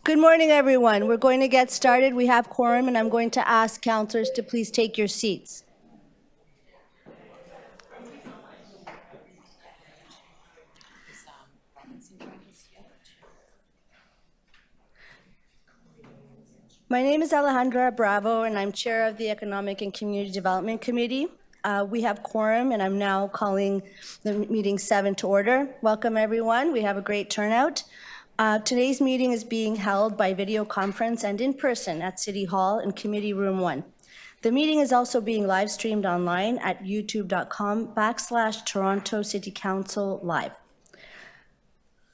Good morning, everyone. We're going to get started. We have quorum, and I'm going to ask councillors to please take your seats. My name is Alejandra Bravo, and I'm chair of the Economic and Community Development Committee. We have quorum, and I'm now calling the meeting 7 to order. Welcome, everyone. We have a great turnout. Today's meeting is being held by video conference and in person at City Hall in Committee Room 1. The meeting is also being live streamed online at youtube.com/Toronto City Council Live.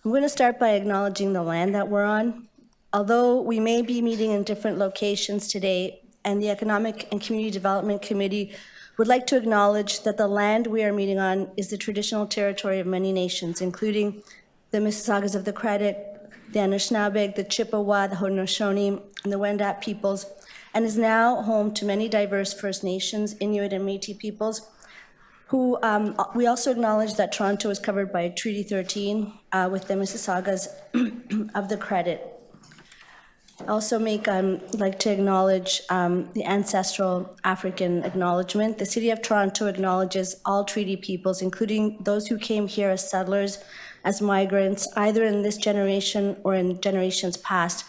I'm going to start by acknowledging the land that we're on. Although we may be meeting in different locations today, and the Economic and Community Development Committee would like to acknowledge that the land we are meeting on is the traditional territory of many nations, including the Mississaugas of the Credit, the Anishinaabe, the Chippewa, the Haudenosaunee, and the Wendat peoples, and is now home to many diverse First Nations, Inuit, and Métis peoples, who we also acknowledge that Toronto is covered by Treaty 13 with the Mississaugas of the Credit. I also like to acknowledge the ancestral African acknowledgement. The City of Toronto acknowledges all treaty peoples, including those who came here as settlers, as migrants, either in this generation or in generations past,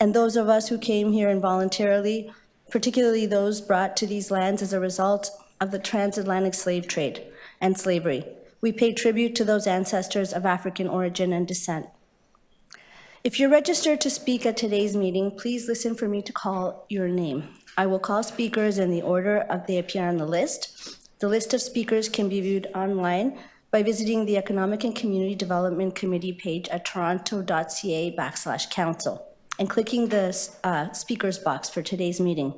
and those of us who came here involuntarily, particularly those brought to these lands as a result of the transatlantic slave trade and slavery. We pay tribute to those ancestors of African origin and descent. If you're registered to speak at today's meeting, please listen for me to call your name. I will call speakers in the order they appear on the list. The list of speakers can be viewed online by visiting the Economic and Community Development Committee page at toronto.ca/council and clicking the speakers box for today's meeting.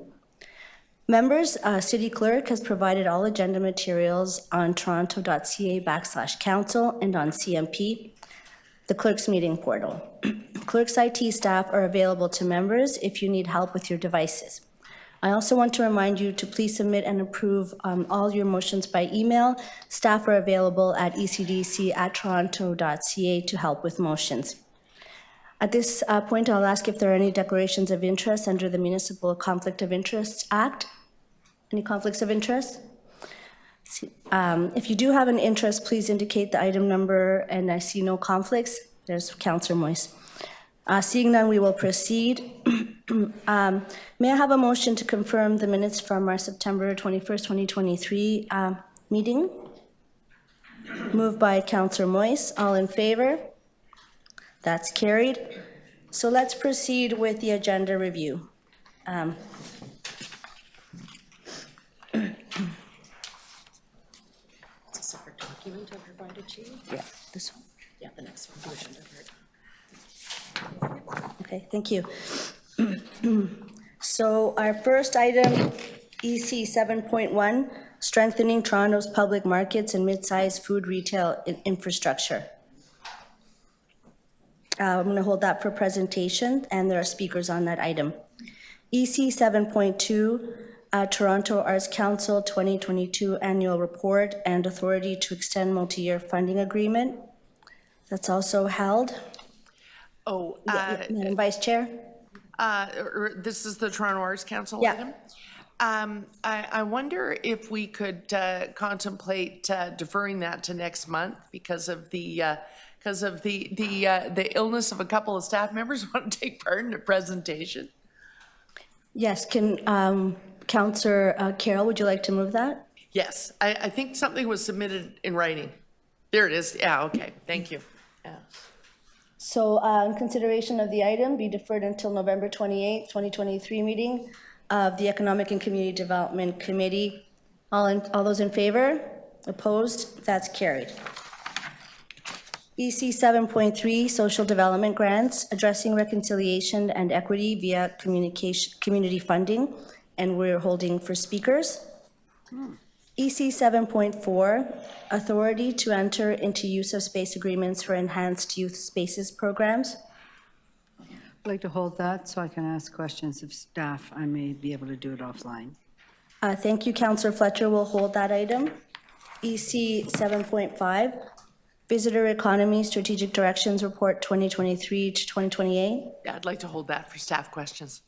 Members, City Clerk has provided all agenda materials on toronto.ca/council and on CMP, the Clerk's meeting portal. Clerk's IT staff are available to members if you need help with your devices. I also want to remind you to please submit and approve all your motions by email. Staff are available at ecdc@toronto.ca to help with motions. At this point, I'll ask if there are any declarations of interest under the Municipal Conflict of Interest Act. Any conflicts of interest? If you do have an interest, please indicate the item number, and I see no conflicts. There's Councillor Moyes. Seeing none, we will proceed. May I have a motion to confirm the minutes from our September 21st, 2023 meeting? Moved by Councillor Moyes. All in favor? That's carried. So let's proceed with the agenda review. It's a separate document I provided to you? Yeah, this one. Yeah, the next one. The agenda part. Okay, thank you. So our first item, EC 7.1, strengthening Toronto's public markets and mid-sized food retail infrastructure. I'm going to hold that for presentation, and there are speakers on that item. EC 7.2, Toronto Arts Council 2022 Annual Report and Authority to Extend Multi-Year Funding Agreement. That's also held. Oh, Madam Vice Chair? this is the Toronto Arts Council Yeah. item. I wonder if we could contemplate deferring that to next month because of the illness of a couple of staff members who want to take part in the presentation. Yes, can Councillor Carroll, would you like to move that? Yes, I think something was submitted in writing. There it is. Yeah, okay, thank you. Yeah. So in consideration of the item, be deferred until November 28th, 2023 meeting of the Economic and Community Development Committee. All those in favor? Opposed? That's carried. EC 7.3, Social Development Grants, Addressing Reconciliation and Equity via Community Funding, and we're holding for speakers. EC 7.4, Authority to enter into use of space agreements for enhanced youth spaces programs. I'd like to hold that so I can ask questions of staff. I may be able to do it offline. Thank you, Councillor Fletcher. We'll hold that item. EC 7.5, Visitor Economy Strategic Directions Report 2023 to 2028. Yeah, I'd like to hold that for staff questions.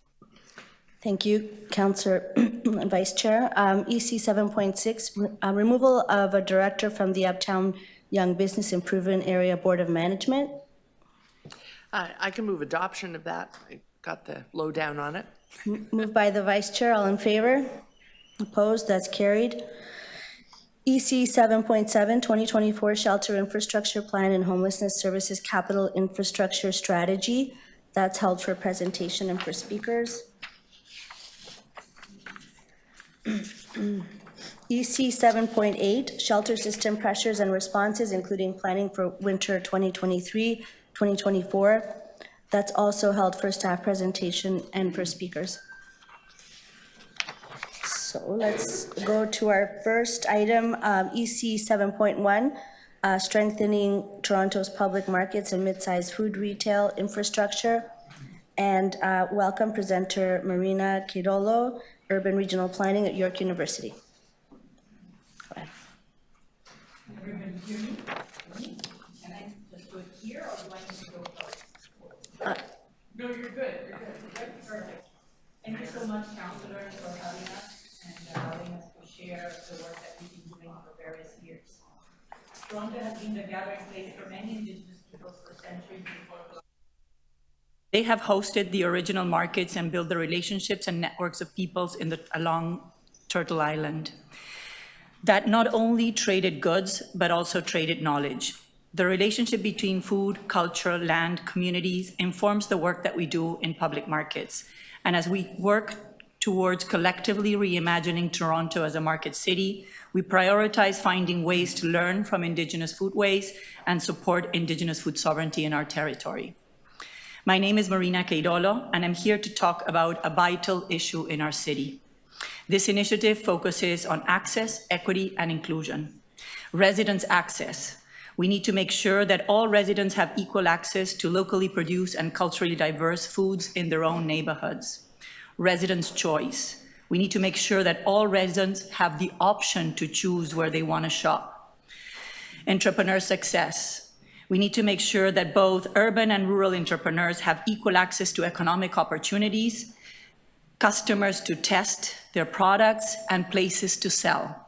Thank you, Councillor and Vice Chair. EC 7.6, removal of a director from the Uptown Young Business Improvement Area Board of Management. I can move adoption of that. I got the lowdown on it. Moved by the Vice Chair, all in favor? Opposed, that's carried. EC 7.7, 2024 Shelter Infrastructure Plan and Homelessness Services Capital Infrastructure Strategy. That's held for presentation and for speakers. EC 7.8 Shelter System Pressures and Responses, including planning for winter 2023-2024. That's also held for staff presentation and for speakers. So let's go to our first item, EC 7.1, strengthening Toronto's public markets and mid-sized food retail infrastructure. And welcome presenter Marina Queirolo, Urban Regional Planning at York University. Go ahead. Everybody hear me? Can I just do it here or do I need to go close? No, you're good, you're good. Perfect. Thank you so much, councillors, for having us and allowing us to share the work that we've been doing for various years. Toronto has been the gathering place for many Indigenous peoples for centuries before. They have hosted the original markets and built the relationships and networks of peoples along Turtle Island that not only traded goods, but also traded knowledge. The relationship between food, culture, land, communities informs the work that we do in public markets. And as we work towards collectively reimagining Toronto as a market city, we prioritize finding ways to learn from Indigenous foodways and support Indigenous food sovereignty in our territory. My name is Marina Queirolo, and I'm here to talk about a vital issue in our city. This initiative focuses on access, equity, and inclusion. Residents' access. We need to make sure that all residents have equal access to locally produced and culturally diverse foods in their own neighborhoods. Residents' choice. We need to make sure that all residents have the option to choose where they want to shop. Entrepreneur success. We need to make sure that both urban and rural entrepreneurs have equal access to economic opportunities, customers to test their products, and places to sell.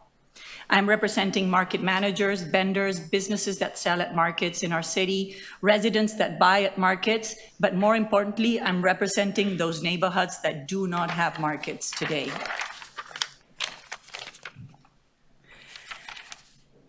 I'm representing market managers, vendors, businesses that sell at markets in our city, residents that buy at markets, but more importantly, I'm representing those neighborhoods that do not have markets today.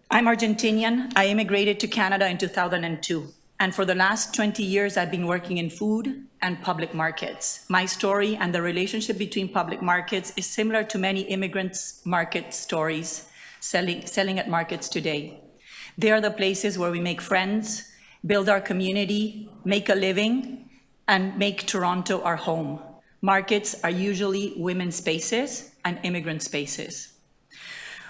I'm Argentinian. I immigrated to Canada in 2002. And for the last 20 years, I've been working in food and public markets. My story and the relationship between public markets is similar to many immigrants' market stories selling at markets today. They are the places where we make friends, build our community, make a living, and make Toronto our home. Markets are usually women's spaces and immigrant spaces.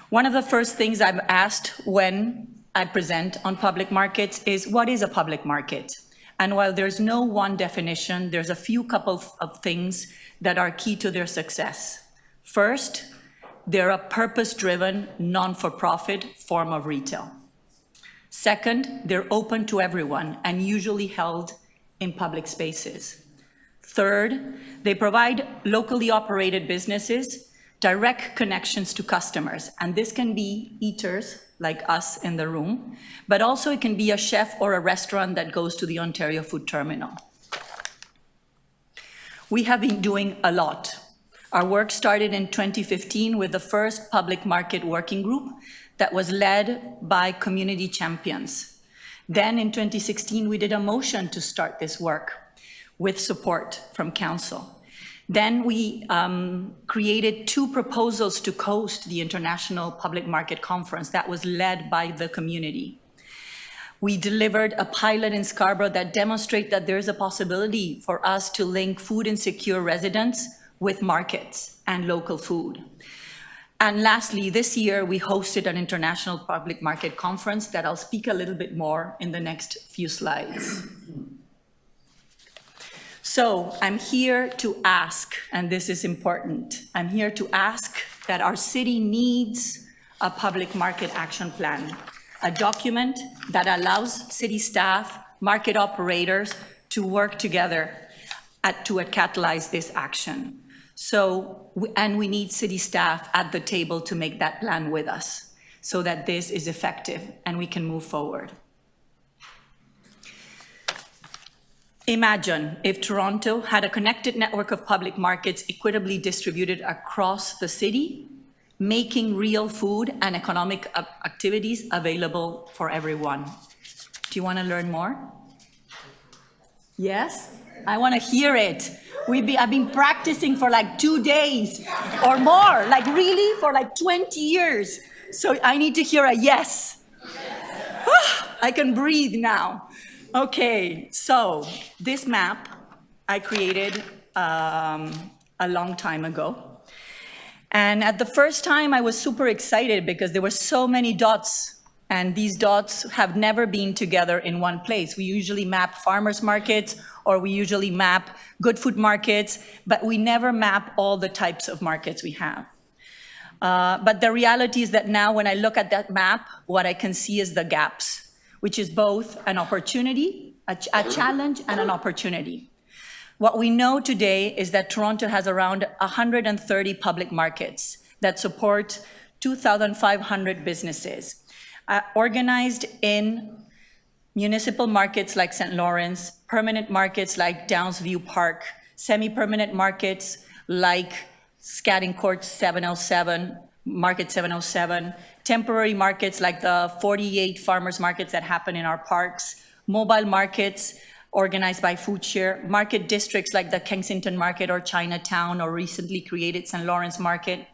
One of the first things I'm asked when I present on public markets is, what is a public market? And while there's no one definition, there's a few couple of things that are key to their success. First, they're a purpose-driven, non-for-profit form of retail. Second, they're open to everyone and usually held in public spaces. Third, they provide locally operated businesses direct connections to customers, and this can be eaters like us in the room, but also it can be a chef or a restaurant that goes to the Ontario Food Terminal. We have been doing a lot. Our work started in 2015 with the first public market working group that was led by community champions. Then in 2016, we did a motion to start this work with support from council. Then we created 2 proposals to host the International Public Market Conference that was led by the community. We delivered a pilot in Scarborough that demonstrates that there is a possibility for us to link food insecure residents with markets and local food. And lastly, this year we hosted an International Public Market Conference that I'll speak a little bit more in the next few slides. So I'm here to ask, and this is important, I'm here to ask that our city needs a public market action plan. a document that allows city staff, market operators to work together to catalyze this action. So, and we need city staff at the table to make that plan with us so that this is effective and we can move forward. Imagine if Toronto had a connected network of public markets equitably distributed across the city, making real food and economic activities available for everyone. Do you want to learn more? Yes? I want to hear it. I've been practicing for like 2 days or more, like really for like 20 years. So I need to hear a yes. I can breathe now. Okay, so this map I created a long time ago. And at the first time, I was super excited because there were so many dots, and these dots have never been together in one place. We usually map farmers markets, or we usually map good food markets, but we never map all the types of markets we have. But the reality is that now when I look at that map, what I can see is the gaps, which is both an opportunity, a challenge, and an opportunity. What we know today is that Toronto has around 130 public markets that support 2,500 businesses, organized in municipal markets like St. Lawrence, permanent markets like Downsview Park, semi-permanent markets like Scatting Court 707, Market 707, temporary markets like the 48 farmers markets that happen in our parks, mobile markets organized by Food Share, market districts like the Kensington Market or Chinatown or recently created St. Lawrence Market,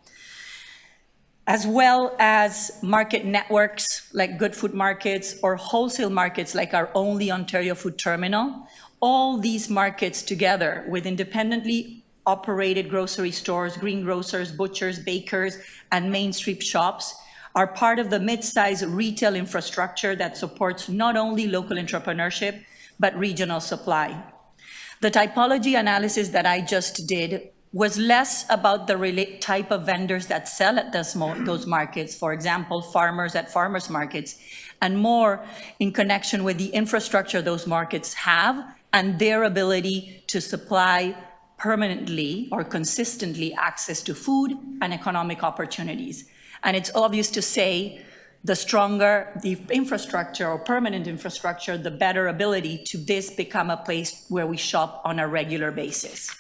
as well as market networks like Good Food Markets or wholesale markets like our only Ontario Food Terminal. All these markets together with independently operated grocery stores, greengrocers, butchers, bakers, and Main Street shops are part of the mid-size retail infrastructure that supports not only local entrepreneurship, but regional supply. The typology analysis that I just did was less about the type of vendors that sell at those markets, for example, farmers at farmers markets, and more in connection with the infrastructure those markets have and their ability to supply permanently or consistently access to food and economic opportunities. And it's obvious to say the stronger the infrastructure or permanent infrastructure, the better ability to this become a place where we shop on a regular basis.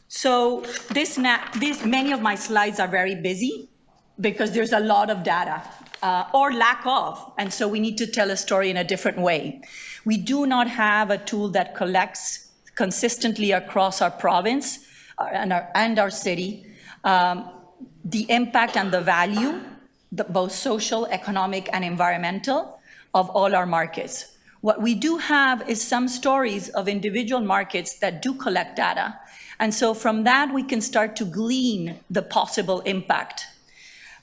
So many of my slides are very busy because there's a lot of data or lack of, and so we need to tell a story in a different way. We do not have a tool that collects consistently across our province and our city the impact and the value, both social, economic, and environmental, of all our markets. What we do have is some stories of individual markets that do collect data. And so from that, we can start to glean the possible impact.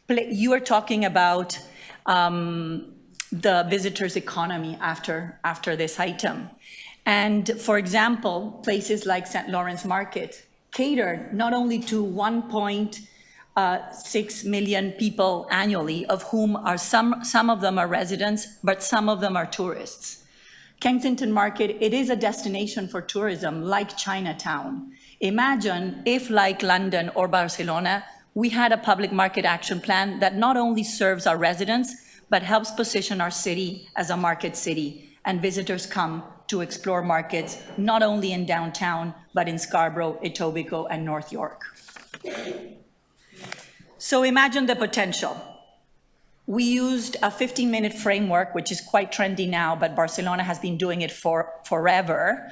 You are talking about the visitors' economy after this item. And for example, places like St. Lawrence Market cater not only to 1.6 million people annually, of whom are some of them are residents, but some of them are tourists. Kensington Market, it is a destination for tourism like Chinatown. Imagine if, like London or Barcelona, we had a public market action plan that not only serves our residents, but helps position our city as a market city, and visitors come to explore markets, not only in downtown, but in Scarborough, Etobicoke, and North York. So imagine the potential. We used a 15-minute framework, which is quite trendy now, but Barcelona has been doing it forever,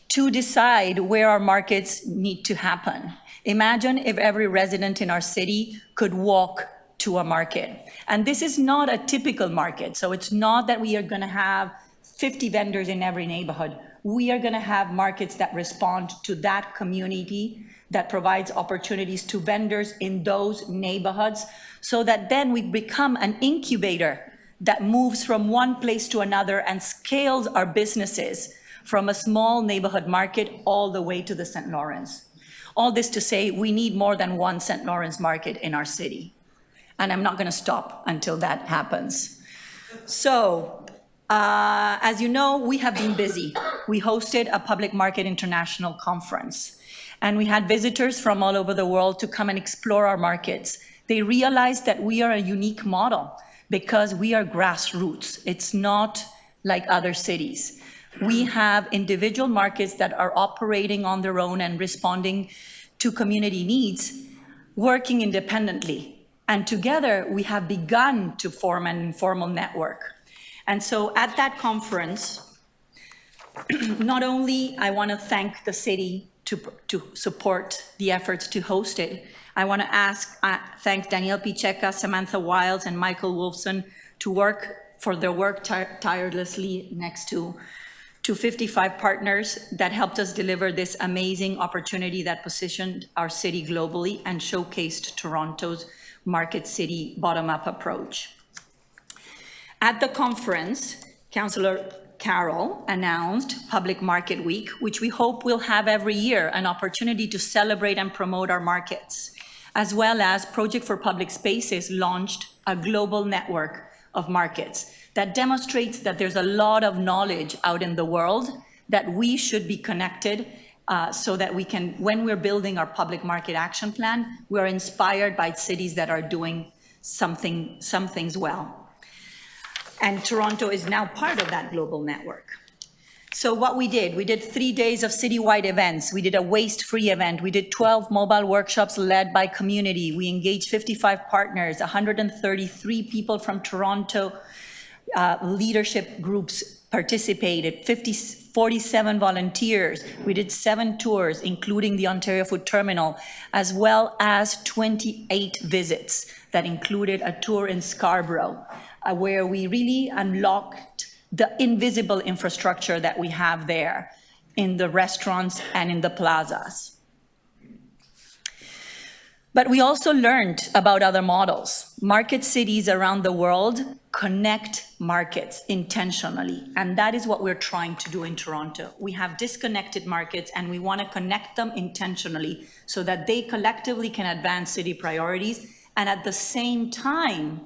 to decide where our markets need to happen. Imagine if every resident in our city could walk to a market. And this is not a typical market. So it's not that we are going to have 50 vendors in every neighborhood. We are going to have markets that respond to that community, that provides opportunities to vendors in those neighborhoods, so that then we become an incubator that moves from one place to another and scales our businesses from a small neighborhood market all the way to the St. Lawrence. All this to say, we need more than one St. Lawrence Market in our city. and I'm not going to stop until that happens. So, as you know, we have been busy. We hosted a Public Market International Conference, and we had visitors from all over the world to come and explore our markets. They realized that we are a unique model because we are grassroots. It's not like other cities. We have individual markets that are operating on their own and responding to community needs, working independently. And together, we have begun to form an informal network. And so at that conference, not only I want to thank the city to support the efforts to host it, I want to thank Danielle Picheca, Samantha Wiles, and Michael Wolfson for their work tirelessly next to 55 partners that helped us deliver this amazing opportunity that positioned our city globally and showcased Toronto's market city bottom-up approach. At the conference, Councillor Carroll announced Public Market Week, which we hope will have every year an opportunity to celebrate and promote our markets, as well as Project for Public Spaces launched a global network of markets that demonstrates that there's a lot of knowledge out in the world that we should be connected so that we can, when we're building our public market action plan, we're inspired by cities that are doing some things well. And Toronto is now part of that global network. So what we did 3 days of citywide events. We did a waste-free event. We did 12 mobile workshops led by community. We engaged 55 partners, 133 people from Toronto leadership groups participated, 47 volunteers. We did 7 tours, including the Ontario Food Terminal, as well as 28 visits that included a tour in Scarborough, where we really unlocked the invisible infrastructure that we have there in the restaurants and in the plazas. But we also learned about other models. Market cities around the world connect markets intentionally, and that is what we're trying to do in Toronto. We have disconnected markets, and we want to connect them intentionally so that they collectively can advance city priorities and at the same time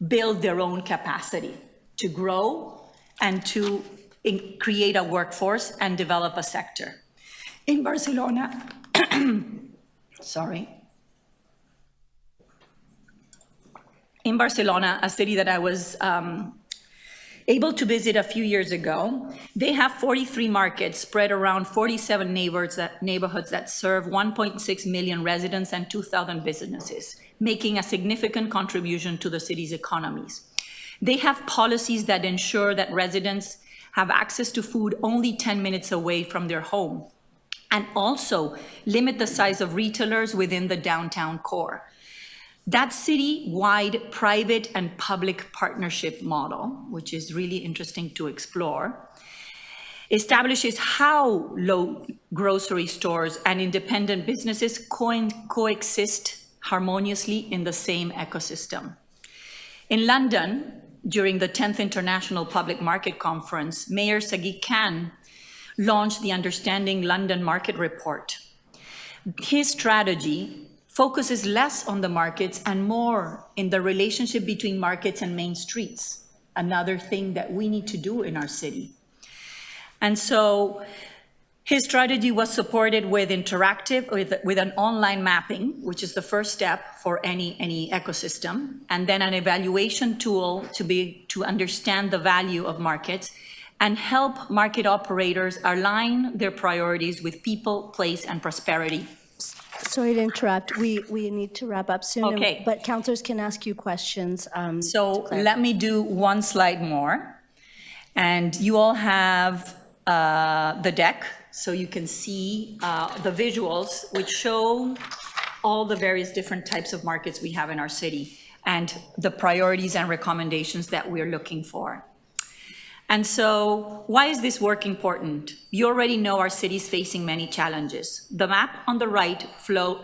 build their own capacity to grow and to create a workforce and develop a sector. In Barcelona, in Barcelona, a city that I was able to visit a few years ago, they have 43 markets spread around 47 neighborhoods that serve 1.6 million residents and 2,000 businesses, making a significant contribution to the city's economies. They have policies that ensure that residents have access to food only 10 minutes away from their home, and also limit the size of retailers within the downtown core. That city-wide private and public partnership model, which is really interesting to explore, establishes how low grocery stores and independent businesses coexist harmoniously in the same ecosystem. In London, during the 10th International Public Market Conference, Mayor Sadiq Khan launched the Understanding London Market Report. His strategy focuses less on the markets and more in the relationship between markets and main streets, another thing that we need to do in our city. And so his strategy was supported with with an online mapping, which is the first step for any ecosystem, and then an evaluation tool to understand the value of markets and help market operators align their priorities with people, place, and prosperity. Sorry to interrupt. We need to wrap up soon. Okay. But councillors can ask you questions. So let me do one slide more. And you all have the deck, so you can see the visuals, which show all the various different types of markets we have in our city and the priorities and recommendations that we're looking for. And so why is this work important? You already know our city is facing many challenges. The map on the right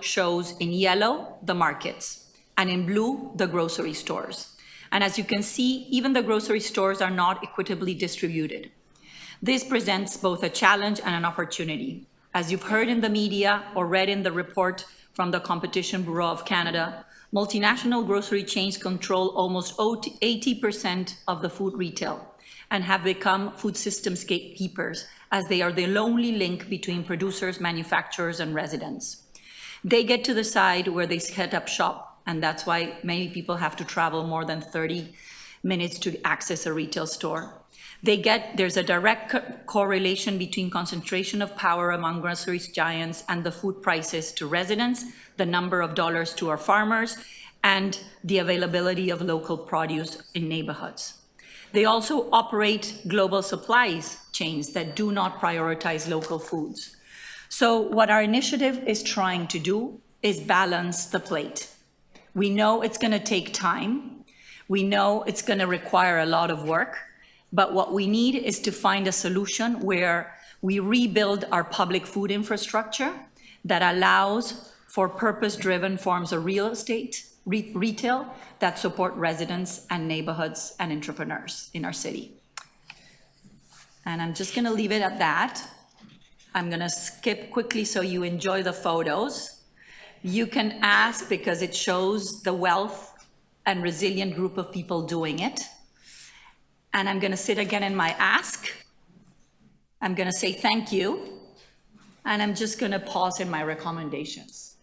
shows in yellow the markets and in blue the grocery stores. And as you can see, even the grocery stores are not equitably distributed. This presents both a challenge and an opportunity. As you've heard in the media or read in the report from the Competition Bureau of Canada, multinational grocery chains control almost 80% of the food retail and have become food systems gatekeepers, as they are the only link between producers, manufacturers, and residents. They get to decide where they set up shop, and that's why many people have to travel more than 30 minutes to access a retail store. There's a direct correlation between concentration of power among grocery giants and the food prices to residents, the number of dollars to our farmers, and the availability of local produce in neighborhoods. They also operate global supplies chains that do not prioritize local foods. So what our initiative is trying to do is balance the plate. We know it's going to take time. We know it's going to require a lot of work. But what we need is to find a solution where we rebuild our public food infrastructure that allows for purpose-driven forms of real estate, retail, that support residents and neighborhoods and entrepreneurs in our city. And I'm just gonna leave it at that. I'm gonna skip quickly so you enjoy the photos. You can ask because it shows the wealth and resilient group of people doing it. And I'm going to sit again in my ask. I'm going to say thank you. And I'm just going to pause in my recommendations.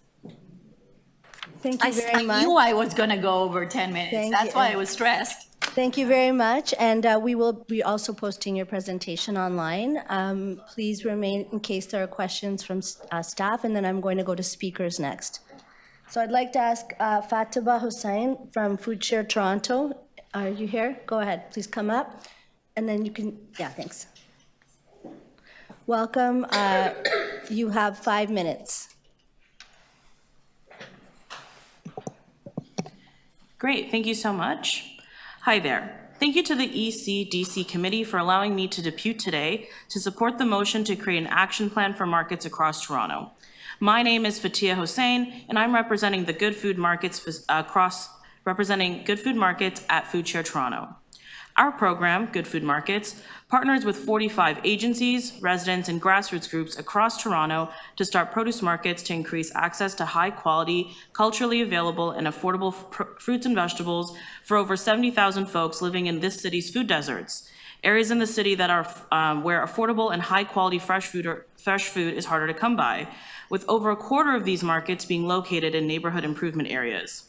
Thank you very I much. knew I was going to go over 10 minutes. Thank That's you. why I was stressed. Thank you very much, and we will be also posting your presentation online. Please remain in case there are questions from staff, and then I'm going to go to speakers next. So I'd like to ask Fataba Hussain from FoodShare Toronto. Are you here? Go ahead, please come up, and then you can, yeah, thanks. Welcome, you have 5 minutes. Great, thank you so much. Hi there. Thank you to the ECDC committee for allowing me to depute today to support the motion to create an action plan for markets across Toronto. My name is Fatia Hossain, and I'm representing the Good Food Markets representing Good Food Markets at FoodShare Toronto. Our program, Good Food Markets, partners with 45 agencies, residents, and grassroots groups across Toronto to start produce markets to increase access to high-quality, culturally available, and affordable fruits and vegetables for over 70,000 folks living in this city's food deserts, areas in the city that are where affordable and high-quality fresh food is harder to come by, with over a quarter of these markets being located in neighborhood improvement areas.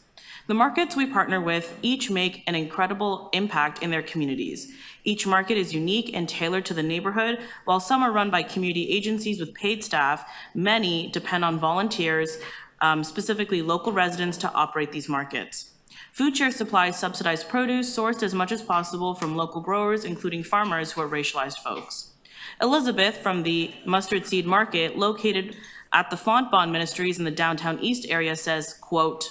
The markets we partner with each make an incredible impact in their communities. Each market is unique and tailored to the neighborhood. While some are run by community agencies with paid staff, many depend on volunteers, specifically local residents, to operate these markets. FoodShare supplies subsidized produce sourced as much as possible from local growers, including farmers who are racialized folks. Elizabeth from the Mustard Seed Market, located at the Fontbonne Ministries in the downtown East area, says, quote,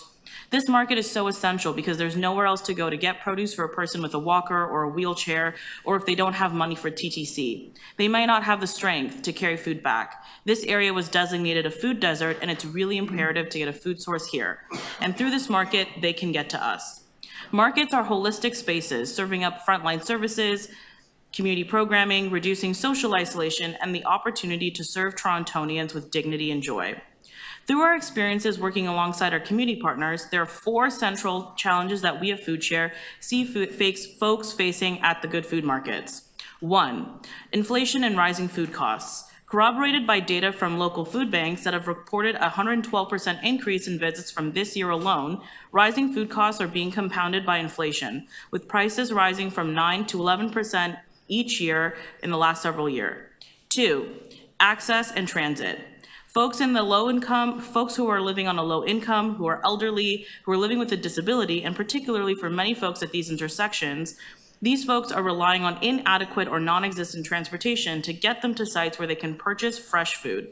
"This market is so essential because there's nowhere else to go to get produce for a person with a walker or a wheelchair, or if they don't have money for TTC. They might not have the strength to carry food back. This area was designated a food desert, and it's really imperative to get a food source here. And through this market, they can get to us." Markets are holistic spaces, serving up frontline services, community programming, reducing social isolation, and the opportunity to serve Torontonians with dignity and joy. Through our experiences working alongside our community partners, there are 4 central challenges that we at FoodShare see folks facing at the Good Food Markets. 1, inflation and rising food costs. Corroborated by data from local food banks that have reported a 112% increase in visits from this year alone, rising food costs are being compounded by inflation, with prices rising from 9 to 11% each year in the last several years. 2, access and transit. Folks who are living on a low income, who are elderly, who are living with a disability, and particularly for many folks at these intersections, these folks are relying on inadequate or non-existent transportation to get them to sites where they can purchase fresh food.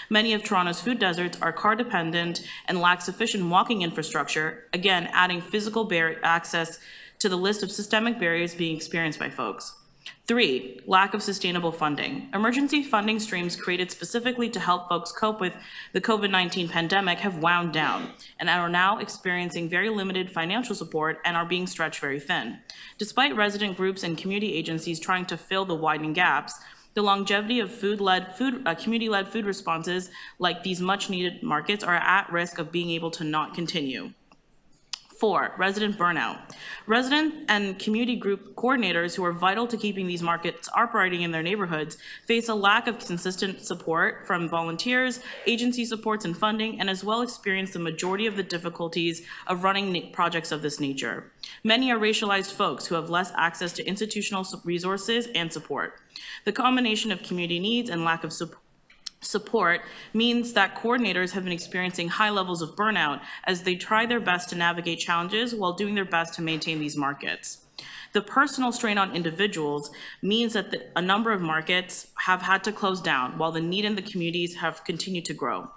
Many of Toronto's food deserts are car dependent and lack sufficient walking infrastructure, again, adding physical access to the list of systemic barriers being experienced by folks. 3, lack of sustainable funding. Emergency funding streams created specifically to help folks cope with the COVID-19 pandemic have wound down and are now experiencing very limited financial support and are being stretched very thin. Despite resident groups and community agencies trying to fill the widening gaps, The longevity of community-led food responses like these much-needed markets are at risk of being able to not continue. 4, resident burnout. Resident and community group coordinators who are vital to keeping these markets operating in their neighborhoods face a lack of consistent support from volunteers, agency supports and funding, and as well experience the majority of the difficulties of running projects of this nature. Many are racialized folks who have less access to institutional resources and support. The combination of community needs and lack of support means that coordinators have been experiencing high levels of burnout as they try their best to navigate challenges while doing their best to maintain these markets. The personal strain on individuals means that a number of markets have had to close down while the need in the communities have continued to grow.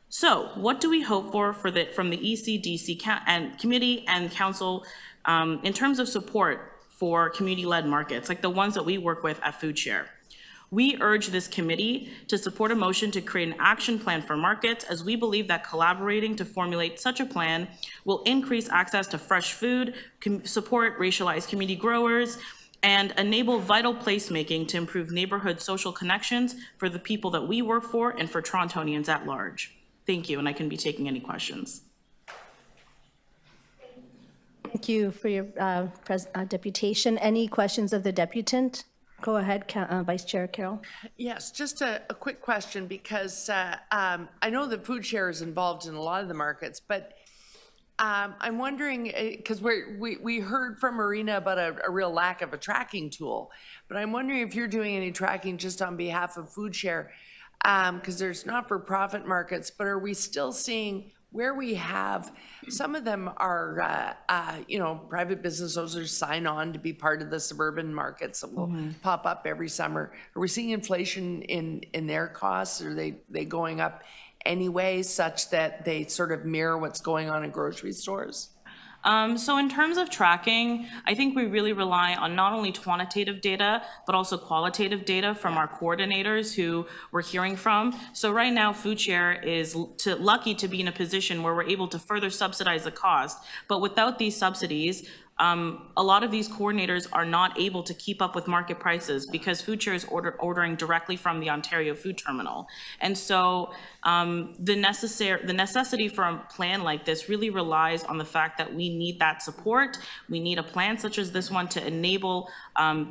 So what do we hope for from the ECDC and committee and council in terms of support for community-led markets, like the ones that we work with at FoodShare? We urge this committee to support a motion to create an action plan for markets, as we believe that collaborating to formulate such a plan will increase access to fresh food, support racialized community growers, and enable vital placemaking to improve neighborhood social connections for the people that we work for and for Torontonians at large. Thank you, and I can be taking any questions. Thank you for your deputation. Any questions of the deputant? Go ahead, Vice Chair Carroll. Yes, just a quick question, because I know that FoodShare is involved in a lot of the markets, but I'm wondering, because we heard from Marina about a real lack of a tracking tool, but I'm wondering if you're doing any tracking just on behalf of FoodShare, because there's not-for-profit markets, but are we still seeing where we have, some of them are, private business owners sign on to be part of the suburban markets that will pop up every summer. Are we seeing inflation in their costs? Are they going up anyway, such that they sort of mirror what's going on in grocery stores? So in terms of tracking, I think we really rely on not only quantitative data, but also qualitative data from our coordinators who we're hearing from. So right now, FoodShare is lucky to be in a position where we're able to further subsidize the cost. But without these subsidies, a lot of these coordinators are not able to keep up with market prices because FoodShare is ordering directly from the Ontario Food Terminal. And so the necessity for a plan like this really relies on the fact that we need that support. We need a plan such as this one to enable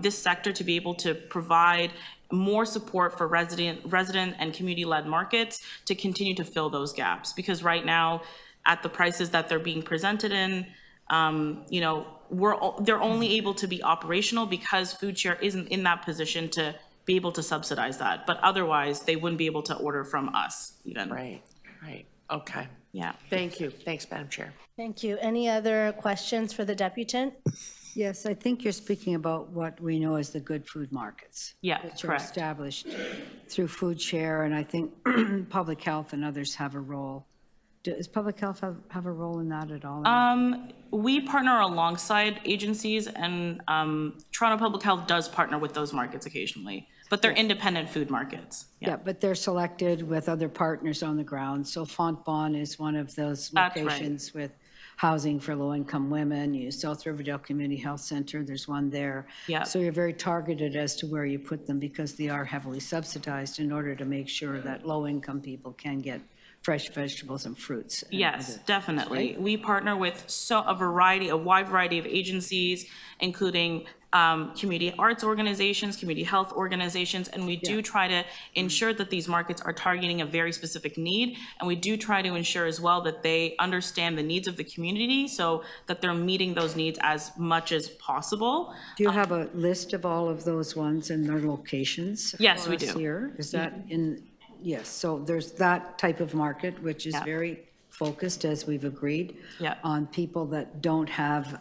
this sector to be able to provide more support for resident and community-led markets to continue to fill those gaps. Because right now, at the prices that they're being presented in, they're only able to be operational because FoodShare isn't in that position to be able to subsidize that. But otherwise, they wouldn't be able to order from us even. Right, okay. Yeah. Thank you. Thanks, Madam Chair. Thank you. Any other questions for the deputant? Yes, I think you're speaking about what we know as the good food markets. Yeah, which are correct. established through FoodShare, and I think public health and others have a role. Does public health have a role in that at all? We partner alongside agencies, and Toronto Public Health does partner with those markets occasionally, but they're independent food markets. Yeah, but they're selected with other partners on the ground. So Fontbonne is one of those That's locations with housing for low-income women. You South Riverdale Community Health Center, there's one there. Yeah. So you're very targeted as to where you put them because they are heavily subsidized in order to make sure that low-income people can get fresh vegetables and fruits. And Yes, other, definitely. right? We partner with a wide variety of agencies, including community arts organizations, community health organizations, and we do try to ensure that these markets are targeting a very specific need, and we do try to ensure as well that they understand the needs of the community so that they're meeting those needs as much as possible. Do you have a list of all of those ones and their locations? Yes, for we us do. Here? Is that in, yes, so there's that type of market, which is Yeah. very focused, as we've agreed, Yeah. on people that don't have,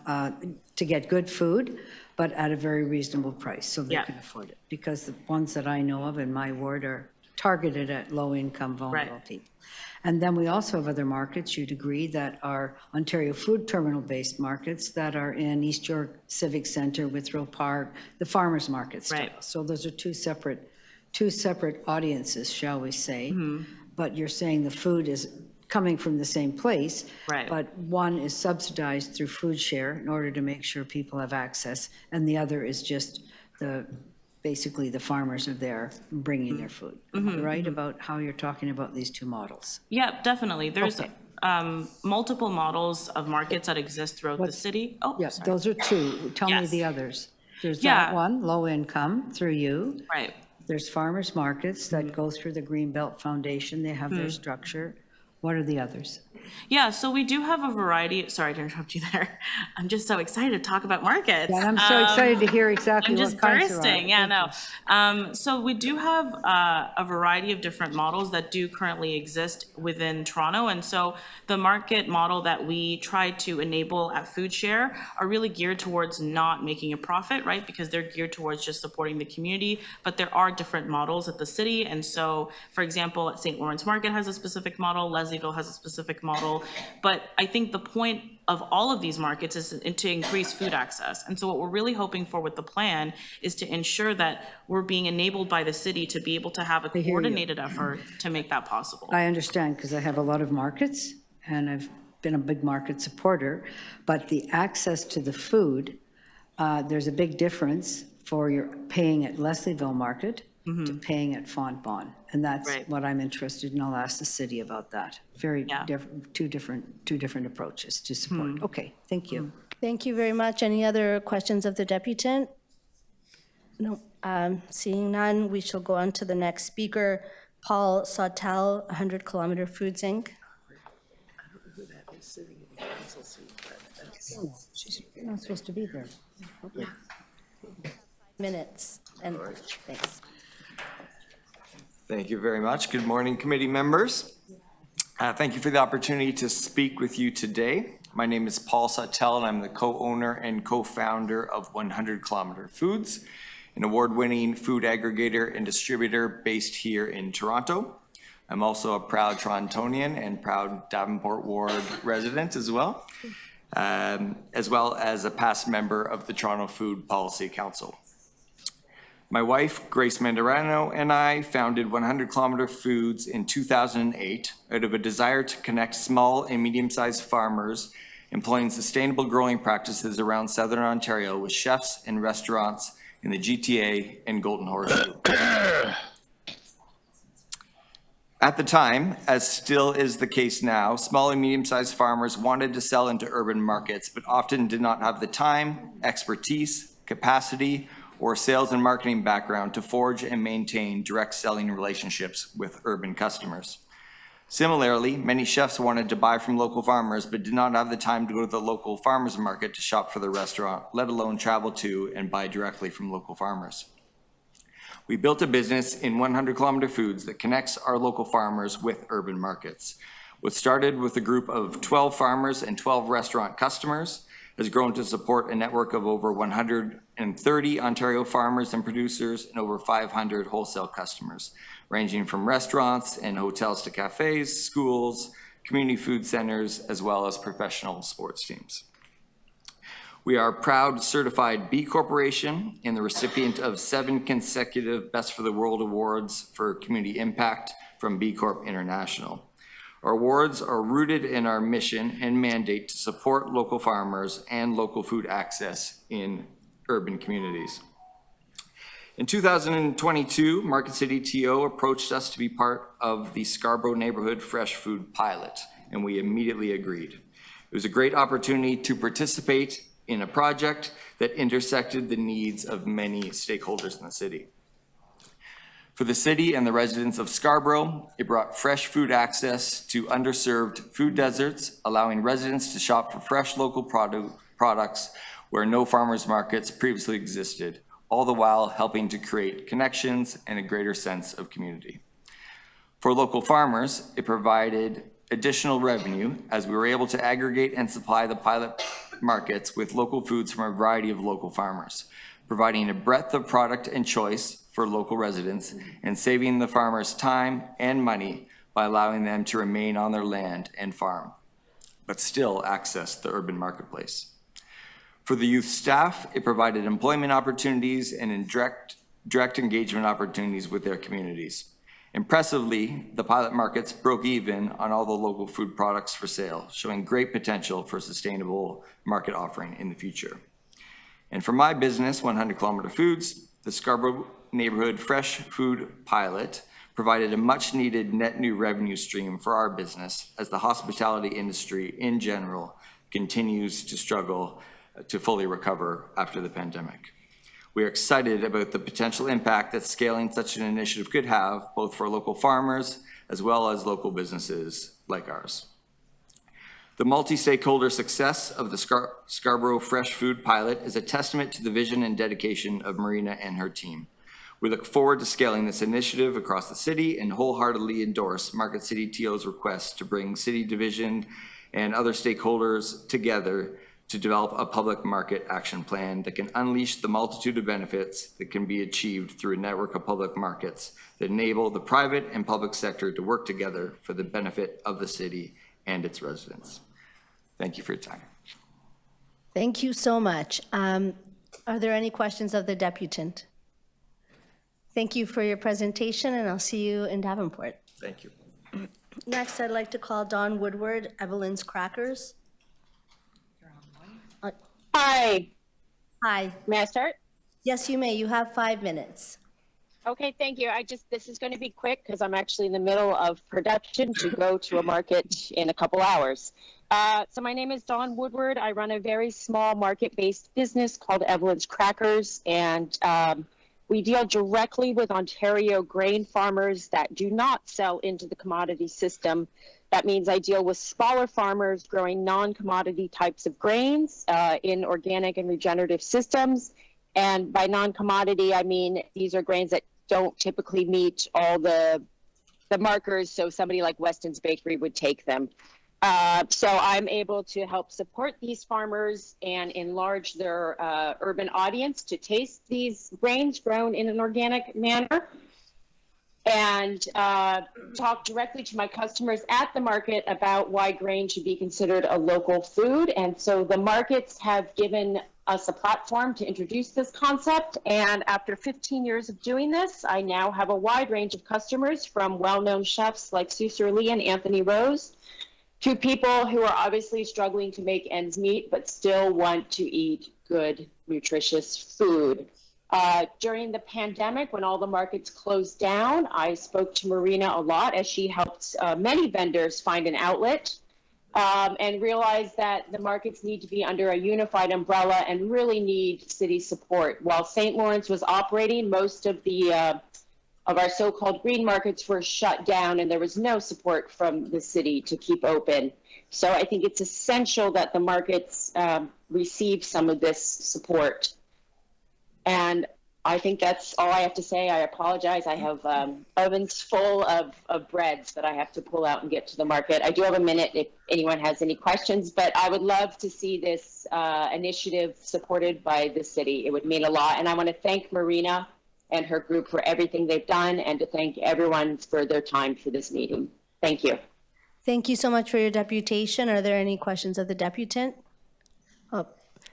to get good food, but at a very reasonable price, so they Yeah. can afford it. Because the ones that I know of in my ward are targeted at low-income vulnerable Right. people. And then we also have other markets, you'd agree, that are Ontario Food Terminal-based markets that are in East York Civic Centre, Withrow Park, the farmers market style. Right. So those are two separate audiences, shall we say. But you're saying the food is coming from the same place. Right. But one is subsidized through FoodShare in order to make sure people have access, and the other is just the basically the farmers are there bringing their food. Am I right about how you're talking about these two models? Yeah, definitely. There's Okay. multiple models of markets that exist throughout the city. Oh, Yeah, sorry. those are two. Tell me Yes. the others. There's Yeah. that one, low income, through you. Right. There's farmers markets that go through the Greenbelt Foundation. They have their structure. What are the others? Yeah, so we do have a variety. Sorry to interrupt you there. I'm just so excited to talk about markets. And I'm so excited to hear exactly I'm what just kinds there are. bursting. Yeah, Thank no. So we do have a variety of different models that do currently exist within Toronto. And so the market model that we try to enable at Food Share are really geared towards not making a profit, right? Because they're geared towards just supporting the community. But there are different models at the city. And so, for example, at St. Lawrence Market has a specific model, Leslieville has a specific model. But I think the point of all of these markets is to increase food access. And so what we're really hoping for with the plan is to ensure that we're being enabled by the city to be able to have a hear you. coordinated effort to make that possible. I understand, because I have a lot of markets, and I've been a big market supporter, but the access to the food, there's a big difference for your paying at Leslieville Market to paying at Fontbonne. And that's Right. what I'm interested in. I'll ask the city about that. Very Yeah. different, two different approaches to support. Okay, thank you. Thank you very much. Any other questions of the deputant? No. Seeing none, we shall go on to the next speaker, Paul Sautel, 100 Kilometer Foods, Inc. You're not supposed to be there. Minutes, and thanks. Thank you very much. Good morning, committee members. Thank you for the opportunity to speak with you today. My name is Paul Sautel, and I'm the co-owner and co-founder of 100 Kilometer Foods, an award-winning food aggregator and distributor based here in Toronto. I'm also a proud Torontonian and proud Davenport Ward resident as well as a past member of the Toronto Food Policy Council. My wife, Grace Mandarano, and I founded 100 Kilometer Foods in 2008 out of a desire to connect small and medium-sized farmers employing sustainable growing practices around Southern Ontario with chefs and restaurants in the GTA and Golden Horseshoe. At the time, as still is the case now, small and medium-sized farmers wanted to sell into urban markets, but often did not have the time, expertise, capacity, or sales and marketing background to forge and maintain direct selling relationships with urban customers. Similarly, many chefs wanted to buy from local farmers but did not have the time to go to the local farmers market to shop for their restaurant, let alone travel to and buy directly from local farmers. We built a business in 100 Kilometer Foods that connects our local farmers with urban markets. What started with a group of 12 farmers and 12 restaurant customers has grown to support a network of over 130 Ontario farmers and producers and over 500 wholesale customers, ranging from restaurants and hotels to cafes, schools, community food centers, as well as professional sports teams. We are a proud certified B Corporation and the recipient of 7 consecutive Best for the World Awards for Community Impact from B Corp International. Our awards are rooted in our mission and mandate to support local farmers and local food access in urban communities. In 2022, Market City TO approached us to be part of the Scarborough Neighborhood Fresh Food Pilot, and we immediately agreed. It was a great opportunity to participate in a project that intersected the needs of many stakeholders in the city. For the city and the residents of Scarborough, it brought fresh food access to underserved food deserts, allowing residents to shop for fresh local products where no farmers markets previously existed, all the while helping to create connections and a greater sense of community. For local farmers, it provided additional revenue as we were able to aggregate and supply the pilot markets with local foods from a variety of local farmers, providing a breadth of product and choice for local residents and saving the farmers time and money by allowing them to remain on their land and farm, but still access the urban marketplace. For the youth staff, it provided employment opportunities and direct engagement opportunities with their communities. Impressively, the pilot markets broke even on all the local food products for sale, showing great potential for sustainable market offering in the future. And for my business, 100 Kilometer Foods, The Scarborough Neighborhood Fresh Food Pilot provided a much-needed net new revenue stream for our business as the hospitality industry in general continues to struggle to fully recover after the pandemic. We are excited about the potential impact that scaling such an initiative could have, both for local farmers as well as local businesses like ours. The multi-stakeholder success of the Scarborough Fresh Food Pilot is a testament to the vision and dedication of Marina and her team. We look forward to scaling this initiative across the city and wholeheartedly endorse Market City TO's request to bring City Division and other stakeholders together to develop a public market action plan that can unleash the multitude of benefits that can be achieved through a network of public markets that enable the private and public sector to work together for the benefit of the city and its residents. Thank you for your time. Thank you so much. Are there any questions of the deputant? Thank you for your presentation, and I'll see you in Davenport. Thank you. Next, I'd like to call Dawn Woodward, Evelyn's Crackers. Hi, Hi. may I start? Yes, you may. You have 5 minutes. Okay, thank you. This is going to be quick because I'm actually in the middle of production to go to a market in a couple hours. So my name is Dawn Woodward. I run a very small market-based business called Evelyn's Crackers, and we deal directly with Ontario grain farmers that do not sell into the commodity system. That means I deal with smaller farmers growing non-commodity types of grains in organic and regenerative systems. And by non-commodity, I mean these are grains that don't typically meet all the markers, so somebody like Weston's Bakery would take them. So I'm able to help support these farmers and enlarge their urban audience to taste these grains grown in an organic manner, and talk directly to my customers at the market about why grain should be considered a local food. And so the markets have given us a platform to introduce this concept. And after 15 years of doing this, I now have a wide range of customers, from well-known chefs like Susan Lee and Anthony Rose to people who are obviously struggling to make ends meet but still want to eat good, nutritious food. During the pandemic, when all the markets closed down, I spoke to Marina a lot as she helped many vendors find an outlet, and realized that the markets need to be under a unified umbrella and really need city support. While St. Lawrence was operating, most of our so-called green markets were shut down, and there was no support from the city to keep open. So I think it's essential that the markets receive some of this support. And I think that's all I have to say. I apologize. I have ovens full of breads that I have to pull out and get to the market. I do have a minute if anyone has any questions, but I would love to see this initiative supported by the city. It would mean a lot. And I want to thank Marina and her group for everything they've done, and to thank everyone for their time for this meeting. Thank you. Thank you so much for your deputation. Are there any questions of the deputant? Oh,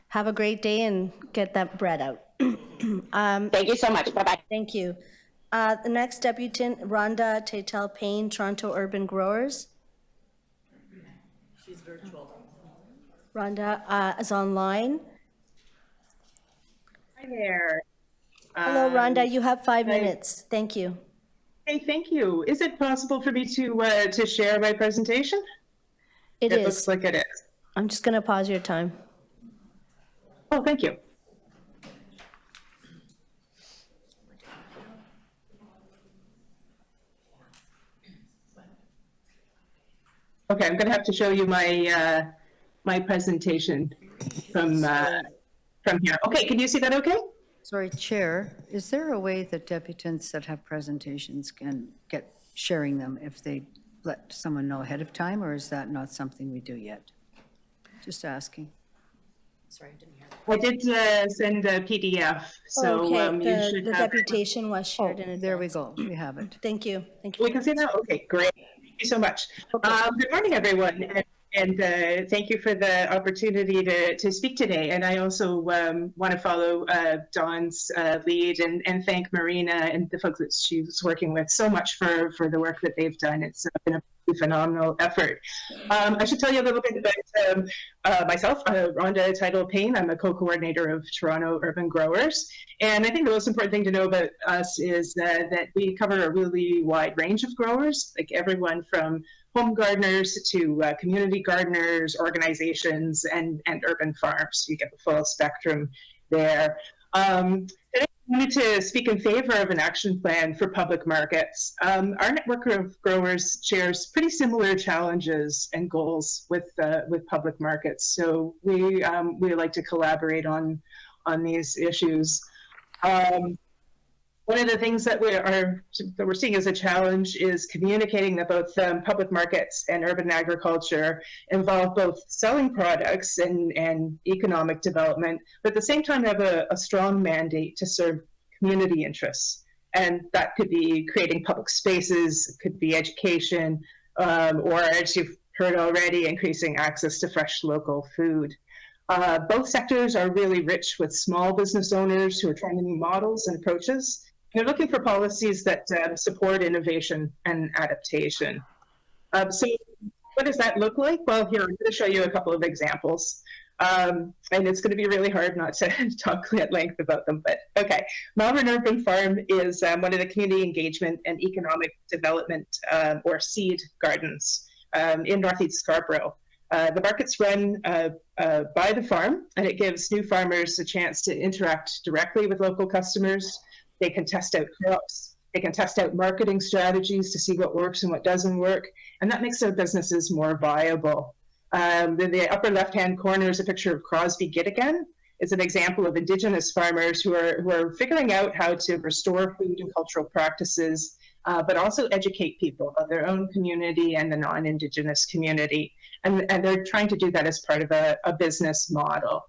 have a great day and get that bread out. Thank you so much. Bye-bye. Thank you. The next deputant, Rhonda Tatel Payne, Toronto Urban Growers. She's virtual. Rhonda is online. Hi there. Hello, Rhonda. You have 5 minutes. Thank you. Hey, thank you. Is it possible for me to share my presentation? It It is. looks like it is. I'm just going to pause your time. Oh, thank you. Okay, I'm going to have to show you my my presentation from here. Okay, can you see that okay? Sorry, Chair, is there a way that deputants that have presentations can get sharing them if they let someone know ahead of time, or is that not something we do yet? Just asking. Sorry, I didn't hear. I did send a PDF, so Okay, you should the have. deputation was shared in advance. There we go, we have it. Thank you. Thank you. We can see that? Okay, great. Thank you so much. Good morning, everyone. And thank you for the opportunity to speak today. And I also want to follow Dawn's lead and thank Marina and the folks that she's working with so much for the work that they've done. It's been a phenomenal effort. I should tell you a little bit about myself. Rhonda Title Payne. I'm a co-coordinator of Toronto Urban Growers. And I think the most important thing to know about us is that we cover a really wide range of growers, like everyone from home gardeners to community gardeners, organizations, and urban farms. You get the full spectrum there. Today I wanted to speak in favor of an action plan for public markets. Our network of growers shares pretty similar challenges and goals with public markets. So we like to collaborate on these issues. One of the things that we're seeing as a challenge is communicating that both public markets and urban agriculture involve both selling products and economic development, but at the same time have a strong mandate to serve community interests. And that could be creating public spaces, it could be education, or as you've heard already, increasing access to fresh local food. Both sectors are really rich with small business owners who are trying new models and approaches. They're looking for policies that support innovation and adaptation. So what does that look like? Well, here, I'm going to show you a couple of examples. And it's going to be really hard not to talk at length about them, but okay. Malvern Urban Farm is one of the community engagement and economic development, or seed gardens in Northeast Scarborough. The market's run by the farm, and it gives new farmers a chance to interact directly with local customers. They can test out crops. They can test out marketing strategies to see what works and what doesn't work, and that makes their businesses more viable. In the upper left-hand corner is a picture of Crosby Gittigan. It's an example of Indigenous farmers who are figuring out how to restore food and cultural practices, but also educate people about their own community and the non-Indigenous community. And they're trying to do that as part of a business model.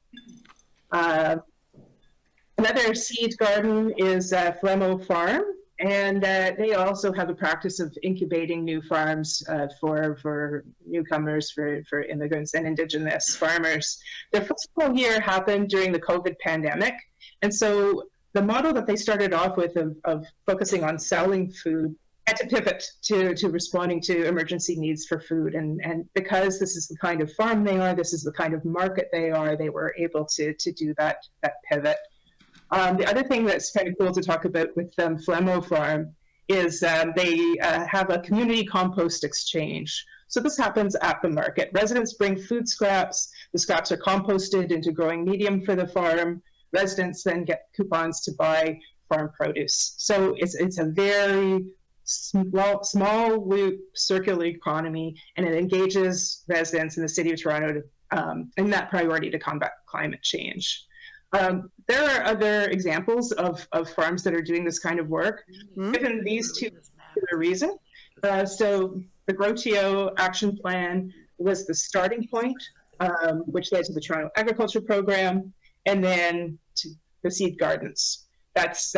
Another seed garden is Flemo Farm, and they also have a practice of incubating new farms for newcomers, for immigrants and Indigenous farmers. Their first full year happened during the COVID pandemic, and so the model that they started off with of focusing on selling food had to pivot to responding to emergency needs for food. And because this is the kind of farm they are, this is the kind of market they are, they were able to do that pivot. The other thing that's kind of cool to talk about with Flemo Farm is they have a community compost exchange. So this happens at the market. Residents bring food scraps. The scraps are composted into growing medium for the farm. Residents then get coupons to buy farm produce. So it's a very small loop circular economy, and it engages residents in the city of Toronto in that priority to combat climate change. There are other examples of farms that are doing this kind of work, given these two for a reason. So the GrowTO action plan was the starting point, which led to the Toronto Agriculture Program, and then to the seed gardens. That's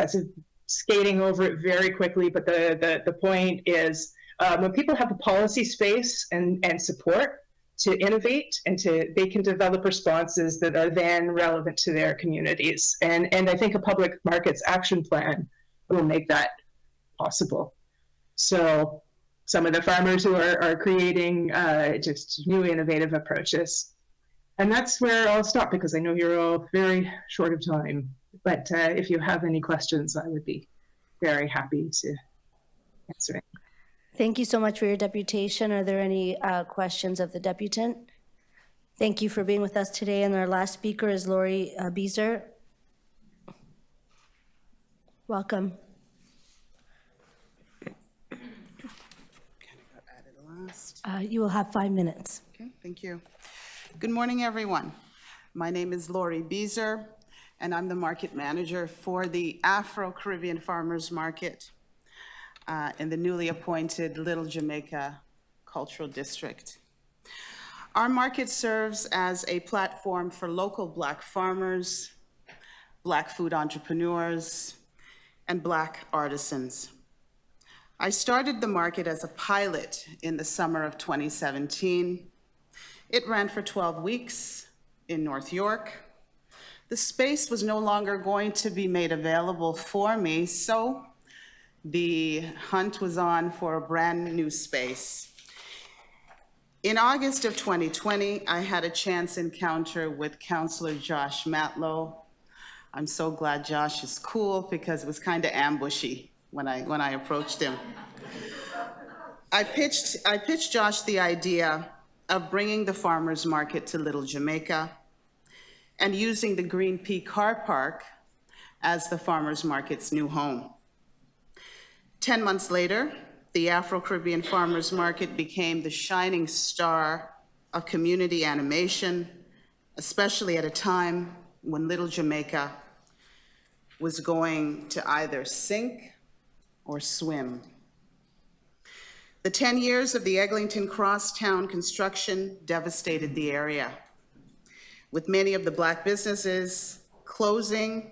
skating over it very quickly, but the point is when people have the policy space and support to innovate and they can develop responses that are then relevant to their communities. And I think a public markets action plan will make that possible. So some of the farmers who are creating just new innovative approaches. And that's where I'll stop because I know you're all very short of time. But if you have any questions, I would be very happy to answer it. Thank you so much for your deputation. Are there any questions of the deputant? Thank you for being with us today. And our last speaker is Lori Beezer. Welcome. You will have 5 minutes. Okay, thank you. Good morning, everyone. My name is Lori Beezer, and I'm the market manager for the Afro-Caribbean Farmers Market in the newly appointed Little Jamaica Cultural District. Our market serves as a platform for local Black farmers, Black food entrepreneurs, and Black artisans. I started the market as a pilot in the summer of 2017. It ran for 12 weeks in North York. The space was no longer going to be made available for me, so the hunt was on for a brand new space. In August of 2020, I had a chance encounter with Councillor Josh Matlow. I'm so glad Josh is cool because it was kind of ambushy when I approached him. I pitched Josh the idea of bringing the farmers market to Little Jamaica and using the Green Pea Car Park as the farmers market's new home. 10 months later, the Afro-Caribbean Farmers Market became the shining star of community animation, especially at a time when Little Jamaica was going to either sink or swim. The 10 years of the Eglinton Crosstown construction devastated the area, with many of the Black businesses closing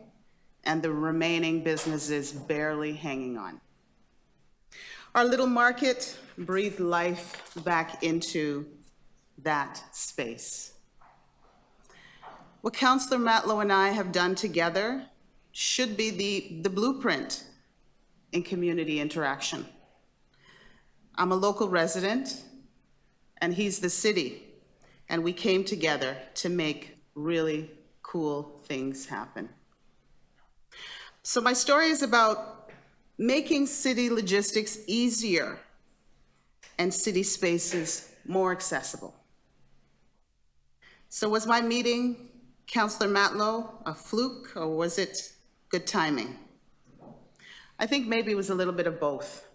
and the remaining businesses barely hanging on. Our little market breathed life back into that space. What Councillor Matlow and I have done together should be the blueprint in community interaction. I'm a local resident, and he's the city, and we came together to make really cool things happen. So my story is about making city logistics easier and city spaces more accessible. So was my meeting, Councillor Matlow, a fluke, or was it good timing? I think maybe it was a little bit of both.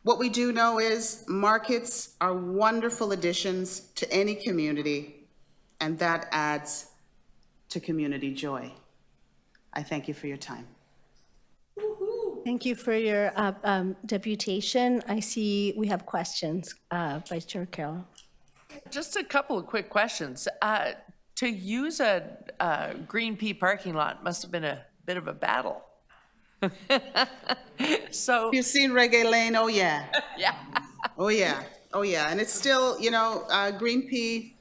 What we do know is markets are wonderful additions to any community, and that adds to community joy. I thank you for your time. Thank you for your deputation. I see we have questions. Vice Chair Carroll. Just a couple of quick questions. To use a Green Pea parking lot must have been a bit of a battle. So You've seen Reggae Lane, oh yeah. yeah. Oh yeah, oh yeah, and it's still, you know, Green Pea,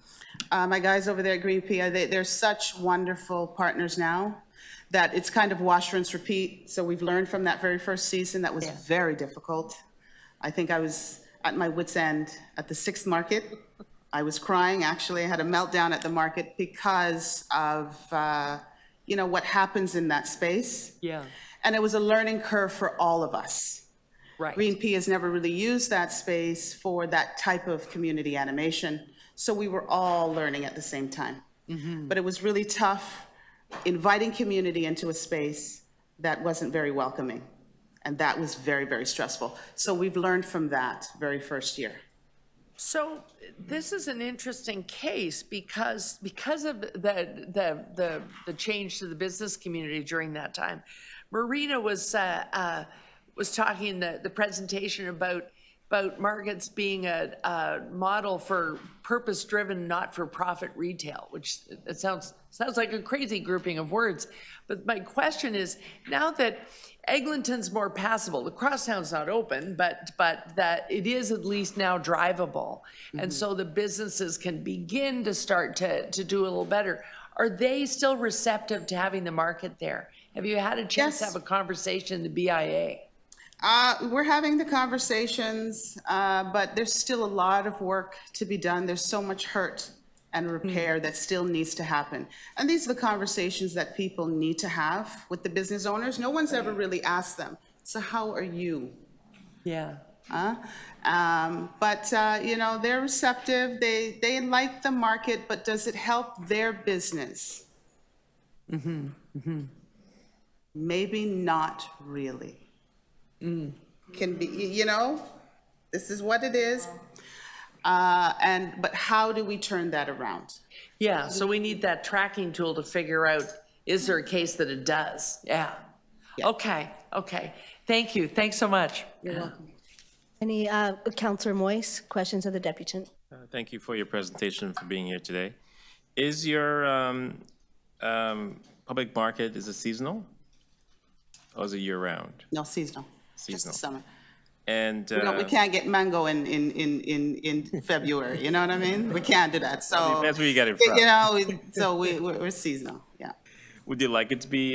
my guys over there at Green Pea, they're such wonderful partners now that it's kind of wash, rinse, repeat. So we've learned from that very first season that was very difficult. I think I was at my wit's end at the 6th market. I was crying, actually. I had a meltdown at the market because of, you know, what happens in that space. Yeah. And it was a learning curve for all of us. Right. Green Pea has never really used that space for that type of community animation. So we were all learning at the same time. But it was really tough inviting community into a space that wasn't very welcoming. And that was very, very stressful. So we've learned from that very first year. So this is an interesting case because of the change to the business community during that time. Marina was talking in the presentation about markets being a model for purpose-driven, not-for-profit retail, which it sounds like a crazy grouping of words. But my question is, now that Eglinton's more passable, the crosstown's not open, but that it is at least now drivable, and so the businesses can begin to start to do a little better. Are they still receptive to having the market there? Have you had a chance to have a conversation in the BIA? We're having the conversations, but there's still a lot of work to be done. There's so much hurt and repair that still needs to happen. And these are the conversations that people need to have with the business owners. No one's ever really asked them, so how are you? Yeah. But you know, they're receptive. They like the market, but does it help their business? Maybe not really. Can be, you know, this is what it is. But how do we turn that around? Yeah, so we need that tracking tool to figure out, is there a case that it does? Yeah. Okay. Thank you. Thanks so much. You're welcome. Any Councillor Moyes, questions of the deputant? Thank you for your presentation, for being here today. Is your public market, is it seasonal? Or is it year-round? No, seasonal. Just Seasonal. the summer. And We can't get mango in February, you know what I mean? We can't do that, so. that's where you get it from. You know, so we're seasonal, yeah. Would you like it to be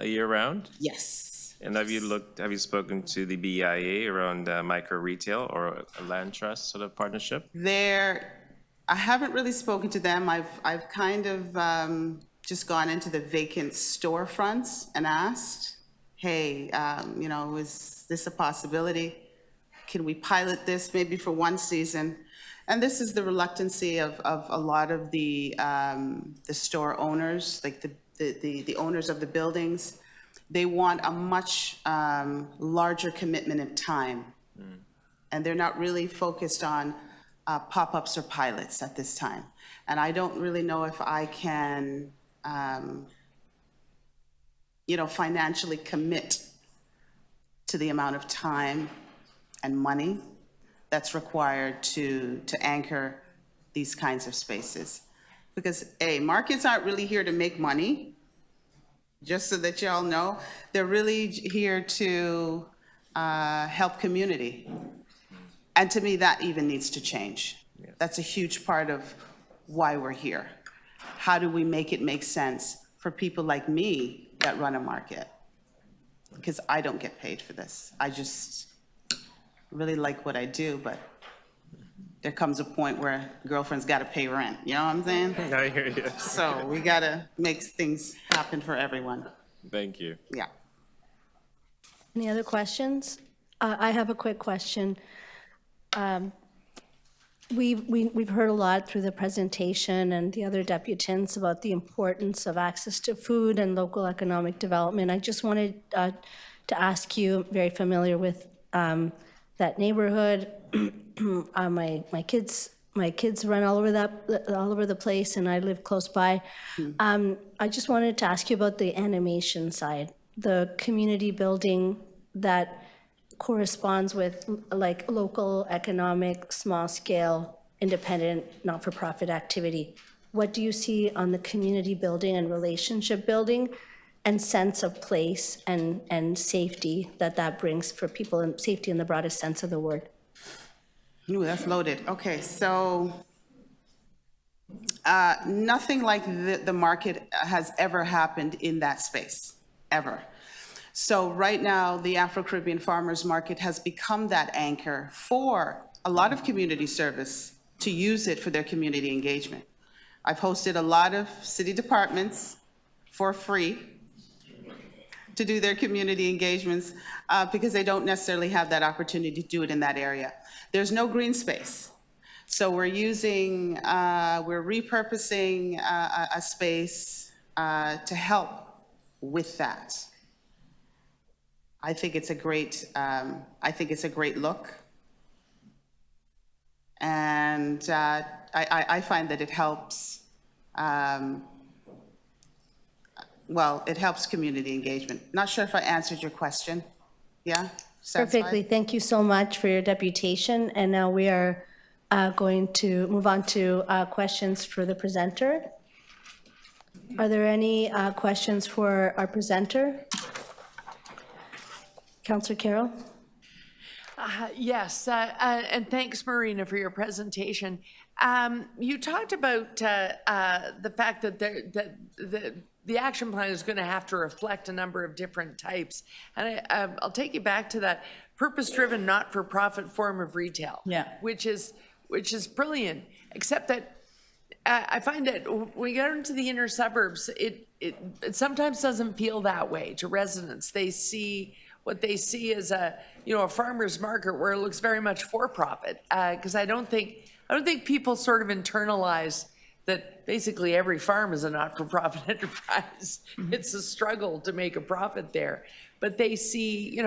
year-round? Yes, And have you spoken to the BIA around micro retail or a land trust sort of partnership? I haven't really spoken to them. I've kind of just gone into the vacant storefronts and asked, hey, is this a possibility? Can we pilot this maybe for one season? And this is the reluctancy of a lot of the store owners, like the owners of the buildings. They want a much larger commitment of time. And they're not really focused on pop-ups or pilots at this time. And I don't really know if I can, financially commit to the amount of time and money that's required to anchor these kinds of spaces. Because markets aren't really here to make money, just so that y'all know. They're really here to help community. And to me, that even needs to change. That's a huge part of why we're here. How do we make it make sense for people like me that run a market? Because I don't get paid for this. I just really like what I do, but there comes a point where girlfriend's got to pay rent. You know what I'm saying? I hear you. So we got to make things happen for everyone. Thank you. Yeah. Any other questions? I have a quick question. We've heard a lot through the presentation and the other deputants about the importance of access to food and local economic development. I just wanted to ask you, very familiar with that neighborhood. My kids run all over the place, and I live close by. I just wanted to ask you about the animation side, the community building that corresponds with like local economic, small scale, independent, not-for-profit activity. What do you see on the community building and relationship building and sense of place and safety that brings for people, and safety in the broadest sense of the word? Ooh, that's loaded. Okay, so nothing like the market has ever happened in that space, ever. So right now, the Afro-Caribbean Farmers Market has become that anchor for a lot of community service to use it for their community engagement. I've hosted a lot of city departments for free to do their community engagements because they don't necessarily have that opportunity to do it in that area. There's no green space. So we're repurposing a space to help with that. I think it's a great look. And I find that it helps, it helps community engagement. Not sure if I answered your question. Yeah? Satisfied? Perfectly. Thank you so much for your deputation. And now we are going to move on to questions for the presenter. Are there any questions for our presenter? Councillor Carroll? Yes, and thanks, Marina, for your presentation. You talked about the fact that the action plan is going to have to reflect a number of different types. And I'll take you back to that purpose-driven, not-for-profit form of retail. Yeah. Which is brilliant, except that I find that when you get into the inner suburbs, it sometimes doesn't feel that way to residents. They see what they see as a farmer's market where it looks very much for profit. Because I don't think people sort of internalize that basically every farm is a not-for-profit enterprise. Mm-hmm. It's a struggle to make a profit there. But they see,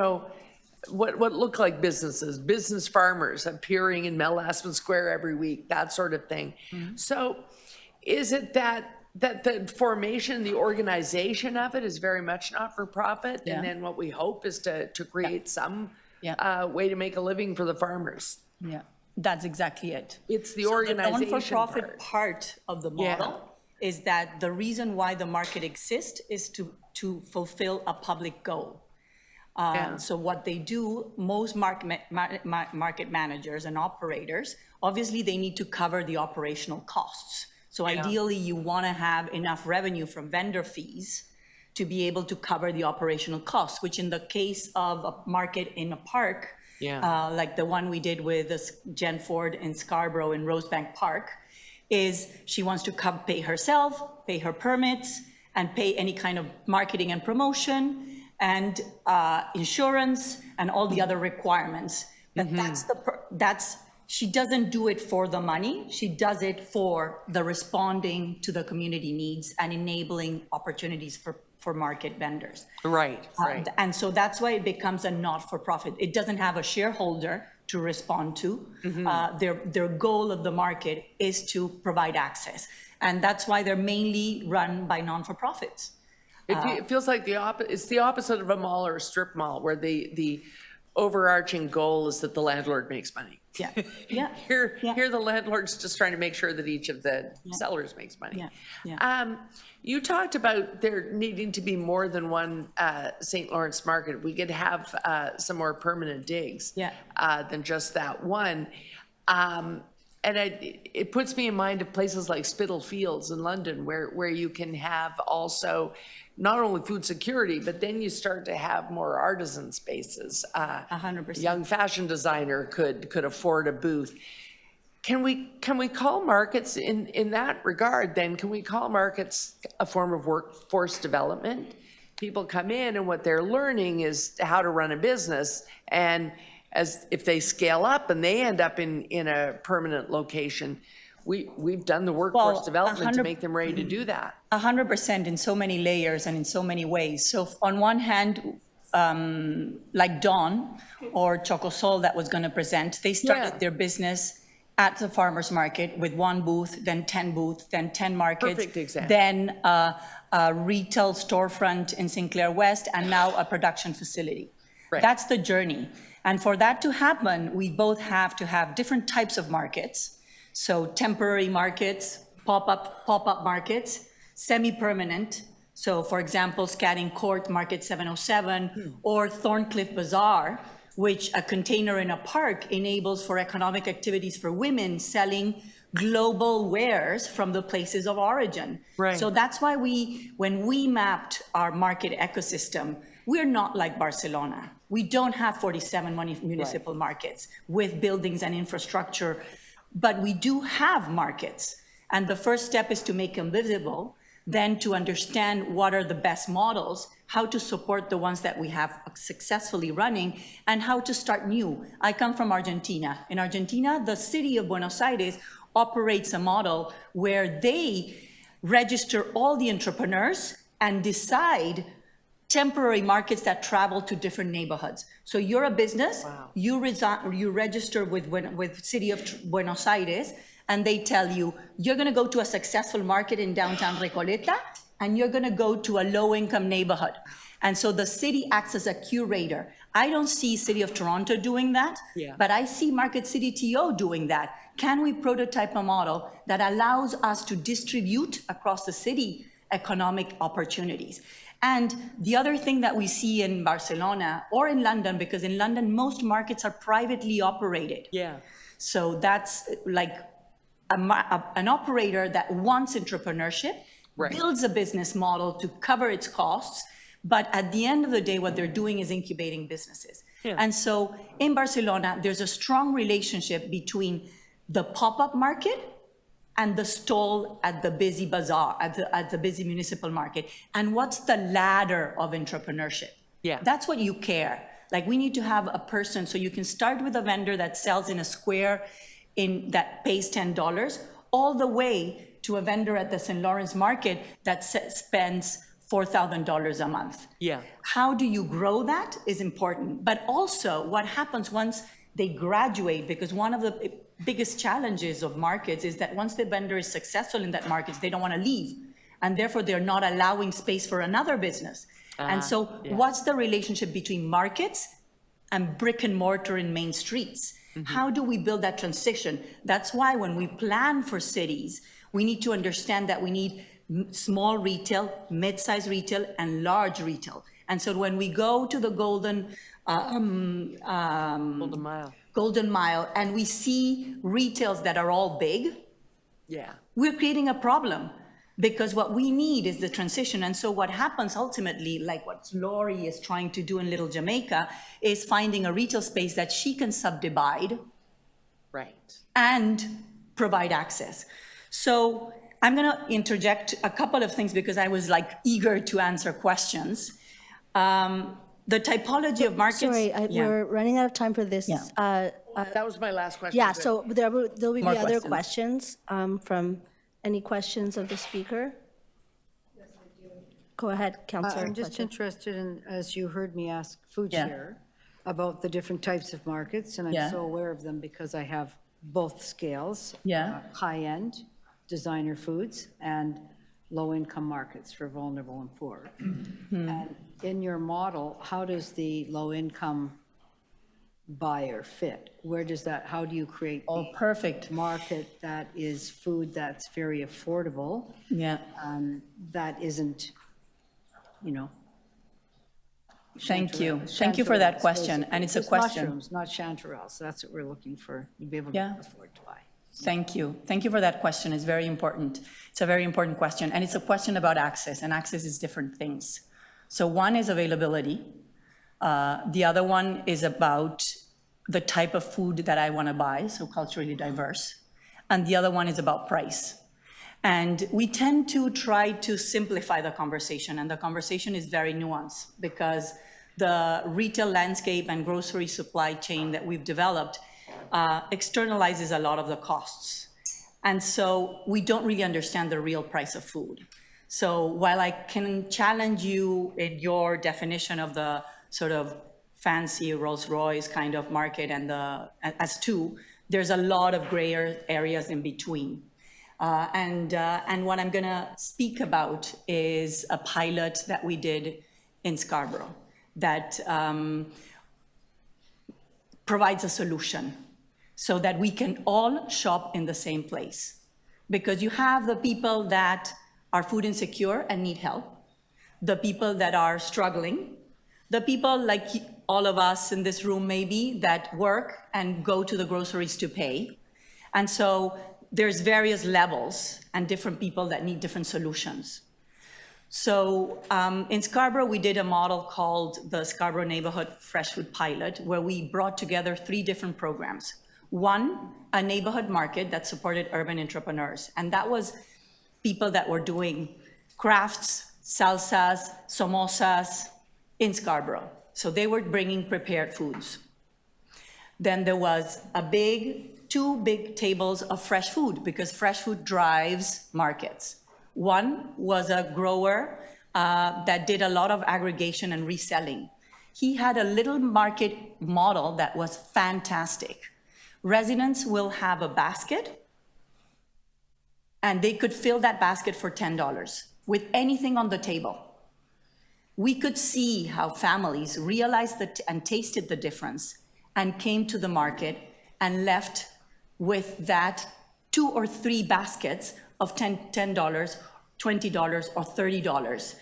what look like business farmers appearing in Melasman Square every week, that sort of thing. Mm-hmm. So is it that the formation, the organization of it is very much not-for-profit, Yeah. and then what we hope is to create some Yeah. way to make a living for the farmers? Yeah, that's exactly it. It's the So organization the non-for-profit part. part of the Yeah. model is that the reason why the market exists is to fulfill a public goal. Yeah. So what they do, most market managers and operators, obviously they need to cover the operational costs. So ideally you want to have enough revenue from vendor fees to be able to cover the operational costs, which in the case of a market in a park, like the one we did with Jen Ford in Scarborough in Rosebank Park, is she wants to pay herself, pay her permits, and pay any kind of marketing and promotion and insurance and all the other requirements. But that's she doesn't do it for the money. She does it for the responding to the community needs and enabling opportunities for market vendors. Right. And so that's why it becomes a not-for-profit. It doesn't have a shareholder to respond to. Their goal of the market is to provide access. And that's why they're mainly run by non-for-profits. It feels like it's the opposite of a mall or a strip mall, where the overarching goal is that the landlord makes money. Here the landlord's just trying to make sure that each of the sellers makes money. You talked about there needing to be more than one St. Lawrence market. We could have some more permanent digs than just that one. And it puts me in mind of places like Spittal Fields in London, where you can have also not only food security, but then you start to have more artisan spaces. 100%. Young fashion designer could afford a booth. Can we call markets in that regard then? Can we call markets a form of workforce development? People come in and what they're learning is how to run a business, and as if they scale up and they end up in a permanent location, we've done the workforce development to make them ready to do that. 100% in so many layers and in so many ways. So on one hand, like Dawn or Chocosol that was going to present, they started their business at the farmer's market with one booth, then 10 booths, then 10 markets. Perfect example. Then a retail storefront in Sinclair West, and now a production facility. Right. That's the journey. And for that to happen, we both have to have different types of markets. So temporary markets, pop-up markets, semi-permanent. So for example, Scadding Court, Market 707, or Thorncliffe Bazaar, which a container in a park enables for economic activities for women selling global wares from the places of origin. Right. So that's why when we mapped our market ecosystem, we're not like Barcelona. We don't have 47 municipal markets with buildings and infrastructure, but we do have markets. And the first step is to make them visible, then to understand what are the best models, how to support the ones that we have successfully running, and how to start new. I come from Argentina. In Argentina, the city of Buenos Aires operates a model where they register all the entrepreneurs and decide temporary markets that travel to different neighborhoods. So you're a business, you register with City of Buenos Aires, and they tell you, you're gonna go to a successful market in downtown Recoleta, and you're gonna go to a low-income neighborhood. And so the city acts as a curator. I don't see City of Toronto doing that, but I see Market City TO doing that. Can we prototype a model that allows us to distribute across the city economic opportunities? And the other thing that we see in Barcelona or in London, because in London, most markets are privately operated. So that's like an operator that wants entrepreneurship, builds a business model to cover its costs, but at the end of the day, what they're doing is incubating businesses. And so in Barcelona, there's a strong relationship between the pop-up market and the stall at the busy bazaar, at the busy municipal market. And what's the ladder of entrepreneurship? That's what you care. Like, we need to have a person, so you can start with a vendor that sells in a square that pays $10, all the way to a vendor at the St. Lawrence market that spends $4,000 a month. How do you grow that is important. But also what happens once they graduate, because one of the biggest challenges of markets is that once the vendor is successful in that market, they don't want to leave. And therefore, they're not allowing space for another business. And so what's the relationship between markets and brick and mortar in main streets? How do we build that transition? That's why when we plan for cities, we need to understand that we need small retail, mid-sized retail, and large retail. And so when we go to the Golden Mile, and we see retails that are all big, we're creating a problem, Because what we need is the transition. And so what happens ultimately, like what Lori is trying to do in Little Jamaica, is finding a retail space that she can subdivide Right. and provide access. So I'm going to interject a couple of things because I was like eager to answer questions. The typology of markets. Sorry, Yeah. we're running out of time for this. Yeah. That was my last question. Yeah, but- so there'll be More other questions. questions from, any questions of the speaker? Yes, I do. Go ahead, Councillor. I'm just Fletcher. interested in, as you heard me ask food Yeah. share, about the different types of markets, and I'm Yeah. so aware of them because I have both scales. Yeah. High-end designer foods and low-income markets for vulnerable and poor. And in your model, how does the low-income buyer fit? Where does that, how do you create Oh, perfect. market that is food that's very affordable, Yeah. that isn't, you know? Thank you. Thank you for that chanterelles, question. basically. And it's a Just question. mushrooms, not chanterelles. That's what we're looking for, to be able to Yeah. afford to buy. Thank you. Thank you for that question. It's very important. It's a very important question. And it's a question about access, and access is different things. So one is availability. The other one is about the type of food that I want to buy, so culturally diverse. And the other one is about price. And we tend to try to simplify the conversation, and the conversation is very nuanced because the retail landscape and grocery supply chain that we've developed externalizes a lot of the costs. And so we don't really understand the real price of food. So while I can challenge you in your definition of the sort of fancy Rolls-Royce kind of market and as two, there's a lot of gray areas in between. And what I'm gonna speak about is a pilot that we did in Scarborough that provides a solution so that we can all shop in the same place. Because you have the people that are food insecure and need help, the people that are struggling, the people like all of us in this room maybe that work and go to the groceries to pay. And so there's various levels and different people that need different solutions. So in Scarborough, we did a model called the Scarborough Neighborhood Fresh Food Pilot, where we brought together 3 different programs. One, a neighborhood market that supported urban entrepreneurs. And that was people that were doing crafts, salsas, samosas in Scarborough. So they were bringing prepared foods. Then there was 2 big tables of fresh food, because fresh food drives markets. One was a grower that did a lot of aggregation and reselling. He had a little market model that was fantastic. Residents will have a basket, and they could fill that basket for $10 with anything on the table. We could see how families realized and tasted the difference and came to the market and left with that 2 or 3 baskets of $10, $20, or $30,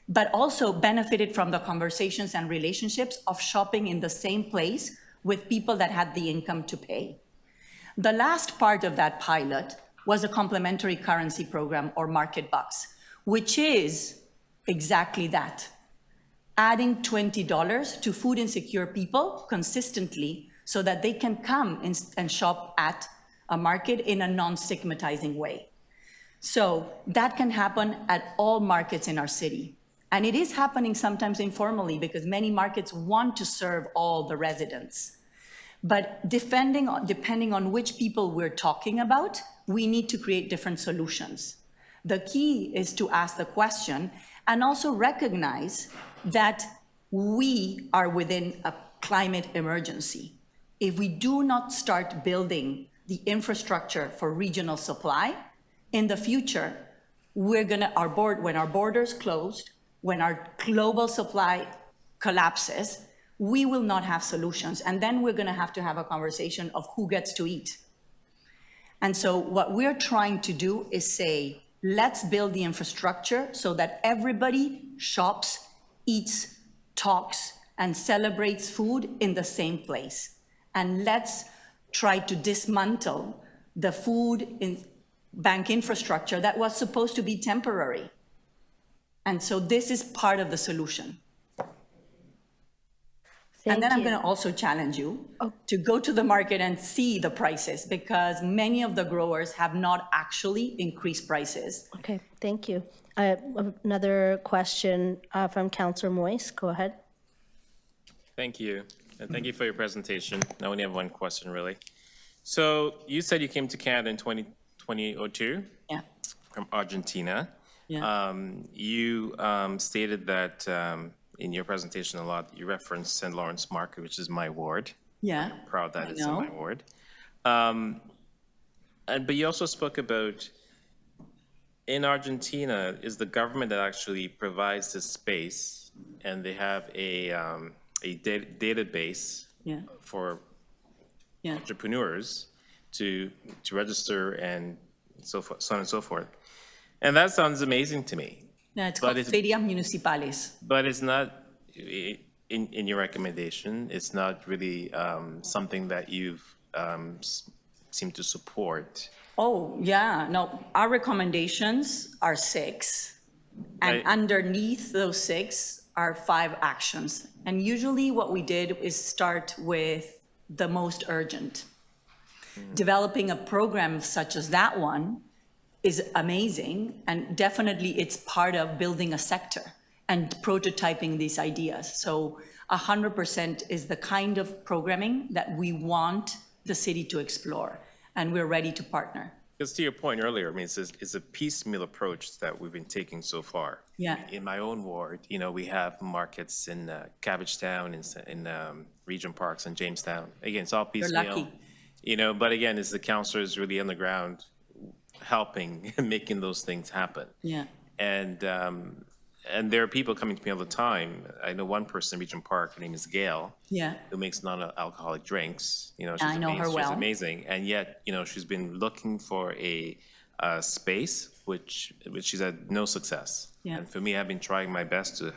but also benefited from the conversations and relationships of shopping in the same place with people that had the income to pay. The last part of that pilot was a complementary currency program, or market bucks, which is exactly that. Adding $20 to food insecure people consistently so that they can come and shop at a market in a non-stigmatizing way. So that can happen at all markets in our city. And it is happening sometimes informally because many markets want to serve all the residents. But depending on which people we're talking about, we need to create different solutions. The key is to ask the question and also recognize that we are within a climate emergency. If we do not start building the infrastructure for regional supply, in the future, when our borders closed, when our global supply collapses, we will not have solutions. And then we're gonna have to have a conversation of who gets to eat. And so what we're trying to do is say, let's build the infrastructure so that everybody shops, eats, talks, and celebrates food in the same place. And let's try to dismantle the food bank infrastructure that was supposed to be temporary. And so this is part of the solution. And then I'm going to also challenge you to go to the market and see the prices, because many of the growers have not actually increased prices. Okay, thank you. Another question from Councillor Moise. Go ahead. Thank you, and thank you for your presentation. I only have one question, really. So you said you came to Canada in 2002 Yeah. from Argentina. Yeah. You stated that in your presentation a lot, you referenced St. Lawrence Market, which is my ward. Yeah. I'm proud that I it's in know. my ward. But you also spoke about, in Argentina, is the government that actually provides this space, and they have a database Yeah. for Yeah. entrepreneurs to register and so forth, so on and so forth. And that sounds amazing to me. Yeah, it's But called it's- Ferias Municipales. But it's not, in your recommendation, it's not really something that you've seemed to support. Oh, yeah, no, our recommendations are 6. And Right. underneath those 6 are 5 actions. And usually what we did is start with the most urgent. Developing a program such as that one is amazing, and definitely it's part of building a sector and prototyping these ideas. So 100% is the kind of programming that we want the city to explore, and we're ready to partner. Because to your point earlier, I mean, it's a piecemeal approach that we've been taking so far. Yeah. In my own ward, we have markets in Cabbagetown, in Regent Parks and Jamestown. Again, it's all piecemeal. lucky. But again, it's the councillors really on the ground helping and making those things happen. Yeah. And there are people coming to me all the time. I know one person in Regent Park, her name is Gail, Yeah. who makes non-alcoholic drinks. She's I know her amazing. well. She's amazing, and yet, she's been looking for a space which she's had no success. Yeah. And for me, I've been trying my best to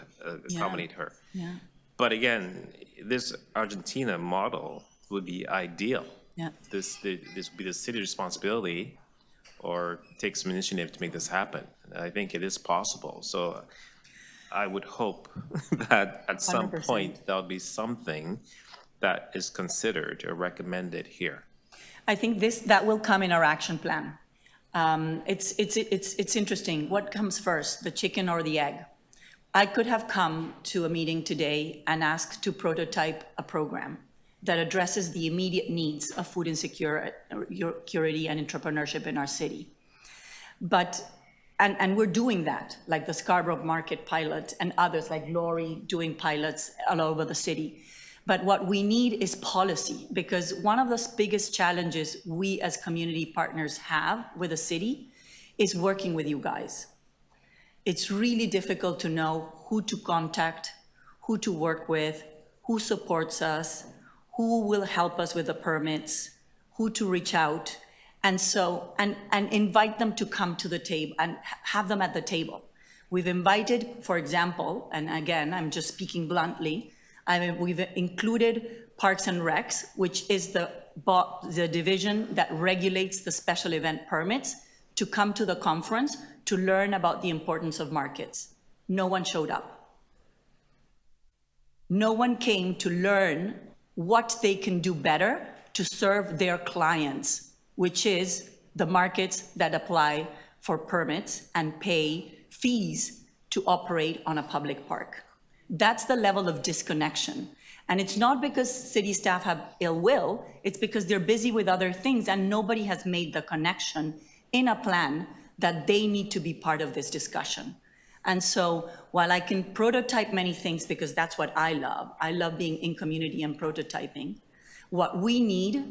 accommodate her. Yeah. But again, this Argentina model would be ideal. Yeah. This would be the city's responsibility, or take some initiative to make this happen. I think it is possible. So I would hope that at some 100%. point, there'll be something that is considered or recommended here. I think that will come in our action plan. It's interesting. What comes first, the chicken or the egg? I could have come to a meeting today and asked to prototype a program that addresses the immediate needs of food insecurity and entrepreneurship in our city. And we're doing that, like the Scarborough Market pilot and others like Lori doing pilots all over the city. But what we need is policy, because one of the biggest challenges we as community partners have with the city is working with you guys. It's really difficult to know who to contact, who to work with, who supports us, who will help us with the permits, who to reach out, and invite them to come to the table and have them at the table. We've invited, for example, and again, I'm just speaking bluntly, we've included Parks and Recs, which is the division that regulates the special event permits, to come to the conference to learn about the importance of markets. No one showed up. No one came to learn what they can do better to serve their clients, which is the markets that apply for permits and pay fees to operate on a public park. That's the level of disconnection. And it's not because city staff have ill will, it's because they're busy with other things and nobody has made the connection in a plan that they need to be part of this discussion. And so while I can prototype many things because that's what I love being in community and prototyping, what we need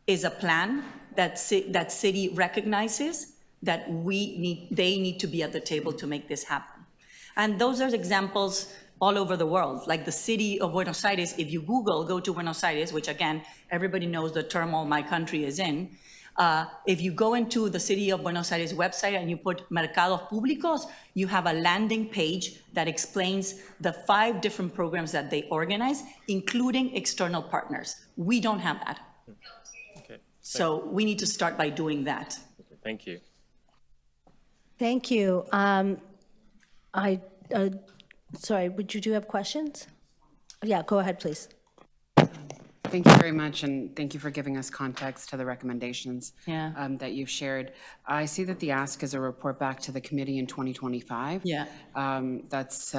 is a plan that city recognizes that they need to be at the table to make this happen. And those are examples all over the world, like the city of Buenos Aires. If you go to Buenos Aires, which again, everybody knows the turmoil my country is in. If you go into the city of Buenos Aires website and you put Mercados Públicos, you have a landing page that explains the 5 different programs that they organize, including external partners. We don't have that. Okay. So we need to start by doing that. Thank you. Thank you. Sorry, would you do have questions? Yeah, go ahead, please. Thank you very much, and thank you for giving us context to the recommendations Yeah. that you've shared. I see that the ask is a report back to the committee in 2025. Yeah. That's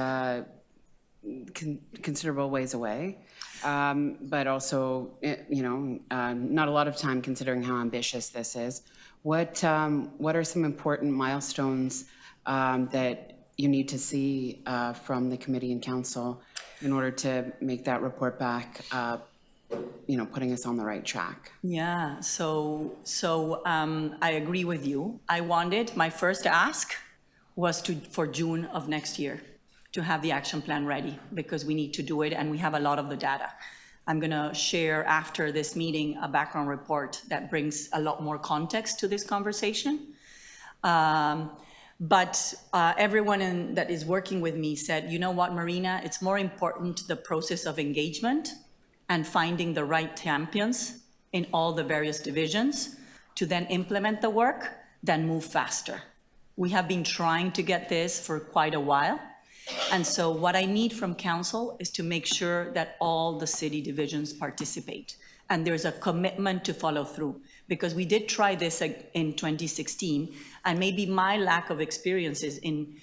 considerable ways away, but also, not a lot of time considering how ambitious this is. What are some important milestones that you need to see from the committee and council in order to make that report back putting us on the right track? Yeah, so I agree with you. My first ask was for June of next year to have the action plan ready, because we need to do it and we have a lot of the data. I'm gonna share after this meeting a background report that brings a lot more context to this conversation. But everyone that is working with me said, you know what, Marina, it's more important the process of engagement and finding the right champions in all the various divisions to then implement the work than move faster. We have been trying to get this for quite a while. And so what I need from council is to make sure that all the city divisions participate. And there's a commitment to follow through, because we did try this in 2016, and maybe my lack of experiences in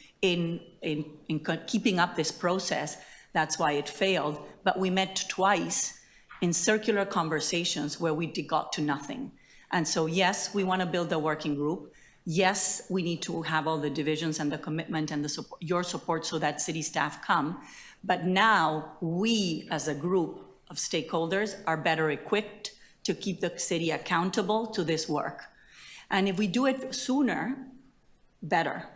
keeping up this process, that's why it failed. But we met twice in circular conversations where we got to nothing. And so yes, we want to build a working group. Yes, we need to have all the divisions and the commitment and your support so that city staff come. But now we, as a group of stakeholders, are better equipped to keep the city accountable to this work. And if we do it sooner, better.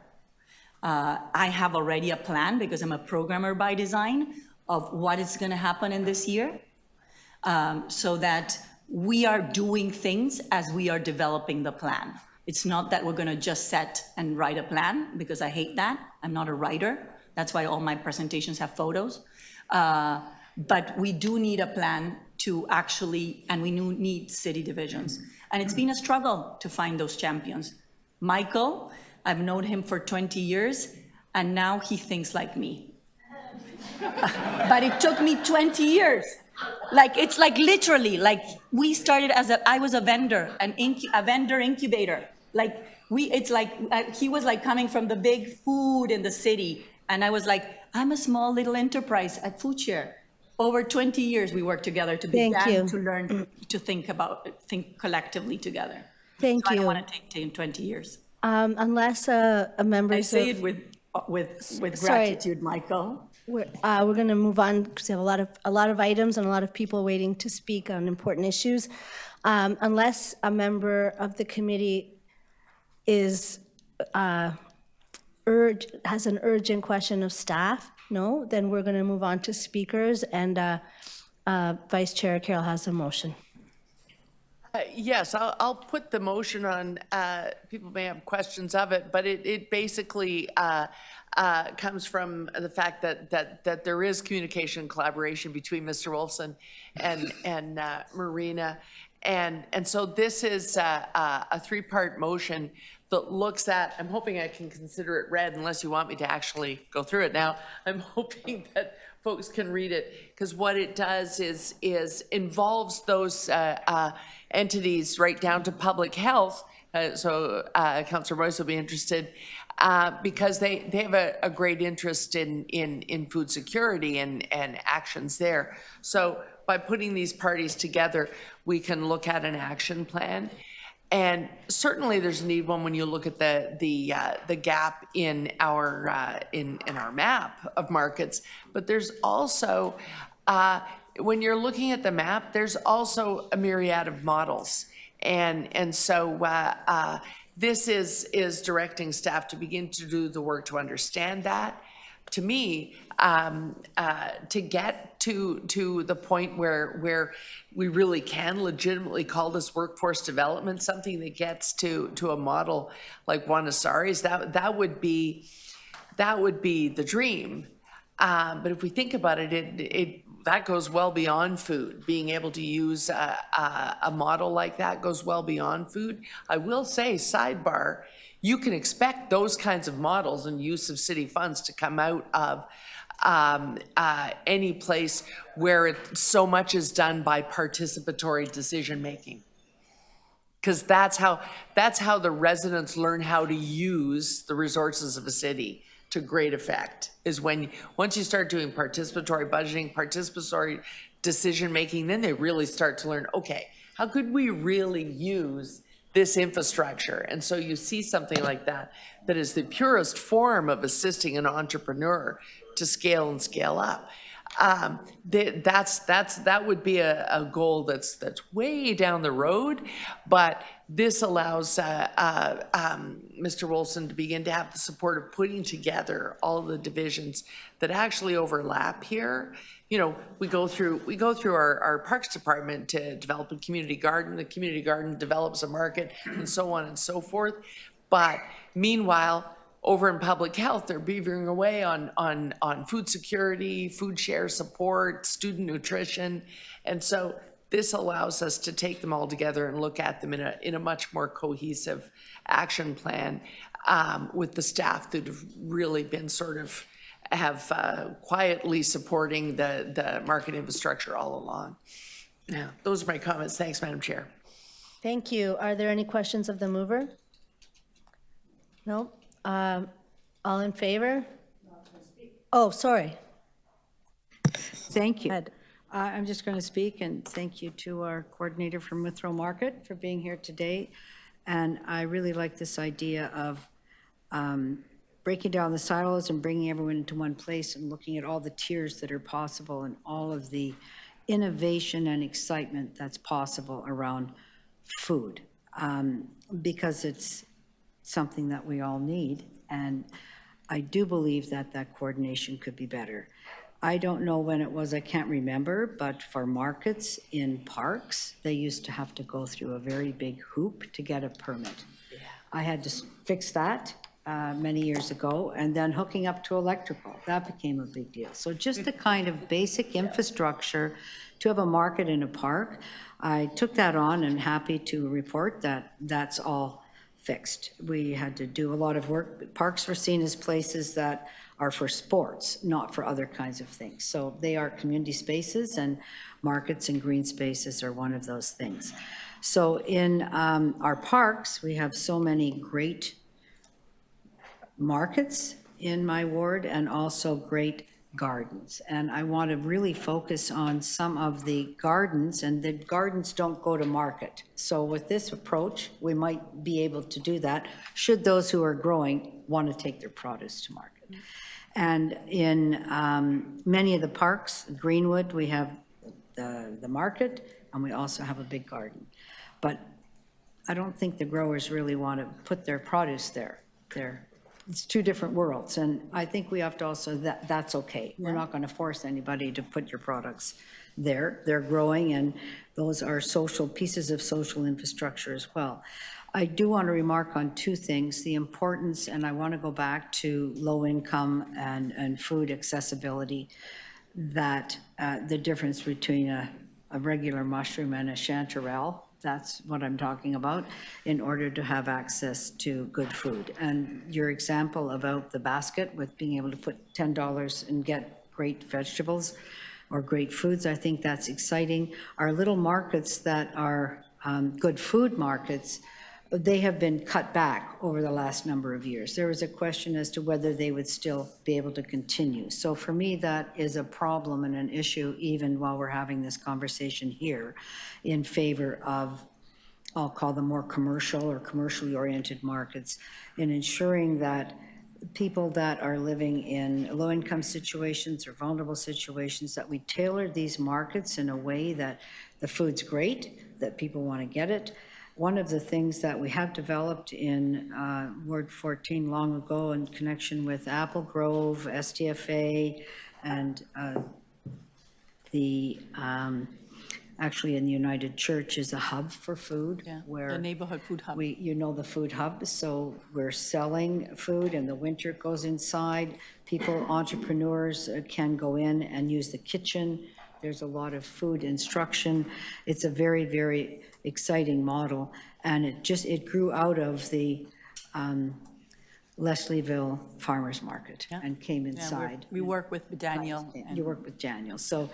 I have already a plan, because I'm a programmer by design, of what is going to happen in this year, so that we are doing things as we are developing the plan. It's not that we're going to just set and write a plan, because I hate that. I'm not a writer. That's why all my presentations have photos. But we do need a plan to actually, and we need city divisions. And it's been a struggle to find those champions. Michael, I've known him for 20 years, and now he thinks like me. But it took me 20 years. It's literally, we started I was a vendor, a vendor incubator. He was coming from the big food in the city, and I was like, I'm a small little enterprise at Food Share. Over 20 years we worked together to begin to learn to think collectively together. Thank you. I don't want to take 20 years. Unless a member. I say it with gratitude, Michael. We're going to move on, because we have a lot of items and a lot of people waiting to speak on important issues. Unless a member of the committee has an urgent question of staff, no, then we're going to move on to speakers, and Vice Chair Carroll has a motion. Yes, I'll put the motion on. People may have questions of it, but it basically comes from the fact that there is communication and collaboration between Mr. Wolfson and Marina. And so this is a three-part motion that looks at, I'm hoping I can consider it read unless you want me to actually go through it now. I'm hoping that folks can read it, because what it does is involves those entities right down to public health. So Councillor Royce will be interested, because they have a great interest in food security and actions there. So by putting these parties together, we can look at an action plan. And certainly there's a need one when you look at the gap in our map of markets. But there's also, when you're looking at the map, there's also a myriad of models. And so this is directing staff to begin to do the work to understand that. To me, to get to the point where we really can legitimately call this workforce development, something that gets to a model like Wanasari's, that would be the dream. But if we think about it, that goes well beyond food. Being able to use a model like that goes well beyond food. I will say, sidebar, you can expect those kinds of models and use of city funds to come out of any place where so much is done by participatory decision-making. Because that's how the residents learn how to use the resources of a city to great effect, is when, once you start doing participatory budgeting, participatory decision-making, then they really start to learn, okay, how could we really use this infrastructure? And so you see something like that, that is the purest form of assisting an entrepreneur to scale and scale up. That would be a goal that's way down the road, but this allows Mr. Wolfson to begin to have the support of putting together all of the divisions that actually overlap here. You know, we go through our Parks Department to develop a community garden. The community garden develops a market, and so on and so forth. But meanwhile, over in public health, they're beavering away on food security, food share support, student nutrition. And so this allows us to take them all together and look at them in a much more cohesive action plan with the staff that have really been sort of quietly supporting the market infrastructure all along. Yeah, those are my comments. Thanks, Madam Chair. Thank you. Are there any questions of the mover? No? All in favor? Oh, sorry. Thank you. Ed. I'm just going to speak, and thank you to our coordinator from Withrow Market for being here today. And I really like this idea of breaking down the silos and bringing everyone into one place and looking at all the tiers that are possible and all of the innovation and excitement that's possible around food, because it's something that we all need. And I do believe that that coordination could be better. I don't know when it was, I can't remember, but for markets in parks, they used to have to go through a very big hoop to get a permit. Yeah. I had to fix that many years ago, and then hooking up to electrical, that became a big deal. So just the kind of basic infrastructure to have a market in a park, I took that on and happy to report that that's all fixed. We had to do a lot of work. Parks were seen as places that are for sports, not for other kinds of things. So they are community spaces, and markets and green spaces are one of those things. So in our parks, we have so many great markets in my ward and also great gardens. And I want to really focus on some of the gardens, and the gardens don't go to market. So with this approach, we might be able to do that should those who are growing want to take their produce to market. And in many of the parks, Greenwood, we have the market, and we also have a big garden. But I don't think the growers really want to put their produce there. It's two different worlds, and I think we have to also, that's okay. We're not going to force anybody to put your products there. They're growing, and those are social pieces of social infrastructure as well. I do want to remark on two things, the importance, and I want to go back to low income and food accessibility, that the difference between a regular mushroom and a chanterelle, that's what I'm talking about, in order to have access to good food. And your example about the basket with being able to put $10 and get great vegetables or great foods, I think that's exciting. Our little markets that are good food markets, they have been cut back over the last number of years. There was a question as to whether they would still be able to continue. So for me, that is a problem and an issue, even while we're having this conversation here, in favor of, I'll call them more commercial or commercially oriented markets, in ensuring that people that are living in low-income situations or vulnerable situations, that we tailor these markets in a way that the food's great, that people want to get it. One of the things that we have developed in Ward 14 long ago in connection with Apple Grove, STFA, and actually in the United Church is a hub for food. Yeah, where the neighborhood food hub. the food hub, so we're selling food, and the winter goes inside. People, entrepreneurs can go in and use the kitchen. There's a lot of food instruction. It's a very, very exciting model, and it grew out of the Leslieville Farmers Market and came inside. We work with Daniel. You work with Daniel. So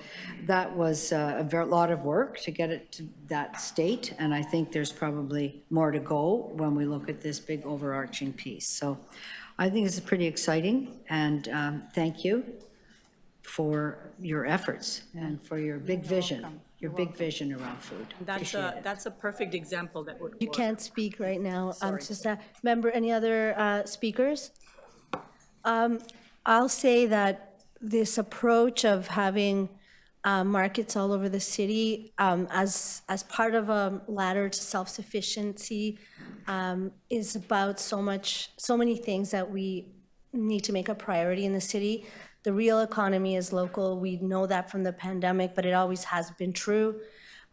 that was a lot of work to get it to that state, and I think there's probably more to go when we look at this big overarching piece. So I think this is pretty exciting, and thank you for your efforts and for your big vision, around food. That's a perfect example that would You work. can't speak right now. Just remember, any other speakers? I'll say that this approach of having markets all over the city as part of a ladder to self-sufficiency is about so many things that we need to make a priority in the city. The real economy is local. We know that from the pandemic, but it always has been true.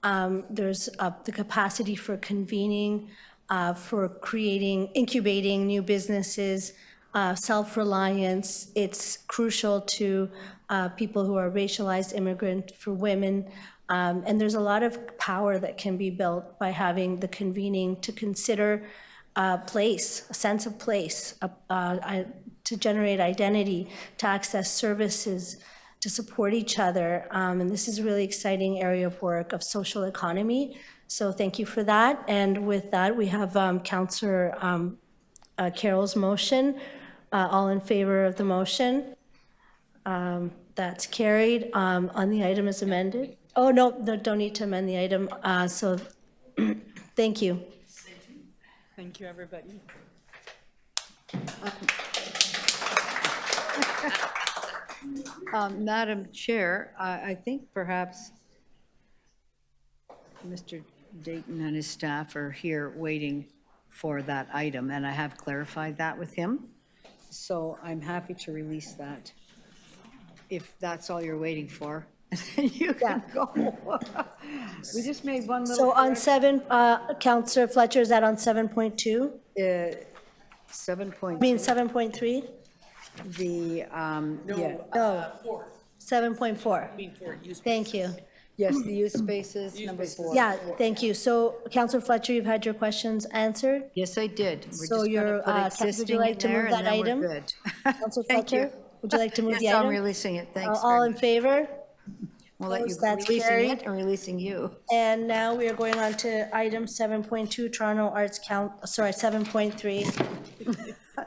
There's the capacity for convening, for incubating new businesses, self-reliance. It's crucial to people who are racialized, immigrant, for women. And there's a lot of power that can be built by having the convening to consider place, a sense of place, to generate identity, to access services, to support each other. And this is a really exciting area of work of social economy. So thank you for that. And with that, we have Councillor Carroll's motion. All in favor of the motion? That's carried. On the item as amended. Oh, no, don't need to amend the item. So thank you. Thank you, everybody. Madam Chair, I think perhaps Mr. Dayton and his staff are here waiting for that item, and I have clarified that with him. So I'm happy to release that, if that's all you're waiting for. You can go. We just made one little. So on 7, Councillor Fletcher, is that on 7.2? 7.2. I mean 7.3? The, yeah, No. 7.4. Thank you. yes, the use spaces, number 4. Yeah, thank you. So Councillor Fletcher, you've had your questions answered? Yes, I did. We're So just you're, gonna put would you existing like in to there, move and that then we're item? good. Councillor Thank you. Fletcher, would you like to move the Yes, I'm item? releasing it. Thanks All very in much. favor? We'll let you, Opposed? That's releasing carried. it and releasing you. And now we are going on to item 7.2, Toronto Arts Count, sorry, 7.3.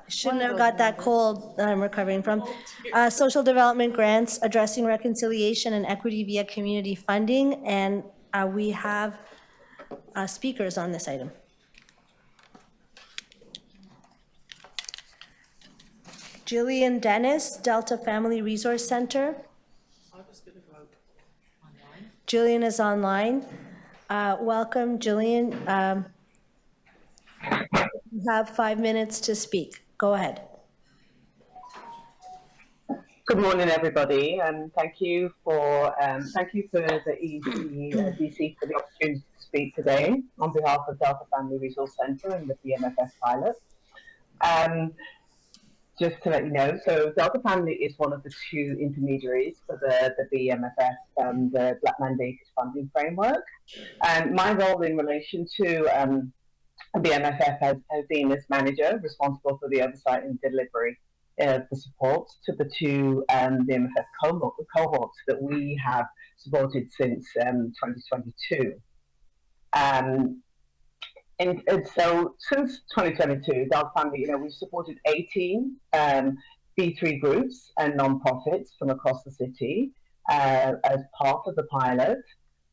Shouldn't have got that cold that I'm recovering from. Social development grants, addressing reconciliation and equity via community funding. And we have speakers on this item. Jillian Dennis, Delta Family Resource Center. Jillian is online. Welcome, Jillian. You have 5 minutes to speak. Go ahead. Good morning, everybody, and thank you for the ECDC for the opportunity to speak today on behalf of Delta Family Resource Centre and the BMFF pilot. Just to let you know, so Delta Family is one of the 2 intermediaries for the BMFF, the Black Mandated Funding Framework. And my role in relation to BMFF has been as manager, responsible for the oversight and delivery of the support to the 2 BMFF cohorts that we have supported since 2022. And so since 2022, Delta Family, we've supported 18 B3 groups and non-profits from across the city as part of the pilot.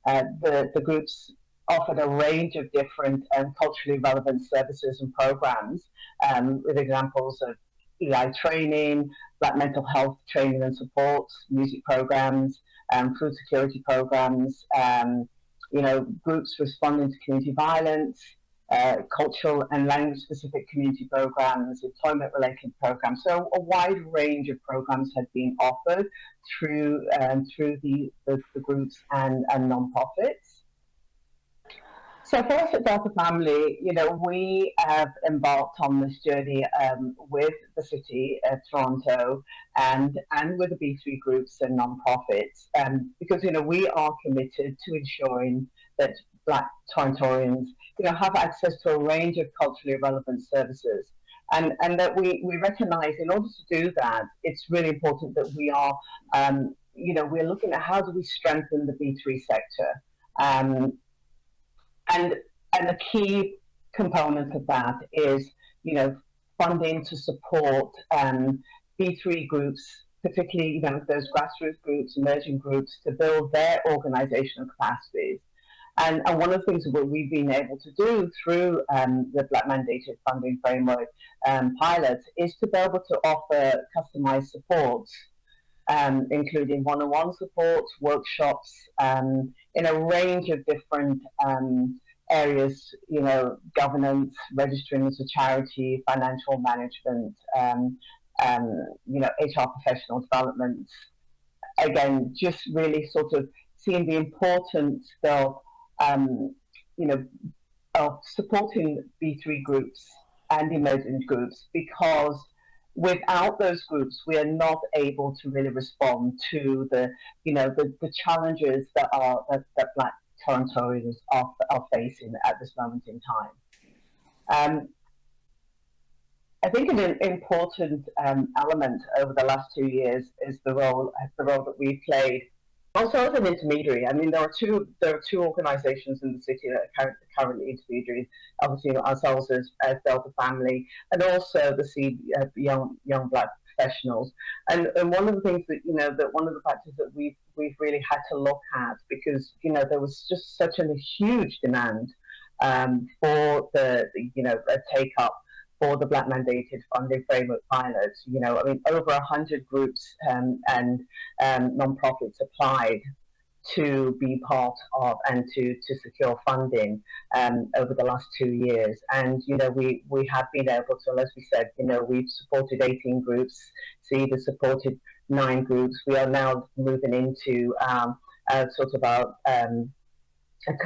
The groups offered a range of different culturally relevant services and programs, with examples of EI training, Black mental health training and support, music programs, food security programs, groups responding to community violence, cultural and language-specific community programs, employment-related programs. So a wide range of programs have been offered through the groups and non-profits. So for us at Delta Family, we have embarked on this journey with the City of Toronto and with the B3 groups and non-profits, because we are committed to ensuring that Black Torontarians have access to a range of culturally relevant services and that we recognize in order to do that, it's really important that we are, we're looking at how do we strengthen the B3 sector. And a key component of that is, funding to support B3 groups, particularly, those grassroots groups, emerging groups, to build their organizational capacities. And one of the things that we've been able to do through the Black Mandated Funding Framework pilots is to be able to offer customized supports, including one-on-one supports, workshops, in a range of different areas, governance, registering as a charity, financial management, HR professional development. Again, just really sort of seeing the importance of, of supporting B3 groups and emerging groups, because without those groups, we are not able to really respond to the challenges that Black Torontonians are facing at this moment in time. I think an important element over the last 2 years is the role that we've played. Also, as an intermediary, I mean, there are two organisations in the city that are currently intermediaries. Obviously, ourselves as Delta Family, and also the young Black professionals. And one of the things that that one of the factors that we've really had to look at, because there was just such a huge demand for the a take up for the Black Mandated Funding Framework pilots. I mean, over 100 groups and non-profits applied to be part of and to secure funding over the last 2 years. And, we have been able to, as we said, we've supported 18 groups, CEDA supported 9 groups. We are now moving into sort of a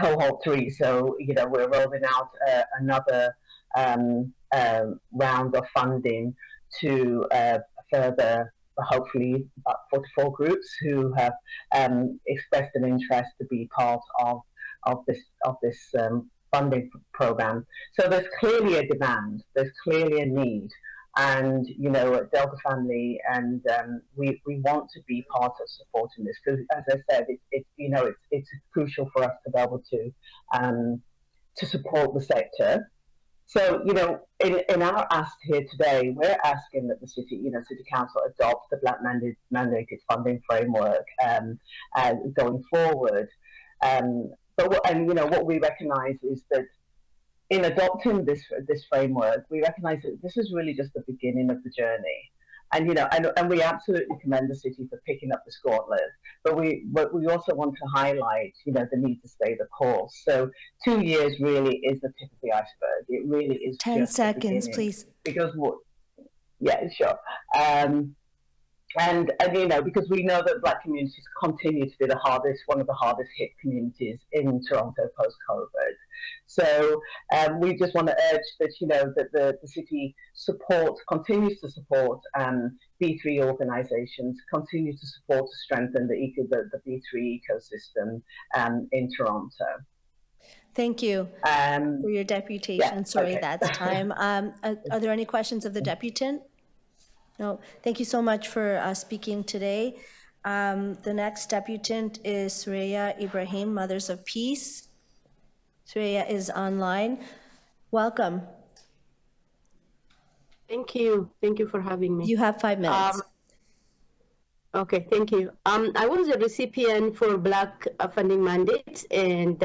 cohort 3. So, we're rolling out another round of funding to further, hopefully, about 44 groups who have expressed an interest to be part of this funding program. So there's clearly a demand, there's clearly a need, and at Delta Family, and we want to be part of supporting this, because, as I said, it's crucial for us to be able to support the sector. So, in our ask here today, we're asking that the city, City Council adopt the Black Mandated Funding Framework going forward. But what we recognise is that in adopting this framework, we recognise that this is really just the beginning of the journey. And and we absolutely commend the city for picking up the gauntlet, but we also want to highlight the need to stay the course. So 2 years really is the tip of the iceberg. It really is 10 seconds, please. Because yeah, sure. And because we know that Black communities continue to be one of the hardest hit communities in Toronto post-COVID. So we just want to urge that that the city continues to support B3 organisations, continues to support to strengthen the B3 ecosystem in Toronto. Thank you for your deputation. Yeah, Sorry, okay. that's time. Are there any questions of the deputant? No. Thank you so much for speaking today. The next deputant is Suraya Ibrahim, Mothers of Peace. Suraya is online. Welcome. Thank you. Thank you for having me. You have 5 minutes. Okay, thank you. I was a recipient for Black funding mandates, and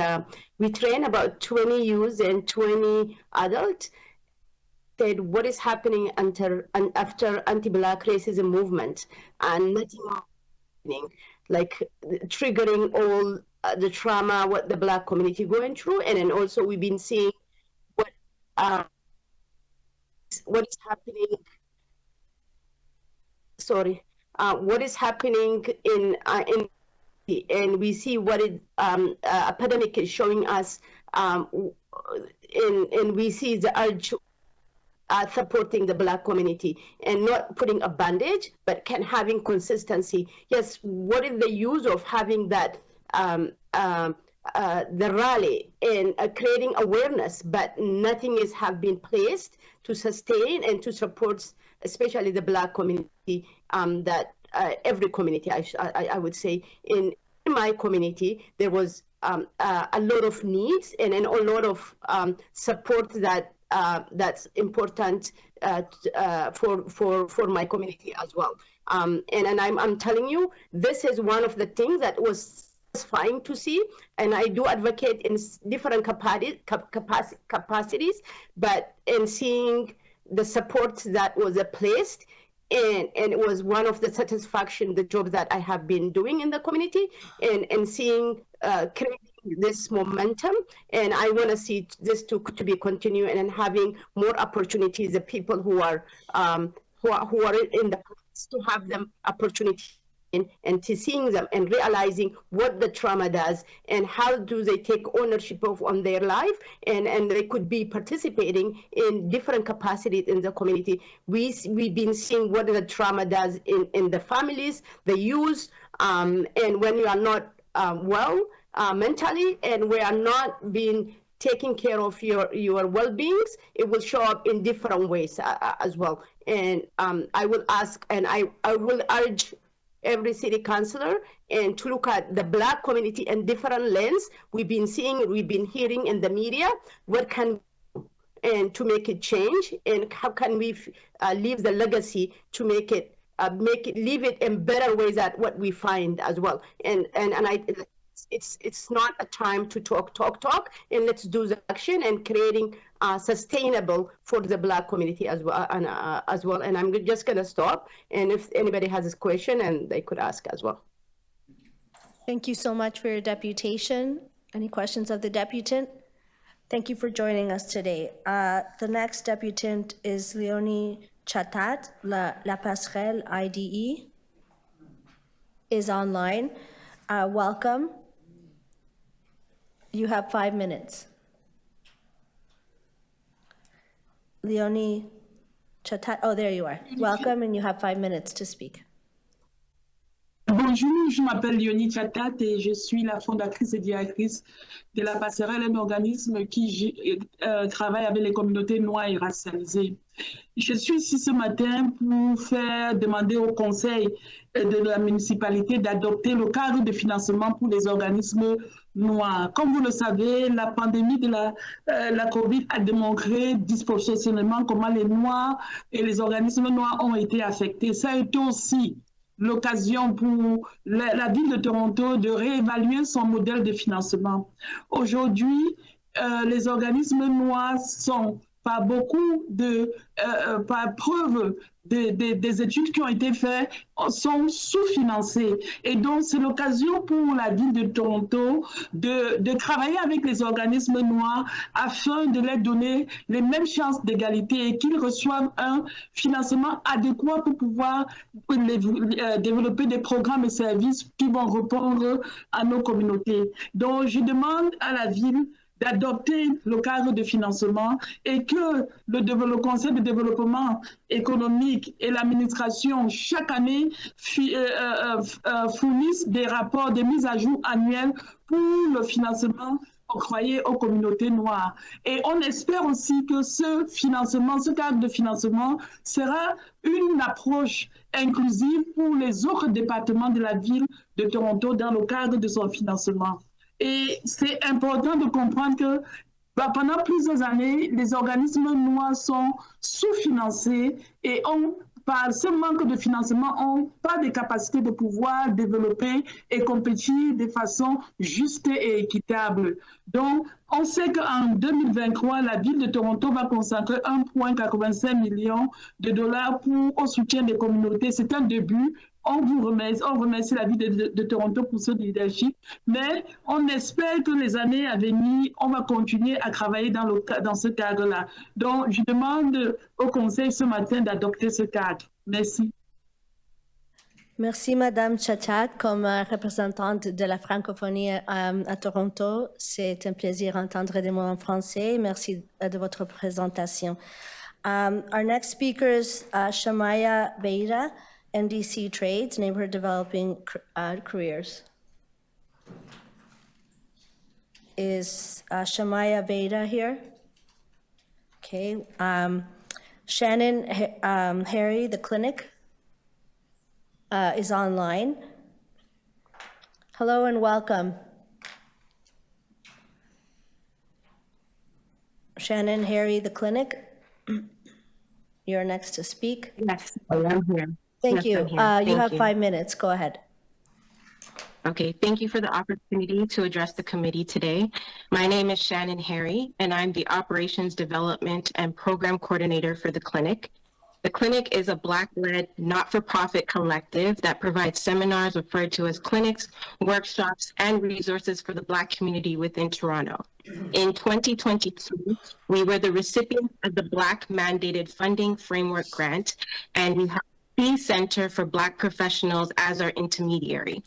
we train about 20 youth and 20 adults. What is happening after anti-Black racism movement, and nothing happening, like triggering all the trauma what the Black community going through, and then also we've been seeing what is happening. Sorry, what is happening in and we see what a pandemic is showing us, and we see the urge. Supporting the Black community and not putting a bandage, but having consistency. Yes, what is the use of having that the rally and creating awareness, but nothing have been placed to sustain and to support, especially the Black community. That every community, I would say, in my community, there was a lot of needs and a lot of support that's important for my community as well. And I'm telling you, this is one of the things that was satisfying to see, and I do advocate in different capacities, but in seeing the support that was placed, and it was one of the satisfaction, the job that I have been doing in the community, and seeing creating this momentum, and I want to see this to be continued and having more opportunities, the people who are in the place, to have them opportunity and to seeing them and realizing what the trauma does and how do they take ownership on their life, and they could be participating in different capacities in the community. We've been seeing what the trauma does in the families, the youth, and when you are not well mentally, and we are not being taking care of your well-beings, it will show up in different ways as well. And I will ask, and I will urge every city councilor and to look at the Black community in different lens. We've been seeing, we've been hearing in the media, what can and to make it change, and how can we leave the legacy to make it leave it in better ways at what we find as well. And it's not a time to talk, and let's do the action and creating sustainable for the Black community as well. And I'm just gonna stop, and if anybody has a question, and they could ask as well. Thank you so much for your deputation. Any questions of the deputant? Thank you for joining us today. The next deputant is Leonie Chatat, La Passerelle IDE is online. Welcome. You have 5 minutes. Leonie Chatat, oh, there you are. Welcome, and you have 5 minutes to speak. Bonjour, je m'appelle Léonie Chatat et je suis la fondatrice et directrice de La Passerelle, un organisme qui travaille avec les communautés noires et racialisées. Je suis ici ce matin pour demander au conseil de la municipalité d'adopter le cadre de financement pour les organismes noirs. Comme vous le savez, la pandémie de la COVID a démontré disproportionnellement comment les Noirs et les organismes noirs ont été affectés. Ça a été aussi l'occasion pour la ville de Toronto de réévaluer son modèle de financement. Aujourd'hui, les organismes noirs sont par preuve des études qui ont été faites, sont sous-financés. Et donc, c'est l'occasion pour la ville de Toronto de travailler avec les organismes noirs afin de leur donner les mêmes chances d'égalité et qu'ils reçoivent un financement adéquat pour pouvoir développer des programmes et services qui vont répondre à nos communautés. Donc, je demande à la ville d'adopter le cadre de financement et que le Conseil de développement économique et l'administration chaque année fournissent des rapports, des mises à jour annuelles pour le financement octroyé aux communautés noires. Et on espère aussi que ce financement, ce cadre de financement sera une approche inclusive pour les autres départements de la ville de Toronto dans le cadre de son financement. Et c'est important de comprendre que pendant plusieurs années, les organismes noirs sont sous-financés et par ce manque de financement, n'ont pas de capacité de pouvoir développer et compétir de façon juste et équitable. Donc, on sait qu'en 2023, la ville de Toronto va consacrer 1,85 million de dollars au soutien des communautés. C'est un début. On remercie la ville de Toronto pour ce leadership, mais on espère que les années à venir, on va continuer à travailler dans ce cadre-là. Donc, je demande au Conseil ce matin d'adopter ce cadre. Merci. Merci, Madame Chatat. Comme représentante de la francophonie à Toronto, c'est un plaisir d'entendre des mots en français. Merci de votre présentation. Our next speaker is Shamaya Beira, NDC Trades, Neighborhood Developing Careers. Is Shamaya Veda here? Okay. Shannon Harry, the clinic, is online. Hello and welcome. Shannon Harry, the clinic, you're next to speak. Yes, I am here. Thank Yes, you. I'm here. You Thank have 5 minutes. Go ahead. Okay, thank you for the opportunity to address the committee today. My name is Shannon Harry, and I'm the Operations Development and Program Coordinator for the clinic. The clinic is a Black-led, not-for-profit collective that provides seminars referred to as clinics, workshops, and resources for the Black community within Toronto. In 2022, we were the recipients of the Black Mandated Funding Framework Grant, and we have the Center for Black Professionals as our intermediary.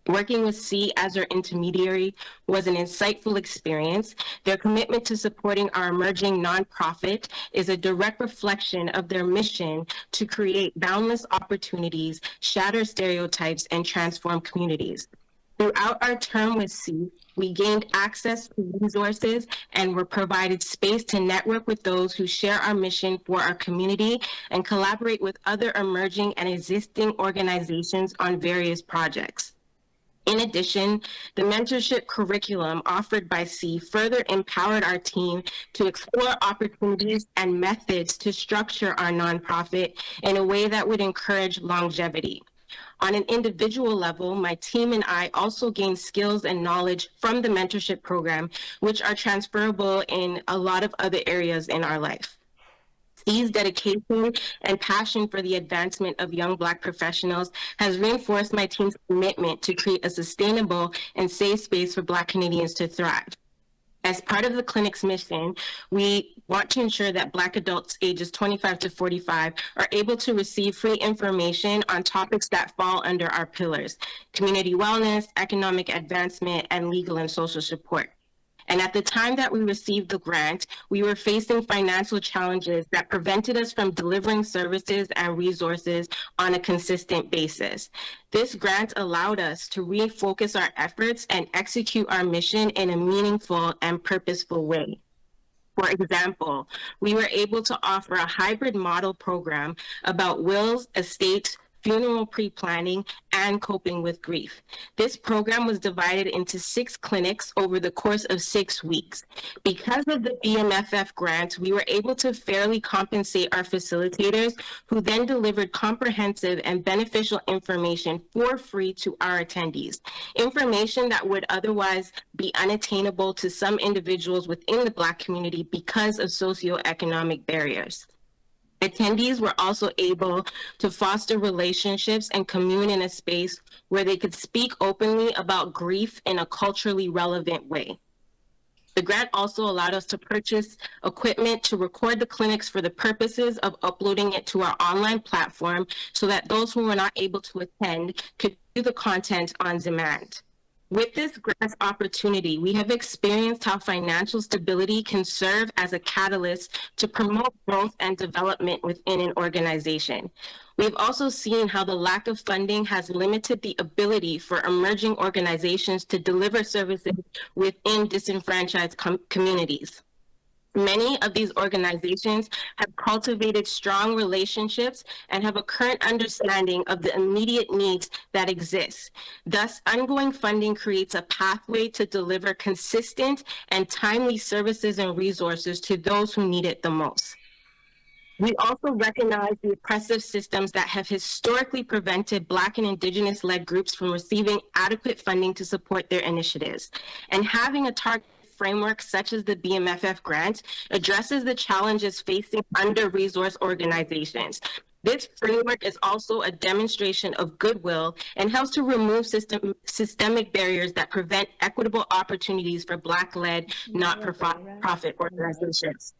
Working with C as our intermediary was an insightful experience. Their commitment to supporting our emerging nonprofit is a direct reflection of their mission to create boundless opportunities, shatter stereotypes, and transform communities. Throughout our term with C, we gained access to resources and were provided space to network with those who share our mission for our community and collaborate with other emerging and existing organizations on various projects. In addition, the mentorship curriculum offered by C further empowered our team to explore opportunities and methods to structure our nonprofit in a way that would encourage longevity. On an individual level, my team and I also gained skills and knowledge from the mentorship program, which are transferable in a lot of other areas in our life. C's dedication and passion for the advancement of young Black professionals has reinforced my team's commitment to create a sustainable and safe space for Black Canadians to thrive. As part of the clinic's mission, we want to ensure that Black adults ages 25 to 45 are able to receive free information on topics that fall under our pillars: community wellness, economic advancement, and legal and social support. And at the time that we received the grant, we were facing financial challenges that prevented us from delivering services and resources on a consistent basis. This grant allowed us to refocus our efforts and execute our mission in a meaningful and purposeful way. For example, we were able to offer a hybrid model program about wills, estates, funeral pre-planning, and coping with grief. This program was divided into 6 clinics over the course of 6 weeks. Because of the BMFF grant, we were able to fairly compensate our facilitators, who then delivered comprehensive and beneficial information for free to our attendees, information that would otherwise be unattainable to some individuals within the Black community because of socioeconomic barriers. Attendees were also able to foster relationships and commune in a space where they could speak openly about grief in a culturally relevant way. The grant also allowed us to purchase equipment to record the clinics for the purposes of uploading it to our online platform so that those who were not able to attend could view the content on demand. With this grant opportunity, we have experienced how financial stability can serve as a catalyst to promote growth and development within an organization. We've also seen how the lack of funding has limited the ability for emerging organizations to deliver services within disenfranchised communities. Many of these organizations have cultivated strong relationships and have a current understanding of the immediate needs that exist. Thus, ongoing funding creates a pathway to deliver consistent and timely services and resources to those who need it the most. We also recognize the oppressive systems that have historically prevented Black and Indigenous-led groups from receiving adequate funding to support their initiatives. And having a target framework such as the BMFF grant addresses the challenges facing under-resourced organizations. This framework is also a demonstration of goodwill and helps to remove systemic barriers that prevent equitable opportunities for Black-led, not-for-profit organizations.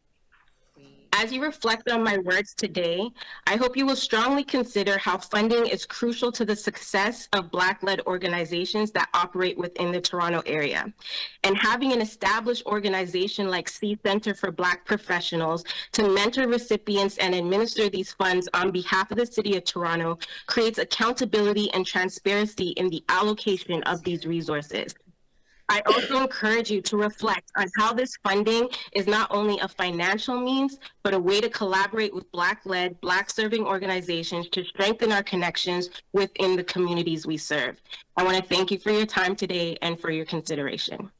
As you reflect on my words today, I hope you will strongly consider how funding is crucial to the success of Black-led organizations that operate within the Toronto area. And having an established organization like C Center for Black Professionals to mentor recipients and administer these funds on behalf of the City of Toronto creates accountability and transparency in the allocation of these resources. I also encourage you to reflect on how this funding is not only a financial means, but a way to collaborate with Black-led, Black-serving organizations to strengthen our connections within the communities we serve. I want to thank you for your time today and for your consideration.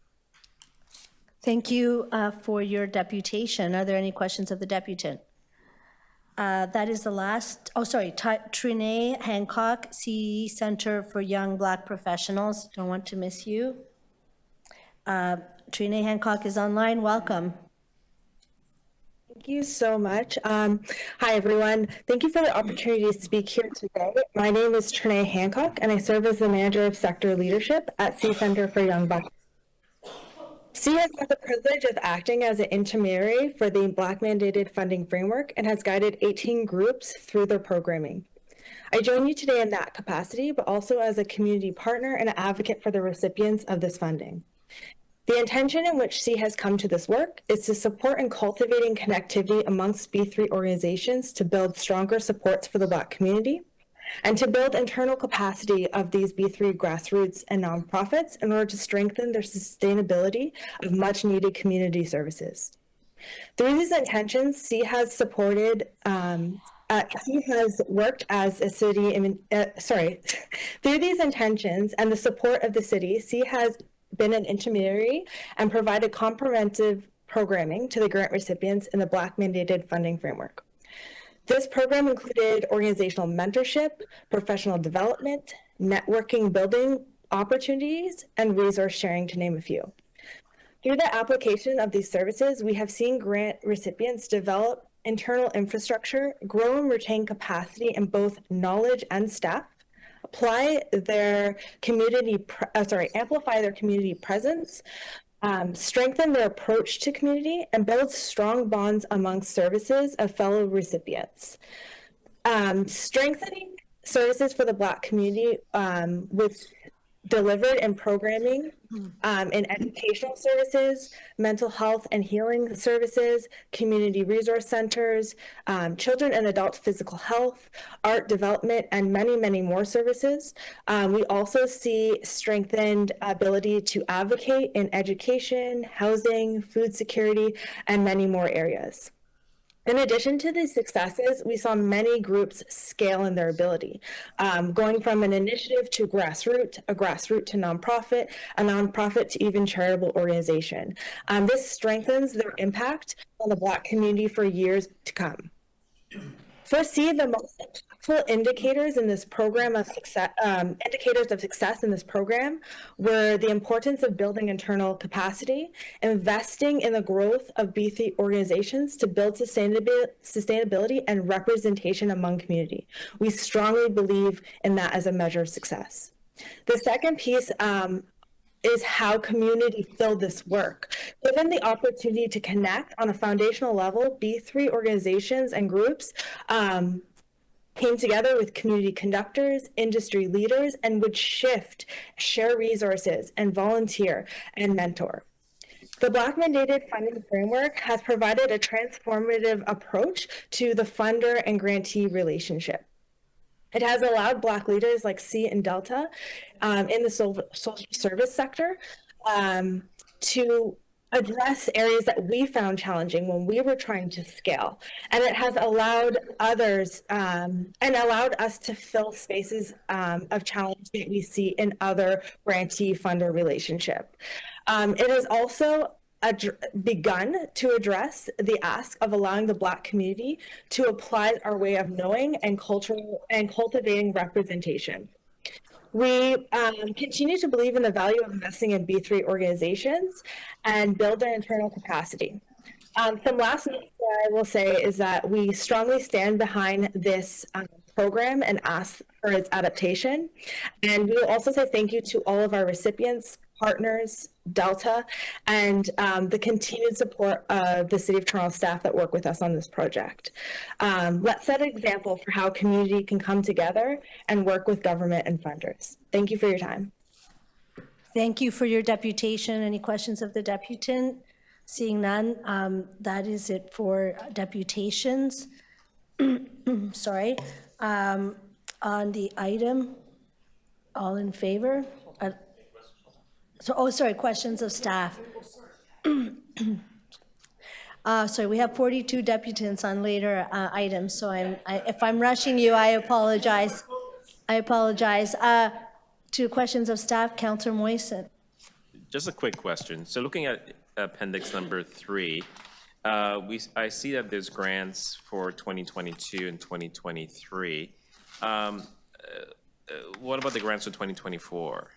Thank you for your deputation. Are there any questions of the deputant? That is the last, Trinae Hancock, CE Center for Young Black Professionals. Don't want to miss you. Trinae Hancock is online. Welcome. Thank you so much. Hi, everyone. Thank you for the opportunity to speak here today. My name is Trinae Hancock, and I serve as the Manager of Sector Leadership at C Center for Young Black. C has had the privilege of acting as an intermediary for the Black Mandated Funding Framework and has guided 18 groups through their programming. I join you today in that capacity, but also as a community partner and an advocate for the recipients of this funding. The intention in which C has come to this work is to support and cultivating connectivity amongst B3 organizations to build stronger supports for the Black community and to build internal capacity of these B3 grassroots and nonprofits in order to strengthen their sustainability of much needed community services. Through these intentions, C has supported he has worked as a city, through these intentions and the support of the city, C has been an intermediary and provided comprehensive programming to the grant recipients in the Black Mandated Funding Framework. This program included organizational mentorship, professional development, networking building opportunities, and resource sharing, to name a few. Through the application of these services, we have seen grant recipients develop internal infrastructure, grow and retain capacity in both knowledge and staff, apply their amplify their community presence, strengthen their approach to community, and build strong bonds amongst services of fellow recipients. Strengthening services for the Black community with delivered in programming, in educational services, mental health and healing services, community resource centers, children and adult physical health, art development, and many, many more services. We also see strengthened ability to advocate in education, housing, food security, and many more areas. In addition to these successes, we saw many groups scale in their ability, going from an initiative to grassroots, a grassroots to nonprofit, a nonprofit to even charitable organization. This strengthens their impact on the Black community for years to come. For C, the most impactful indicators in this program of success, indicators of success in this program were the importance of building internal capacity, investing in the growth of B3 organizations to build sustainability and representation among community. We strongly believe in that as a measure of success. The second piece is how community filled this work. Given the opportunity to connect on a foundational level, B3 organizations and groups came together with community conductors, industry leaders, and would share resources, and volunteer and mentor. The Black Mandated Funding Framework has provided a transformative approach to the funder and grantee relationship. It has allowed Black leaders like C and Delta in the social service sector to address areas that we found challenging when we were trying to scale. And it has allowed others and allowed us to fill spaces of challenge that we see in other grantee funder relationship. It has also begun to address the ask of allowing the Black community to apply our way of knowing and cultivating representation. We continue to believe in the value of investing in B3 organizations and build their internal capacity. Some last notes that I will say is that we strongly stand behind this program and ask for its adaptation. And we will also say thank you to all of our recipients, partners, Delta, and the continued support of the City of Toronto staff that work with us on this project. Let's set an example for how community can come together and work with government and funders. Thank you for your time. Thank you for your deputation. Any questions of the deputant? Seeing none, that is it for deputations. Sorry. On the item, all in favor? Sorry, questions of staff. Sorry, we have 42 deputants on later items, so if I'm rushing you, I apologize. I apologize. To questions of staff, Councillor Moisen. Just a quick question. So looking at appendix number 3, I see that there's grants for 2022 and 2023. What about the grants for 2024?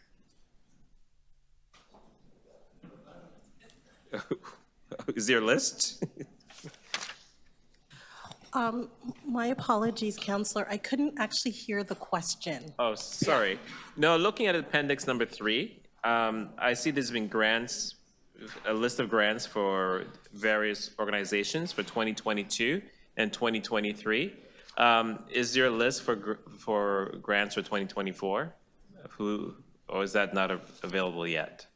Is there a list? My apologies, Counselor. I couldn't actually hear the question. Oh, sorry. No, looking at appendix number 3, I see there's been grants, a list of grants for various organizations for 2022 and 2023. Is there a list for grants for 2024? Or is that not available yet?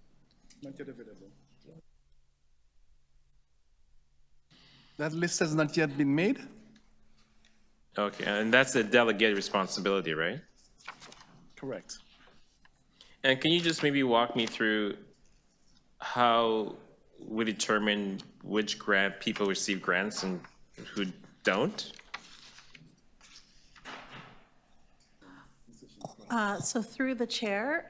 Not yet available. That list has not yet been made. Okay, and that's a delegated responsibility, right? Correct. And can you just maybe walk me through how we determine which grant people receive grants and who don't? So through the chair,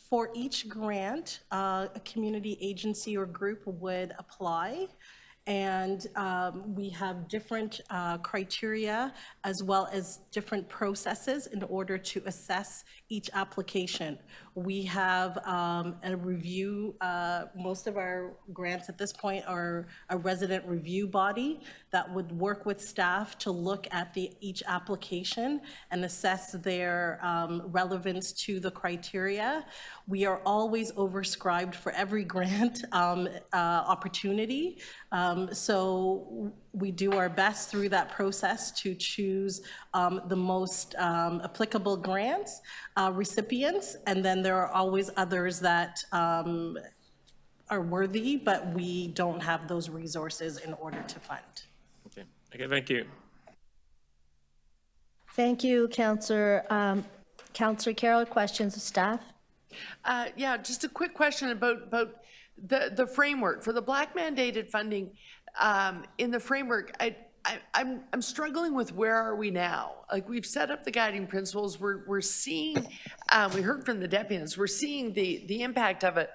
for each grant, a community agency or group would apply. And we have different criteria as well as different processes in order to assess each application. We have a review, most of our grants at this point are a resident review body that would work with staff to look at each application and assess their relevance to the criteria. We are always overscribed for every grant opportunity. So we do our best through that process to choose the most applicable grants, recipients, and then there are always others that are worthy, but we don't have those resources in order to fund. Okay, thank you. Thank you, Councillor. Councillor Carroll, questions of staff? Yeah, just a quick question about the framework for the Black mandated funding. In the framework, I'm struggling with where are we now? Like, we've set up the guiding principles. We're seeing, we heard from the deputies, we're seeing the impact of it.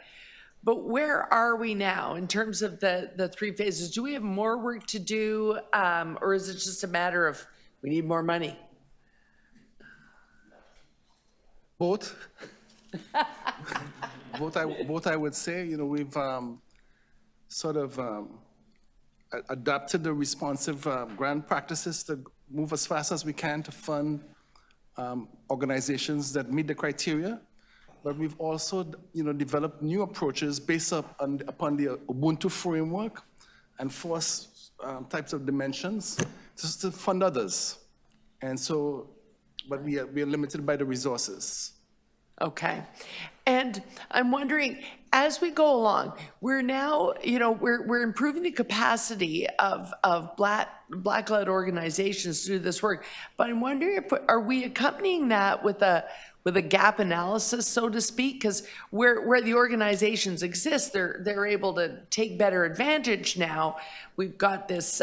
But where are we now in terms of the 3 phases? Do we have more work to do, or is it just a matter of we need more money? Both. Both I would say, you know, we've sort of adapted the responsive grant practices to move as fast as we can to fund organizations that meet the criteria. But we've also, you know, developed new approaches based upon the Ubuntu framework and 4 types of dimensions just to fund others. And so, but we are limited by the resources. Okay. And I'm wondering, as we go along, we're now, you know, we're improving the capacity of Black-led organizations to do this work. But I'm wondering, are we accompanying that with a gap analysis, so to speak? Because where the organizations exist, they're able to take better advantage now. We've got this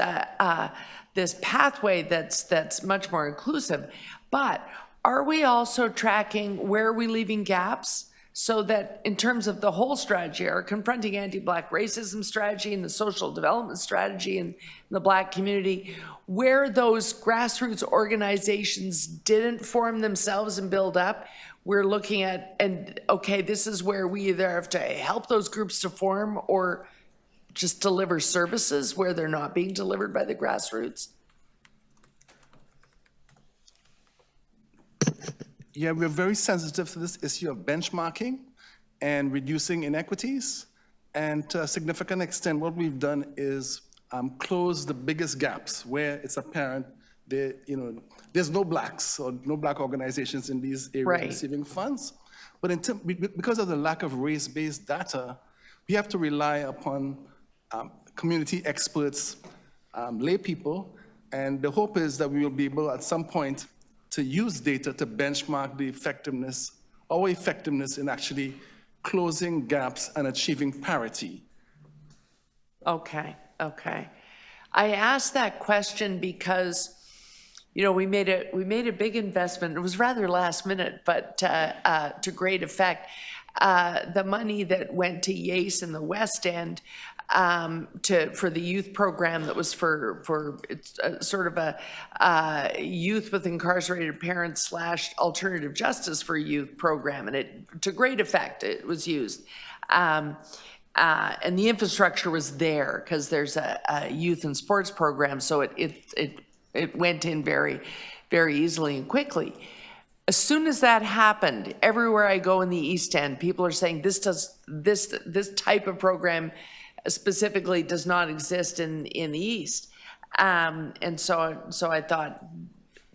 this pathway that's much more inclusive. But are we also tracking where are we leaving gaps, so that in terms of the whole strategy, our confronting anti-Black racism strategy and the social development strategy in the Black community, where those grassroots organizations didn't form themselves and build up, we're looking at, and okay, this is where we either have to help those groups to form or just deliver services where they're not being delivered by the grassroots? Yeah, we're very sensitive to this issue of benchmarking and reducing inequities. And to a significant extent, what we've done is close the biggest gaps where it's apparent that, you know, there's no Blacks or no Black organizations in these areas receiving funds. But because of the lack of race-based data, we have to rely upon community experts, lay people, and the hope is that we will be able at some point to use data to benchmark the effectiveness, our effectiveness in actually closing gaps and achieving parity. Okay, okay. I asked that question because, you know, we made a big investment. It was rather last minute, but to great effect. The money that went to Yace in the West End for the youth program that was for it's sort of a youth with incarcerated parents / alternative justice for youth program, and it to great effect it was used. And the infrastructure was there because there's a youth and sports program, so it went in very, very easily and quickly. As soon as that happened, everywhere I go in the East End, people are saying this type of program specifically does not exist in the East. And so I thought,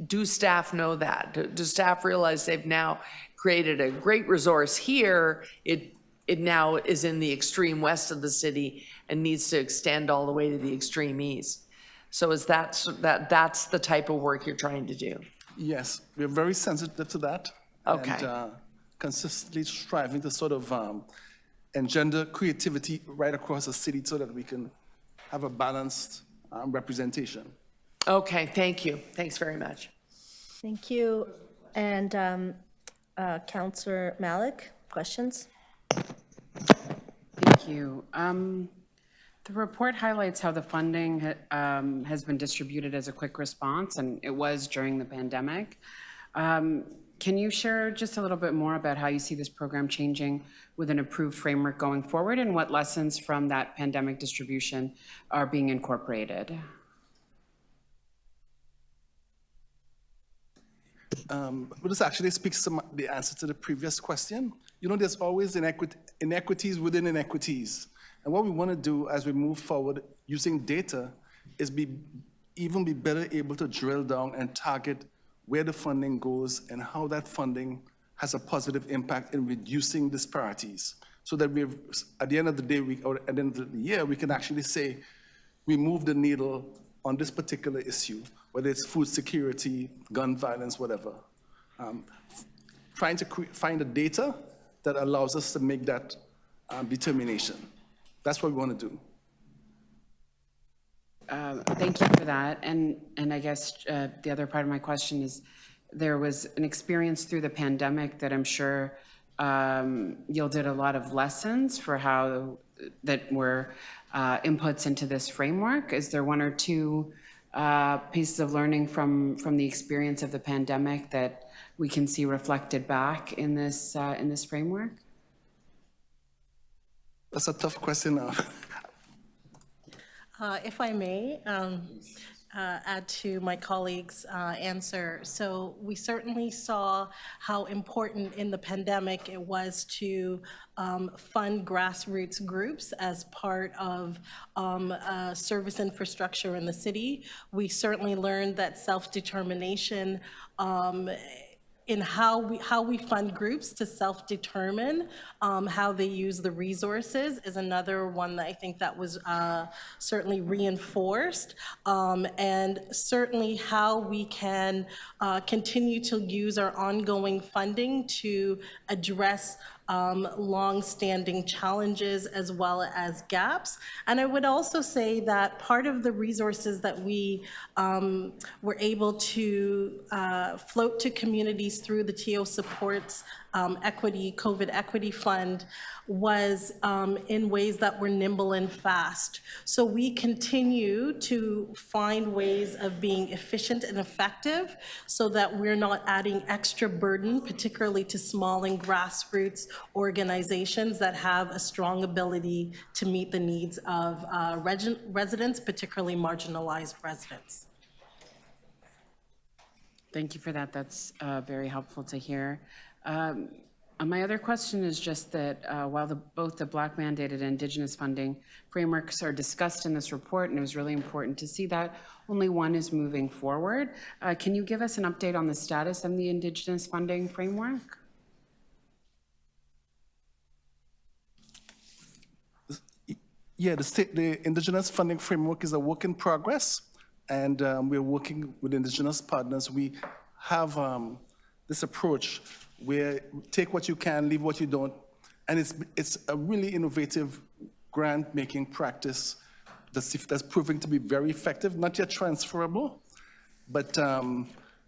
do staff know that? Do staff realize they've now created a great resource here? It now is in the extreme west of the city and needs to extend all the way to the extreme east. So that's the type of work you're trying to do? Yes, we're very sensitive to that. Okay. And consistently striving to sort of engender creativity right across the city so that we can have a balanced representation. Okay, thank you. Thanks very much. Thank you. And Councillor Malik, questions? Thank you. The report highlights how the funding has been distributed as a quick response, and it was during the pandemic. Can you share just a little bit more about how you see this program changing with an improved framework going forward, and what lessons from that pandemic distribution are being incorporated? Well, this actually speaks to the answer to the previous question. You know, there's always inequities within inequities. And what we want to do as we move forward using data is be better able to drill down and target where the funding goes and how that funding has a positive impact in reducing disparities. So that at the end of the day, or at the end of the year, we can actually say, we moved the needle on this particular issue, whether it's food security, gun violence, whatever. Trying to find the data that allows us to make that determination. That's what we want to do. Thank you for that. And I guess the other part of my question is, there was an experience through the pandemic that I'm sure yielded a lot of lessons for how that were inputs into this framework. Is there one or two pieces of learning from the experience of the pandemic that we can see reflected back in this framework? That's a tough question. If I may add to my colleague's answer. So we certainly saw how important in the pandemic it was to fund grassroots groups as part of service infrastructure in the city. We certainly learned that self-determination in how we fund groups to self-determine how they use the resources is another one that I think that was certainly reinforced, and certainly how we can continue to use our ongoing funding to address long-standing challenges as well as gaps. And I would also say that part of the resources that we were able to float to communities through the TO Supports COVID Equity Fund was in ways that were nimble and fast. So we continue to find ways of being efficient and effective so that we're not adding extra burden, particularly to small and grassroots organizations that have a strong ability to meet the needs of residents, particularly marginalized residents. Thank you for that. That's very helpful to hear. My other question is just that while both the Black mandated and Indigenous funding frameworks are discussed in this report, and it was really important to see that, only one is moving forward. Can you give us an update on the status of the Indigenous funding framework? Yeah, the Indigenous funding framework is a work in progress, and we're working with Indigenous partners. We have this approach where take what you can, leave what you don't, And it's a really innovative grant-making practice that's proving to be very effective, not yet transferable, but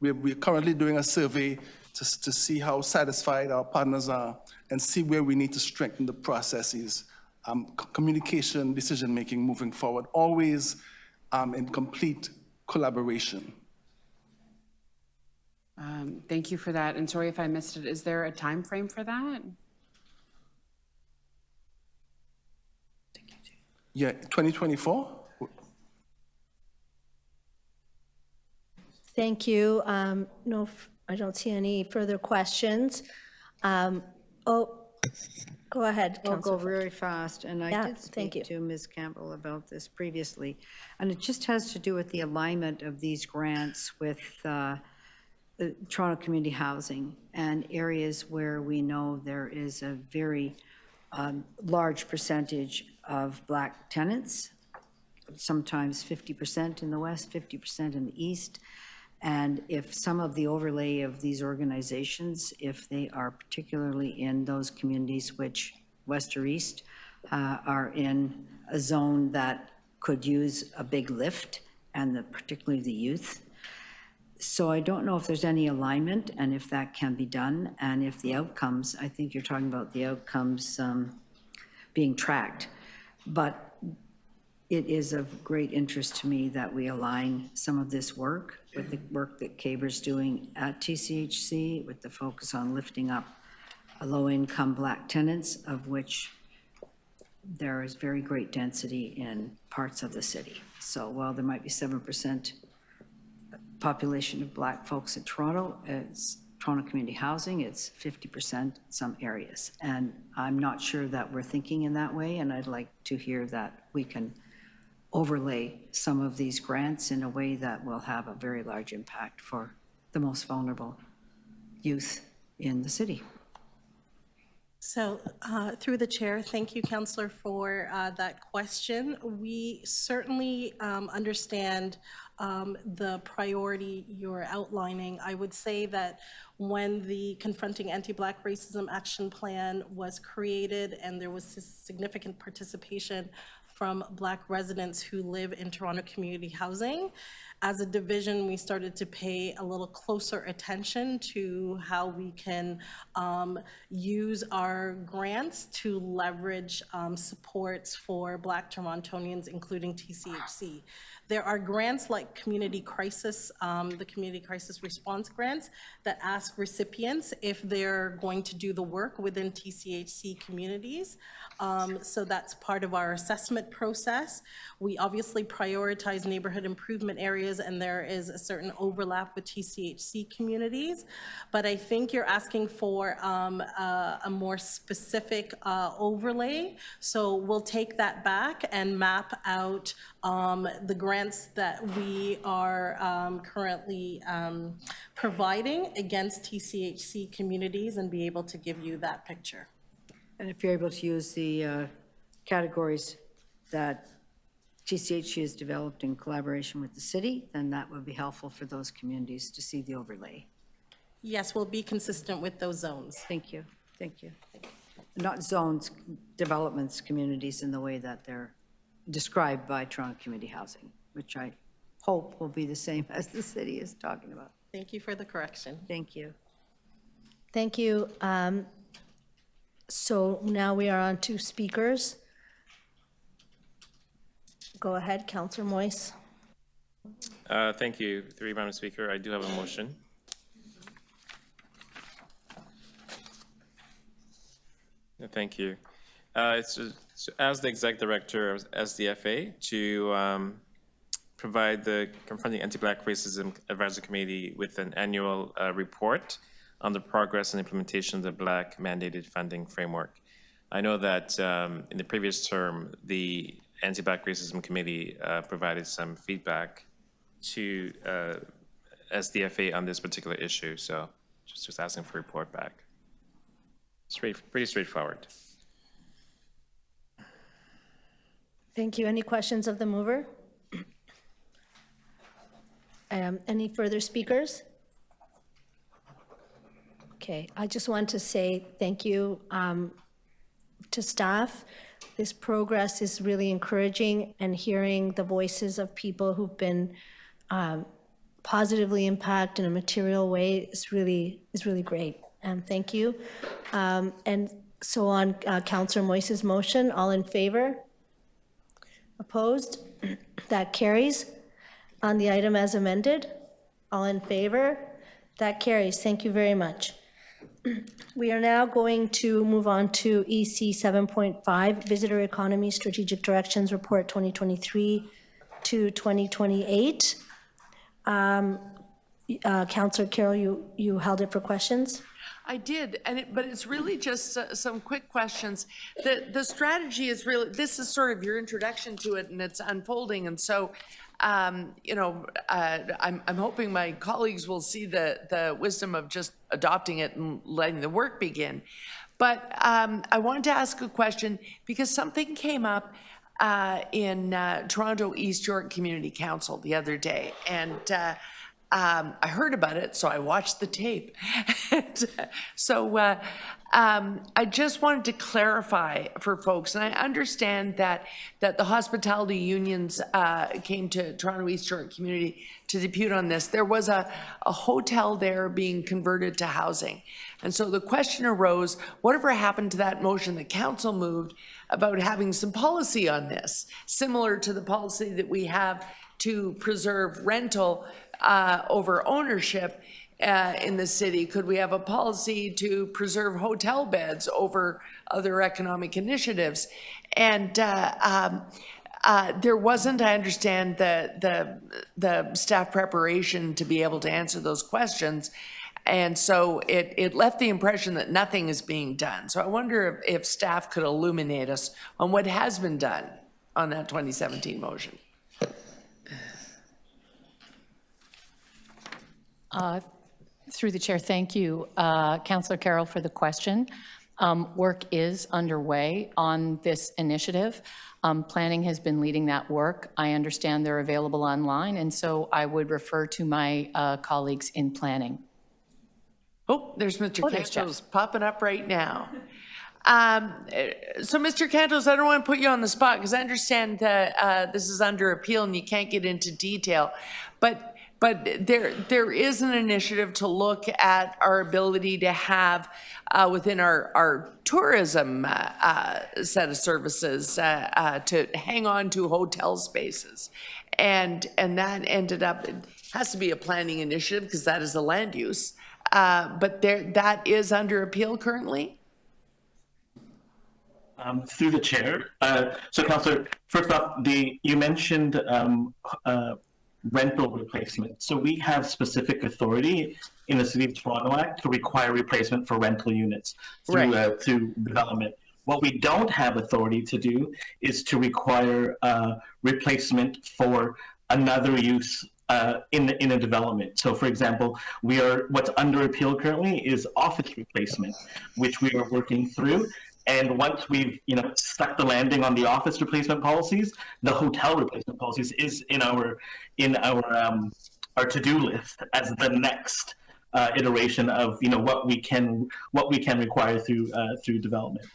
we're currently doing a survey to see how satisfied our partners are and see where we need to strengthen the processes, communication, decision-making moving forward, always in complete collaboration. Thank you for that. And sorry if I missed it. Is there a time frame for that? Yeah, 2024? Thank you. No, I don't see any further questions. Go ahead, I'll go Councillor. very fast, and I Yeah, did thank you. speak to Ms. Campbell about this previously, and it just has to do with the alignment of these grants with the Toronto Community Housing and areas where we know there is a very large percentage of Black tenants, sometimes 50% in the west, 50% in the east. And if some of the overlay of these organizations, if they are particularly in those communities which, west or east, are in a zone that could use a big lift, and particularly the youth. So I don't know if there's any alignment and if that can be done, and if the outcomes, I think you're talking about the outcomes being tracked. But it is of great interest to me that we align some of this work with the work that CABR's doing at TCHC, with the focus on lifting up low-income Black tenants, of which there is very great density in parts of the city. So while there might be 7% population of Black folks in Toronto, it's Toronto Community Housing, it's 50% in some areas. And I'm not sure that we're thinking in that way, and I'd like to hear that we can overlay some of these grants in a way that will have a very large impact for the most vulnerable youth in the city. So through the chair, thank you, Councillor, for that question. We certainly understand the priority you're outlining. I would say that when the Confronting Anti-Black Racism Action Plan was created and there was significant participation from Black residents who live in Toronto Community Housing, as a division, we started to pay a little closer attention to how we can use our grants to leverage supports for Black Torontonians, including TCHC. There are grants like Community Crisis, the Community Crisis Response Grants, that ask recipients if they're going to do the work within TCHC communities. So that's part of our assessment process. We obviously prioritize neighborhood improvement areas, and there is a certain overlap with TCHC communities. But I think you're asking for a more specific overlay. So we'll take that back and map out the grants that we are currently providing against TCHC communities and be able to give you that picture. And if you're able to use the categories that TCHC has developed in collaboration with the city, then that would be helpful for those communities to see the overlay. Yes, we'll be consistent with those zones. Thank you, thank you. Not zones, developments, communities in the way that they're described by Toronto Community Housing, which I hope will be the same as the city is talking about. Thank you for the correction. Thank you. Thank you. So now we are on to speakers. Go ahead, Councillor Moyse. Thank you, Madam Speaker. I do have a motion. Thank you. It's just, as the Exec Director of SDFA to provide the Confronting Anti-Black Racism Advisory Committee with an annual report on the progress and implementation of the Black Mandated Funding Framework. I know that in the previous term, the Anti-Black Racism Committee provided some feedback to SDFA on this particular issue, so just asking for a report back. It's pretty straightforward. Thank you. Any questions of the mover? Any further speakers? Okay, I just want to say thank you to staff. This progress is really encouraging, and hearing the voices of people who've been positively impacted in a material way is really great. Thank you. And so on Councillor Moise's motion, all in favor? Opposed? That carries. On the item as amended, all in favor? That carries. Thank you very much. We are now going to move on to EC 7.5, Visitor Economy Strategic Directions Report 2023 to 2028. Councillor Carroll, you held it for questions? I did, but it's really just some quick questions. The strategy is really, this is sort of your introduction to it, and it's unfolding, and so, you know, I'm hoping my colleagues will see the wisdom of just adopting it and letting the work begin. But I wanted to ask a question because something came up in Toronto East York Community Council the other day, and I heard about it, so I watched the tape. So I just wanted to clarify for folks, and I understand that the hospitality unions came to Toronto East York Community to depute on this. There was a hotel there being converted to housing. And so the question arose, whatever happened to that motion that council moved about having some policy on this, similar to the policy that we have to preserve rental over ownership in the city? Could we have a policy to preserve hotel beds over other economic initiatives? And there wasn't, I understand, the staff preparation to be able to answer those questions. And so it left the impression that nothing is being done. So I wonder if staff could illuminate us on what has been done on that 2017 motion. Through the chair, thank you, Councillor Carroll, for the question. Work is underway on this initiative. Planning has been leading that work. I understand they're available online, and so I would refer to my colleagues in planning. Oh, there's Mr. Cantos popping up right now. So, Mr. Cantos, I don't want to put you on the spot because I understand that this is under appeal and you can't get into detail, but there is an initiative to look at our ability to have within our tourism set of services to hang on to hotel spaces. And that ended up, it has to be a planning initiative because that is the land use. But that is under appeal currently? Through the chair. So, Councillor, first off, you mentioned rental replacement. So we have specific authority in the City of Toronto Act to require replacement for rental units through development. What we don't have authority to do is to require replacement for another use in a development. So, for example, what's under appeal currently is office replacement, which we are working through. And once we've stuck the landing on the office replacement policies, the hotel replacement policies is in our to-do list as the next iteration of what we can require through development.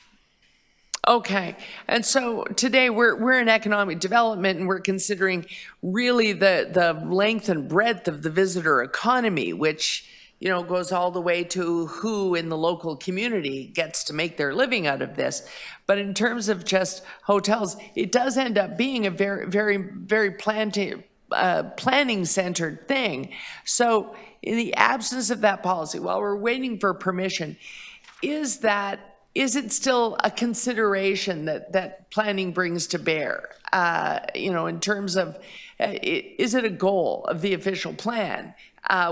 Okay, and so today we're in economic development and we're considering really the length and breadth of the visitor economy, which goes all the way to who in the local community gets to make their living out of this. But in terms of just hotels, it does end up being a very, very, very planning-centered thing. So in the absence of that policy, while we're waiting for permission, is it still a consideration that planning brings to bear? In terms of, is it a goal of the official plan?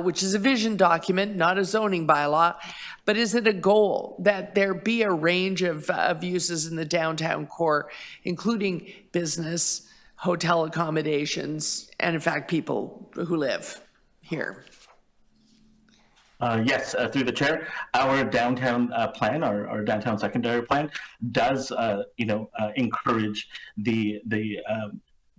Which is a vision document, not a zoning bylaw, but is it a goal that there be a range of uses in the downtown core, including business, hotel accommodations, and in fact, people who live here? Yes, through the chair, our downtown plan, our downtown secondary plan, does encourage the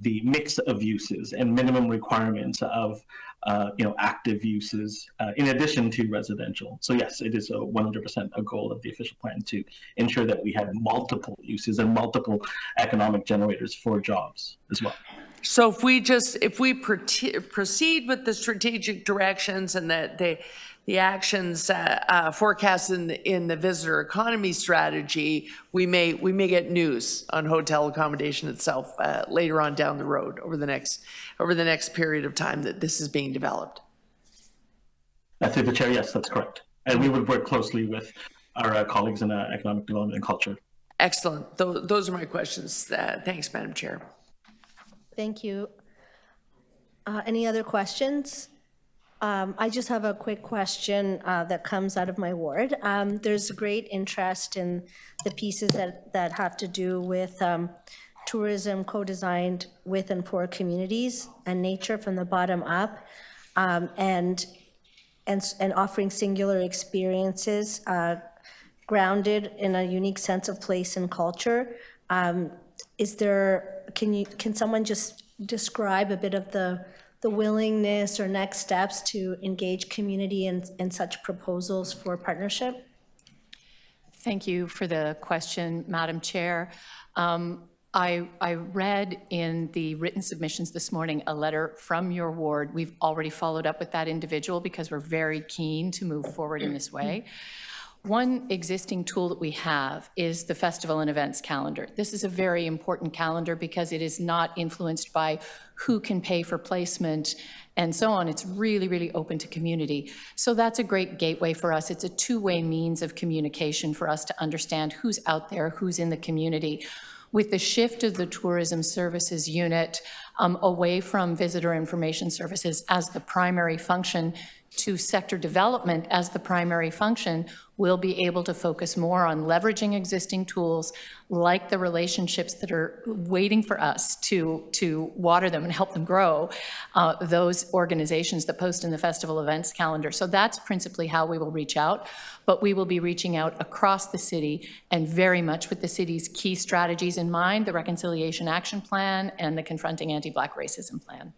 mix of uses and minimum requirements of active uses in addition to residential. So yes, it is 100% a goal of the official plan to ensure that we have multiple uses and multiple economic generators for jobs as well. So if we proceed with the strategic directions and the actions forecast in the visitor economy strategy, we may get news on hotel accommodation itself later on down the road over the next period of time that this is being developed. Through the chair, yes, that's correct. And we would work closely with our colleagues in economic development and culture. Excellent. Those are my questions. Thanks, Madam Chair. Thank you. Any other questions? I just have a quick question that comes out of my ward. There's great interest in the pieces that have to do with tourism co-designed with and for communities and nature from the bottom up, and offering singular experiences grounded in a unique sense of place and culture. Can someone just describe a bit of the willingness or next steps to engage community in such proposals for partnership? Thank you for the question, Madam Chair. I read in the written submissions this morning a letter from your ward. We've already followed up with that individual because we're very keen to move forward in this way. One existing tool that we have is the festival and events calendar. This is a very important calendar because it is not influenced by who can pay for placement and so on. It's really, really open to community. So that's a great gateway for us. It's a two-way means of communication for us to understand who's out there, who's in the community. With the shift of the tourism services unit away from visitor information services as the primary function to sector development as the primary function, we'll be able to focus more on leveraging existing tools like the relationships that are waiting for us to water them and help them grow, those organizations that post in the festival events calendar. So that's principally how we will reach out, but we will be reaching out across the city and very much with the city's key strategies in mind, the Reconciliation Action Plan and the Confronting Anti-Black Racism Plan.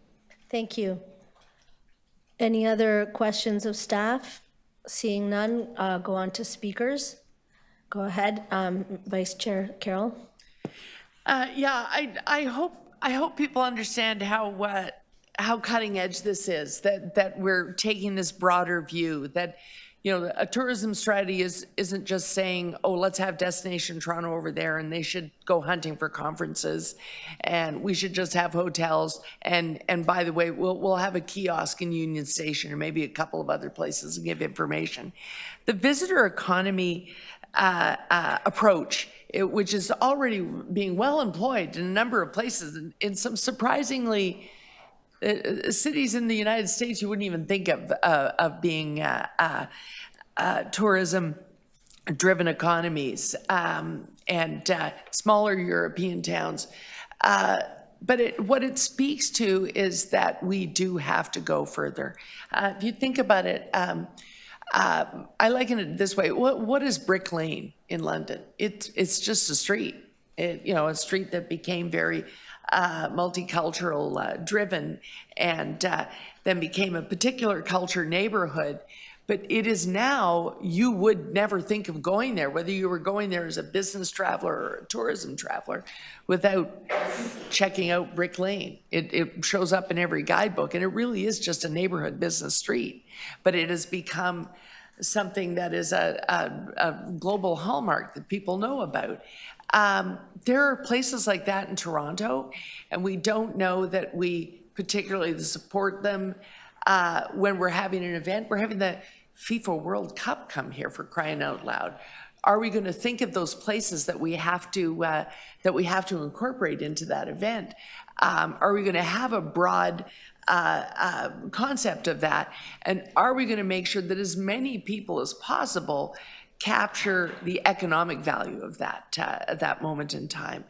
Thank you. Any other questions of staff? Seeing none, go on to speakers. Go ahead, Vice Chair Carroll. Yeah, I hope people understand how cutting edge this is. That we're taking this broader view. That a tourism strategy isn't just saying, oh, let's have Destination Toronto over there and they should go hunting for conferences and we should just have hotels and by the way, we'll have a kiosk in Union Station or maybe a couple of other places and give information. The visitor economy approach, which is already being well employed in a number of places in some surprisingly cities in the United States you wouldn't even think of being tourism-driven economies and smaller European towns. But what it speaks to is that we do have to go further. If you think about it, I liken it this way. What is Brick Lane in London? It's just a street. A street that became very multicultural driven and then became a particular culture neighborhood. But it is now, you would never think of going there, whether you were going there as a business traveler or a tourism traveler, without checking out Brick Lane. It shows up in every guidebook, and it really is just a neighborhood business street. But it has become something that is a global hallmark that people know about. There are places like that in Toronto, and we don't know that we particularly support them when we're having an event. We're having the FIFA World Cup come here, for crying out loud. Are we going to think of those places that we have to incorporate into that event? Are we going to have a broad concept of that? And are we going to make sure that as many people as possible capture the economic value of that at that moment in time?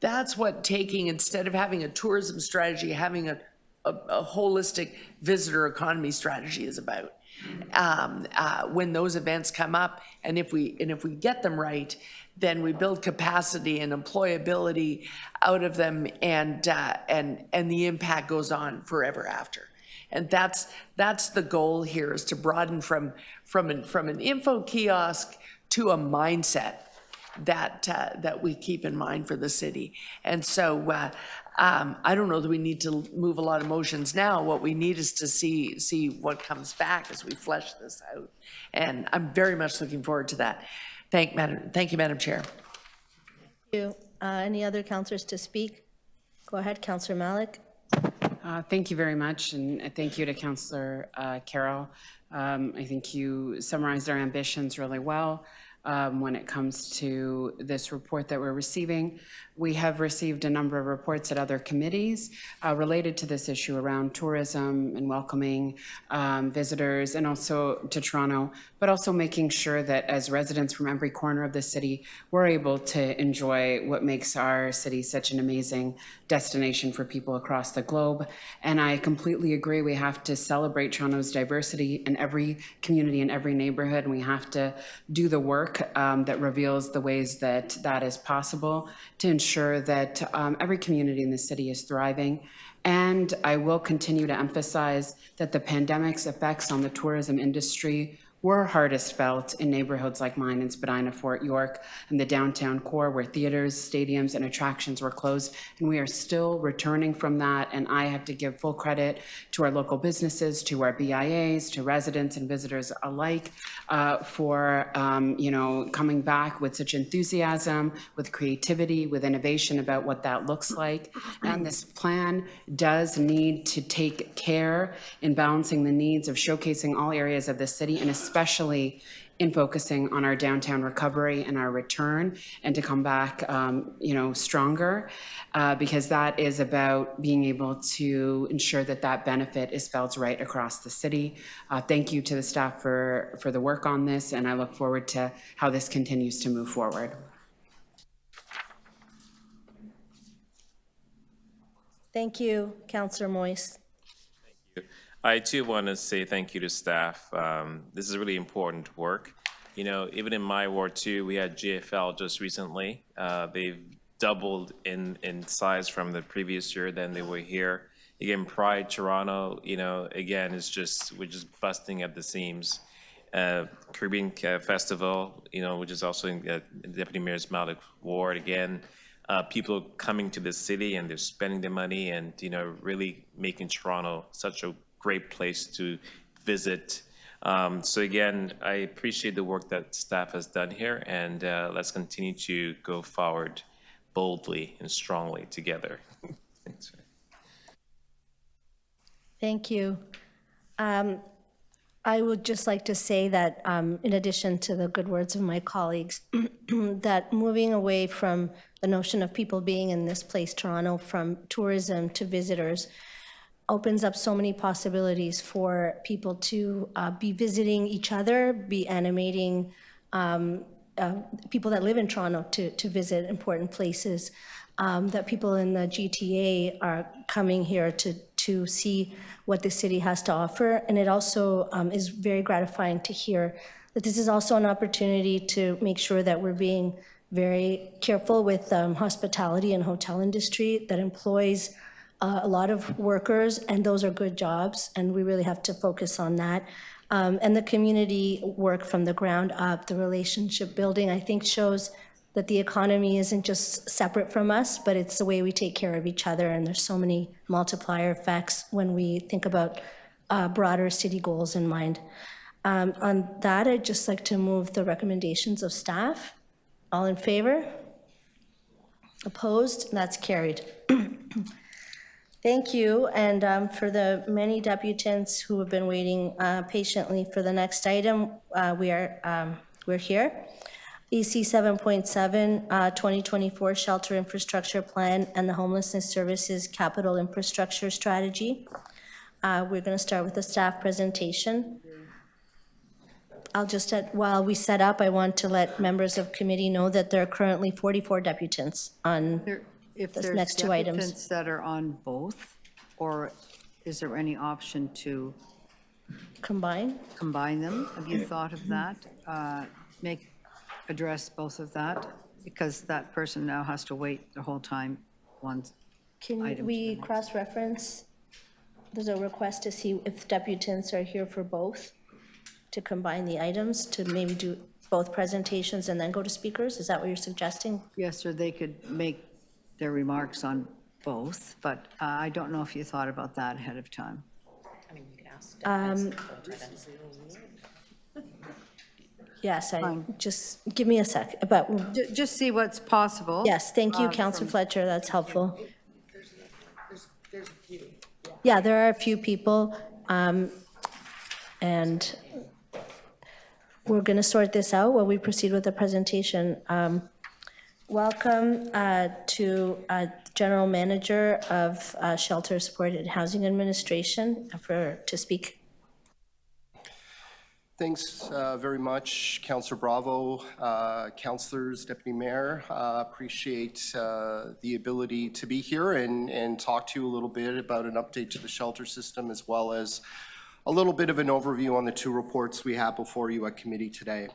That's what taking, instead of having a tourism strategy, having a holistic visitor economy strategy is about. When those events come up, and if we get them right, then we build capacity and employability out of them, and the impact goes on forever after. And that's the goal here, is to broaden from an info kiosk to a mindset that we keep in mind for the city. And so I don't know that we need to move a lot of motions now. What we need is to see what comes back as we flesh this out. And I'm very much looking forward to that. Thank you, Madam Chair. Thank you. Any other councillors to speak? Go ahead, Councillor Malik. Thank you very much, and thank you to Councillor Carroll. I think you summarized our ambitions really well. When it comes to this report that we're receiving. We have received a number of reports at other committees related to this issue around tourism and welcoming visitors, and also to Toronto, but also making sure that as residents from every corner of the city, we're able to enjoy what makes our city such an amazing destination for people across the globe. And I completely agree, we have to celebrate Toronto's diversity in every community, in every neighborhood, and we have to do the work that reveals the ways that that is possible to ensure that every community in the city is thriving. And I will continue to emphasize that the pandemic's effects on the tourism industry were hardest felt in neighborhoods like mine in Spadina, Fort York, and the downtown core, where theaters, stadiums, and attractions were closed. And we are still returning from that. And I have to give full credit to our local businesses, to our BIAs, to residents and visitors alike for coming back with such enthusiasm, with creativity, with innovation about what that looks like. And this plan does need to take care in balancing the needs of showcasing all areas of the city, and especially in focusing on our downtown recovery and our return, and to come back, stronger, because that is about being able to ensure that that benefit is felt right across the city. Thank you to the staff for the work on this, and I look forward to how this continues to move forward. Thank you, Councillor Moyes. I too want to say thank you to staff. This is really important work. You know, even in my ward too, we had GFL just recently. They've doubled in size from the previous year than they were here. Again, Pride Toronto, again, we're just busting at the seams. Caribbean Festival, which is also in Deputy Mayor's Malik ward, again. People coming to the city and they're spending their money and, really making Toronto such a great place to visit. So again, I appreciate the work that staff has done here, and let's continue to go forward boldly and strongly together. Thanks. Thank you. I would just like to say that in addition to the good words of my colleagues, that moving away from the notion of people being in this place, Toronto, from tourism to visitors, opens up so many possibilities for people to be visiting each other, be animating people that live in Toronto to visit important places, that people in the GTA are coming here to see what the city has to offer. And it also is very gratifying to hear that this is also an opportunity to make sure that we're being very careful with hospitality and hotel industry that employs a lot of workers, and those are good jobs, and we really have to focus on that. And the community work from the ground up, the relationship building, I think shows that the economy isn't just separate from us, but it's the way we take care of each other, and there's so many multiplier effects when we think about broader city goals in mind. On that, I'd just like to move the recommendations of staff. All in favor? Opposed? That's carried. Thank you, and for the many deputants who have been waiting patiently for the next item, we're here. EC 7.7, 2024 Shelter Infrastructure Plan and the Homelessness Services Capital Infrastructure Strategy. We're going to start with the staff presentation. I'll just, while we set up, I want to let members of committee know that there are currently 44 deputants on the next two items. Deputants that are on both, or is there any option to combine them? Have you thought of that? Address both of that, because that person now has to wait the whole time. Can we cross-reference there's a request to see if deputants are here for both, to combine the items, to maybe do both presentations and then go to speakers? Is that what you're suggesting? Yes, or they could make their remarks on both, but I don't know if you thought about that ahead of time. Yes, just give me a sec, but. Just see what's possible. Yes, thank you, Councillor Fletcher, that's helpful. Yeah, there are a few people, and we're going to sort this out while we proceed with the presentation. Welcome to General Manager of Shelter Supported Housing Administration to speak. Thanks very much, Councillor Bravo, councillors, Deputy Mayor. Appreciate the ability to be here and talk to you a little bit about an update to the shelter system, as well as a little bit of an overview on the two reports we have before you at committee today.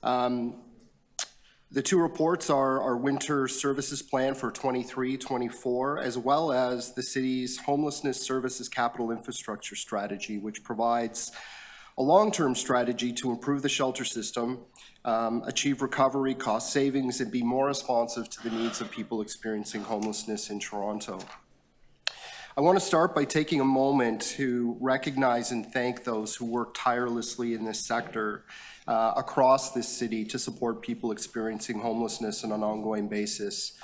The two reports are our winter services plan for 23-24, as well as the city's homelessness services capital infrastructure strategy, which provides a long-term strategy to improve the shelter system, achieve recovery, cost savings, and be more responsive to the needs of people experiencing homelessness in Toronto. I want to start by taking a moment to recognize and thank those who work tirelessly in this sector across this city to support people experiencing homelessness on an ongoing basis.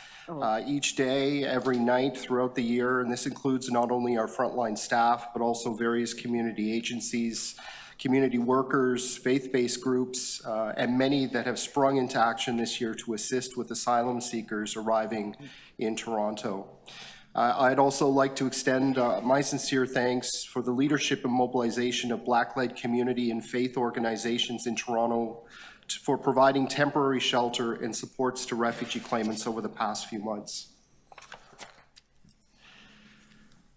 Each day, every night throughout the year, and this includes not only our frontline staff, but also various community agencies, community workers, faith-based groups, and many that have sprung into action this year to assist with asylum seekers arriving in Toronto. I'd also like to extend my sincere thanks for the leadership and mobilization of Black-led community and faith organizations in Toronto for providing temporary shelter and supports to refugee claimants over the past few months.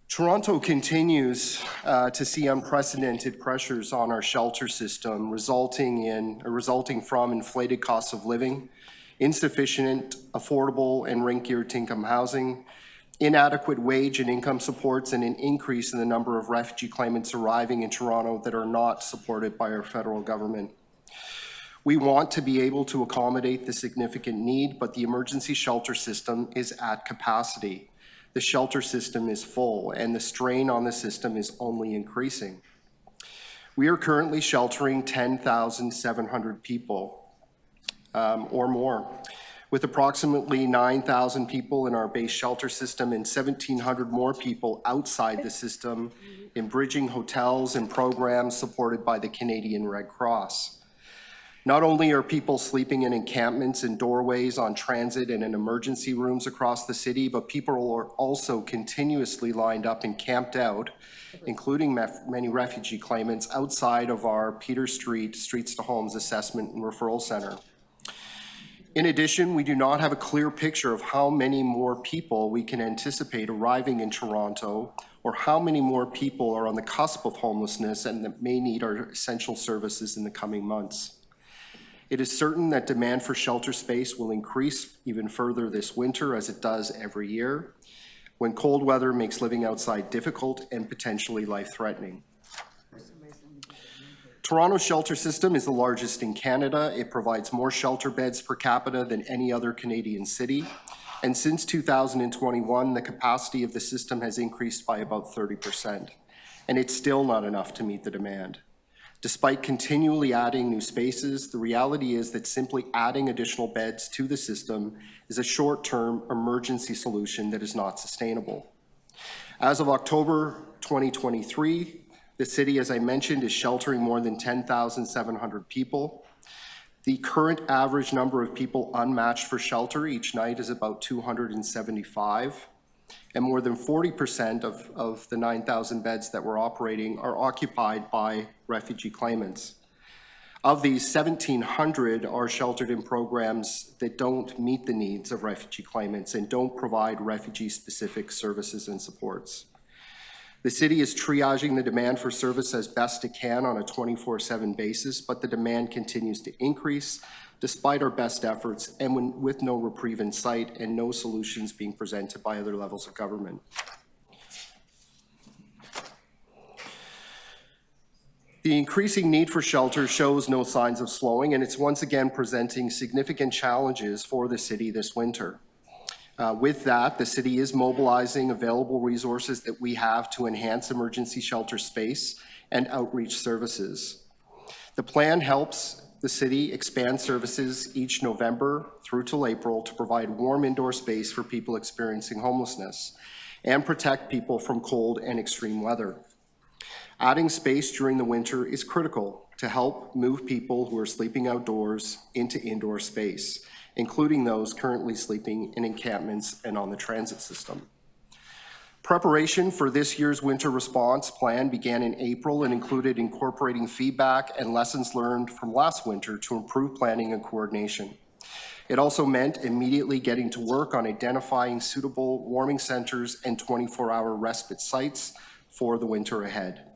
Toronto continues to see unprecedented pressures on our shelter system, resulting from inflated costs of living, insufficient, affordable, and rent-geared income housing, inadequate wage and income supports, and an increase in the number of refugee claimants arriving in Toronto that are not supported by our federal government. We want to be able to accommodate the significant need, but the emergency shelter system is at capacity. The shelter system is full, and the strain on the system is only increasing. We are currently sheltering 10,700 people or more, with approximately 9,000 people in our base shelter system and 1,700 more people outside the system in bridging hotels and programs supported by the Canadian Red Cross. Not only are people sleeping in encampments and doorways, on transit, and in emergency rooms across the city, but people are also continuously lined up and camped out, including many refugee claimants, outside of our Peter Street Streets to Homes Assessment and Referral Center. In addition, we do not have a clear picture of how many more people we can anticipate arriving in Toronto, or how many more people are on the cusp of homelessness and that may need our essential services in the coming months. It is certain that demand for shelter space will increase even further this winter, as it does every year, when cold weather makes living outside difficult and potentially life-threatening. Toronto's shelter system is the largest in Canada. It provides more shelter beds per capita than any other Canadian city. And since 2021, the capacity of the system has increased by about 30%. And it's still not enough to meet the demand. Despite continually adding new spaces, the reality is that simply adding additional beds to the system is a short-term emergency solution that is not sustainable. As of October 2023, the city, as I mentioned, is sheltering more than 10,700 people. The current average number of people unmatched for shelter each night is about 275, and more than 40% of the 9,000 beds that we're operating are occupied by refugee claimants. Of these, 1,700 are sheltered in programs that don't meet the needs of refugee claimants and don't provide refugee-specific services and supports. The city is triaging the demand for service as best it can on a 24/7 basis, but the demand continues to increase despite our best efforts and with no reprieve in sight and no solutions being presented by other levels of government. The increasing need for shelter shows no signs of slowing, and it's once again presenting significant challenges for the city this winter. With that, the city is mobilizing available resources that we have to enhance emergency shelter space and outreach services. The plan helps the city expand services each November through till April to provide warm indoor space for people experiencing homelessness and protect people from cold and extreme weather. Adding space during the winter is critical to help move people who are sleeping outdoors into indoor space, including those currently sleeping in encampments and on the transit system. Preparation for this year's winter response plan began in April and included incorporating feedback and lessons learned from last winter to improve planning and coordination. It also meant immediately getting to work on identifying suitable warming centers and 24-hour respite sites for the winter ahead.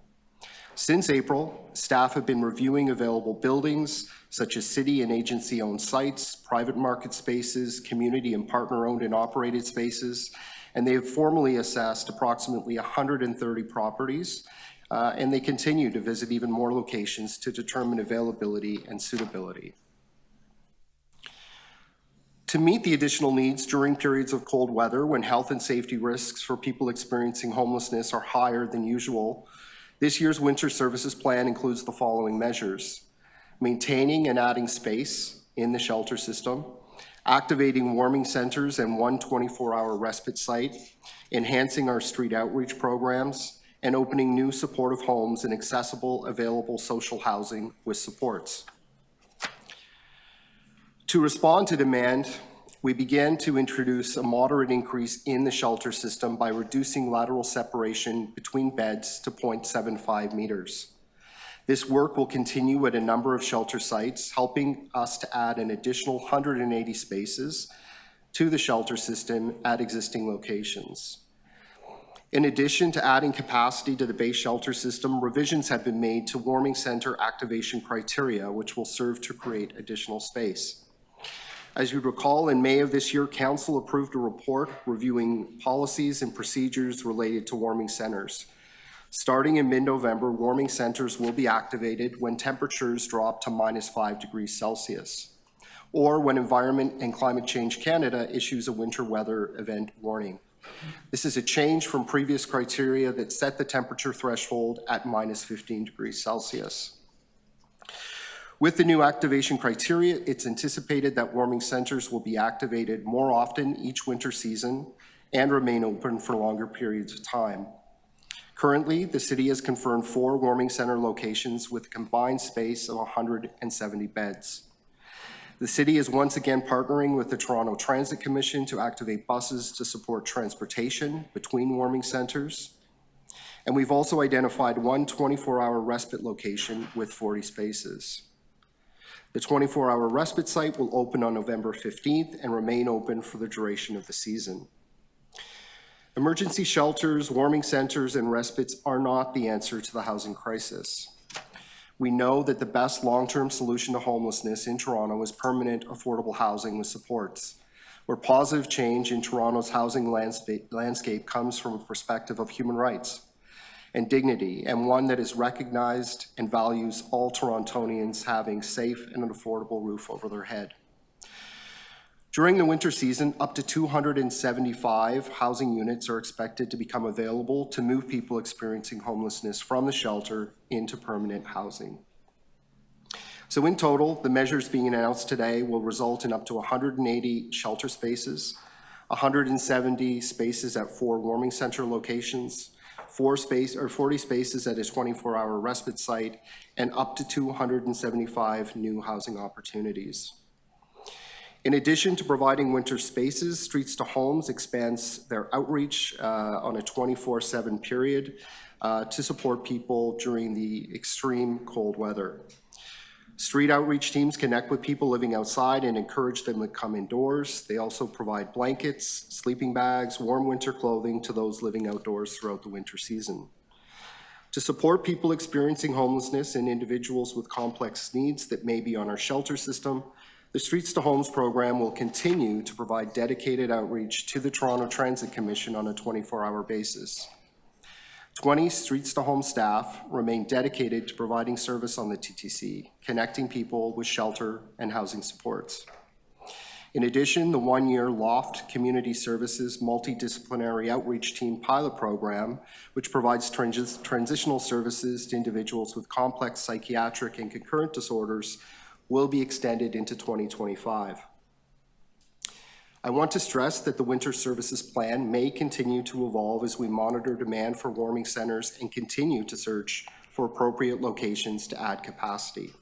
Since April, staff have been reviewing available buildings, such as city and agency-owned sites, private market spaces, community and partner-owned and operated spaces, and they have formally assessed approximately 130 properties, and they continue to visit even more locations to determine availability and suitability. To meet the additional needs during periods of cold weather when health and safety risks for people experiencing homelessness are higher than usual, this year's winter services plan includes the following measures: maintaining and adding space in the shelter system, activating warming centers and one 24-hour respite site, enhancing our street outreach programs, and opening new supportive homes and accessible, available social housing with supports. To respond to demand, we began to introduce a moderate increase in the shelter system by reducing lateral separation between beds to 0.75 meters. This work will continue at a number of shelter sites, helping us to add an additional 180 spaces to the shelter system at existing locations. In addition to adding capacity to the base shelter system, revisions have been made to warming center activation criteria, which will serve to create additional space. As you recall, in May of this year, Council approved a report reviewing policies and procedures related to warming centers. Starting in mid-November, warming centers will be activated when temperatures drop to -5 degrees Celsius, or when Environment and Climate Change Canada issues a winter weather event warning. This is a change from previous criteria that set the temperature threshold at -15 degrees Celsius. With the new activation criteria, it's anticipated that warming centers will be activated more often each winter season and remain open for longer periods of time. Currently, the city has confirmed 4 warming center locations with a combined space of 170 beds. The city is once again partnering with the Toronto Transit Commission to activate buses to support transportation between warming centers. And we've also identified one 24-hour respite location with 40 spaces. The 24-hour respite site will open on November 15th and remain open for the duration of the season. Emergency shelters, warming centers, and respites are not the answer to the housing crisis. We know that the best long-term solution to homelessness in Toronto is permanent, affordable housing with supports, where positive change in Toronto's housing landscape comes from a perspective of human rights and dignity, and one that is recognized and values all Torontonians having safe and an affordable roof over their head. During the winter season, up to 275 housing units are expected to become available to move people experiencing homelessness from the shelter into permanent housing. So in total, the measures being announced today will result in up to 180 shelter spaces, 170 spaces at 4 warming center locations, 40 spaces at a 24-hour respite site, and up to 275 new housing opportunities. In addition to providing winter spaces, Streets to Homes expands their outreach on a 24/7 period to support people during the extreme cold weather. Street outreach teams connect with people living outside and encourage them to come indoors. They also provide blankets, sleeping bags, warm winter clothing to those living outdoors throughout the winter season. To support people experiencing homelessness and individuals with complex needs that may be on our shelter system, the Streets to Homes program will continue to provide dedicated outreach to the Toronto Transit Commission on a 24-hour basis. 20 Streets to Home staff remain dedicated to providing service on the TTC, connecting people with shelter and housing supports. In addition, the one-year LOFT Community Services Multidisciplinary Outreach Team pilot program, which provides transitional services to individuals with complex psychiatric and concurrent disorders, will be extended into 2025. I want to stress that the Winter Services Plan may continue to evolve as we monitor demand for warming centers and continue to search for appropriate locations to add capacity.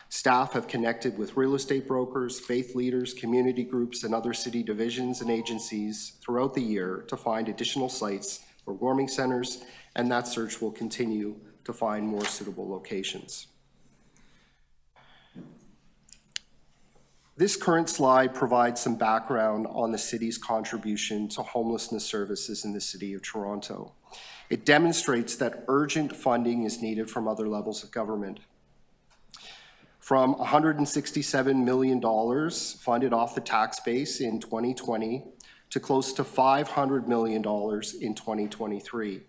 Staff have connected with real estate brokers, faith leaders, community groups, and other city divisions and agencies throughout the year to find additional sites for warming centers, and that search will continue to find more suitable locations. This current slide provides some background on the city's contribution to homelessness services in the City of Toronto. It demonstrates that urgent funding is needed from other levels of government. From $167 million funded off the tax base in 2020 to close to $500 million in 2023.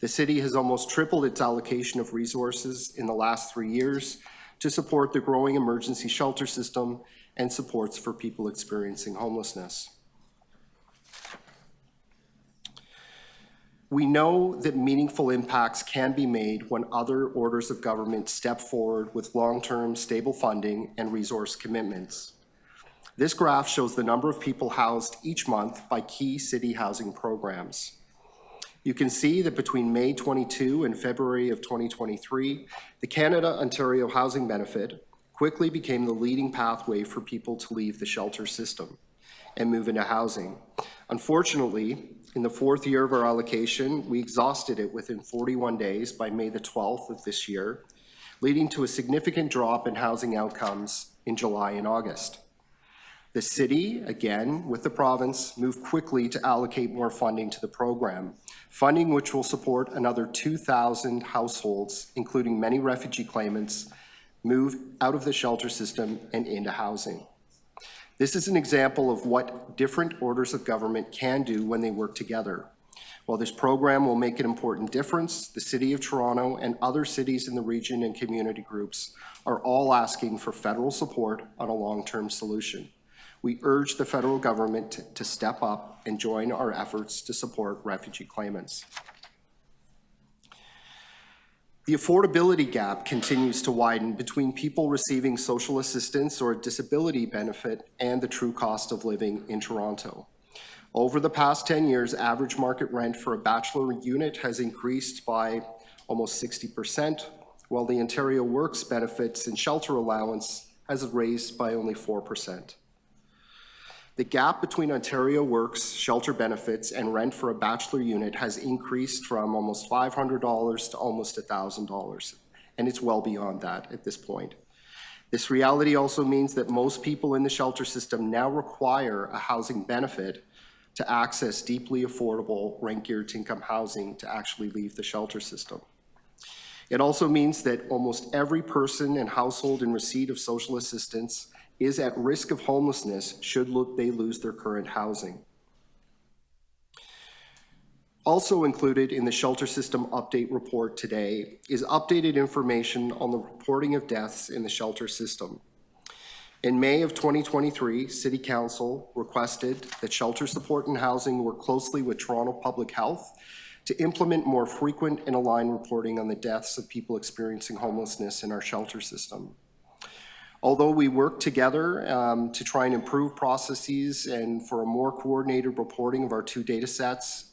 The city has almost tripled its allocation of resources in the last 3 years to support the growing emergency shelter system and supports for people experiencing homelessness. We know that meaningful impacts can be made when other orders of government step forward with long-term stable funding and resource commitments. This graph shows the number of people housed each month by key city housing programs. You can see that between May 22 and February of 2023, the Canada-Ontario Housing Benefit quickly became the leading pathway for people to leave the shelter system and move into housing. Unfortunately, in the 4th year of our allocation, we exhausted it within 41 days by May the 12th of this year, leading to a significant drop in housing outcomes in July and August. The city, again, with the province, moved quickly to allocate more funding to the program, funding which will support another 2,000 households, including many refugee claimants, move out of the shelter system and into housing. This is an example of what different orders of government can do when they work together. While this program will make an important difference, the City of Toronto and other cities in the region and community groups are all asking for federal support on a long-term solution. We urge the federal government to step up and join our efforts to support refugee claimants. The affordability gap continues to widen between people receiving social assistance or a disability benefit and the true cost of living in Toronto. Over the past 10 years, average market rent for a bachelor unit has increased by almost 60%, while the Ontario Works benefits and shelter allowance has raised by only 4%. The gap between Ontario Works, shelter benefits, and rent for a bachelor unit has increased from almost $500 to almost $1,000, and it's well beyond that at this point. This reality also means that most people in the shelter system now require a housing benefit to access deeply affordable rent-geared income housing to actually leave the shelter system. It also means that almost every person and household in receipt of social assistance is at risk of homelessness should they lose their current housing. Also included in the shelter system update report today is updated information on the reporting of deaths in the shelter system. In May of 2023, City Council requested that shelter support and housing work closely with Toronto Public Health to implement more frequent and aligned reporting on the deaths of people experiencing homelessness in our shelter system. Although we work together to try and improve processes and for a more coordinated reporting of our two data sets,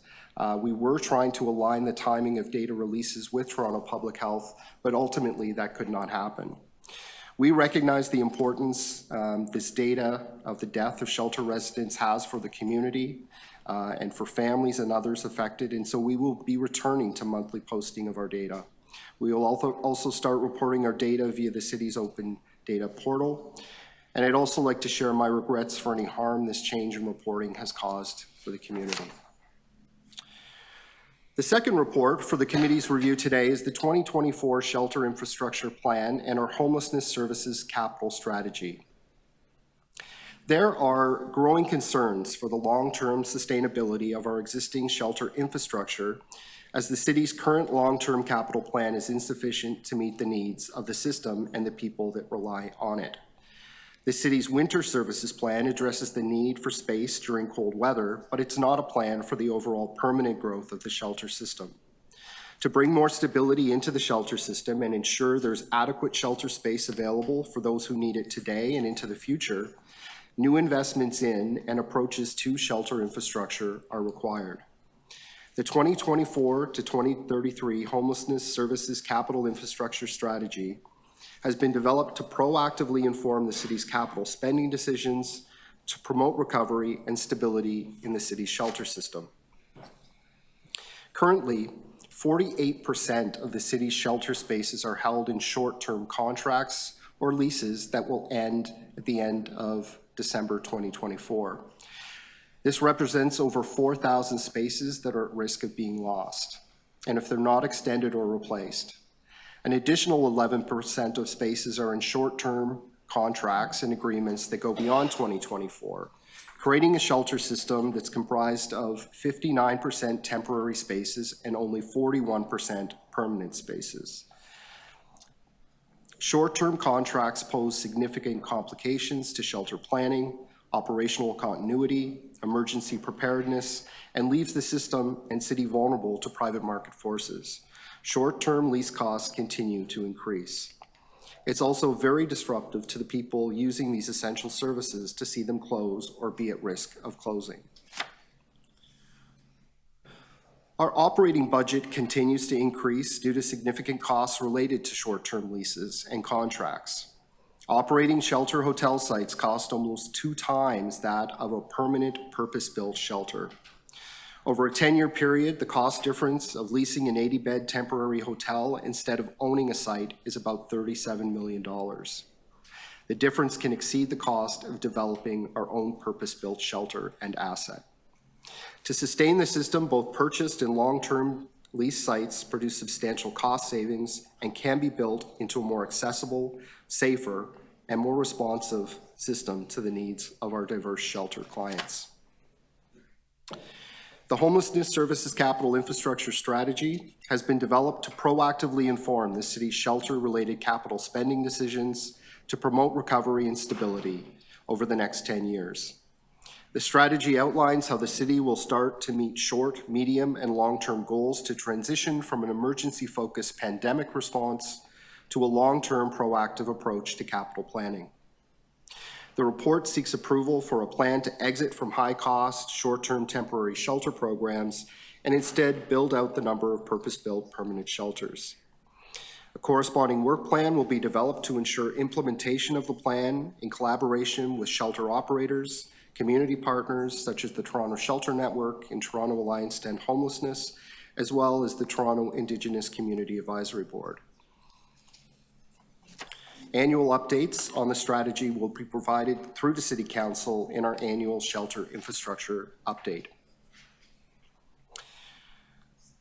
we were trying to align the timing of data releases with Toronto Public Health, but ultimately that could not happen. We recognize the importance this data of the death of shelter residents has for the community and for families and others affected, and so we will be returning to monthly posting of our data. We will also start reporting our data via the city's open data portal. And I'd also like to share my regrets for any harm this change in reporting has caused for the community. The second report for the committee's review today is the 2024 Shelter Infrastructure Plan and our Homelessness Services Capital Strategy. There are growing concerns for the long-term sustainability of our existing shelter infrastructure as the city's current long-term capital plan is insufficient to meet the needs of the system and the people that rely on it. The city's winter services plan addresses the need for space during cold weather, but it's not a plan for the overall permanent growth of the shelter system. To bring more stability into the shelter system and ensure there's adequate shelter space available for those who need it today and into the future, new investments in and approaches to shelter infrastructure are required. The 2024 to 2033 Homelessness Services Capital Infrastructure Strategy has been developed to proactively inform the city's capital spending decisions to promote recovery and stability in the city's shelter system. Currently, 48% of the city's shelter spaces are held in short-term contracts or leases that will end at the end of December 2024. This represents over 4,000 spaces that are at risk of being lost, and if they're not extended or replaced. An additional 11% of spaces are in short-term contracts and agreements that go beyond 2024, creating a shelter system that's comprised of 59% temporary spaces and only 41% permanent spaces. Short-term contracts pose significant complications to shelter planning, operational continuity, emergency preparedness, and leaves the system and city vulnerable to private market forces. Short-term lease costs continue to increase. It's also very disruptive to the people using these essential services to see them close or be at risk of closing. Our operating budget continues to increase due to significant costs related to short-term leases and contracts. Operating shelter hotel sites cost almost 2 times that of a permanent purpose-built shelter. Over a 10-year period, the cost difference of leasing an 80-bed temporary hotel instead of owning a site is about $37 million. The difference can exceed the cost of developing our own purpose-built shelter and asset. To sustain the system, both purchased and long-term lease sites produce substantial cost savings and can be built into a more accessible, safer, and more responsive system to the needs of our diverse shelter clients. The Homelessness Services Capital Infrastructure Strategy has been developed to proactively inform the city's shelter-related capital spending decisions to promote recovery and stability over the next 10 years. The strategy outlines how the city will start to meet short, medium, and long-term goals to transition from an emergency-focused pandemic response to a long-term proactive approach to capital planning. The report seeks approval for a plan to exit from high-cost, short-term temporary shelter programs and instead build out the number of purpose-built permanent shelters. A corresponding work plan will be developed to ensure implementation of the plan in collaboration with shelter operators, community partners such as the Toronto Shelter Network and Toronto Alliance to End Homelessness, as well as the Toronto Indigenous Community Advisory Board. Annual updates on the strategy will be provided through the City Council in our annual shelter infrastructure update.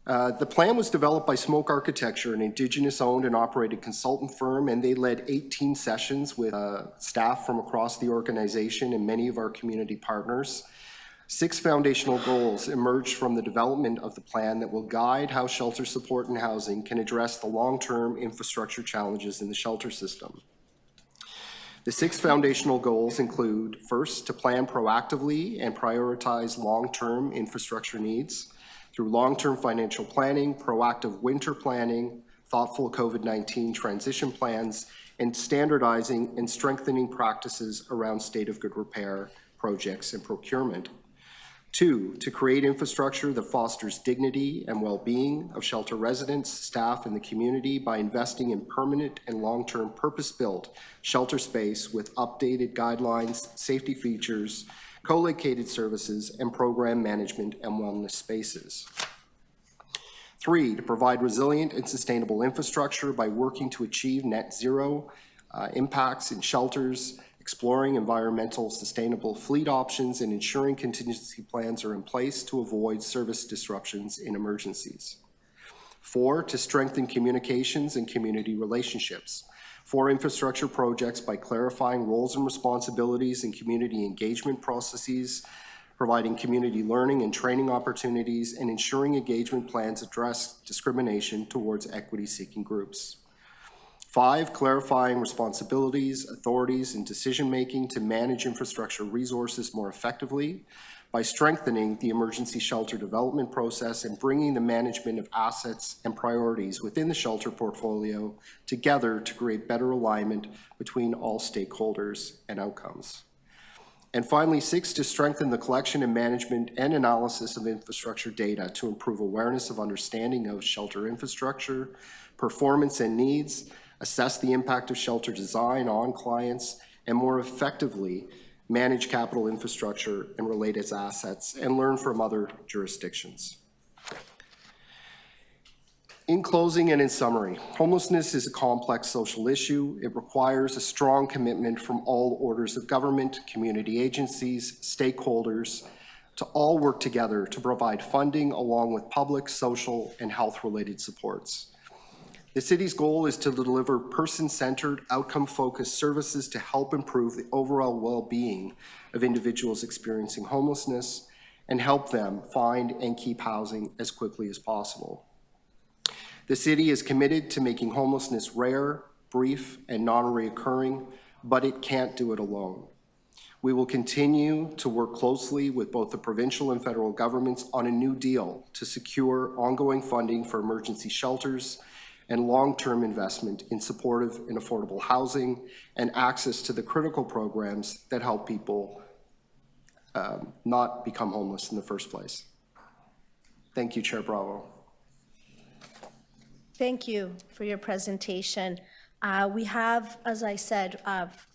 The plan was developed by Smoke Architecture, an Indigenous-owned and operated consultant firm, and they led 18 sessions with staff from across the organization and many of our community partners. 6 foundational goals emerged from the development of the plan that will guide how shelter support and housing can address the long-term infrastructure challenges in the shelter system. The 6 foundational goals include, first, to plan proactively and prioritize long-term infrastructure needs through long-term financial planning, proactive winter planning, thoughtful COVID-19 transition plans, and standardizing and strengthening practices around state of good repair projects and procurement. 2, to create infrastructure that fosters dignity and well-being of shelter residents, staff, and the community by investing in permanent and long-term purpose-built shelter space with updated guidelines, safety features, co-located services, and program management and wellness spaces. 3, to provide resilient and sustainable infrastructure by working to achieve net zero impacts in shelters, exploring environmental sustainable fleet options, and ensuring contingency plans are in place to avoid service disruptions in emergencies. 4, to strengthen communications and community relationships. 4 infrastructure projects by clarifying roles and responsibilities and community engagement processes, providing community learning and training opportunities, and ensuring engagement plans address discrimination towards equity-seeking groups. 5, clarifying responsibilities, authorities, and decision-making to manage infrastructure resources more effectively by strengthening the emergency shelter development process and bringing the management of assets and priorities within the shelter portfolio together to create better alignment between all stakeholders and outcomes. And finally, 6, to strengthen the collection and management and analysis of infrastructure data to improve awareness of understanding of shelter infrastructure, performance and needs, assess the impact of shelter design on clients, and more effectively manage capital infrastructure and relate its assets, and learn from other jurisdictions. In closing and in summary, homelessness is a complex social issue. It requires a strong commitment from all orders of government, community agencies, stakeholders, to all work together to provide funding along with public, social, and health-related supports. The city's goal is to deliver person-centered, outcome-focused services to help improve the overall well-being of individuals experiencing homelessness and help them find and keep housing as quickly as possible. The city is committed to making homelessness rare, brief, and non-reoccurring, but it can't do it alone. We will continue to work closely with both the provincial and federal governments on a new deal to secure ongoing funding for emergency shelters and long-term investment in supportive and affordable housing and access to the critical programs that help people not become homeless in the first place. Thank you, Chair Bravo. Thank you for your presentation. We have, as I said,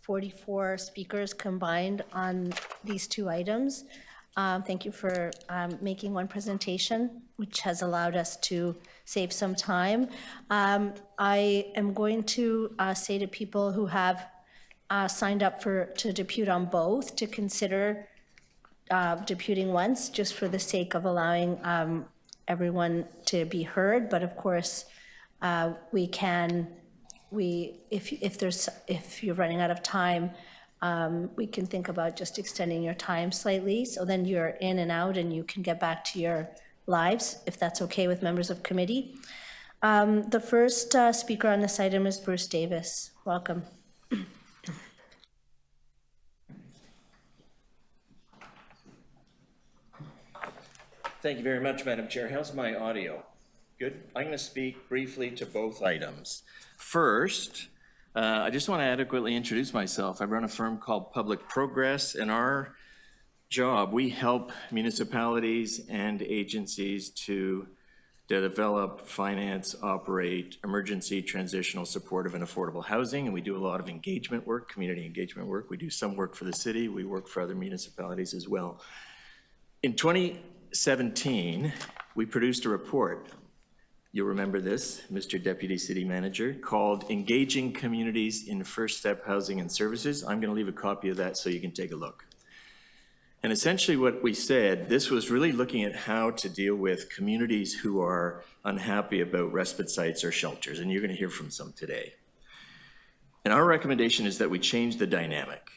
44 speakers combined on these two items. Thank you for making one presentation, which has allowed us to save some time. I am going to say to people who have signed up to depute on both to consider deputing once, just for the sake of allowing everyone to be heard. But of course, if you're running out of time, we can think about just extending your time slightly, so then you're in and out and you can get back to your lives, if that's okay with members of committee. The first speaker on this item is Bruce Davis. Welcome. Thank you very much, Madam Chair. How's my audio? Good. I'm going to speak briefly to both items. First, I just want to adequately introduce myself. I run a firm called Public Progress, and our job, we help municipalities and agencies to develop, finance, operate emergency, transitional, supportive, and affordable housing. And we do a lot of engagement work, community engagement work. We do some work for the city. We work for other municipalities as well. In 2017, we produced a report. You'll remember this, Mr. Deputy City Manager, called Engaging Communities in First Step Housing and Services. I'm going to leave a copy of that so you can take a look. And essentially what we said, this was really looking at how to deal with communities who are unhappy about respite sites or shelters, and you're going to hear from some today. And our recommendation is that we change the dynamic.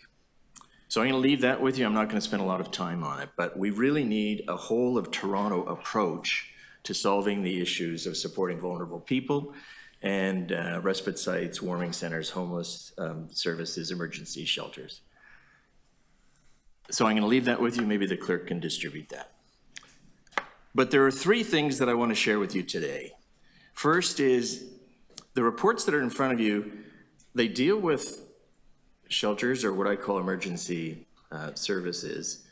So I'm going to leave that with you. I'm not going to spend a lot of time on it, but we really need a whole of Toronto approach to solving the issues of supporting vulnerable people and respite sites, warming centers, homeless services, emergency shelters. So I'm going to leave that with you. Maybe the clerk can distribute that. But there are three things that I want to share with you today. First is the reports that are in front of you, they deal with shelters, or what I call emergency services,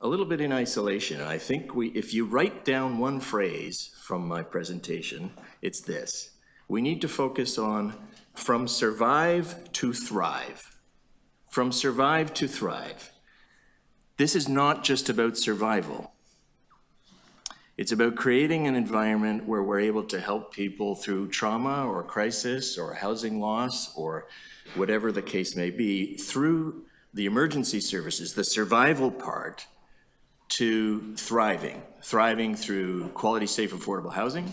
a little bit in isolation. And I think if you write down one phrase from my presentation, it's this: we need to focus on from survive to thrive. From survive to thrive. This is not just about survival. It's about creating an environment where we're able to help people through trauma or crisis or housing loss or whatever the case may be, through the emergency services, the survival part, to thriving through quality, safe, affordable housing,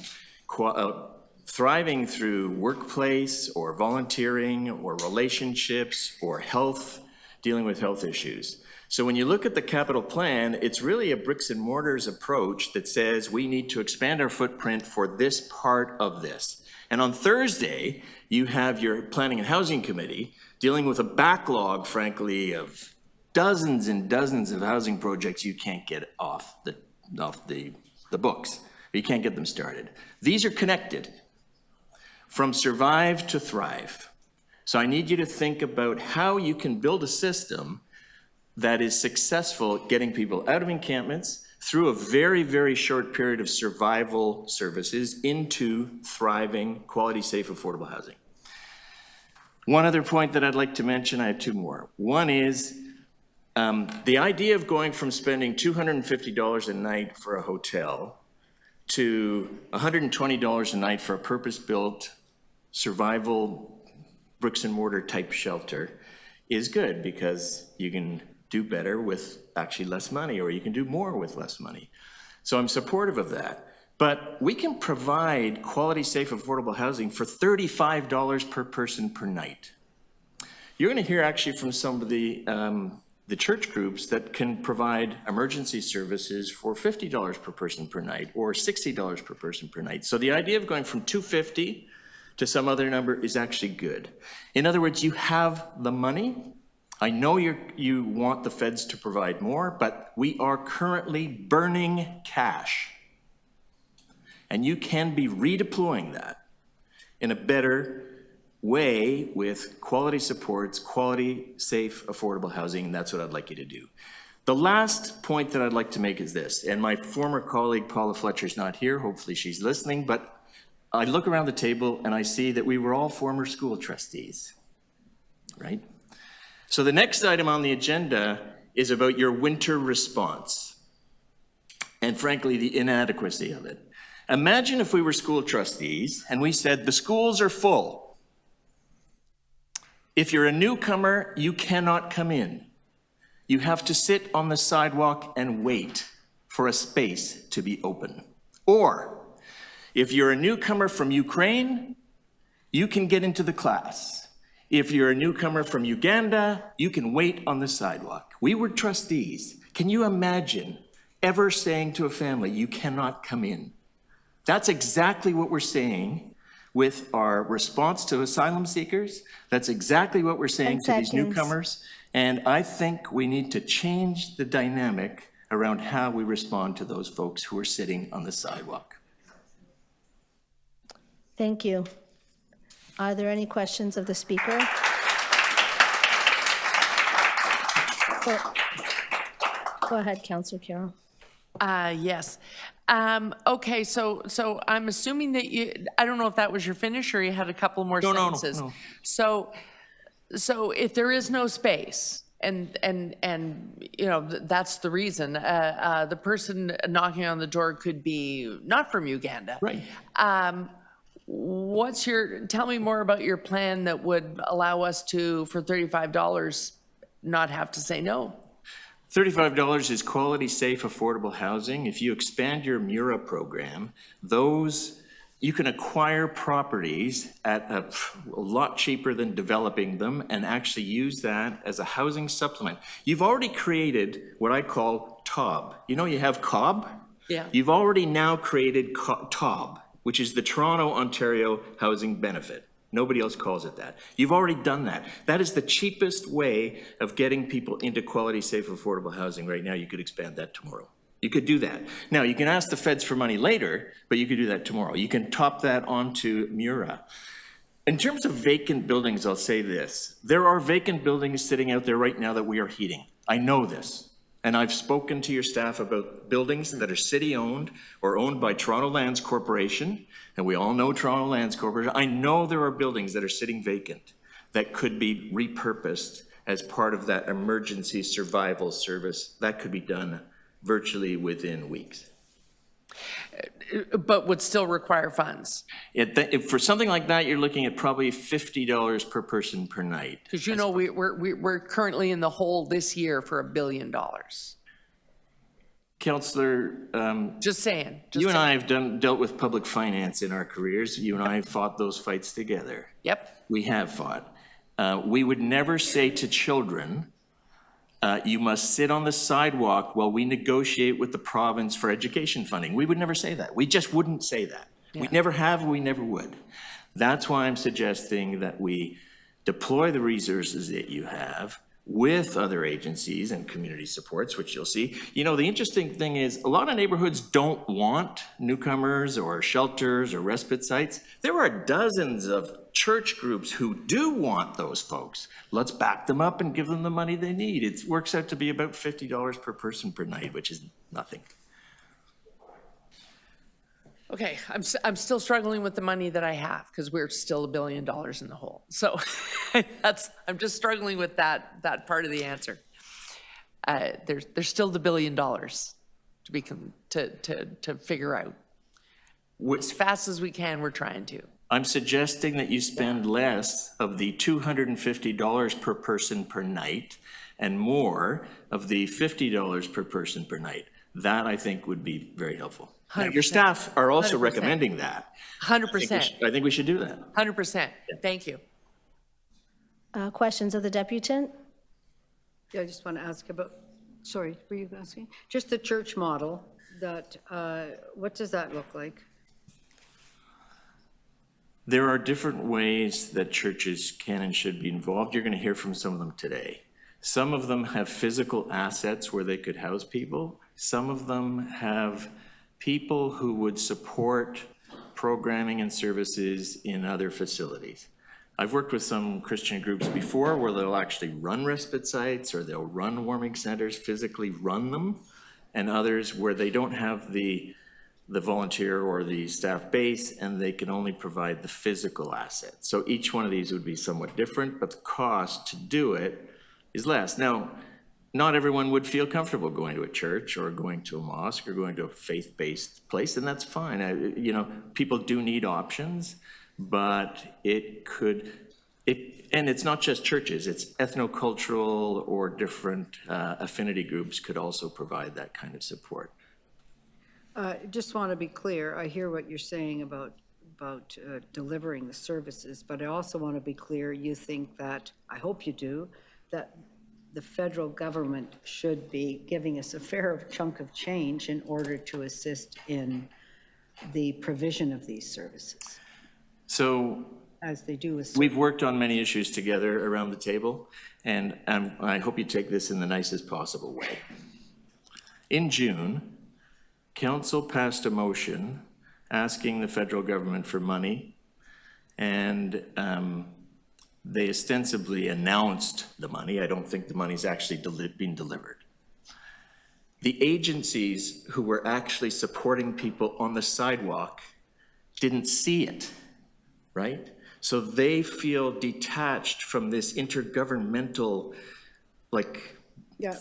thriving through workplace or volunteering or relationships or health dealing with health issues. So when you look at the capital plan, it's really a bricks and mortars approach that says we need to expand our footprint for this part of this. And on Thursday, you have your Planning and Housing Committee dealing with a backlog, frankly, of dozens and dozens of housing projects you can't get off the books. You can't get them started. These are connected from survive to thrive. So I need you to think about how you can build a system that is successful at getting people out of encampments through a very, very short period of survival services into thriving, quality, safe, affordable housing. One other point that I'd like to mention, I have two more. One is the idea of going from spending $250 a night for a hotel to $120 a night for a purpose-built survival bricks and mortar type shelter is good because you can do better with actually less money, or you can do more with less money. So I'm supportive of that. But we can provide quality, safe, affordable housing for $35 per person per night. You're gonna hear actually from some of the church groups that can provide emergency services for $50 per person per night or $60 per person per night. So the idea of going from $250 to some other number is actually good. In other words, you have the money. I know you want the feds to provide more, but we are currently burning cash. And you can be redeploying that in a better way with quality supports, quality, safe, affordable housing, and that's what I'd like you to do. The last point that I'd like to make is this, and my former colleague Paula Fletcher's not here, hopefully she's listening, but I look around the table and I see that we were all former school trustees, right? So the next item on the agenda is about your winter response, and frankly, the inadequacy of it. Imagine if we were school trustees and we said, the schools are full. If you're a newcomer, you cannot come in. You have to sit on the sidewalk and wait for a space to be open. Or, if you're a newcomer from Ukraine, you can get into the class. If you're a newcomer from Uganda, you can wait on the sidewalk. We were trustees. Can you imagine ever saying to a family, you cannot come in? That's exactly what we're saying with our response to asylum seekers. That's exactly what we're saying to these newcomers. And I think we need to change the dynamic around how we respond to those folks who are sitting on the sidewalk. Thank you. Are there any questions of the speaker? Go ahead, Councillor Carroll. Yes. Okay, so I'm assuming that I don't know if that was your finish or you had a couple more sentences. No. So if there is no space, and you know, that's the reason, the person knocking on the door could be not from Uganda. Right. Tell me more about your plan that would allow us to, for $35, not have to say no. $35 is quality, safe, affordable housing. If you expand your MURA program, you can acquire properties at a lot cheaper than developing them and actually use that as a housing supplement. You've already created what I call TOB. You know, you have COB? Yeah. You've already now created TOB, which is the Toronto, Ontario Housing Benefit. Nobody else calls it that. You've already done that. That is the cheapest way of getting people into quality, safe, affordable housing right now. You could expand that tomorrow. You could do that. Now, you can ask the feds for money later, but you could do that tomorrow. You can top that onto MURA. In terms of vacant buildings, I'll say this. There are vacant buildings sitting out there right now that we are heating. I know this. And I've spoken to your staff about buildings that are city-owned or owned by Toronto Lands Corporation, and we all know Toronto Lands Corporation. I know there are buildings that are sitting vacant that could be repurposed as part of that emergency survival service. That could be done virtually within weeks. But would still require funds. For something like that, you're looking at probably $50 per person per night. Because you know we're currently in the hole this year for $1 billion. Councillor, just saying. You and I have dealt with public finance in our careers. You and I have fought those fights together. Yep. We have fought. We would never say to children, you must sit on the sidewalk while we negotiate with the province for education funding. We would never say that. We just wouldn't say that. We never have, we never would. That's why I'm suggesting that we deploy the resources that you have with other agencies and community supports, which you'll see. You know, the interesting thing is a lot of neighborhoods don't want newcomers or shelters or respite sites. There are dozens of church groups who do want those folks. Let's back them up and give them the money they need. It works out to be about $50 per person per night, which is nothing. Okay, I'm still struggling with the money that I have because we're still $1 billion in the hole. So I'm just struggling with that part of the answer. There's still the $1 billion to figure out. As fast as we can, we're trying to. I'm suggesting that you spend less of the $250 per person per night and more of the $50 per person per night. That, I think, would be very helpful. Now, your staff are also 100%. recommending that. 100%. I think we should do that. 100%. Thank you. Questions of the deputant? Yeah, I just want to ask about, sorry, were you asking? Just the church model, that, what does that look like? There are different ways that churches can and should be involved. You're going to hear from some of them today. Some of them have physical assets where they could house people. Some of them have people who would support programming and services in other facilities. I've worked with some Christian groups before where they'll actually run respite sites or they'll run warming centers, physically run them, and others where they don't have the volunteer or the staff base and they can only provide the physical assets. So each one of these would be somewhat different, but the cost to do it is less. Now, not everyone would feel comfortable going to a church or going to a mosque or going to a faith-based place, and that's fine. You know, people do need options, but it could, and it's not just churches, it's ethnocultural or different affinity groups could also provide that kind of support. Just want to be clear, I hear what you're saying about delivering the services, but I also want to be clear, you think that, I hope you do, that the federal government should be giving us a fair chunk of change in order to assist in the provision of these services. So, as they do with. We've worked on many issues together around the table, and I hope you take this in the nicest possible way. In June, Council passed a motion asking the federal government for money, and they ostensibly announced the money. I don't think the money's actually being delivered. The agencies who were actually supporting people on the sidewalk didn't see it, right? So they feel detached from this intergovernmental,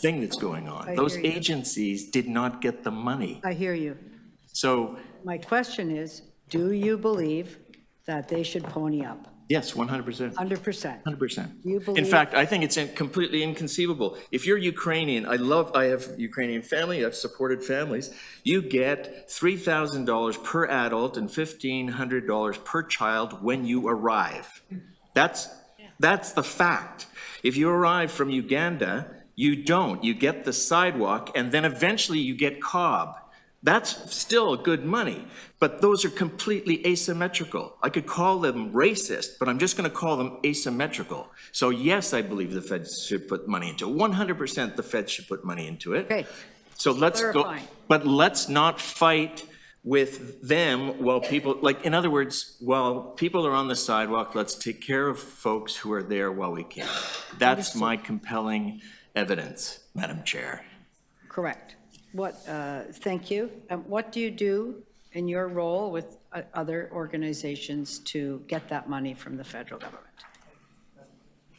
thing that's going on. Those agencies did not get the money. I hear you. So my question is, do you believe that they should pony up? yes, 100%. 100%. 100%. You believe? In fact, I think it's completely inconceivable. If you're Ukrainian, I have Ukrainian family, I've supported families, you get $3,000 per adult and $1,500 per child when you arrive. That's the fact. If you arrive from Uganda, you don't. You get the sidewalk, and then eventually you get COB. That's still good money, but those are completely asymmetrical. I could call them racist, but I'm just going to call them asymmetrical. So yes, I believe the Feds should put money into it. 100% the Feds should put money into it. Okay. So let's go, but let's not fight with them while people, in other words, while people are on the sidewalk, let's take care of folks who are there while we can. That's my compelling evidence, Madam Chair. Correct. Thank you. What do you do in your role with other organizations to get that money from the federal government?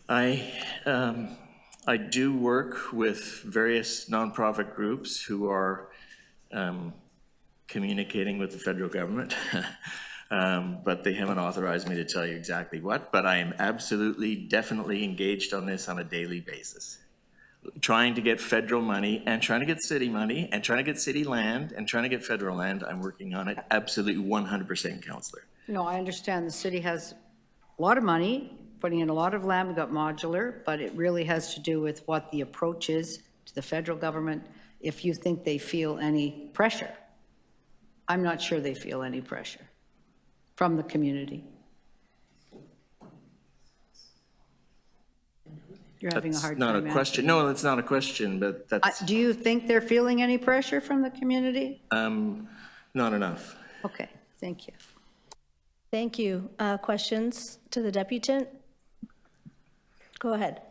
I do work with various nonprofit groups who are communicating with the federal government, but they haven't authorized me to tell you exactly what, but I am absolutely, definitely engaged on this on a daily basis. Trying to get federal money and trying to get city money and trying to get city land and trying to get federal land. I'm working on it absolutely 100%, Councillor. No, I understand the city has a lot of money putting in a lot of land, we've got modular, but it really has to do with what the approach is to the federal government, if you think they feel any pressure. I'm not sure they feel any pressure from the community. You're having a hard time Not a answering. question. No, that's not a question, but that's Do you think they're feeling any pressure from the community? not enough. Okay, thank you. Thank you. Questions to the deputant? Go ahead.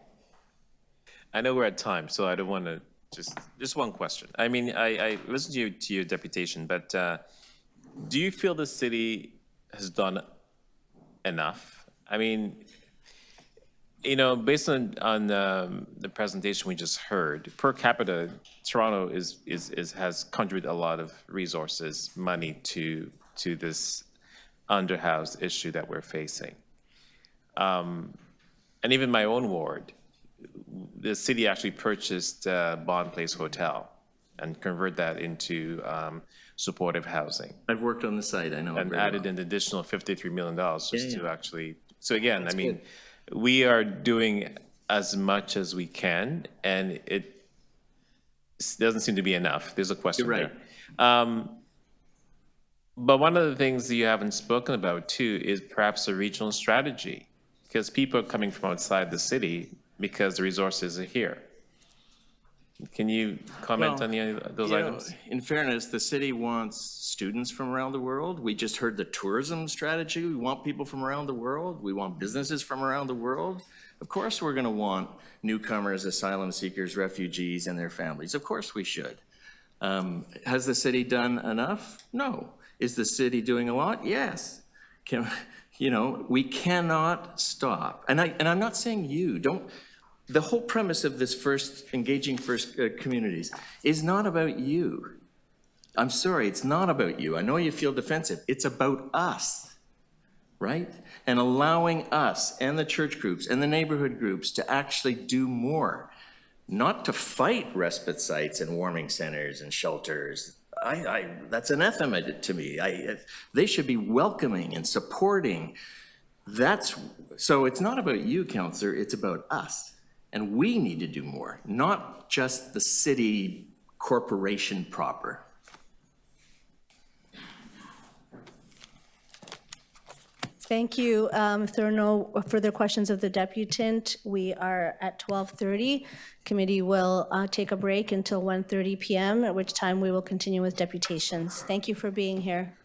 I know we're at time, so I don't want to, just one question. I mean, I listened to your deputation, but do you feel the city has done enough? I mean, you know, based on the presentation we just heard, per capita, Toronto has contributed a lot of resources, money to this underhoused issue that we're facing. And even my own ward, the city actually purchased Bond Place Hotel and converted that into supportive housing. I've worked on the site, I know it And very added well. an additional $53 million just to actually, so again, That's I mean, good. we are doing as much as we can, and it doesn't seem to be enough. There's a question You're right. there. But one of the things that you haven't spoken about too is perhaps a regional strategy, because people are coming from outside the city because the resources are here. Can you comment Well, on any of those you know, items? in fairness, the city wants students from around the world. We just heard the tourism strategy. We want people from around the world. We want businesses from around the world. Of course, we're going to want newcomers, asylum seekers, refugees, and their families. Of course we should. Has the city done enough? No. Is the city doing a lot? Yes. You know, we cannot stop. And I'm not saying you don't. The whole premise of this engaging first communities is not about you. I'm sorry, it's not about you. I know you feel defensive. It's about us, right? And allowing us and the church groups and the neighborhood groups to actually do more, not to fight respite sites and warming centers and shelters. That's anathema to me. They should be welcoming and supporting. So it's not about you, Councillor, it's about us. And we need to do more, not just the city corporation proper. Thank you. If there are no further questions of the deputant, we are at 12:30. Committee will take a break until 1:30 p.m., at which time we will continue with deputations. Thank you for being here.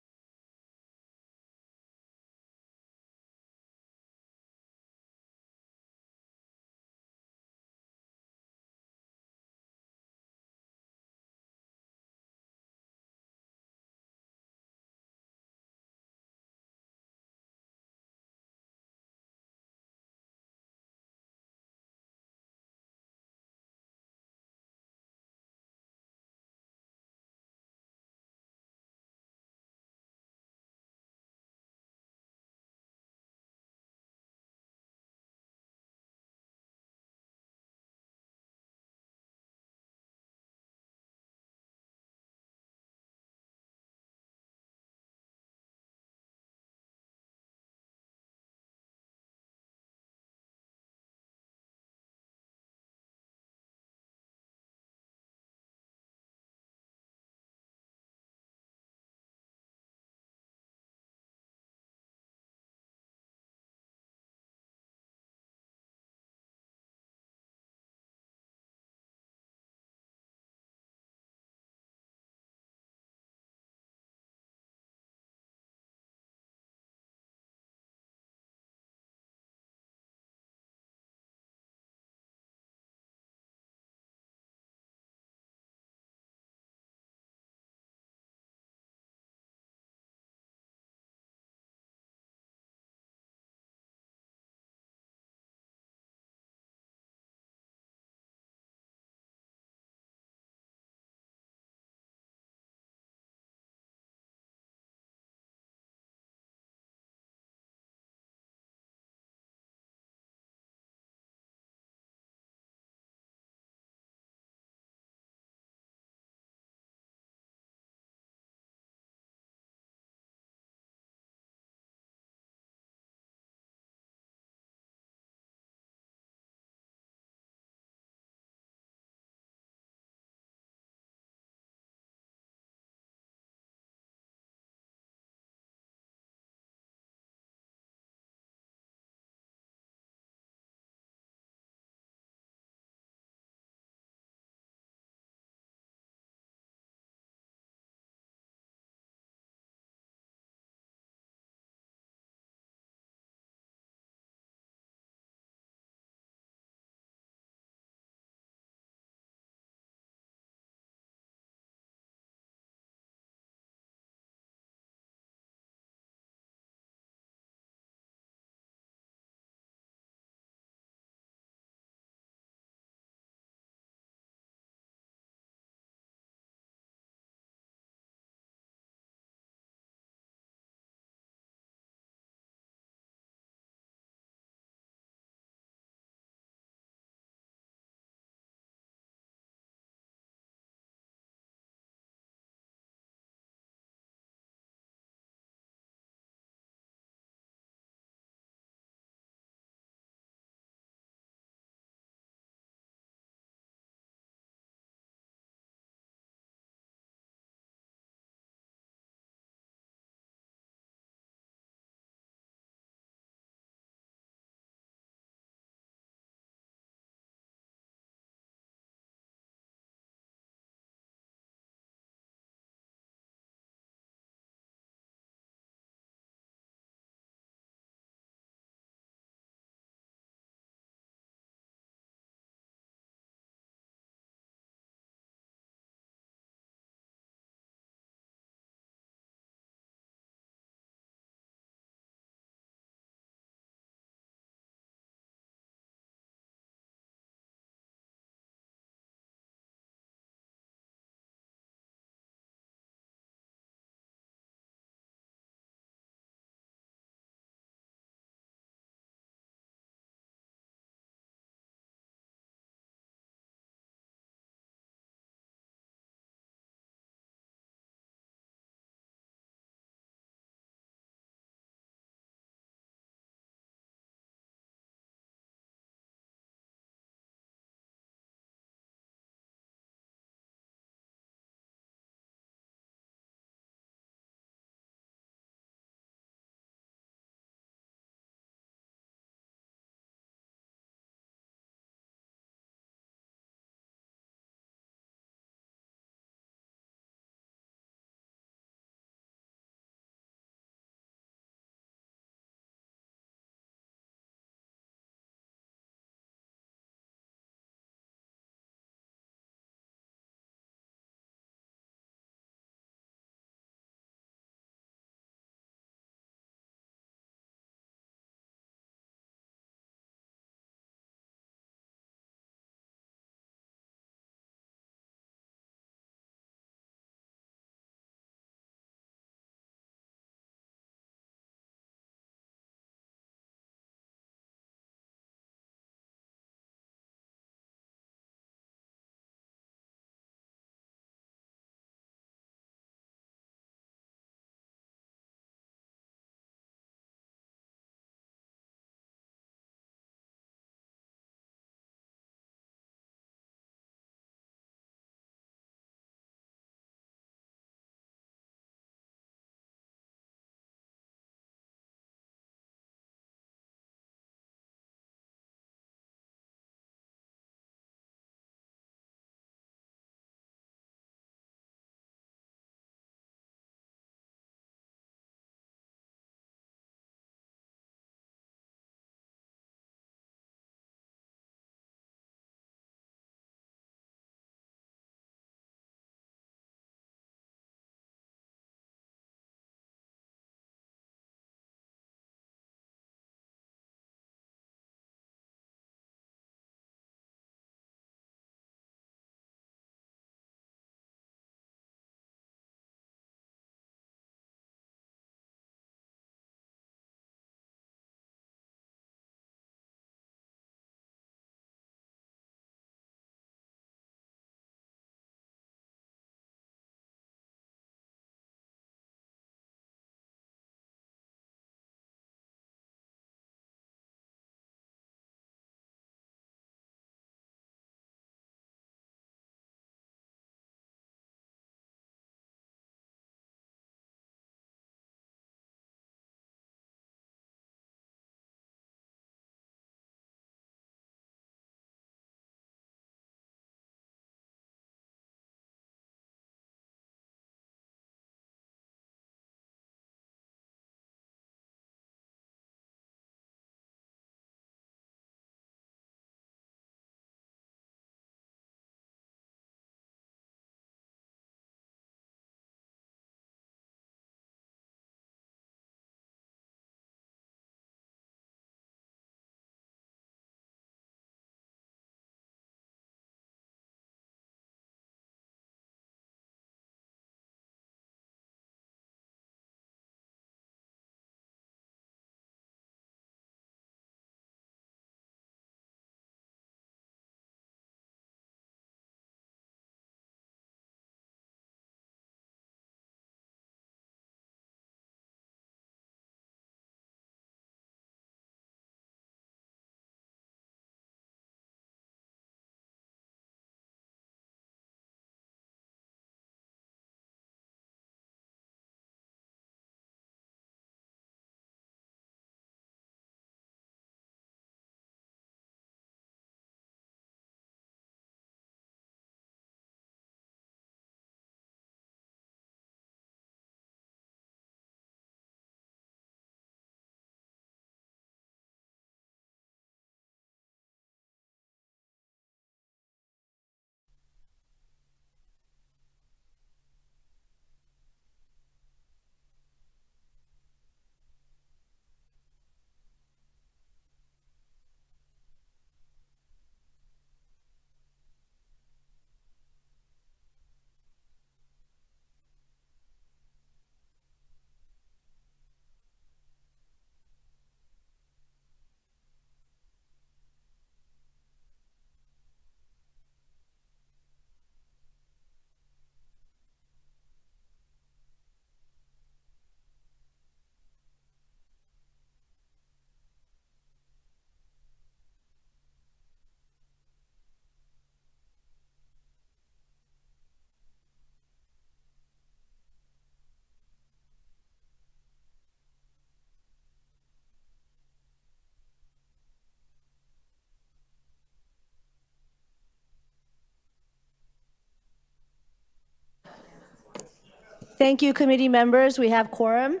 Thank you, committee members. We have quorum.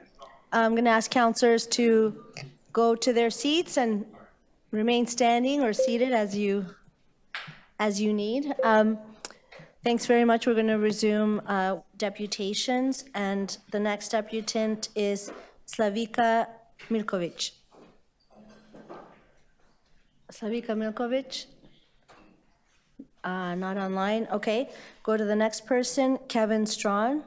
I'm going to ask councilors to go to their seats and remain standing or seated as you need. Thanks very much. We're going to resume deputations, and the next deputant is Slavica Milkovic. Slavica Milkovic? Not online. Okay. Go to the next person, Kevin Strawn.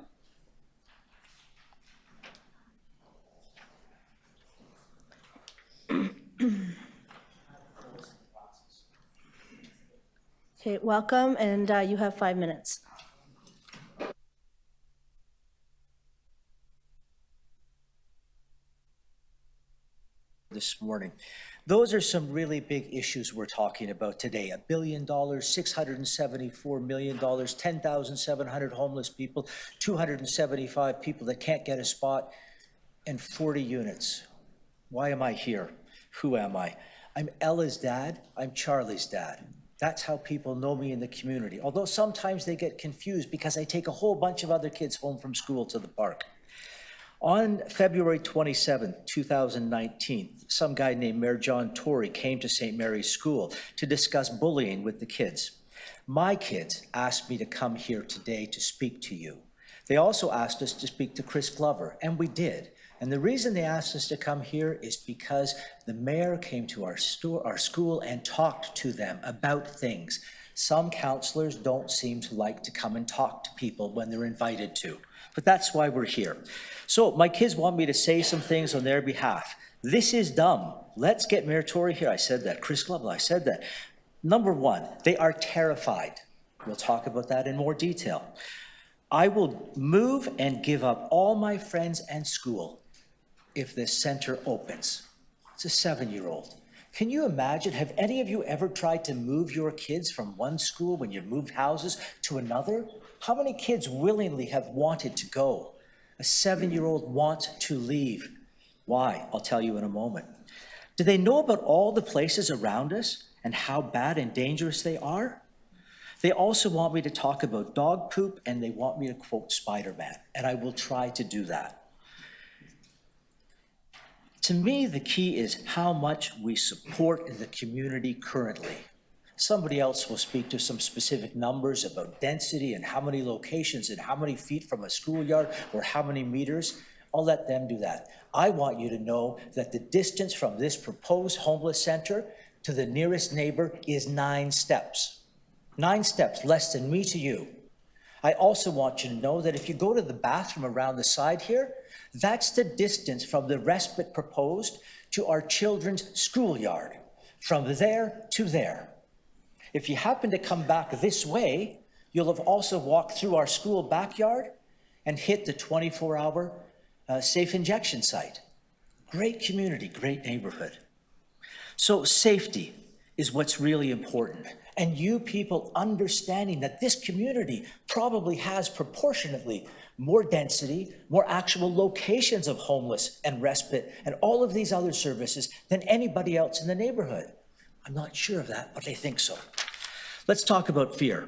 Okay, welcome, and you have 5 minutes. This morning. Those are some really big issues we're talking about today. $1 billion, $674 million, 10,700 homeless people, 275 people that can't get a spot, and 40 units. Why am I here? Who am I? I'm Ella's dad. I'm Charlie's dad. That's how people know me in the community. Although sometimes they get confused because I take a whole bunch of other kids home from school to the park. On February 27, 2019, some guy named Mayor John Tory came to St. Mary's School to discuss bullying with the kids. My kids asked me to come here today to speak to you. They also asked us to speak to Chris Glover, and we did. And the reason they asked us to come here is because the mayor came to our school and talked to them about things. Some counselors don't seem to like to come and talk to people when they're invited to, but that's why we're here. So my kids want me to say some things on their behalf. This is dumb. Let's get Mayor Tory here. I said that. Chris Glover, I said that. Number one, they are terrified. We'll talk about that in more detail. I will move and give up all my friends and school if this center opens. It's a 7-year-old. Can you imagine, have any of you ever tried to move your kids from one school when you moved houses to another? How many kids willingly have wanted to go? A 7-year-old wants to leave. Why? I'll tell you in a moment. Do they know about all the places around us and how bad and dangerous they are? They also want me to talk about dog poop, and they want me to quote Spider-Man, and I will try to do that. To me, the key is how much we support the community currently. Somebody else will speak to some specific numbers about density and how many locations and how many feet from a schoolyard or how many meters. I'll let them do that. I want you to know that the distance from this proposed homeless center to the nearest neighbor is 9 steps. 9 steps, less than me to you. I also want you to know that if you go to the bathroom around the side here, that's the distance from the respite proposed to our children's schoolyard, from there to there. If you happen to come back this way, you'll have also walked through our school backyard and hit the 24-hour safe injection site. Great community, great neighborhood. So safety is what's really important. And you people understanding that this community probably has proportionately more density, more actual locations of homeless and respite and all of these other services than anybody else in the neighborhood. I'm not sure of that, but I think so. Let's talk about fear.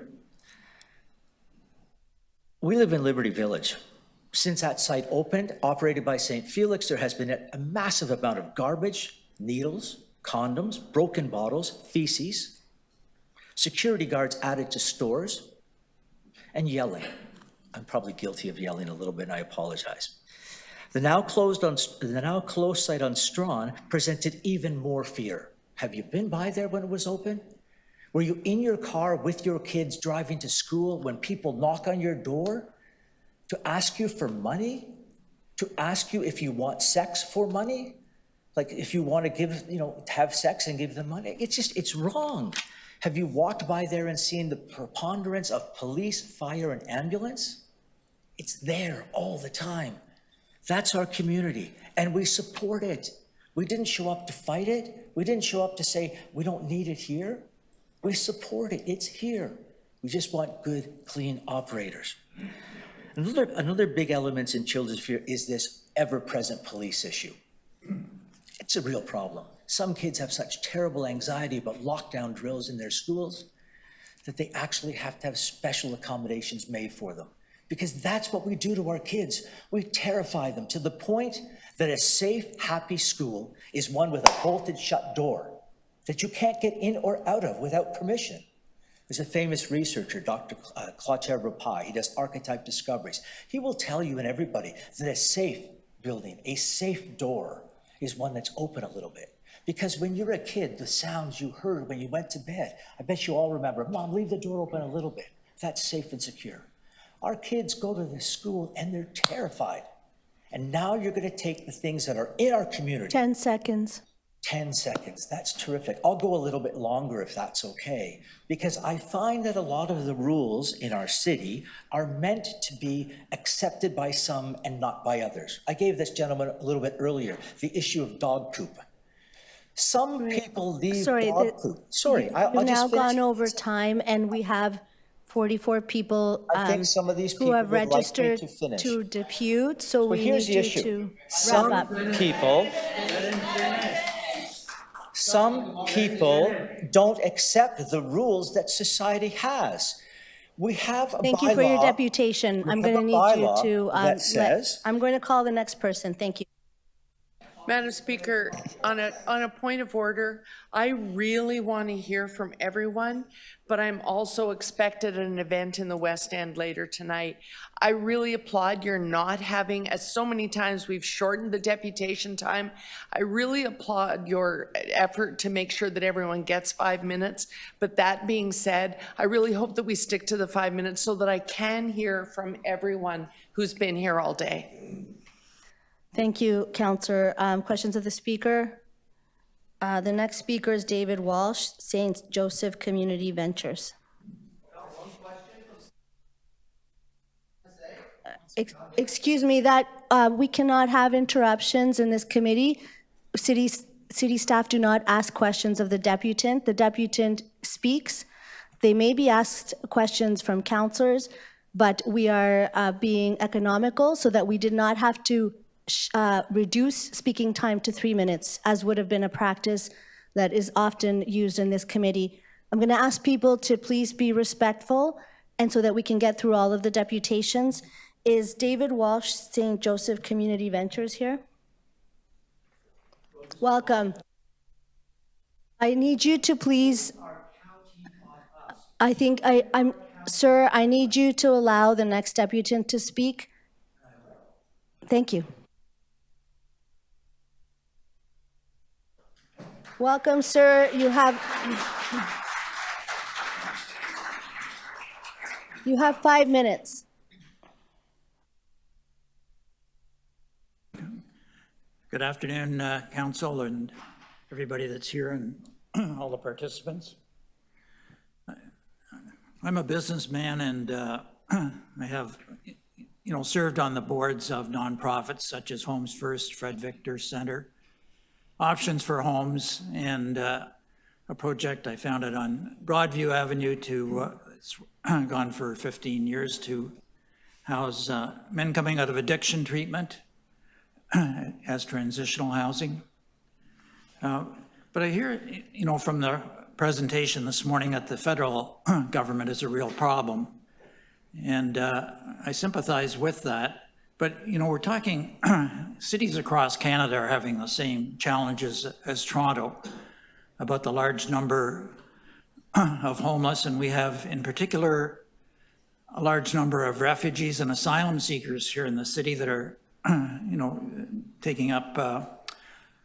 We live in Liberty Village. Since that site opened, operated by St. Felix, there has been a massive amount of garbage, needles, condoms, broken bottles, feces, security guards added to stores, and yelling. I'm probably guilty of yelling a little bit, and I apologize. The now closed site on Strawn presented even more fear. Have you been by there when it was open? Were you in your car with your kids driving to school when people knock on your door to ask you for money? To ask you if you want sex for money? Like if you want to give, have sex and give them money? It's wrong. Have you walked by there and seen the preponderance of police, fire, and ambulance? It's there all the time. That's our community, and we support it. We didn't show up to fight it. We didn't show up to say, we don't need it here. We support it. It's here. We just want good, clean operators. Another big element in children's fear is this ever-present police issue. It's a real problem. Some kids have such terrible anxiety about lockdown drills in their schools that they actually have to have special accommodations made for them because that's what we do to our kids. We terrify them to the point that a safe, happy school is one with a bolted shut door that you can't get in or out of without permission. There's a famous researcher, Dr. Clotaire Rapaille. He does archetype discoveries. He will tell you and everybody that a safe building, a safe door, is one that's open a little bit. Because when you're a kid, the sounds you heard when you went to bed, I bet you all remember, Mom, leave the door open a little bit. That's safe and secure. Our kids go to this school and they're terrified. And now you're going to take the things that are in our community. 10 seconds. 10 seconds, that's terrific. I'll go a little bit longer if that's okay, because I find that a lot of the rules in our city are meant to be accepted by some and not by others. I gave this gentleman a little bit earlier, the issue of dog poop. Some people leave dog poop. Sorry, I'll You've now just finish. gone over time, and we have 44 people I think some of these who people have would like me registered to finish. to depute, so But we here's need the you issue. to Some wrap up. Some people don't accept the rules that society has. We have a bylaw. Thank you for your deputation. I'm going to need you to, that says, I'm going to call the next person. Thank you. Madam Speaker, on a point of order, I really want to hear from everyone, but I'm also expected at an event in the West End later tonight. I really applaud your not having, as so many times we've shortened the deputation time, I really applaud your effort to make sure that everyone gets 5 minutes. But that being said, I really hope that we stick to the 5 minutes so that I can hear from everyone who's been here all day. Thank you, Councillor. Questions of the Speaker? The next speaker is David Walsh, St. Joseph Community Ventures. Excuse me, that we cannot have interruptions in this committee. City staff do not ask questions of the deputant. The deputant speaks. They may be asked questions from councillors, but we are being economical so that we did not have to reduce speaking time to 3 minutes, as would have been a practice that is often used in this committee. I'm going to ask people to please be respectful, and so that we can get through all of the deputations. Is David Walsh, St. Joseph Community Ventures here? Welcome. I need you to please, sir, I need you to allow the next deputant to speak. Thank you. Welcome, sir. You have 5 minutes. Good afternoon, Council, and everybody that's here, and all the participants. I'm a businessman, and I have, served on the boards of nonprofits such as Homes First, Fred Victor Center, Options for Homes, and a project I founded on Broadview Avenue it's gone for 15 years to house men coming out of addiction treatment as transitional housing. But I hear, from the presentation this morning that the federal government is a real problem. And I sympathize with that. But, we're talking, cities across Canada are having the same challenges as Toronto about the large number of homeless. And we have, in particular, a large number of refugees and asylum seekers here in the city that are, taking up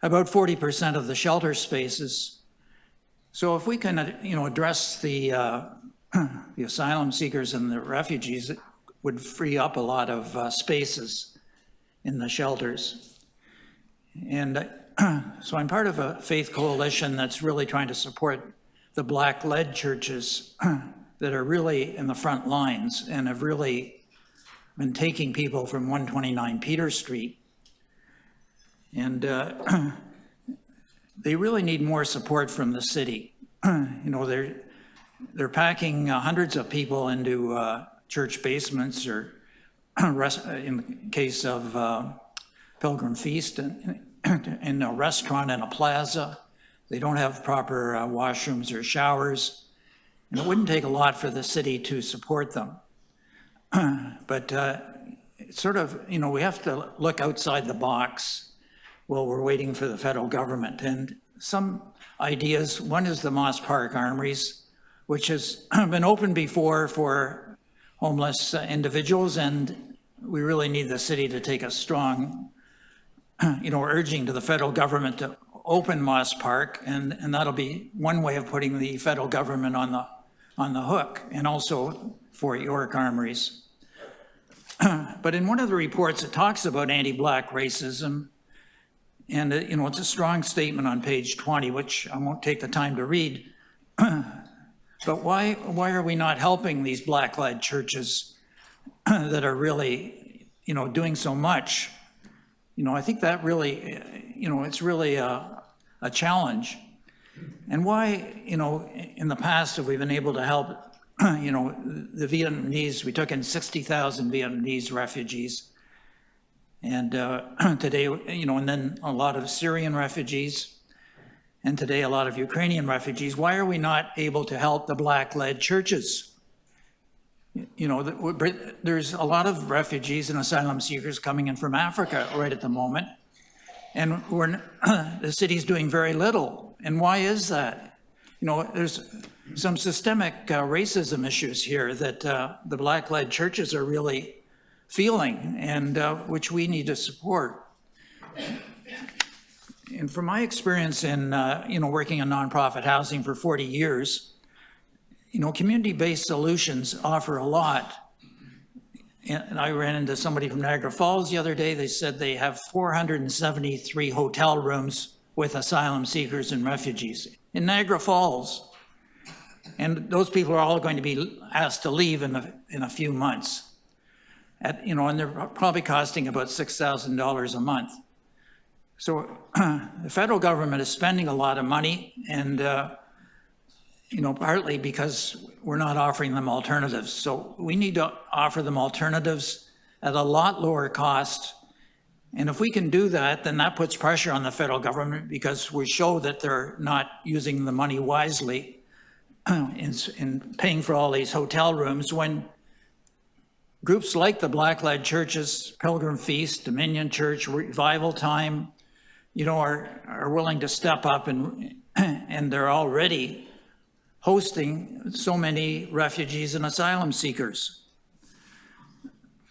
about 40% of the shelter spaces. So if we can, address the asylum seekers and the refugees, it would free up a lot of spaces in the shelters. And so I'm part of a faith coalition that's really trying to support the Black-led churches that are really in the front lines and have really been taking people from 129 Peter Street. And they really need more support from the city. They're packing hundreds of people into church basements, or in the case of Pilgrim Feast, in a restaurant and a plaza. They don't have proper washrooms or showers. And it wouldn't take a lot for the city to support them. But it's sort of, we have to look outside the box while we're waiting for the federal government. And some ideas, one is the Moss Park Armories, which has been open before for homeless individuals, and we really need the city to take a strong, urging to the federal government to open Moss Park, and that'll be one way of putting the federal government on the hook, and also for York Armories. But in one of the reports, it talks about anti-Black racism, and it's a strong statement on page 20, which I won't take the time to read. But why are we not helping these Black-led churches that are really, doing so much? I think that really, it's really a challenge. And why, in the past have we been able to help, the Vietnamese? We took in 60,000 Vietnamese refugees. And today, and then a lot of Syrian refugees. And today, a lot of Ukrainian refugees. Why are we not able to help the Black-led churches? There's a lot of refugees and asylum seekers coming in from Africa right at the moment. And the city's doing very little. And why is that? There's some systemic racism issues here that the Black-led churches are really feeling, and which we need to support. And from my experience in, working in nonprofit housing for 40 years, community-based solutions offer a lot. And I ran into somebody from Niagara Falls the other day. They said they have 473 hotel rooms with asylum seekers and refugees in Niagara Falls. And those people are all going to be asked to leave in a few months. And they're probably costing about $6,000 a month. So the federal government is spending a lot of money, and partly because we're not offering them alternatives. So we need to offer them alternatives at a lot lower cost. And if we can do that, then that puts pressure on the federal government, because we show that they're not using the money wisely in paying for all these hotel rooms, when groups like the Black-led churches, Pilgrim Feast, Dominion Church, Revival Time, are willing to step up, and they're already hosting so many refugees and asylum seekers.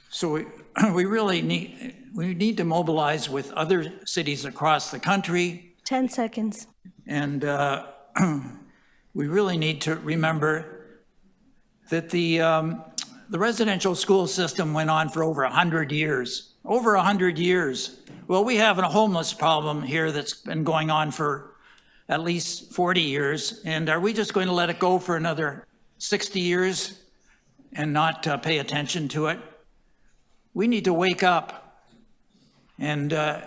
So we really need to mobilize with other cities across the country. 10 seconds. And we really need to remember that the residential school system went on for over 100 years. Over 100 years. Well, we have a homeless problem here that's been going on for at least 40 years. And are we just going to let it go for another 60 years and not pay attention to it? We need to wake up. And, I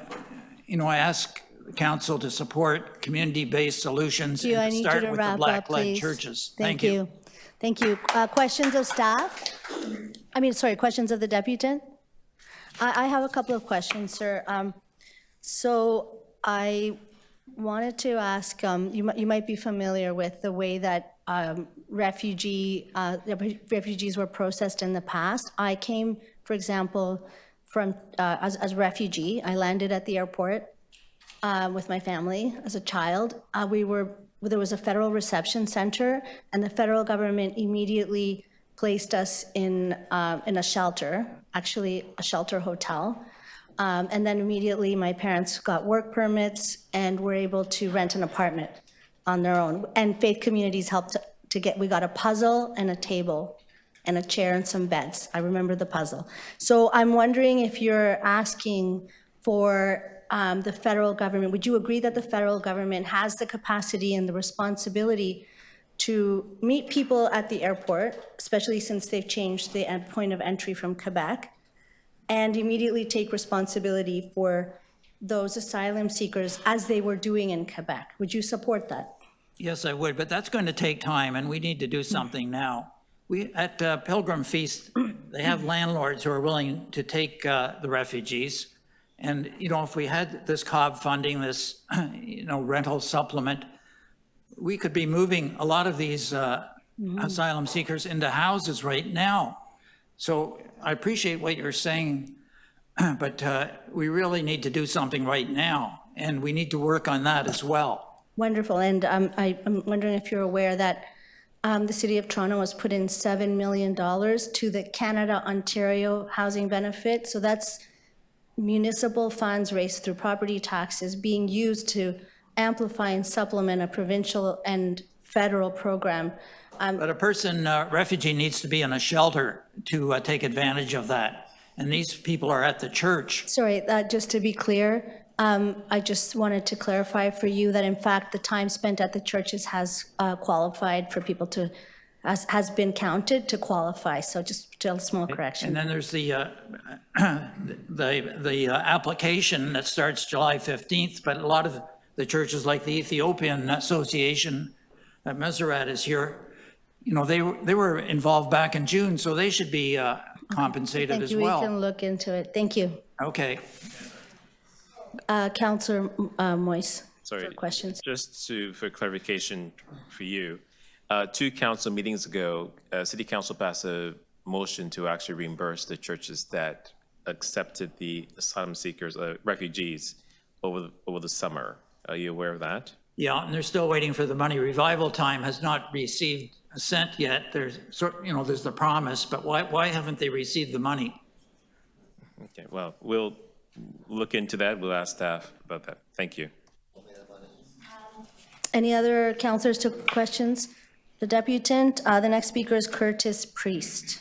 ask the council to support community-based solutions I and need start you to with wrap the up, Black-led please. churches. Thank you. Thank you. Questions of staff? Questions of the deputant? I have a couple of questions, sir. So I wanted to ask, you might be familiar with the way that refugees were processed in the past. I came, for example, from as a refugee. I landed at the airport with my family as a child. There was a federal reception center, and the federal government immediately placed us in a shelter, actually a shelter hotel. And then immediately my parents got work permits and were able to rent an apartment on their own. And faith communities helped we got a puzzle and a table and a chair and some beds. I remember the puzzle. So I'm wondering if you're asking for the federal government, would you agree that the federal government has the capacity and the responsibility to meet people at the airport, especially since they've changed the point of entry from Quebec, and immediately take responsibility for those asylum seekers as they were doing in Quebec? Would you support that? Yes, I would, but that's going to take time, and we need to do something now. We at Pilgrim Feast, they have landlords who are willing to take the refugees. And, if we had this COB funding, this, rental supplement, we could be moving a lot of these asylum seekers into houses right now. So I appreciate what you're saying, but we really need to do something right now, and we need to work on that as well. Wonderful, and I'm wondering if you're aware that the City of Toronto has put in $7 million to the Canada-Ontario Housing Benefit, so that's municipal funds raised through property taxes being used to amplify and supplement a provincial and federal program. But a person, refugee, needs to be in a shelter to take advantage of that. And these people are at the church. Sorry, just to be clear, I just wanted to clarify for you that in fact, the time spent at the churches has qualified for people to, has been counted to qualify. So just a small correction. And then there's the application that starts July 15th, but a lot of the churches like the Ethiopian Association that Meseret is here, you know, they were involved back in June, so they should be compensated as well. Thank you, we can look into it. Thank you. Okay. Councillor Moise, Sorry, for questions. just for clarification for you, 2 council meetings ago, City Council passed a motion to actually reimburse the churches that accepted the asylum seekers, refugees, over the summer. Are you aware of that? Yeah, and they're still waiting for the money. Revival Time has not received a cent yet. There's, you know, there's the promise, but why haven't they received the money? Okay, well, we'll look into that. We'll ask staff about that. Thank you. Any other councillors to questions? The deputant, the next speaker is Curtis Priest.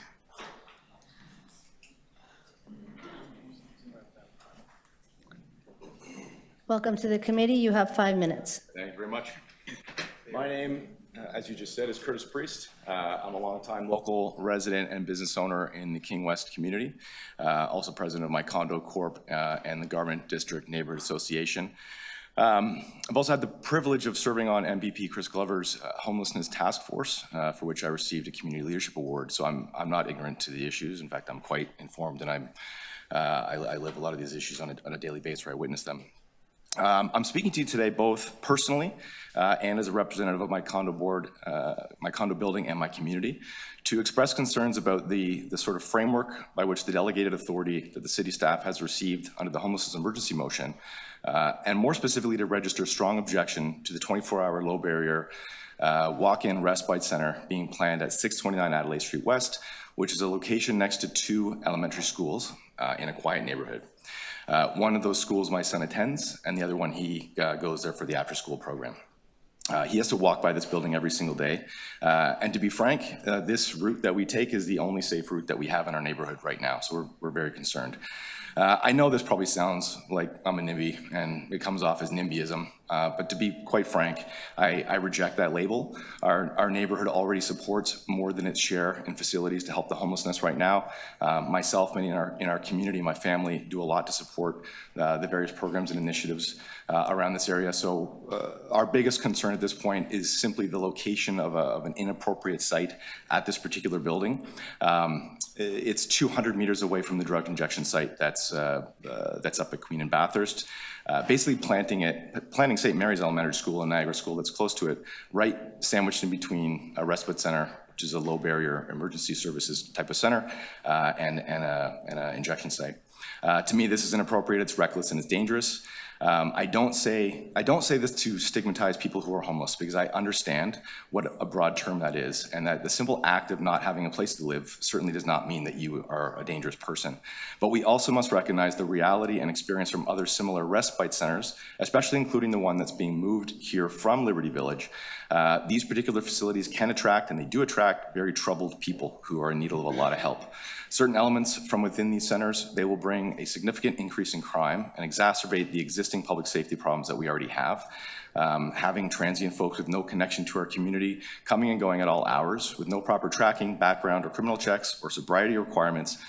Welcome to the committee. You have 5 minutes. Thank you very much. My name, as you just said, is Curtis Priest. I'm a longtime local resident and business owner in the King West community, also president of my condo corp and the Garment District Neighborhood Association. I've also had the privilege of serving on MVP Chris Glover's homelessness task force, for which I received a community leadership award. So I'm not ignorant to the issues. In fact, I'm quite informed, and I live a lot of these issues on a daily basis where I witness them. I'm speaking to you today both personally and as a representative of my condo board, my condo building, and my community to express concerns about the sort of framework by which the delegated authority that the city staff has received under the homelessness emergency motion, and more specifically to register strong objection to the 24-hour low barrier walk-in respite center being planned at 629 Adelaide Street West, which is a location next to 2 elementary schools in a quiet neighborhood. One of those schools my son attends, and the other one he goes there for the after-school program. He has to walk by this building every single day. And to be frank, this route that we take is the only safe route that we have in our neighborhood right now, so we're very concerned. I know this probably sounds like I'm a NIMBY, and it comes off as NIMBYism, but to be quite frank, I reject that label. Our neighborhood already supports more than its share in facilities to help the homelessness right now. Myself, many in our community, my family do a lot to support the various programs and initiatives around this area. So our biggest concern at this point is simply the location of an inappropriate site at this particular building. It's 200 meters away from the drug injection site that's up at Queen and Bathurst. Basically planting St. Mary's Elementary School and Niagara School that's close to it, right sandwiched in between a respite center, which is a low barrier emergency services type of center, and an injection site. To me, this is inappropriate, it's reckless, and it's dangerous. I don't say this to stigmatize people who are homeless, because I understand what a broad term that is, and that the simple act of not having a place to live certainly does not mean that you are a dangerous person. But we also must recognize the reality and experience from other similar respite centers, especially including the one that's being moved here from Liberty Village. These particular facilities can attract, and they do attract, very troubled people who are in need of a lot of help. Certain elements from within these centers, they will bring a significant increase in crime and exacerbate the existing public safety problems that we already have. Having transient folks with no connection to our community coming and going at all hours with no proper tracking, background, or criminal checks or sobriety requirements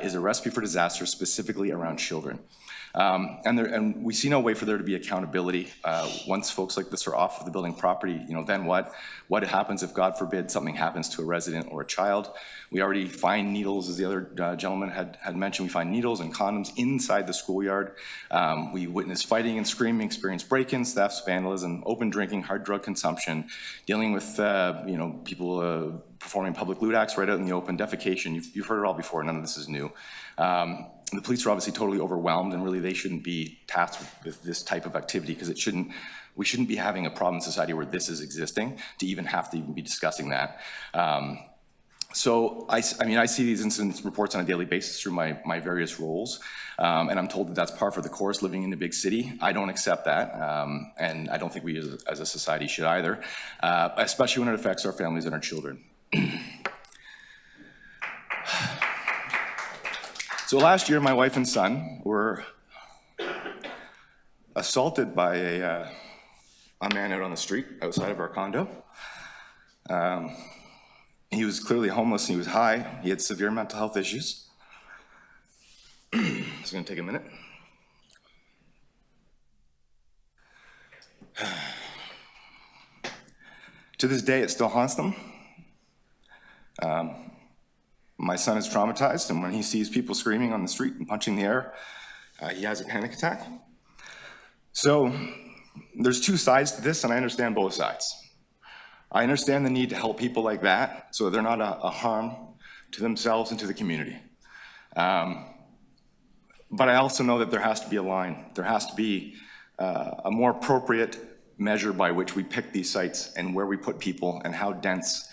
is a recipe for disaster, specifically around children. And we see no way for there to be accountability. Once folks like this are off of the building property, then what? What happens if, God forbid, something happens to a resident or a child? We already find needles, as the other gentleman had mentioned. We find needles and condoms inside the schoolyard. We witness fighting and screaming, experience break-ins, thefts, vandalism, open drinking, hard drug consumption, dealing with people performing public lewd acts right out in the open, defecation. You've heard it all before. None of this is new. The police are obviously totally overwhelmed, and really they shouldn't be tasked with this type of activity, because we shouldn't be having a problem in society where this is existing to even have to even be discussing that. So I see these incident reports on a daily basis through my various roles, and I'm told that that's par for the course living in a big city. I don't accept that, and I don't think we as a society should either, especially when it affects our families and our children. So last year, my wife and son were assaulted by a man out on the street outside of our condo. He was clearly homeless and he was high. He had severe mental health issues. It's gonna take a minute. To this day, it still haunts them. My son is traumatized, and when he sees people screaming on the street and punching the air, he has a panic attack. So there's two sides to this, and I understand both sides. I understand the need to help people like that so they're not a harm to themselves and to the community. But I also know that there has to be a line. There has to be a more appropriate measure by which we pick these sites and where we put people and how dense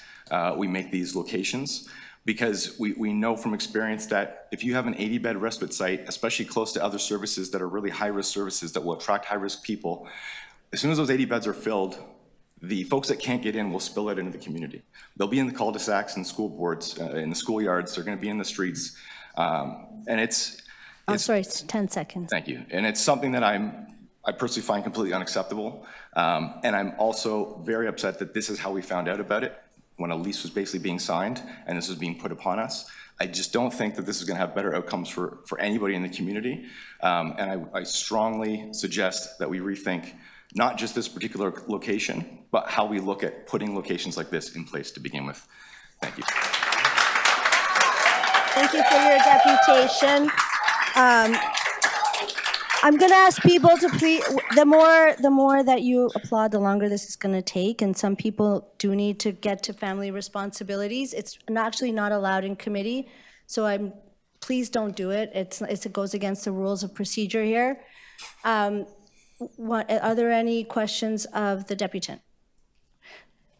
we make these locations. Because we know from experience that if you have an 80-bed respite site, especially close to other services that are really high-risk services that will attract high-risk people, as soon as those 80 beds are filled, the folks that can't get in will spill it into the community. They'll be in the cul-de-sacs and school boards, in the schoolyards, they're gonna be in the streets. And it's sorry, it's 10 seconds. Thank you. And it's something that I personally find completely unacceptable. And I'm also very upset that this is how we found out about it, when a lease was basically being signed and this was being put upon us. I just don't think that this is gonna have better outcomes for anybody in the community. And I strongly suggest that we rethink not just this particular location, but how we look at putting locations like this in place to begin with. Thank you. Thank you for your deputation. I'm going to ask people to please, the more that you applaud, the longer this is going to take, and some people do need to get to family responsibilities. It's actually not allowed in committee, so please don't do it. It goes against the rules of procedure here. Are there any questions of the deputant?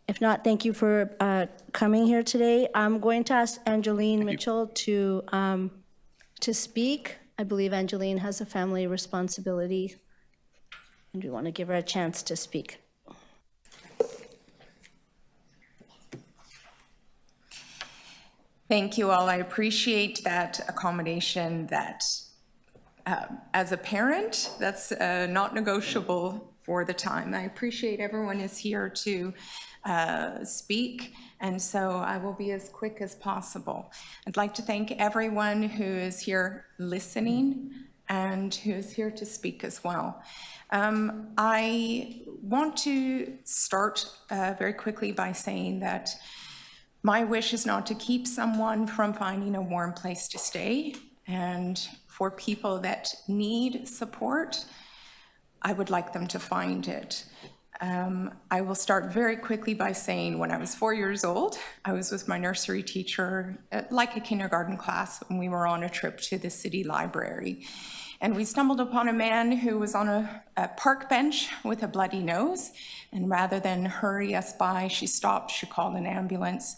If not, thank you for coming here today. I'm going to ask Angeline Mitchell to speak. I believe Angeline has a family responsibility, and we want to give her a chance to speak. Thank you all. I appreciate that accommodation. That as a parent, that's not negotiable for the time. I appreciate everyone is here to speak, and so I will be as quick as possible. I'd like to thank everyone who is here listening and who is here to speak as well. I want to start very quickly by saying that my wish is not to keep someone from finding a warm place to stay, and for people that need support, I would like them to find it. I will start very quickly by saying when I was 4 years old, I was with my nursery teacher, like a kindergarten class, when we were on a trip to the city library. And we stumbled upon a man who was on a park bench with a bloody nose. And rather than hurry us by, she stopped, she called an ambulance,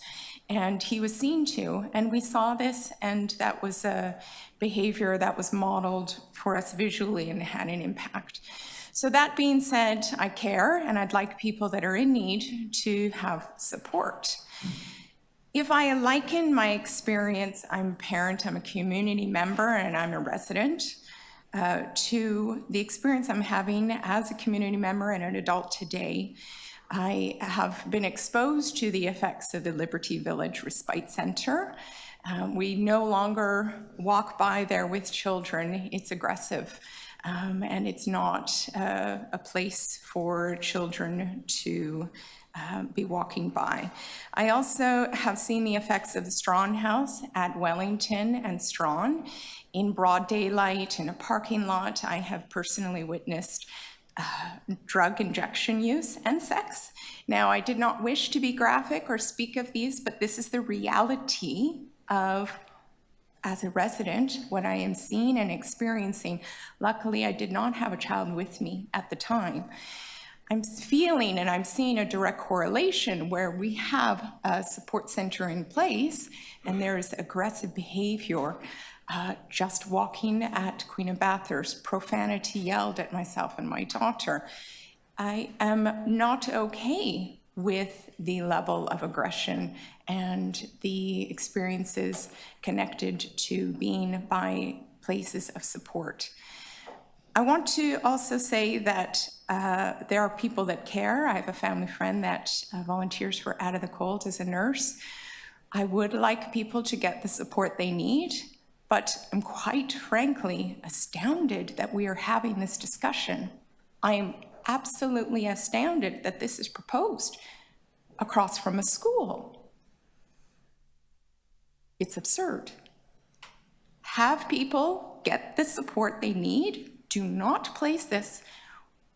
and he was seen to. And we saw this, and that was a behavior that was modeled for us visually and had an impact. So that being said, I care, and I'd like people that are in need to have support. If I liken my experience, I'm a parent, I'm a community member, and I'm a resident, to the experience I'm having as a community member and an adult today, I have been exposed to the effects of the Liberty Village Respite Center. We no longer walk by there with children. It's aggressive. and it's not a place for children to be walking by. I also have seen the effects of the Strawn House at Wellington and Strawn in broad daylight in a parking lot. I have personally witnessed drug injection use and sex. Now, I did not wish to be graphic or speak of these, but this is the reality of, as a resident, what I am seeing and experiencing. Luckily, I did not have a child with me at the time. I'm feeling and I'm seeing a direct correlation where we have a support center in place and there is aggressive behavior. Just walking at Queen of Bathurst, profanity yelled at myself and my daughter. I am not okay with the level of aggression and the experiences connected to being by places of support. I want to also say that there are people that care. I have a family friend that volunteers for Out of the Cold as a nurse. I would like people to get the support they need, but I'm quite frankly astounded that we are having this discussion. I am absolutely astounded that this is proposed across from a school. It's absurd. Have people get the support they need. Do not place this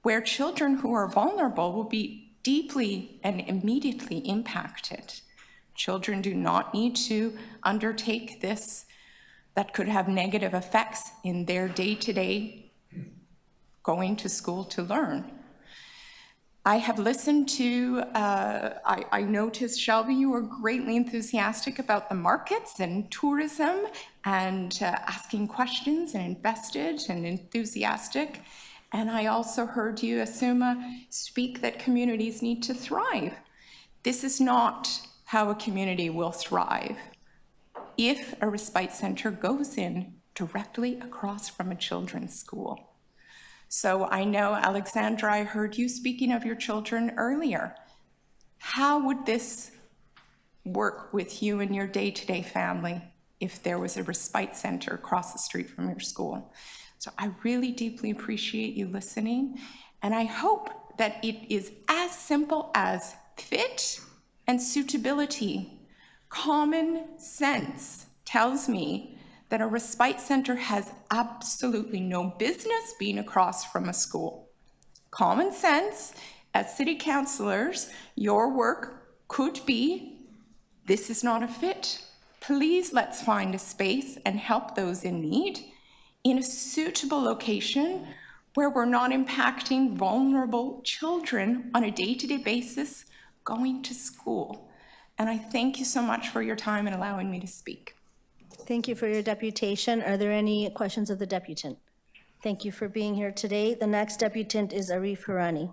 where children who are vulnerable will be deeply and immediately impacted. Children do not need to undertake this that could have negative effects in their day-to-day going to school to learn. I have listened to, I noticed, Shelby, you were greatly enthusiastic about the markets and tourism and asking questions and invested and enthusiastic. And I also heard you, Asuma, speak that communities need to thrive. This is not how a community will thrive if a respite center goes in directly across from a children's school. So I know, Alexandra, I heard you speaking of your children earlier. How would this work with you and your day-to-day family if there was a respite center across the street from your school? So I really deeply appreciate you listening, and I hope that it is as simple as fit and suitability. Common sense tells me that a respite center has absolutely no business being across from a school. Common sense, as city councillors, your work could be, this is not a fit. Please let's find a space and help those in need in a suitable location where we're not impacting vulnerable children on a day-to-day basis going to school. And I thank you so much for your time and allowing me to speak. Thank you for your deputation. Are there any questions of the deputant? Thank you for being here today. The next deputant is Arif Hirani.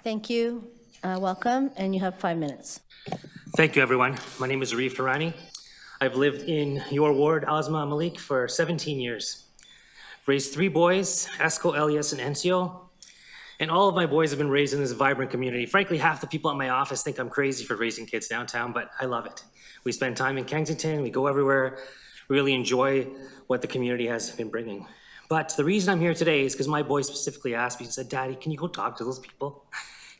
Thank you. Welcome, and you have 5 minutes. Thank you, everyone. My name is Arif Hirani. I've lived in your ward, Asma Malik, for 17 years. Raised 3 boys, Esco, Elias, and Encio. And all of my boys have been raised in this vibrant community. Frankly, half the people at my office think I'm crazy for raising kids downtown, but I love it. We spend time in Kensington, we go everywhere, really enjoy what the community has been bringing. But the reason I'm here today is because my boy specifically asked me, he said, "Daddy, can you go talk to those people?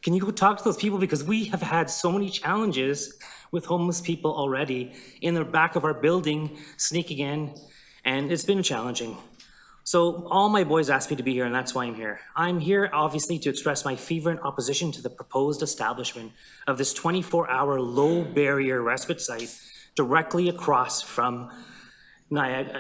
Can you go talk to those people? Because we have had so many challenges with homeless people already in the back of our building, sneaking in, and it's been challenging." So all my boys asked me to be here, and that's why I'm here. I'm here, obviously, to express my fervent opposition to the proposed establishment of this 24-hour low-barrier respite site directly across from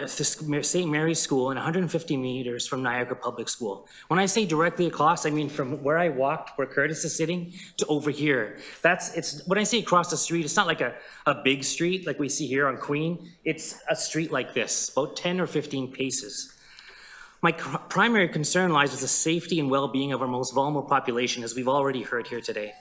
St. Mary's School and 150 meters from Niagara Public School. When I say directly across, I mean from where I walked, where Curtis is sitting, to over here. When I say across the street, it's not like a big street like we see here on Queen. It's a street like this, about 10 or 15 paces. My primary concern lies with the safety and well-being of our most vulnerable population, as we've already heard here today,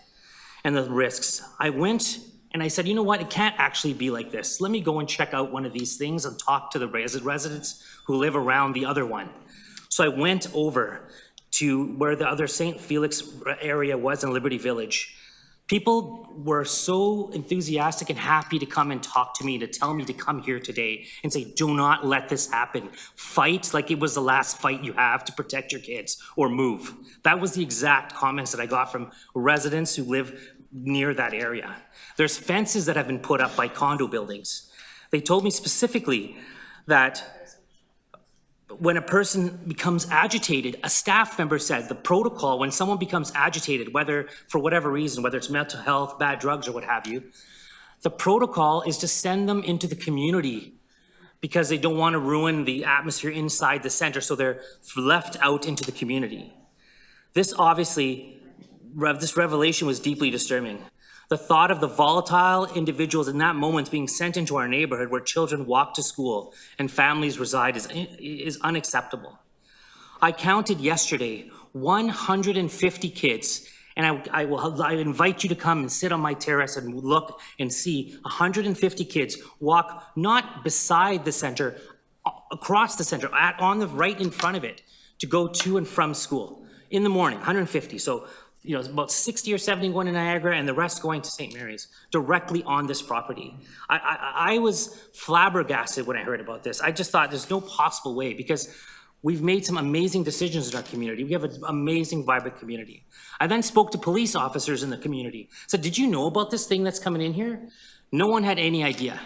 and the risks. I went and I said, you know what, it can't actually be like this. Let me go and check out one of these things and talk to the residents who live around the other one. So I went over to where the other St. Felix area was in Liberty Village. People were so enthusiastic and happy to come and talk to me, to tell me to come here today and say, do not let this happen. Fight like it was the last fight you have to protect your kids or move. That was the exact comments that I got from residents who live near that area. There's fences that have been put up by condo buildings. They told me specifically that when a person becomes agitated, a staff member said the protocol, when someone becomes agitated, whether for whatever reason, whether it's mental health, bad drugs, or what have you, the protocol is to send them into the community because they don't want to ruin the atmosphere inside the center, so they're left out into the community. This obviously, this revelation was deeply disturbing. The thought of the volatile individuals in that moment being sent into our neighborhood where children walk to school and families reside is unacceptable. I counted yesterday 150 kids, and I invite you to come and sit on my terrace and look and see 150 kids walk not beside the center, across the center, on the right in front of it to go to and from school in the morning, 150. So you know, about 60 or 70 going to Niagara and the rest going to St. Mary's directly on this property. I was flabbergasted when I heard about this. I just thought there's no possible way because we've made some amazing decisions in our community. We have an amazing, vibrant community. I then spoke to police officers in the community. Said, did you know about this thing that's coming in here? No one had any idea.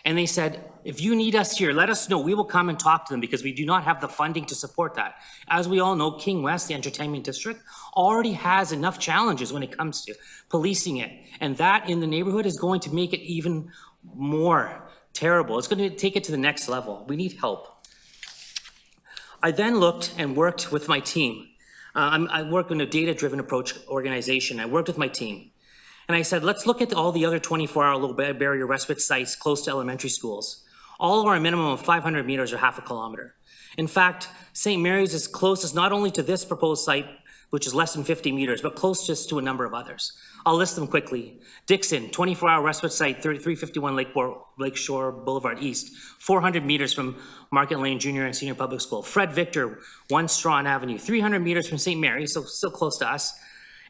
And they said, if you need us here, let us know. We will come and talk to them because we do not have the funding to support that. As we all know, King West, the entertainment district, already has enough challenges when it comes to policing it. And that in the neighborhood is going to make it even more terrible. It's going to take it to the next level. We need help. I then looked and worked with my team. I work in a data-driven approach organization. I worked with my team. And I said, let's look at all the other 24-hour low barrier respite sites close to elementary schools. All are a minimum of 500 meters or half a kilometer. In fact, St. Mary's is closest not only to this proposed site, which is less than 50 meters, but closest to a number of others. I'll list them quickly. Dixon, 24-hour respite site, 351 Lakeshore Boulevard East, 400 meters from Market Lane Junior and Senior Public School. Fred Victor, 1 Strawn Avenue, 300 meters from St. Mary's, so still close to us,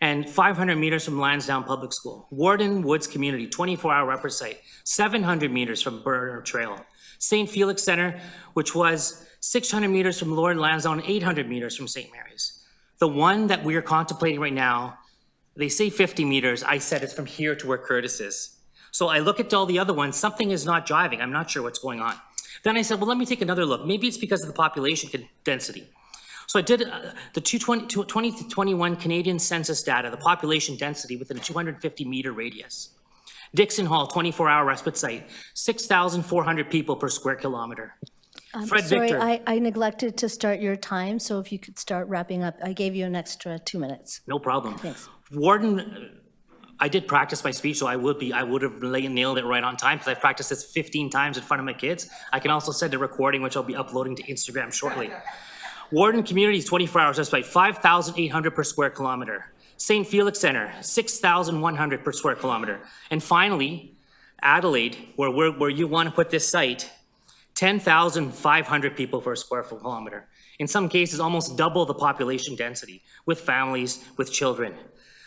and 500 meters from Lansdowne Public School. Warden Woods Community, 24-hour respite site, 700 meters from Burner Trail. St. Felix Center, which was 600 meters from Lord Lansdowne, 800 meters from St. Mary's. The one that we are contemplating right now, they say 50 meters. I said it's from here to where Curtis is. So I look at all the other ones, something is not jiving. I'm not sure what's going on. Then I said, well, let me take another look. Maybe it's because of the population density. So I did the 2021 Canadian census data, the population density within a 250 meter radius. Dixon Hall, 24-hour respite site, 6,400 people per square kilometer. Fred Sorry, Victor. I neglected to start your time, so if you could start wrapping up. I gave you an extra 2 minutes. No problem. Thanks. Warden, I did practice my speech, so I would have nailed it right on time because I've practiced this 15 times in front of my kids. I can also send a recording, which I'll be uploading to Instagram shortly. Warden Communities, 24 hours respite, 5,800 per square kilometer. St. Felix Center, 6,100 per square kilometer. And finally, Adelaide, where you want to put this site, 10,500 people per square kilometer. In some cases, almost double the population density with families, with children.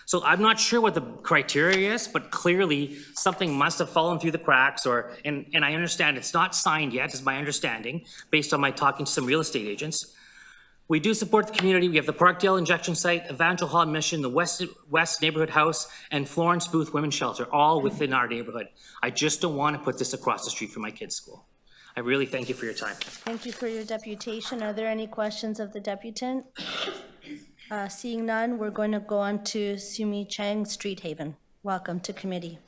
So I'm not sure what the criteria is, but clearly something must have fallen through the cracks and I understand it's not signed yet, is my understanding, based on my talking to some real estate agents. We do support the community. We have the Parkdale Injection Site, Evangel Hall Mission, the West Neighborhood House, and Florence Booth Women's Shelter, all within our neighborhood. I just don't want to put this across the street from my kids' school. I really thank you for your time. Thank you for your deputation. Are there any questions of the deputant? Seeing none, we're going to go on to Sumi Chang, Street Haven. Welcome to committee.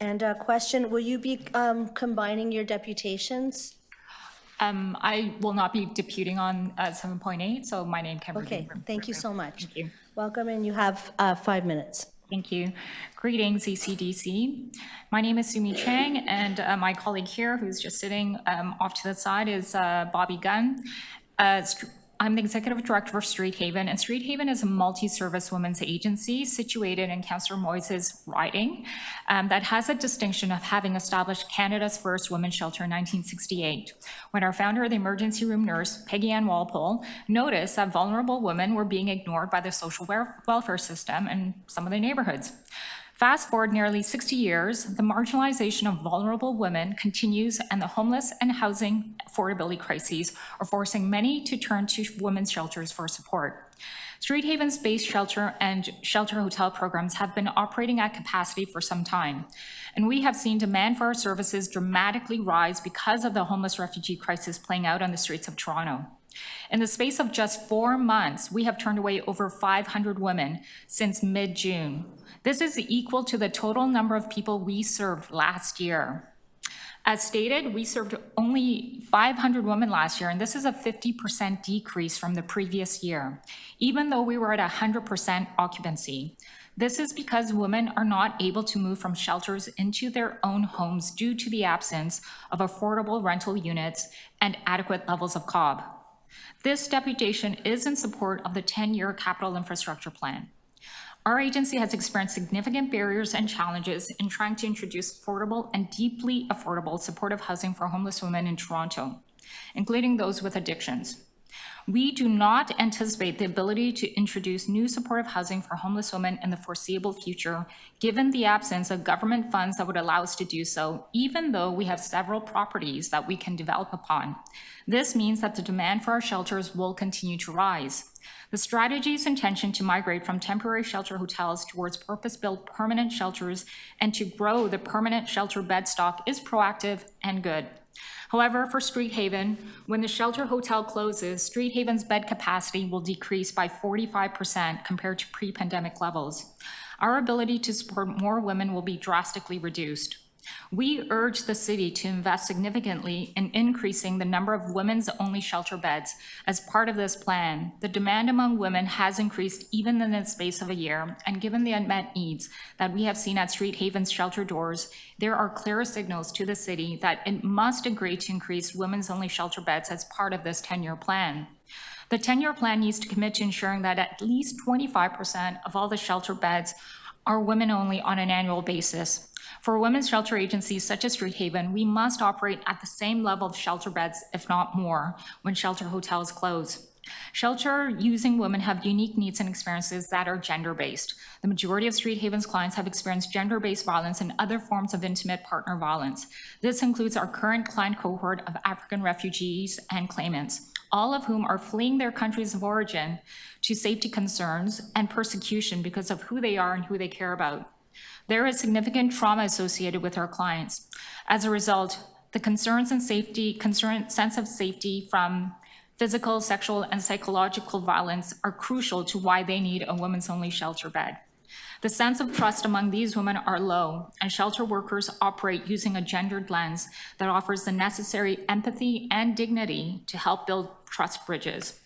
And a question, will you be combining your deputations? I will not be deputing on 7.8, so my name can be. Okay, thank you so much. Thank you. Welcome, and you have 5 minutes. Thank you. Greetings, ECDC. My name is Sumi Chang, and my colleague here, who's just sitting off to the side, is Bobby Gunn. I'm the Executive Director for Street Haven, and Street Haven is a multi-service women's agency situated in Councillor Moises' riding that has a distinction of having established Canada's first women's shelter in 1968, when our founder, the emergency room nurse, Peggy Ann Walpole, noticed that vulnerable women were being ignored by the social welfare system in some of the neighborhoods. Fast forward nearly 60 years, the marginalization of vulnerable women continues, and the homeless and housing affordability crises are forcing many to turn to women's shelters for support. Street Haven's base shelter and shelter hotel programs have been operating at capacity for some time, and we have seen demand for our services dramatically rise because of the homeless refugee crisis playing out on the streets of Toronto. In the space of just 4 months, we have turned away over 500 women since mid-June. This is equal to the total number of people we served last year. As stated, we served only 500 women last year, and this is a 50% decrease from the previous year, even though we were at 100% occupancy. This is because women are not able to move from shelters into their own homes due to the absence of affordable rental units and adequate levels of COB. This deputation is in support of the 10-year capital infrastructure plan. Our agency has experienced significant barriers and challenges in trying to introduce affordable and deeply affordable supportive housing for homeless women in Toronto, including those with addictions. We do not anticipate the ability to introduce new supportive housing for homeless women in the foreseeable future, given the absence of government funds that would allow us to do so, even though we have several properties that we can develop upon. This means that the demand for our shelters will continue to rise. The strategy's intention to migrate from temporary shelter hotels towards purpose-built permanent shelters and to grow the permanent shelter bed stock is proactive and good. However, for Street Haven, when the shelter hotel closes, Street Haven's bed capacity will decrease by 45% compared to pre-pandemic levels. Our ability to support more women will be drastically reduced. We urge the city to invest significantly in increasing the number of women's-only shelter beds. As part of this plan, the demand among women has increased even in the space of a year, and given the unmet needs that we have seen at Street Haven's shelter doors, there are clear signals to the city that it must agree to increase women's-only shelter beds as part of this 10-year plan. The 10-year plan needs to commit to ensuring that at least 25% of all the shelter beds are women-only on an annual basis. For women's shelter agencies such as Street Haven, we must operate at the same level of shelter beds, if not more, when shelter hotels close. Shelter-using women have unique needs and experiences that are gender-based. The majority of Street Haven's clients have experienced gender-based violence and other forms of intimate partner violence. This includes our current client cohort of African refugees and claimants, all of whom are fleeing their countries of origin to safety concerns and persecution because of who they are and who they care about. There is significant trauma associated with our clients. As a result, the sense of safety from physical, sexual, and psychological violence are crucial to why they need a women's-only shelter bed. The sense of trust among these women are low, and shelter workers operate using a gendered lens that offers the necessary empathy and dignity to help build trust bridges.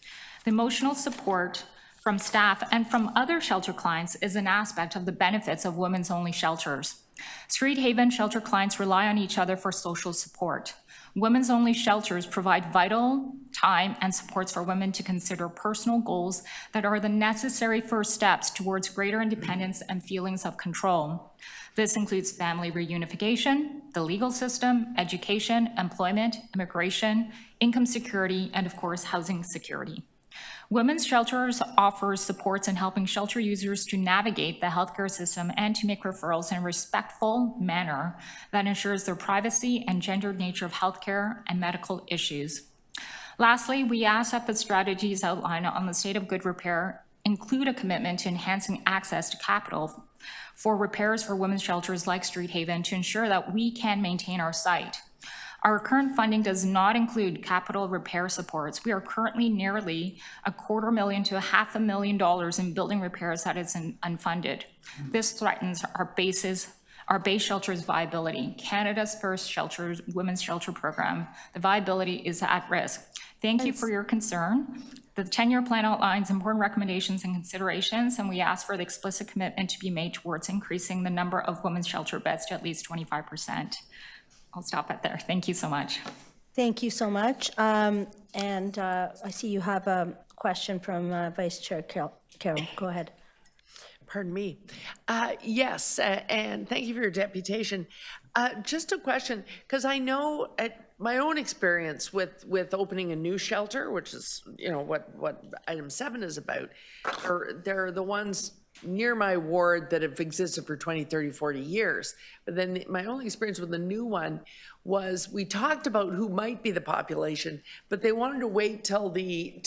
The emotional support from staff and from other shelter clients is an aspect of the benefits of women's-only shelters. Street Haven shelter clients rely on each other for social support. Women's-only shelters provide vital time and supports for women to consider personal goals that are the necessary first steps towards greater independence and feelings of control. This includes family reunification, the legal system, education, employment, immigration, income security, and of course, housing security. Women's shelters offer supports in helping shelter users to navigate the healthcare system and to make referrals in a respectful manner that ensures their privacy and gendered nature of healthcare and medical issues. Lastly, we ask that the strategies outlined on the state of good repair include a commitment to enhancing access to capital for repairs for women's shelters like Street Haven to ensure that we can maintain our site. Our current funding does not include capital repair supports. We are currently nearly $250,000 to $500,000 in building repairs that is unfunded. This threatens our base shelter's viability. Canada's first women's shelter program, the viability is at risk. Thank you for your concern. The 10-year plan outlines important recommendations and considerations, and we ask for the explicit commitment to be made towards increasing the number of women's shelter beds to at least 25%. I'll stop it there. Thank you so much. Thank you so much. And I see you have a question from Vice Chair Carroll. Go ahead. Pardon me. Yes, and thank you for your deputation. Just a question, because I know my own experience with opening a new shelter, which is, you know, what item 7 is about, they're the ones near my ward that have existed for 20, 30, 40 years. But then my only experience with the new one was we talked about who might be the population, but they wanted to wait till they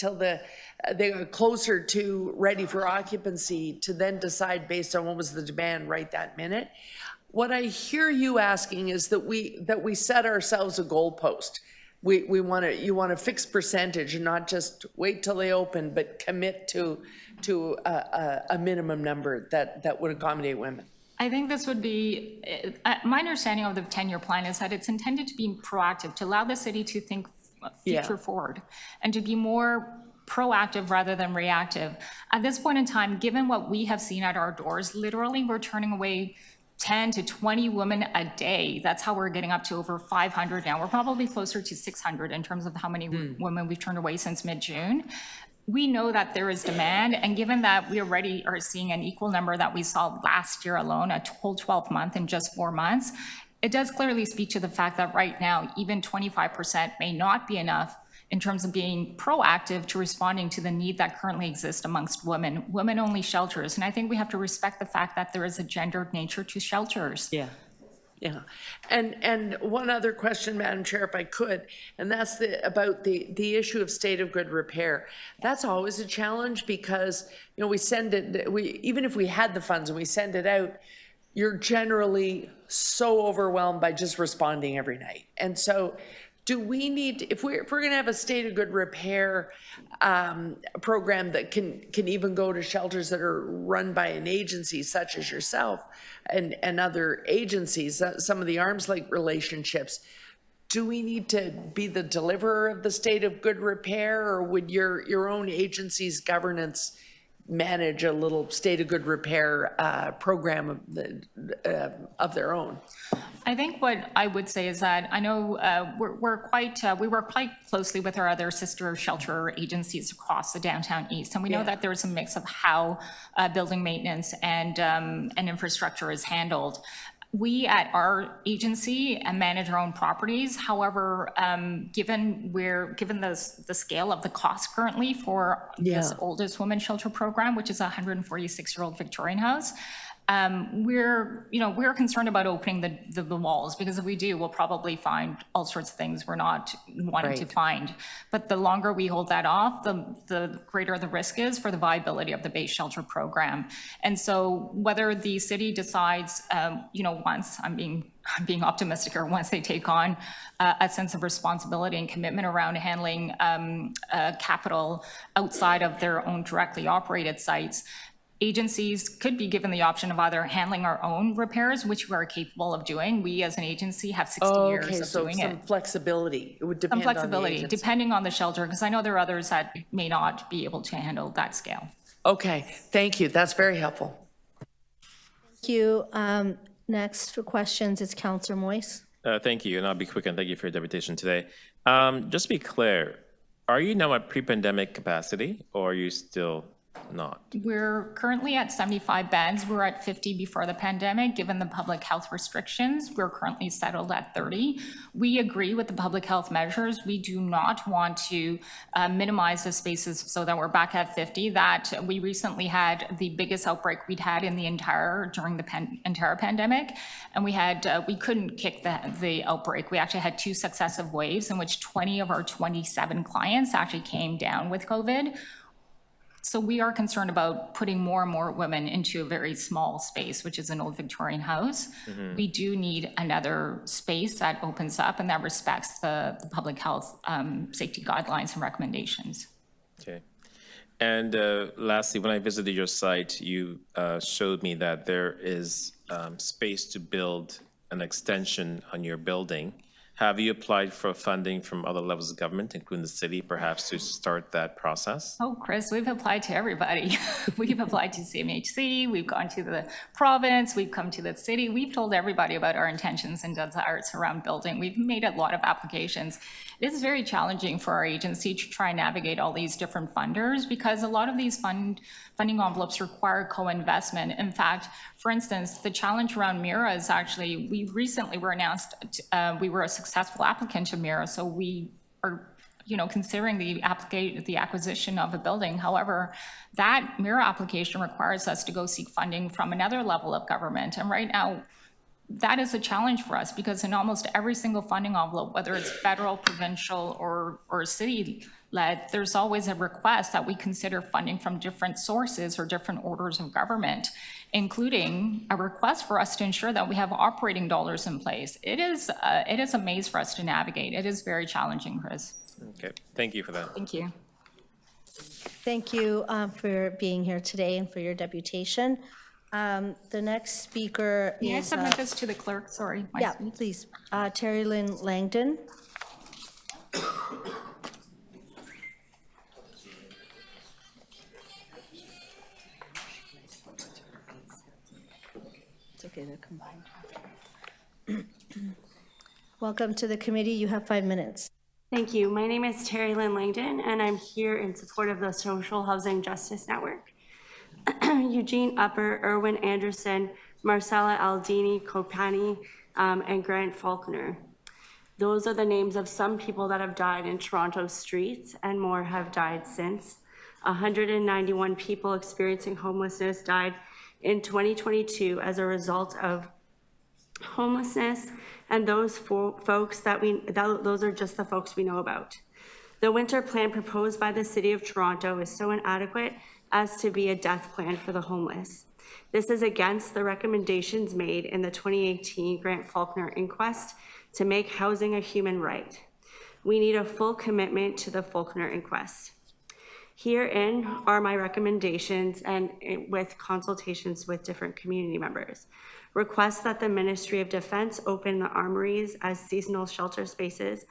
got closer to ready for occupancy to then decide based on what was the demand right that minute. What I hear you asking is that we set ourselves a goalpost. You want a fixed percentage and not just wait till they open, but commit to a minimum number that would accommodate women. I think this would be, my understanding of the 10-year plan is that it's intended to be proactive, to allow the city to think future forward and to be more proactive rather than reactive. At this point in time, given what we have seen at our doors, literally we're turning away 10 to 20 women a day. That's how we're getting up to over 500 now. We're probably closer to 600 in terms of how many women we've turned away since mid-June. We know that there is demand, and given that we already are seeing an equal number that we saw last year alone, a whole 12 months in just 4 months, it does clearly speak to the fact that right now, even 25% may not be enough in terms of being proactive to responding to the need that currently exists amongst women-only shelters. And I think we have to respect the fact that there is a gendered nature to shelters. Yeah. Yeah, and one other question, Madam Chair, if I could, and that's about the issue of state of good repair. That's always a challenge because, you know, even if we had the funds and we send it out, you're generally so overwhelmed by just responding every night. And so do we need, if we're going to have a state of good repair program that can even go to shelters that are run by an agency such as yourself and other agencies, some of the arm's length relationships, do we need to be the deliverer of the state of good repair, or would your own agency's governance manage a little state of good repair program of their own? I think what I would say is that I know we work quite closely with our other sister shelter agencies across the downtown east, and we know that there is a mix of how building maintenance and infrastructure is handled. We at our agency manage our own properties. However, given the scale of the cost currently for this oldest women's shelter program, which is a 146-year-old Victorian house, we're concerned about opening the walls, because if we do, we'll probably find all sorts of things we're not wanting to find. But the longer we hold that off, the greater the risk is for the viability of the base shelter program. And so whether the city decides, once I'm being optimistic, or once they take on a sense of responsibility and commitment around handling capital outside of their own directly operated sites, agencies could be given the option of either handling our own repairs, which we are capable of doing. We as an agency have 60 years of doing it. Some flexibility. It would depend Some flexibility, on the agency. depending on the shelter, because I know there are others that may not be able to handle that scale. Okay, thank you. That's very helpful. Thank you. Next for questions is Councillor Moise. Thank you, and I'll be quick, and thank you for your deputation today. Just to be clear, are you now at pre-pandemic capacity, or are you still not? We're currently at 75 beds. We were at 50 before the pandemic. Given the public health restrictions, we're currently settled at 30. We agree with the public health measures. We do not want to minimize the spaces so that we're back at 50. That we recently had the biggest outbreak we'd had during the entire pandemic, and we couldn't kick the outbreak. We actually had 2 successive waves in which 20 of our 27 clients actually came down with COVID. So we are concerned about putting more and more women into a very small space, which is an old Victorian house. Mm-hmm. We do need another space that opens up and that respects the public health safety guidelines and recommendations. Okay. And lastly, when I visited your site, you showed me that there is space to build an extension on your building Have you applied for funding from other levels of government, including the city, perhaps to start that process? Oh, Chris, we've applied to everybody. We've applied to CMHC, we've gone to the province, we've come to the city. We've told everybody about our intentions and desires around building. We've made a lot of applications. It is very challenging for our agency to try and navigate all these different funders because a lot of these funding envelopes require co-investment. In fact, for instance, the challenge around MIRA is actually, we recently were announced, we were a successful applicant to MIRA, so we are considering the acquisition of a building. However, that MIRA application requires us to go seek funding from another level of government. And right now, that is a challenge for us because in almost every single funding envelope, whether it's federal, provincial, or city-led, there's always a request that we consider funding from different sources or different orders of government, including a request for us to ensure that we have operating dollars in place. It is a maze for us to navigate. It is very challenging, Chris. Okay, thank you for that. Thank you. Thank you for being here today and for your deputation. The next speaker is... May I submit this to the clerk? Sorry. Yeah, please. Terry Lynn Langdon. It's okay, they're combined. Welcome to the committee. You have 5 minutes. Thank you. My name is Terry Lynn Langdon, and I'm here in support of the Social Housing Justice Network. Eugene Upper, Erwin Anderson, Marcella Aldini, Kopani, and Grant Faulkner. Those are the names of some people that have died in Toronto streets, and more have died since. 191 people experiencing homelessness died in 2022 as a result of homelessness, and those folks those are just the folks we know about. The winter plan proposed by the City of Toronto is so inadequate as to be a death plan for the homeless. This is against the recommendations made in the 2018 Grant Faulkner inquest to make housing a human right. We need a full commitment to the Faulkner inquest. Herein are my recommendations and with consultations with different community members. Request that the Ministry of Defense open the armories as seasonal shelter spaces,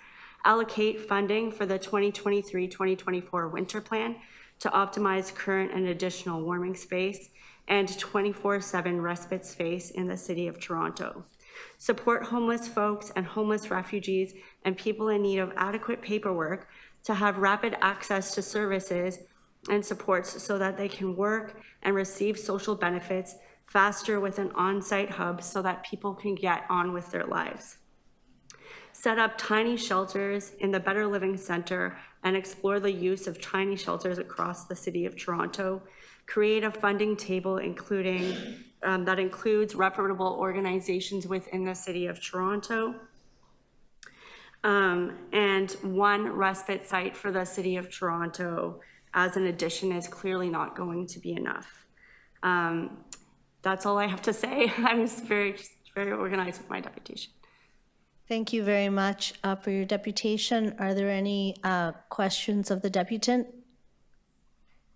allocate funding for the 2023-2024 winter plan to optimize current and additional warming space, and 24/7 respite space in the City of Toronto. Support homeless folks and homeless refugees and people in need of adequate paperwork to have rapid access to services and supports so that they can work and receive social benefits faster with an on-site hub so that people can get on with their lives. Set up tiny shelters in the Better Living Center and explore the use of tiny shelters across the City of Toronto. Create a funding table that includes reputable organizations within the City of Toronto. And one respite site for the City of Toronto as an addition is clearly not going to be enough. That's all I have to say. I was very organized with my deputation. Thank you very much for your deputation. Are there any questions of the deputant?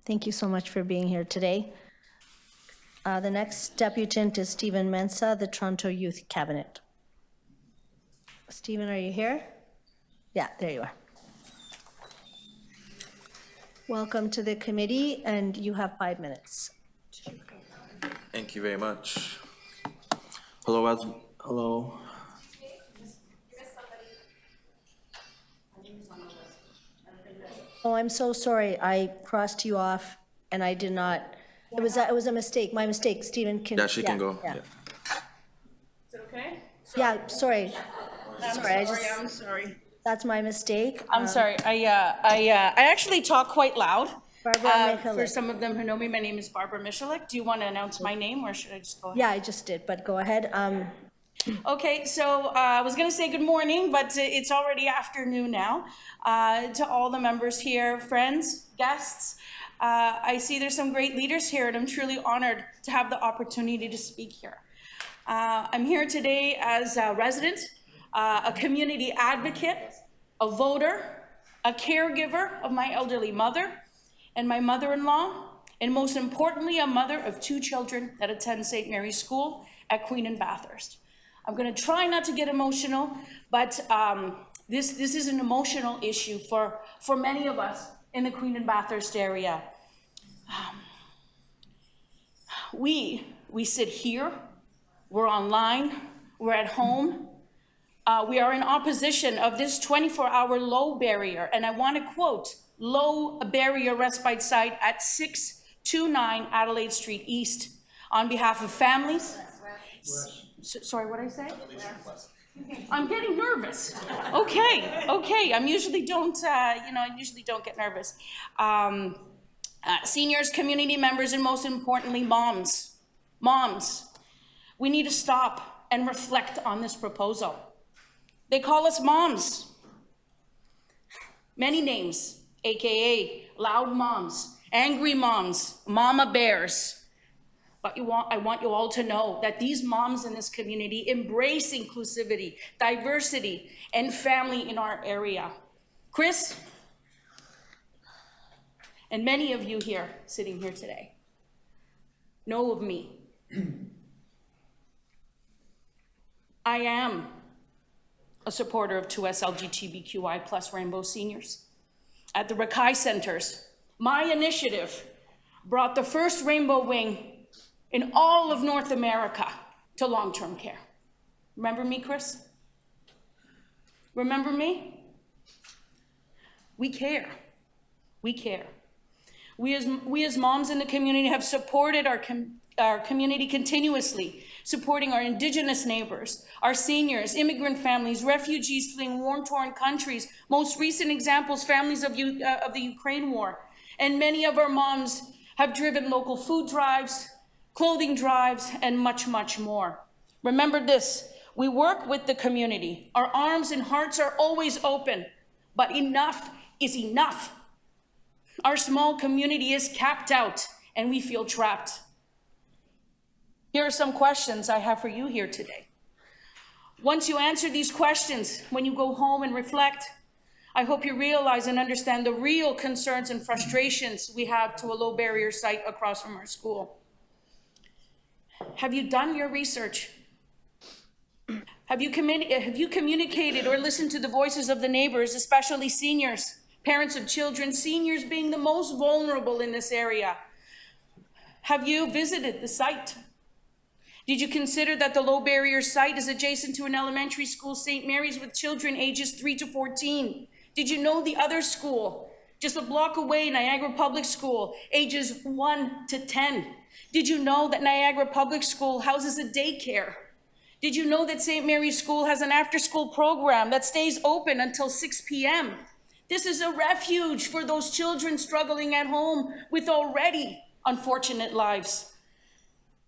Thank you so much for being here today. The next deputant is Stephen Mensah, the Toronto Youth Cabinet. Stephen, are you here? Yeah, there you are. Welcome to the committee, and you have 5 minutes. Thank you very much. Hello. Oh, I'm so sorry. I crossed you off, and I did not. It was a mistake. My mistake. Stephen can. Yeah, she can go. Yeah. Yeah. Is it okay? Yeah. Sorry. I'm sorry. That's my mistake. I'm sorry. I actually talk quite loud. Barbara For Michalik. some of them who know me, my name is Barbara Michalik. Do you want to announce my name, or should I just go ahead? Yeah, I just did, but go ahead. Okay, so I was going to say good morning, but it's already afternoon now. To all the members here, friends, guests, I see there's some great leaders here, and I'm truly honored to have the opportunity to speak here. I'm here today as a resident, a community advocate, a voter, a caregiver of my elderly mother and my mother-in-law, and most importantly, a mother of 2 children that attend St. Mary's School at Queen and Bathurst. I'm going to try not to get emotional, but this is an emotional issue for many of us in the Queen and Bathurst area. We sit here, we're online, we're at home. We are in opposition of this 24-hour low barrier, and I want to quote, low barrier respite site at 629 Adelaide Street East on behalf of families. Sorry, what did I say? I'm getting nervous. Okay. I usually don't get nervous. Seniors, community members, and most importantly, moms. We need to stop and reflect on this proposal. They call us moms. Many names, AKA loud moms, angry moms, mama bears. But I want you all to know that these moms in this community embrace inclusivity, diversity, and family in our area. Chris, and many of you here, sitting here today, know of me. I am a supporter of 2S LGBTQI plus Rainbow Seniors. At the Rakai Centers, my initiative brought the first Rainbow Wing in all of North America to long-term care. Remember me, Chris? Remember me? We care. We care. We as moms in the community have supported our community continuously, supporting our Indigenous neighbors, our seniors, immigrant families, refugees fleeing war-torn countries, most recent examples, families of the Ukraine war. And many of our moms have driven local food drives, clothing drives, and much, much more. Remember this, we work with the community. Our arms and hearts are always open, but enough is enough. Our small community is capped out, and we feel trapped. Here are some questions I have for you here today. Once you answer these questions, when you go home and reflect, I hope you realize and understand the real concerns and frustrations we have to a low barrier site across from our school. Have you done your research? Have you communicated or listened to the voices of the neighbors, especially seniors, parents of children, seniors being the most vulnerable in this area? Have you visited the site? Did you consider that the low barrier site is adjacent to an elementary school, St. Mary's, with children ages 3 to 14? Did you know the other school, just a block away, Niagara Public School, ages 1 to 10? Did you know that Niagara Public School houses a daycare? Did you know that St. Mary's School has an after-school program that stays open until 6 p.m.? This is a refuge for those children struggling at home with already unfortunate lives.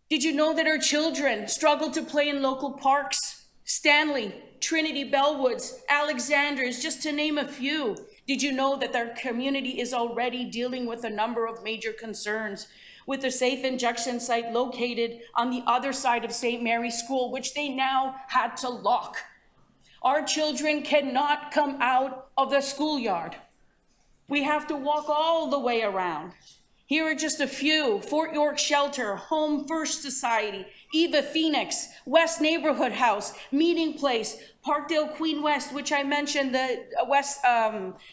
Did you know that our children struggle to play in local parks? Stanley, Trinity, Bellwoods, Alexander's, just to name a few. Did you know that their community is already dealing with a number of major concerns, with a safe injection site located on the other side of St. Mary's School, which they now had to lock? Our children cannot come out of the schoolyard. We have to walk all the way around. Here are just a few: Fort York Shelter, Home First Society, Eva Phoenix, West Neighborhood House, Meeting Place, Parkdale Queen West, which I mentioned, the West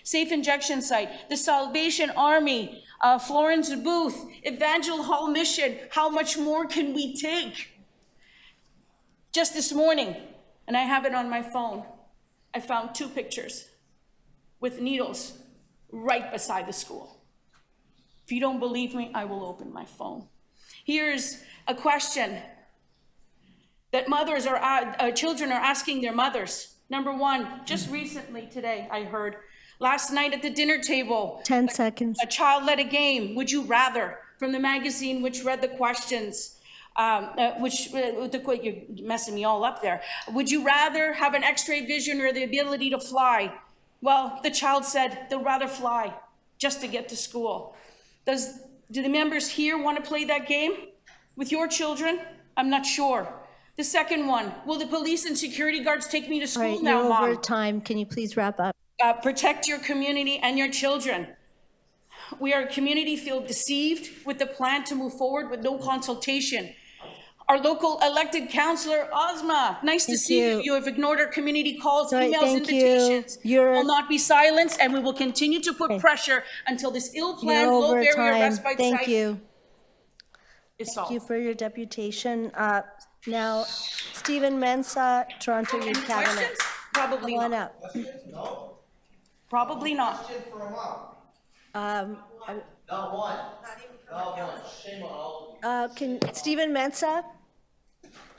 Safe Injection Site, the Salvation Army, Florence Booth, Evangel Hall Mission. How much more can we take? Just this morning, and I have it on my phone, I found 2 pictures with needles right beside the school. If you don't believe me, I will open my phone. Here's a question that children are asking their mothers. Number 1, just recently today, I heard, last night at the dinner table, 10 seconds. A child led a game, Would You Rather, from the magazine which read the questions, you're messing me all up there. Would you rather have an X-ray vision or the ability to fly? Well, the child said they'll rather fly just to get to school. Do the members here want to play that game with your children? I'm not sure. The second one, will the police and security guards take me to school All right, now, you're Mom? over time. Can you please wrap up? Protect your community and your children. We are a community feel deceived with the plan to move forward with no consultation. our local elected councillor, Ozma. Nice to see you. You have ignored our community calls, Sorry, emails, thank you. invitations. You're- Will not be silenced, and we will continue to put pressure until this You're ill-planned over low-barrier time. respite Thank site you. is Thank you solved. for your deputation. Now, Stephen Mensah, Toronto Youth Cabinet. Questions? Probably Come on not. up. Probably not. Can Stephen Mensah,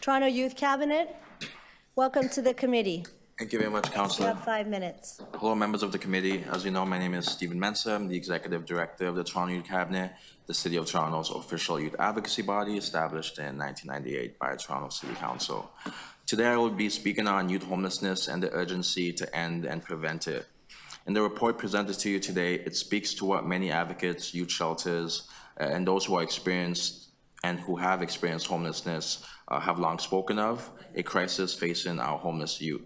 Toronto Youth Cabinet, welcome to the committee. Thank you very much, You Councillor. have 5 minutes. Hello, members of the committee. As you know, my name is Stephen Mensah. I'm the Executive Director of the Toronto Youth Cabinet, the City of Toronto's official youth advocacy body established in 1998 by Toronto City Council. Today, I will be speaking on youth homelessness and the urgency to end and prevent it. In the report presented to you today, it speaks to what many advocates, youth shelters, and those who are experienced and who have experienced homelessness have long spoken of, a crisis facing our homeless youth.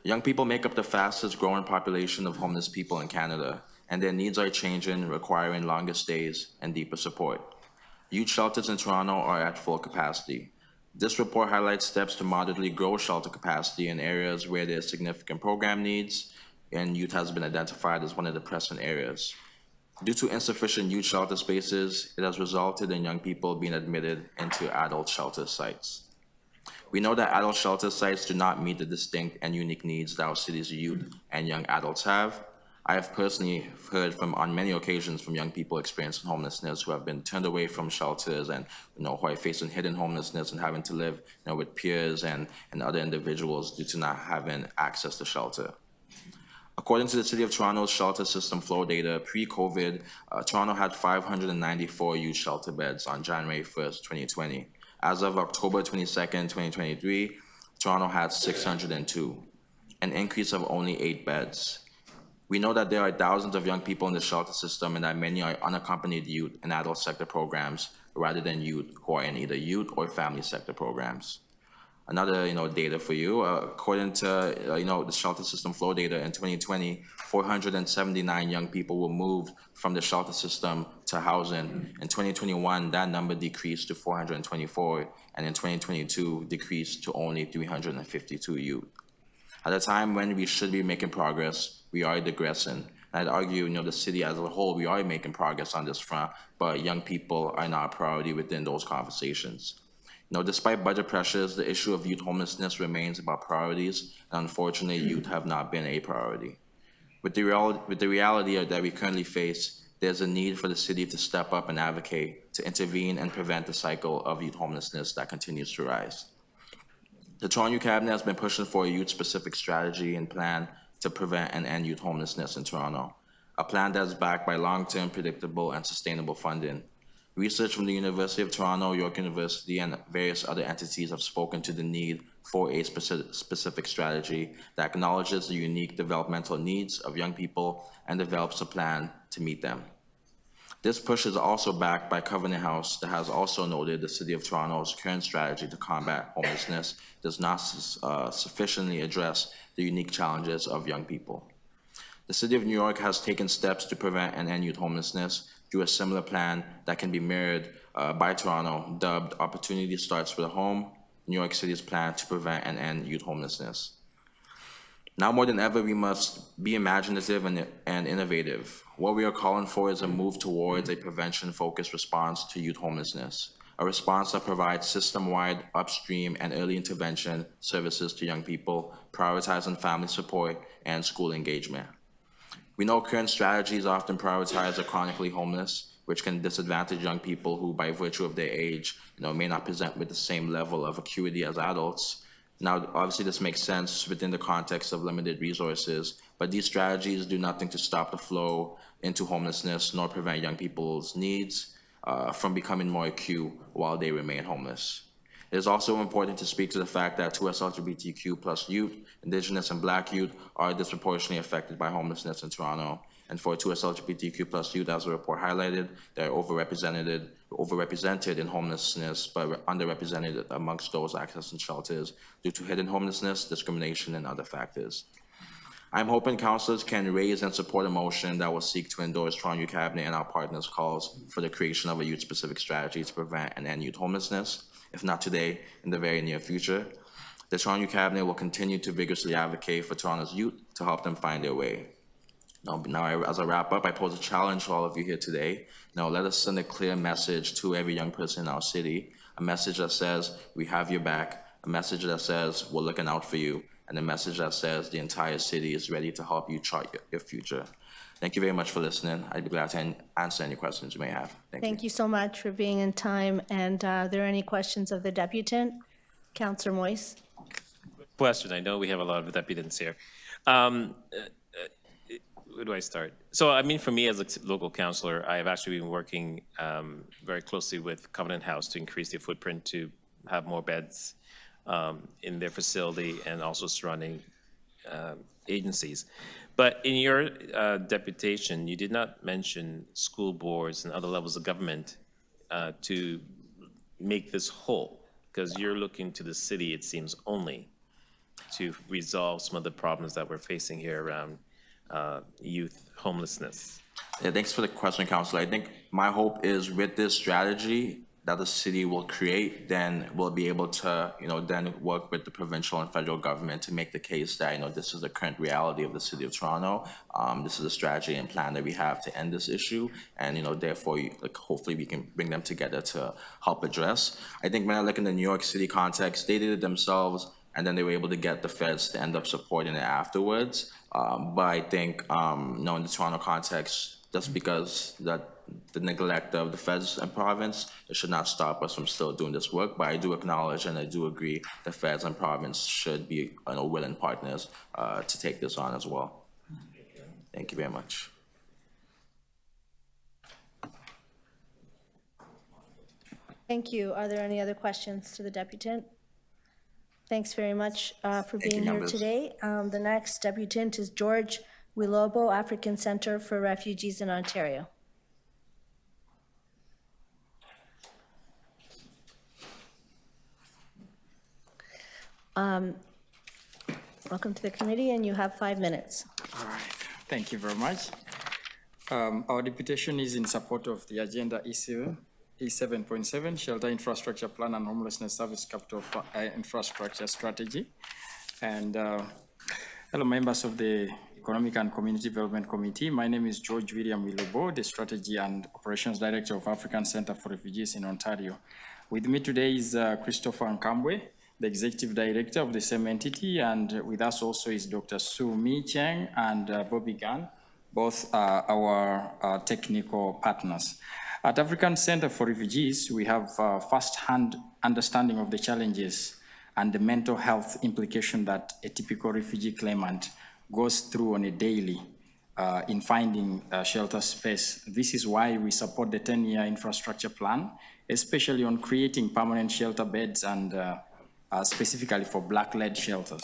Young people make up the fastest growing population of homeless people in Canada, and their needs are changing, requiring longer stays and deeper support. Youth shelters in Toronto are at full capacity. This report highlights steps to moderately grow shelter capacity in areas where there are significant program needs, and youth has been identified as one of the pressing areas. Due to insufficient youth shelter spaces, it has resulted in young people being admitted into adult shelter sites. We know that adult shelter sites do not meet the distinct and unique needs that our city's youth and young adults have. I have personally heard on many occasions from young people experiencing homelessness who have been turned away from shelters and who are facing hidden homelessness and having to live with peers and other individuals due to not having access to shelter. According to the City of Toronto's shelter system flow data, pre-COVID, Toronto had 594 youth shelter beds on January 1st, 2020. As of October 22nd, 2023, Toronto had 602, an increase of only 8 beds. We know that there are thousands of young people in the shelter system and that many are unaccompanied youth in adult sector programs rather than youth who are in either youth or family sector programs. Another, data for you, according to, the shelter system flow data in 2020, 479 young people were moved from the shelter system to housing. In 2021, that number decreased to 424, and in 2022, decreased to only 352 youth. At a time when we should be making progress, we are digressing. And I'd argue, the city as a whole, we are making progress on this front, but young people are not a priority within those conversations. Despite budget pressures, the issue of youth homelessness remains about priorities, and unfortunately, youth have not been a priority. With the reality that we currently face, there's a need for the city to step up and advocate to intervene and prevent the cycle of youth homelessness that continues to rise. The Toronto Youth Cabinet has been pushing for a youth-specific strategy and plan to prevent and end youth homelessness in Toronto, a plan that is backed by long-term, predictable, and sustainable funding. Research from the University of Toronto, York University, and various other entities have spoken to the need for a specific strategy that acknowledges the unique developmental needs of young people and develops a plan to meet them. This push is also backed by Covenant House that has also noted the City of Toronto's current strategy to combat homelessness does not sufficiently address the unique challenges of young people. The City of New York has taken steps to prevent and end youth homelessness through a similar plan that can be mirrored by Toronto, dubbed Opportunity Starts with a Home, New York City's plan to prevent and end youth homelessness. Now more than ever, we must be imaginative and innovative. What we are calling for is a move towards a prevention-focused response to youth homelessness, a response that provides system-wide, upstream, and early intervention services to young people, prioritizing family support and school engagement. We know current strategies often prioritize the chronically homeless, which can disadvantage young people who, by virtue of their age, may not present with the same level of acuity as adults. Now, obviously, this makes sense within the context of limited resources, but these strategies do nothing to stop the flow into homelessness, nor prevent young people's needs from becoming more acute while they remain homeless. It is also important to speak to the fact that 2S LGBTQ+ youth, Indigenous and Black youth are disproportionately affected by homelessness in Toronto. And for 2S LGBTQ+ youth, as the report highlighted, they're overrepresented in homelessness, but underrepresented amongst those accessing shelters due to hidden homelessness, discrimination, and other factors. I'm hoping councillors can raise and support a motion that will seek to endorse Toronto Youth Cabinet and our partners' calls for the creation of a youth-specific strategy to prevent and end youth homelessness. if not today, in the very near future. The Toronto Youth Cabinet will continue to vigorously advocate for Toronto's youth to help them find their way. Now, as I wrap up, I pose a challenge to all of you here today. Now, let us send a clear message to every young person in our city, a message that says we have your back, a message that says we're looking out for you, and a message that says the entire city is ready to help you chart your future. Thank you very much for listening. I'd be glad to answer any questions you may have. Thank you so much for being in time. And are there any questions of the deputant? Councillor Moise. Question, I know we have a lot of deputants here. Where do I start? So, I mean, for me as a local councillor, I have actually been working very closely with Covenant House to increase their footprint to have more beds in their facility and also surrounding agencies. But in your deputation, you did not mention school boards and other levels of government to make this whole, because you're looking to the city, it seems, only to resolve some of the problems that we're facing here around youth homelessness. Yeah, thanks for the question, Councilor. I think my hope is with this strategy that the city will create, then we'll be able to, then work with the provincial and federal government to make the case that, this is the current reality of the city of Toronto. This is a strategy and plan that we have to end this issue, and therefore, hopefully we can bring them together to help address. I think when I look in the New York City context, they did it themselves, and then they were able to get the feds to end up supporting it afterwards. But I think, in the Toronto context, just because the neglect of the feds and province, it should not stop us from still doing this work. But I do acknowledge and I do agree the feds and province should be willing partners to take this on as well. Thank you very much. Thank you. Are there any other questions to the deputant? Thanks very much for being here today. The next deputant is George Wilobo, African Centre for Refugees in Ontario. Welcome to the committee, and you have 5 minutes. All right, thank you very much. Our deputation is in support of the Agenda E7.7, Shelter Infrastructure Plan and Homelessness Service Capital Infrastructure Strategy. And hello, members of the Economic and Community Development Committee. My name is George William Wilobo, the Strategy and Operations Director of African Centre for Refugees in Ontario. With me today is Christopher Nkambwe, the Executive Director of the same entity, and with us also is Dr. Sue Mi Cheng and Bobby Gunn, both our technical partners. At African Centre for Refugees, we have first-hand understanding of the challenges and the mental health implication that a typical refugee claimant goes through on a daily in finding shelter space. This is why we support the 10-year infrastructure plan, especially on creating permanent shelter beds and specifically for Black-led shelters.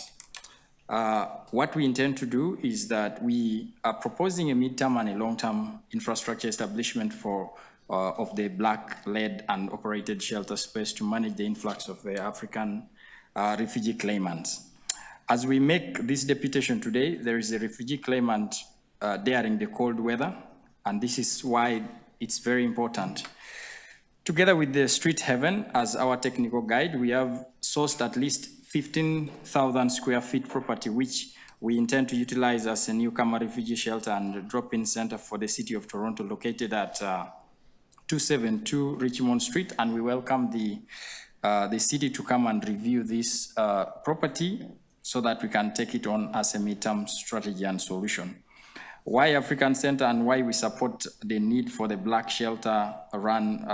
What we intend to do is that we are proposing a midterm and a long-term infrastructure establishment for of the Black-led and operated shelter space to manage the influx of the African refugee claimants. As we make this deputation today, there is a refugee claimant daring the cold weather, and this is why it's very important. Together with the Street Haven as our technical guide, we have sourced at least 15,000 square feet property, which we intend to utilize as a newcomer refugee shelter and drop-in center for the City of Toronto, located at 272 Richmond Street, and we welcome the city to come and review this property so that we can take it on as a midterm strategy and solution. Why African Centre and why we support the need for the Black Shelter run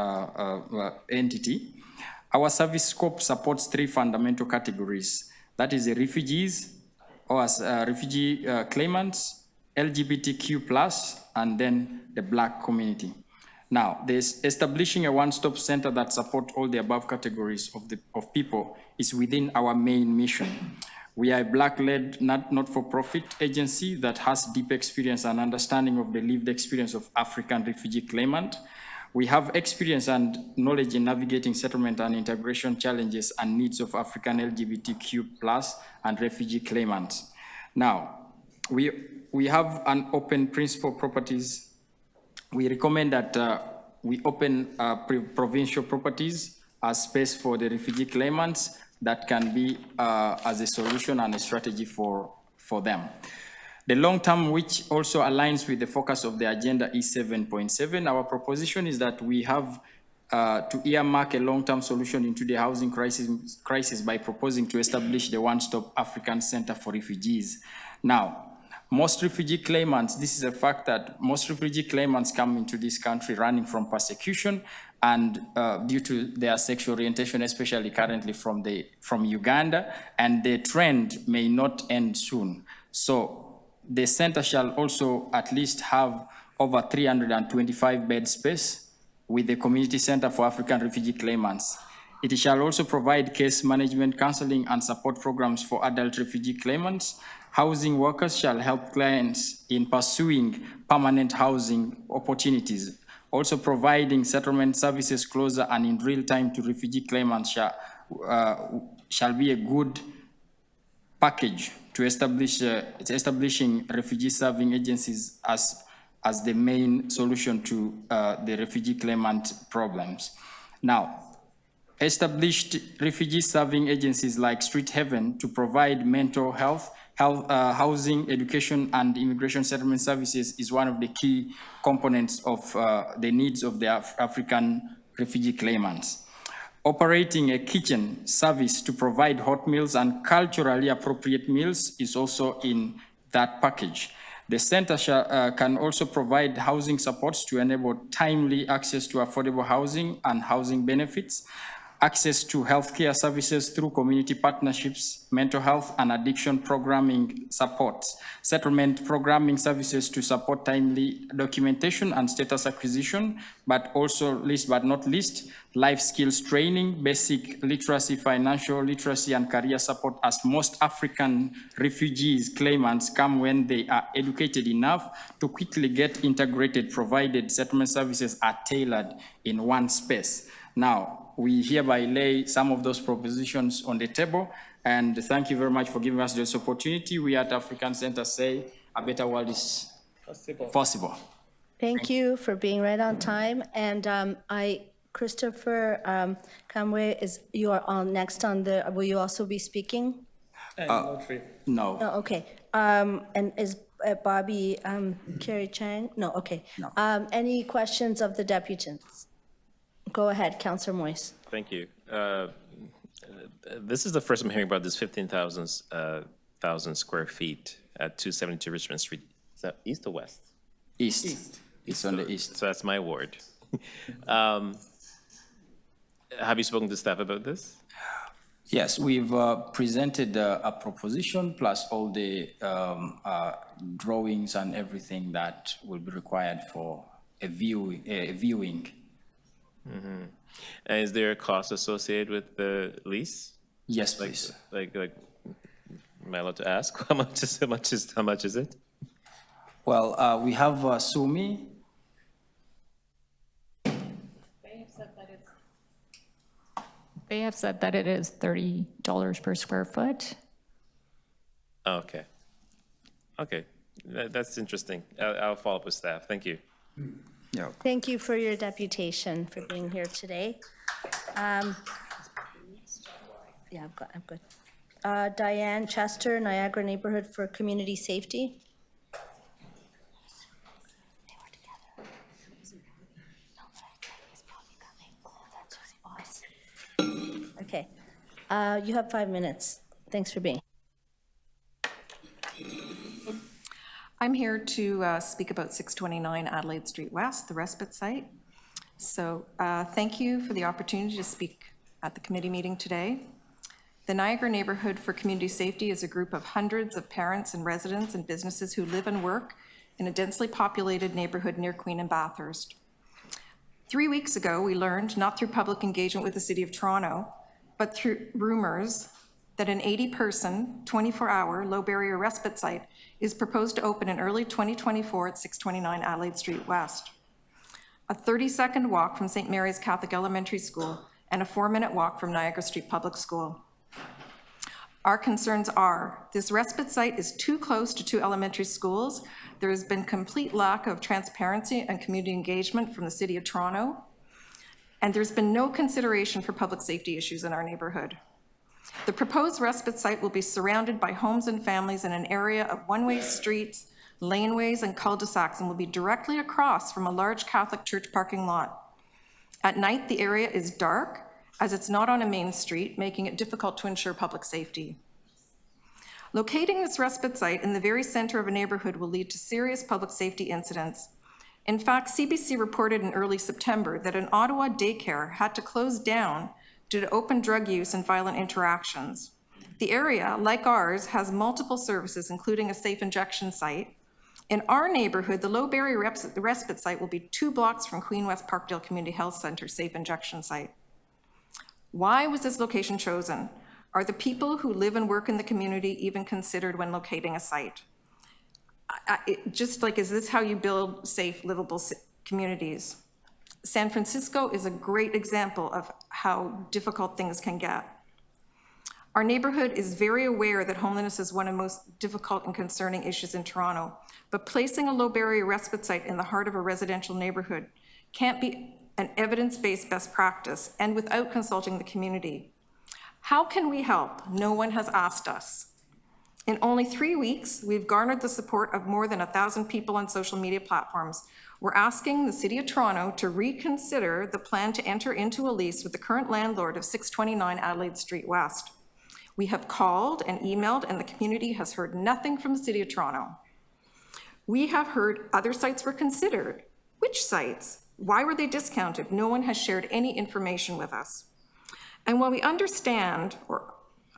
entity. Our service scope supports 3 fundamental categories. That is the refugees, or as refugee claimants, LGBTQ+, and then the Black community. Now, there's establishing a one-stop center that supports all the above categories of people is within our main mission. We are a Black-led, not-for-profit agency that has deep experience and understanding of the lived experience of African refugee claimant. We have experience and knowledge in navigating settlement and integration challenges and needs of African LGBTQ+ and refugee claimants. Now, we have an open principal properties. We recommend that we open provincial properties as space for the refugee claimants that can be as a solution and a strategy for them. The long term, which also aligns with the focus of the agenda E7.7, our proposition is that we have to earmark a long-term solution into the housing crisis by proposing to establish the one-stop African Center for Refugees. Now, most refugee claimants, this is a fact that most refugee claimants come into this country running from persecution and due to their sexual orientation, especially currently from Uganda, and the trend may not end soon. So the center shall also at least have over 325 bed space with the Community Center for African Refugee Claimants. It shall also provide case management, counseling, and support programs for adult refugee claimants. Housing workers shall help clients in pursuing permanent housing opportunities. Also providing settlement services closer and in real time to refugee claimants shall be a good package to establishing refugee serving agencies as the main solution to the refugee claimant problems. Now, established refugee serving agencies like Street Haven to provide mental health, housing, education, and immigration settlement services is one of the key components of the needs of the African refugee claimants. Operating a kitchen service to provide hot meals and culturally appropriate meals is also in that package. The center can also provide housing supports to enable timely access to affordable housing and housing benefits, access to healthcare services through community partnerships, mental health and addiction programming support, settlement programming services to support timely documentation and status acquisition, but also, least but not least, life skills training, basic literacy, financial literacy, and career support, as most African refugees claimants come when they are educated enough to quickly get integrated, provided settlement services are tailored in one space. Now, we hereby lay some of those propositions on the table, and thank you very much for giving us this opportunity. We at African Center say a better world is possible. Thank you for being right on time. And Christopher Kamwe, you are on next on the, will you also be speaking? No. No, okay. And is Bobby Carrie Chang? No, okay. No. Any questions of the deputants? Go ahead, Councillor Moise. Thank you. This is the first I'm hearing about this 15,000 square feet at 272 Richmond Street. Is that east or west? East. It's on the east. So that's my ward. Have you spoken to staff about this? Yes, we've presented a proposition plus all the drawings and everything that will be required for a viewing. Mm-hmm. And is there a cost associated with the lease? Yes, please. Like, am I allowed to ask? How much is it? Well, we have Sumi. They have said that it is $30 per square foot. Okay. Okay, that's interesting. I'll follow up with staff. Thank you. Yeah. Thank you for your deputation, for being here today. Yeah, I'm good. Diane Chester, Niagara Neighborhood for Community Safety. Okay, you have 5 minutes. Thanks for being. I'm here to speak about 629 Adelaide Street West, the respite site. So thank you for the opportunity to speak at the committee meeting today. The Niagara Neighborhood for Community Safety is a group of hundreds of parents and residents and businesses who live and work in a densely populated neighborhood near Queen and Bathurst. 3 weeks ago, we learned, not through public engagement with the City of Toronto, but through rumors, that an 80-person, 24-hour, low-barrier respite site is proposed to open in early 2024 at 629 Adelaide Street West. A 30-second walk from St. Mary's Catholic Elementary School and a 4-minute walk from Niagara Street Public School. Our concerns are, this respite site is too close to 2 elementary schools. There has been complete lack of transparency and community engagement from the City of Toronto. and there's been no consideration for public safety issues in our neighborhood. The proposed respite site will be surrounded by homes and families in an area of one-way streets, laneways, and cul-de-sacs, and will be directly across from a large Catholic church parking lot. At night, the area is dark, as it's not on a main street, making it difficult to ensure public safety. Locating this respite site in the very center of a neighborhood will lead to serious public safety incidents. In fact, CBC reported in early September that an Ottawa daycare had to close down due to open drug use and violent interactions. The area, like ours, has multiple services, including a safe injection site. In our neighborhood, the low barrier respite site will be 2 blocks from Queen West Parkdale Community Health Center safe injection site. Why was this location chosen? Are the people who live and work in the community even considered when locating a site? Just like, is this how you build safe, livable communities? San Francisco is a great example of how difficult things can get. Our neighborhood is very aware that homelessness is one of the most difficult and concerning issues in Toronto, but placing a low barrier respite site in the heart of a residential neighborhood can't be an evidence-based best practice and without consulting the community. How can we help? No one has asked us. In only 3 weeks, we've garnered the support of more than 1,000 people on social media platforms. We're asking the City of Toronto to reconsider the plan to enter into a lease with the current landlord of 629 Adelaide Street West. We have called and emailed, and the community has heard nothing from the City of Toronto. We have heard other sites were considered. Which sites? Why were they discounted? No one has shared any information with us. And while we understand, or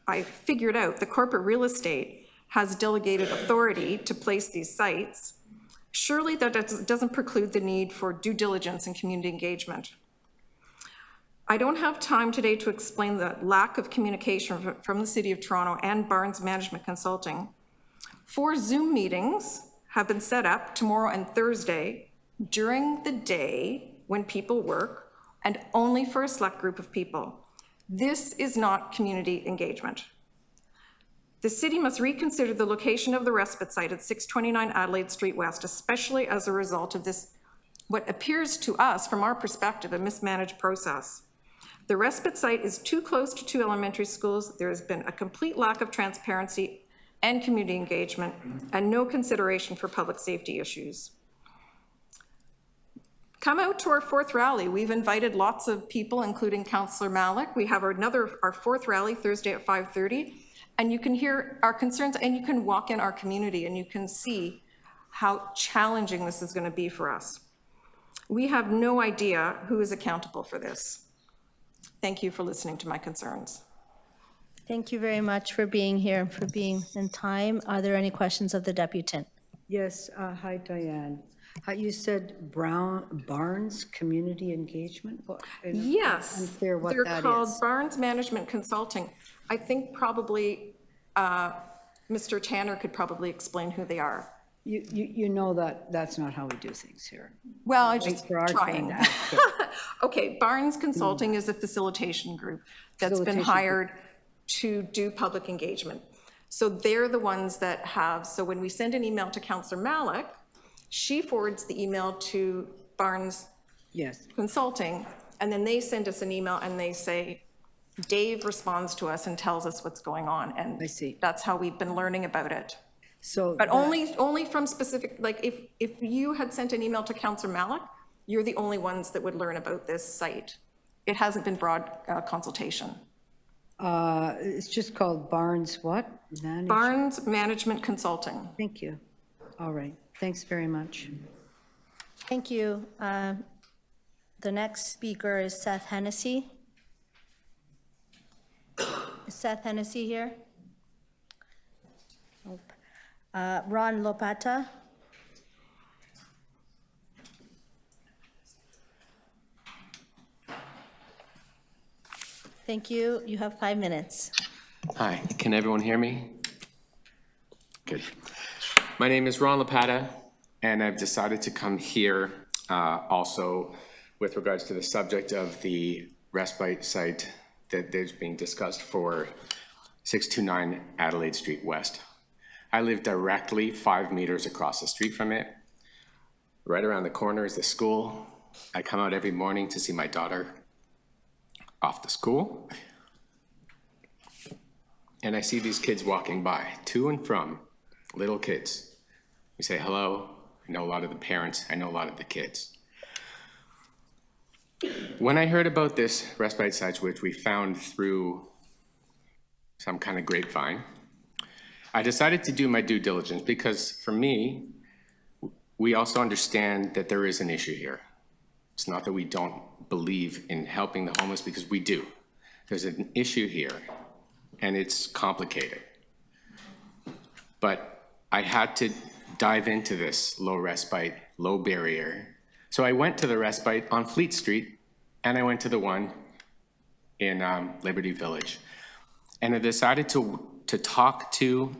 I figured out, the corporate real estate has delegated authority to place these sites, surely that doesn't preclude the need for due diligence and community engagement. I don't have time today to explain the lack of communication from the City of Toronto and Barnes Management Consulting. 4 Zoom meetings have been set up tomorrow and Thursday during the day when people work, and only for a select group of people. This is not community engagement. The city must reconsider the location of the respite site at 629 Adelaide Street West, especially as a result of this, what appears to us, from our perspective, a mismanaged process. The respite site is too close to 2 elementary schools. There has been a complete lack of transparency and community engagement, and no consideration for public safety issues. Come out to our 4th rally. We've invited lots of people, including Councillor Malik. We have our 4th rally Thursday at 5:30, and you can hear our concerns, and you can walk in our community, and you can see how challenging this is going to be for us. We have no idea who is accountable for this. Thank you for listening to my concerns. Thank you very much for being here and for being in time. Are there any questions of the deputant? Yes, hi, Diane. You said Barnes Community Engagement? Yes, unclear what they're that called is. Barnes Management Consulting. I think probably Mr. Tanner could probably explain who they are. You know that that's not how we do things here. Well, I Wait just for our trying. turn to ask. Okay, Barnes Consulting is a facilitation group that's been Facilitation hired to do public engagement. So they're the ones that have, so when we send an email to Councillor Malik, she forwards the email to Barnes Consulting, and then they send us an email and they say, Dave responds to us and tells us what's going on. And I see. That's how we've been learning about it. So, but only from specific, like if you had sent an email to Councillor Malik, you're the only ones that would learn about this site. It hasn't been broad consultation. It's just called Barnes what? Barnes Management Consulting. Thank you. All right. Thanks very much. Thank you. The next speaker is Seth Hennessy. Is Seth Hennessy here? Nope. Ron Lopata. Thank you. You have 5 minutes. Hi, can everyone hear me? Good. My name is Ron Lapata, and I've decided to come here also with regards to the subject of the respite site that is being discussed for 629 Adelaide Street West. I live directly 5 meters across the street from it. Right around the corner is the school. I come out every morning to see my daughter off to school, and I see these kids walking by, to and from, little kids. We say hello. I know a lot of the parents. I know a lot of the kids. When I heard about this respite site, which we found through some kind of grapevine, I decided to do my due diligence because for me, we also understand that there is an issue here. It's not that we don't believe in helping the homeless, because we do. There's an issue here, and it's complicated. But I had to dive into this low respite, low barrier. So I went to the respite on Fleet Street, and I went to the one in Liberty Village. And I decided to talk to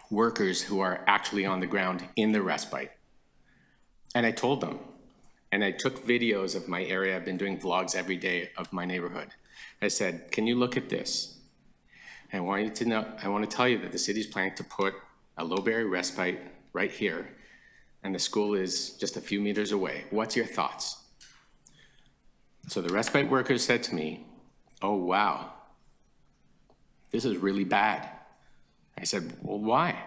workers who are actually on the ground in the respite. And I told them, and I took videos of my area. I've been doing vlogs every day of my neighborhood. I said, can you look at this? And I want you to know, I want to tell you that the city's planning to put a low barrier respite right here, and the school is just a few meters away. What's your thoughts? So the respite workers said to me, oh, wow, this is really bad. I said, well, why?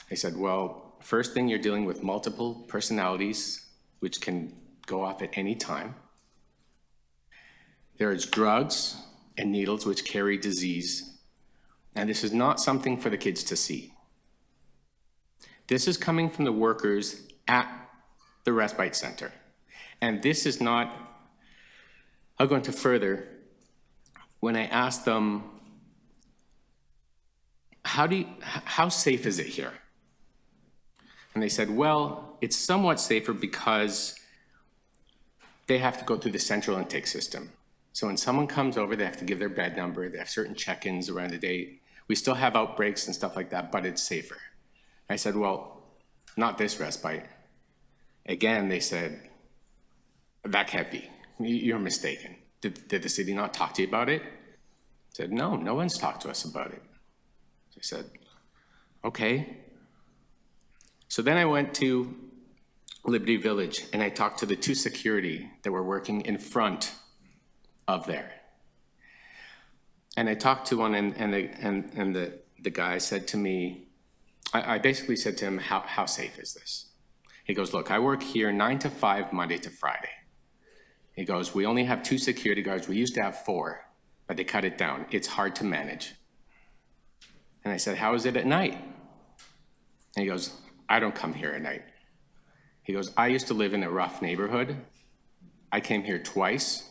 They said, well, first thing, you're dealing with multiple personalities, which can go off at any time. There's drugs and needles which carry disease. And this is not something for the kids to see. This is coming from the workers at the respite center. And this is not, I'll go into further. When I asked them, how safe is it here? And they said, well, it's somewhat safer because they have to go through the central intake system. So when someone comes over, they have to give their bed number, they have certain check-ins around the day. We still have outbreaks and stuff like that, but it's safer. I said, well, not this respite. Again, they said, that can't be. You're mistaken. Did the city not talk to you about it? I said, no, no one's talked to us about it. I said, okay. So then I went to Liberty Village and I talked to the two security that were working in front of there. And I talked to one, and the guy said to me, I basically said to him, how safe is this? He goes, look, I work here 9 to 5, Monday to Friday. He goes, we only have 2 security guards. We used to have 4, but they cut it down. It's hard to manage. And I said, how is it at night? And he goes, I don't come here at night. He goes, I used to live in a rough neighborhood. I came here twice.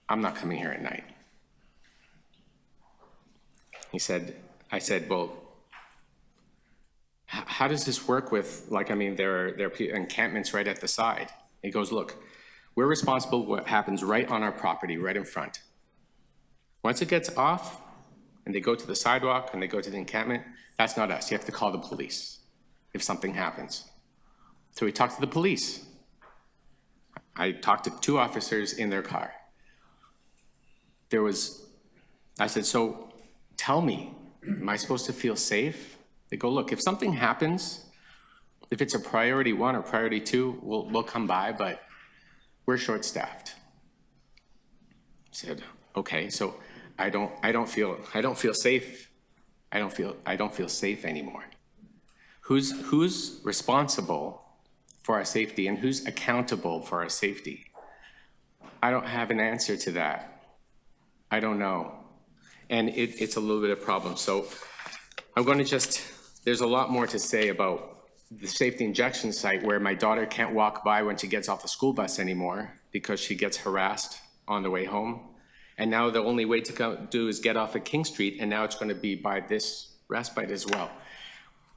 I'm not coming here at night. I said, well, how does this work with, like, I mean, there are encampments right at the side. He goes, look, we're responsible for what happens right on our property, right in front. Once it gets off, and they go to the sidewalk, and they go to the encampment, that's not us. You have to call the police if something happens. So we talked to the police. I talked to 2 officers in their car. I said, so tell me, am I supposed to feel safe? They go, look, if something happens, if it's a priority 1 or priority 2, we'll come by, but we're short-staffed. I said, okay, so I don't feel safe. I don't feel safe anymore. Who's responsible for our safety and who's accountable for our safety? I don't have an answer to that. I don't know. And it's a little bit of a problem. So I'm going to there's a lot more to say about the safety injection site where my daughter can't walk by when she gets off the school bus anymore because she gets harassed on the way home. And now the only way to do is get off at King Street, and now it's going to be by this respite as well.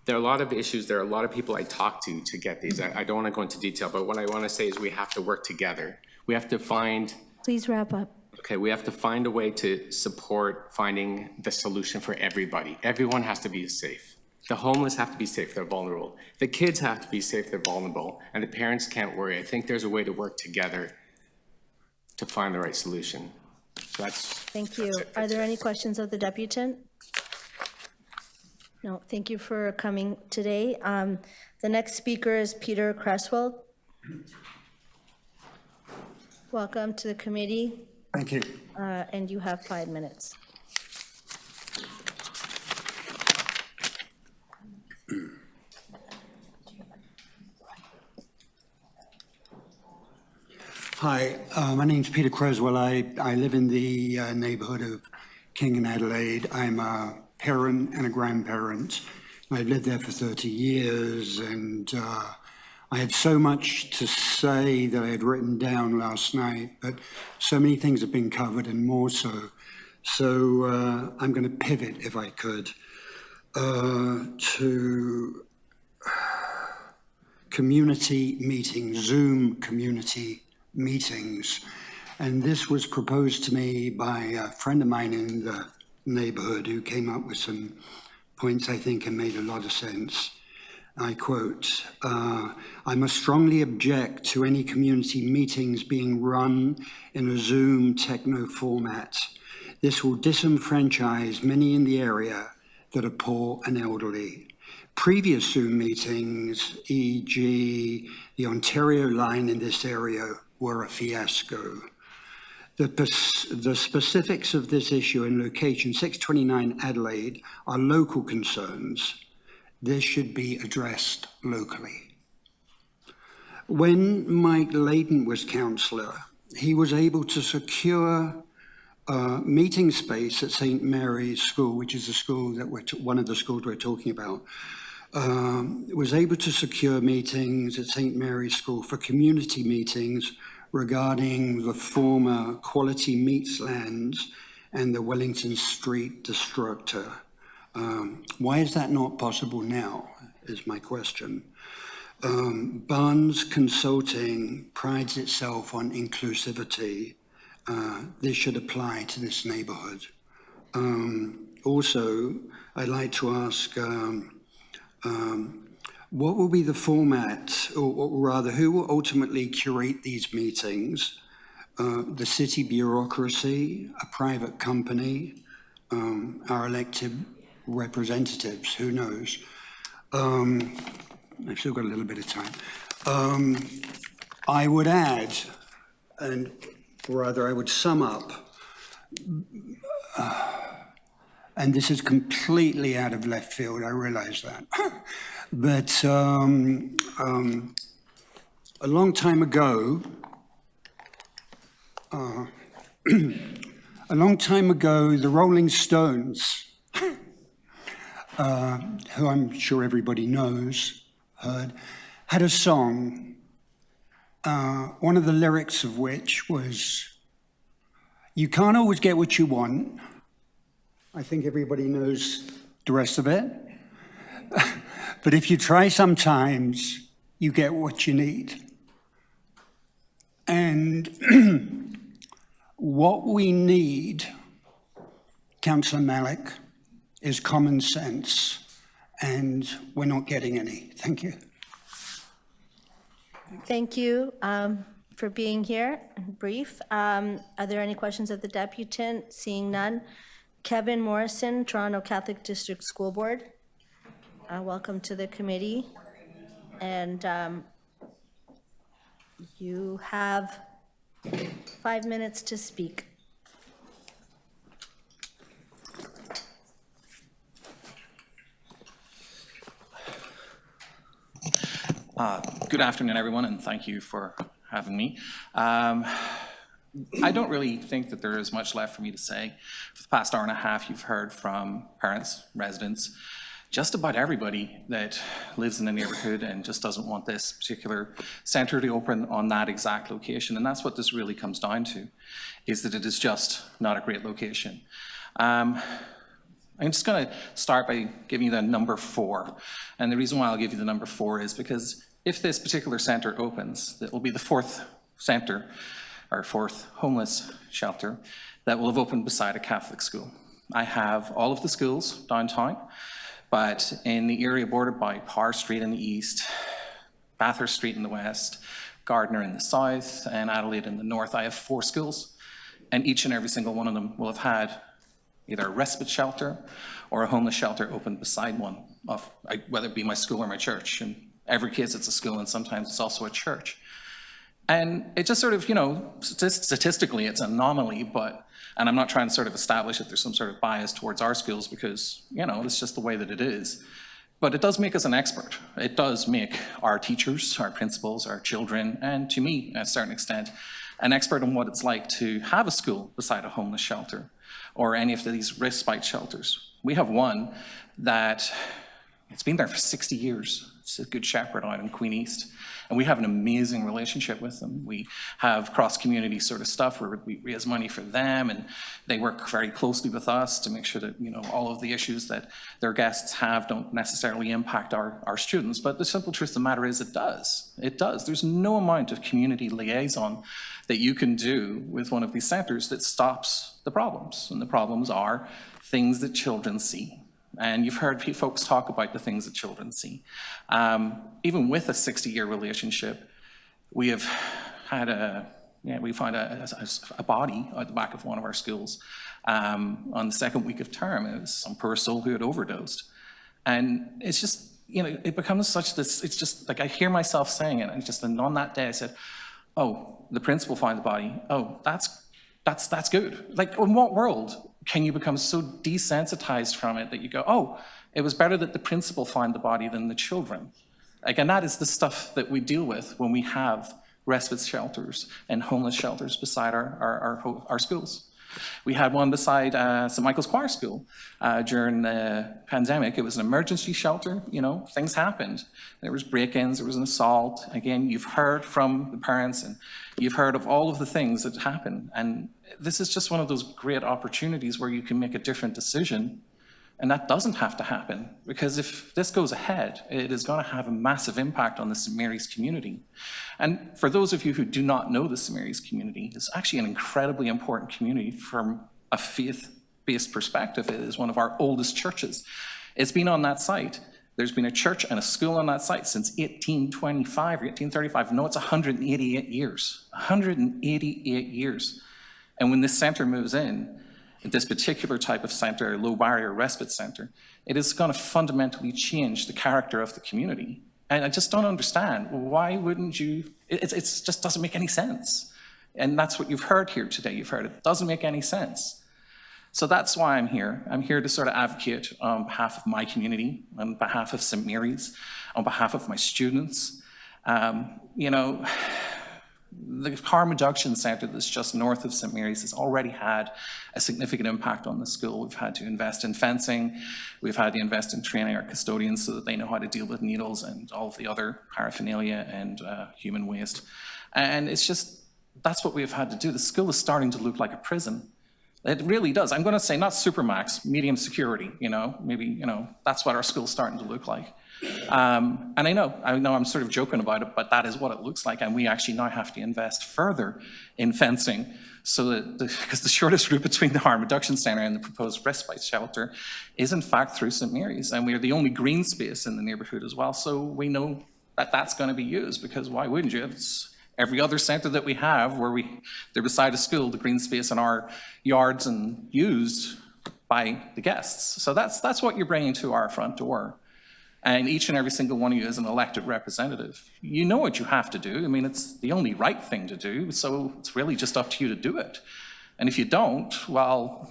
There are a lot of issues. There are a lot of people I talk to get these. I don't want to go into detail, but what I want to say is we have to work together. We have to find... Please wrap up. Okay, we have to find a way to support finding the solution for everybody. Everyone has to be safe. The homeless have to be safe, they're vulnerable. The kids have to be safe, they're vulnerable. And the parents can't worry. I think there's a way to work together to find the right solution. So Thank you. Are there any questions of the deputant? No, thank you for coming today. The next speaker is Peter Cresswell. Welcome to the committee. Thank you. And you have 5 minutes. Hi, my name's Peter Creswell. I live in the neighborhood of King and Adelaide. I'm a parent and a grandparent. I've lived there for 30 years, and I had so much to say that I had written down last night, but so many things have been covered and more so. So I'm going to pivot, if I could, to community meetings, Zoom community meetings. And this was proposed to me by a friend of mine in the neighborhood who came up with some points I think have made a lot of sense. I quote, I must strongly object to any community meetings being run in a Zoom techno format. This will disenfranchise many in the area that are poor and elderly. Previous Zoom meetings, e.g. the Ontario line in this area, were a fiasco. The specifics of this issue and location 629 Adelaide are local concerns. This should be addressed locally. When Mike Layton was councillor, he was able to secure meeting space at St. Mary's School, which is the school that one of the schools we're talking about, was able to secure meetings at St. Mary's School for community meetings regarding the former Quality Meats lands and the Wellington Street Destructor. Why is that not possible now, is my question. Barnes Consulting prides itself on inclusivity. This should apply to this neighborhood. Also, I'd like to ask, what will be the format, or rather, who will ultimately curate these meetings? The city bureaucracy, a private company, our elected representatives, who knows? I've still got a little bit of time. I would add, and rather I would sum up, and this is completely out of left field, I realize that. But a long time ago, the Rolling Stones, who I'm sure everybody knows, had a song, one of the lyrics of which was, "You can't always get what you want." I think everybody knows the rest of it. But if you try sometimes, you get what you need. And what we need, Councillor Malik, is common sense, and we're not getting any. Thank you. Thank you for being here, brief. Are there any questions of the deputant? Seeing none. Kevin Morrison, Toronto Catholic District School Board. Welcome to the committee. And you have 5 minutes to speak. Good afternoon, everyone, and thank you for having me. I don't really think that there is much left for me to say. For the past hour and a half, you've heard from parents, residents, just about everybody that lives in the neighborhood and just doesn't want this particular center to open on that exact location. And that's what this really comes down to, is that it is just not a great location. I'm just going to start by giving you the number 4. And the reason why I'll give you the number 4 is because if this particular center opens, it will be the 4th center, or 4th homeless shelter, that will have opened beside a Catholic school. I have all of the schools downtown, but in the area bordered by Power Street in the east, Bathurst Street in the west, Gardner in the south, and Adelaide in the north, I have 4 schools, and each and every single one of them will have had either a respite shelter or a homeless shelter open beside one, whether it be my school or my church. And every case it's a school, and sometimes it's also a church. And it just sort of, you know, statistically, it's an anomaly, but, and I'm not trying to sort of establish that there's some sort of bias towards our schools because, you know, it's just the way that it is. But it does make us an expert. It does make our teachers, our principals, our children, and to me, at a certain extent, an expert on what it's like to have a school beside a homeless shelter or any of these respite shelters. We have one that, it's been there for 60 years. It's a Good Shepherd out in Queen East. And we have an amazing relationship with them. We have cross-community sort of stuff where we raise money for them, and they work very closely with us to make sure that, you know, all of the issues that their guests have don't necessarily impact our students. But the simple truth of the matter is it does. It does. There's no amount of community liaison that you can do with one of these centers that stops the problems. And the problems are things that children see. And you've heard folks talk about the things that children see. Even with a 60-year relationship, we have had we found a body at the back of one of our schools on the second week of term. It was some poor soul who had overdosed. And it's just, you know, it becomes such this, it's just like I hear myself saying it, and on that day I said, oh, the principal found the body. Oh, that's good. Like, in what world can you become so desensitized from it that you go, oh, it was better that the principal found the body than the children? Like, and that is the stuff that we deal with when we have respite shelters and homeless shelters beside our schools. We had one beside St. Michael's Choir School during the pandemic. It was an emergency shelter, you know, things happened. There was break-ins, there was an assault. Again, you've heard from the parents and you've heard of all of the things that happened. And this is just one of those great opportunities where you can make a different decision. And that doesn't have to happen, because if this goes ahead, it is going to have a massive impact on the St. Mary's community. And for those of you who do not know the St. Mary's community, it's actually an incredibly important community from a faith-based perspective. It is one of our oldest churches. It's been on that site. There's been a church and a school on that site since 1825 or 1835. No, it's 188 years. 188 years. And when this center moves in, this particular type of center, low barrier respite center, it is going to fundamentally change the character of the community. And I just don't understand, why wouldn't you, it just doesn't make any sense. And that's what you've heard here today. You've heard it doesn't make any sense. So that's why I'm here. I'm here to sort of advocate on behalf of my community, on behalf of St. Mary's, on behalf of my students. You know, the harm reduction center that's just north of St. Mary's has already had a significant impact on the school. We've had to invest in fencing. We've had to invest in training our custodians so that they know how to deal with needles and all of the other paraphernalia and human waste. And it's just, that's what we've had to do. The school is starting to look like a prison. It really does. I'm going to say not supermax, medium security, you know, maybe, you know, that's what our school's starting to look like. And I know I'm sort of joking about it, but that is what it looks like. And we actually now have to invest further in fencing so that, because the shortest route between the harm reduction center and the proposed respite shelter is in fact through St. Mary's. And we are the only green space in the neighborhood as well. So we know that that's going to be used, because why wouldn't you? It's every other center that we have where they're beside a school, the green space in our yards and used by the guests. So that's what you're bringing to our front door. And each and every single one of you is an elected representative. You know what you have to do. I mean, it's the only right thing to do. So it's really just up to you to do it. And if you don't, well,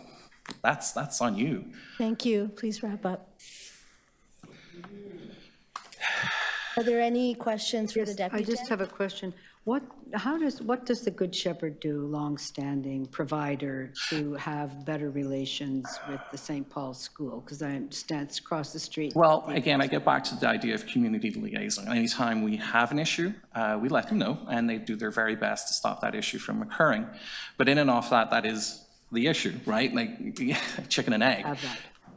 that's on you. Thank you. Please wrap up. Are there any questions for the deputy? I just have a question. What does the Good Shepherd do, long-standing provider, to have better relations with the St. Paul's School? Because I understand it's across the street. Well, again, I get back to the idea of community liaison. Anytime we have an issue, we let them know, and they do their very best to stop that issue from occurring. But in and off that is the issue, right? Like chicken and egg.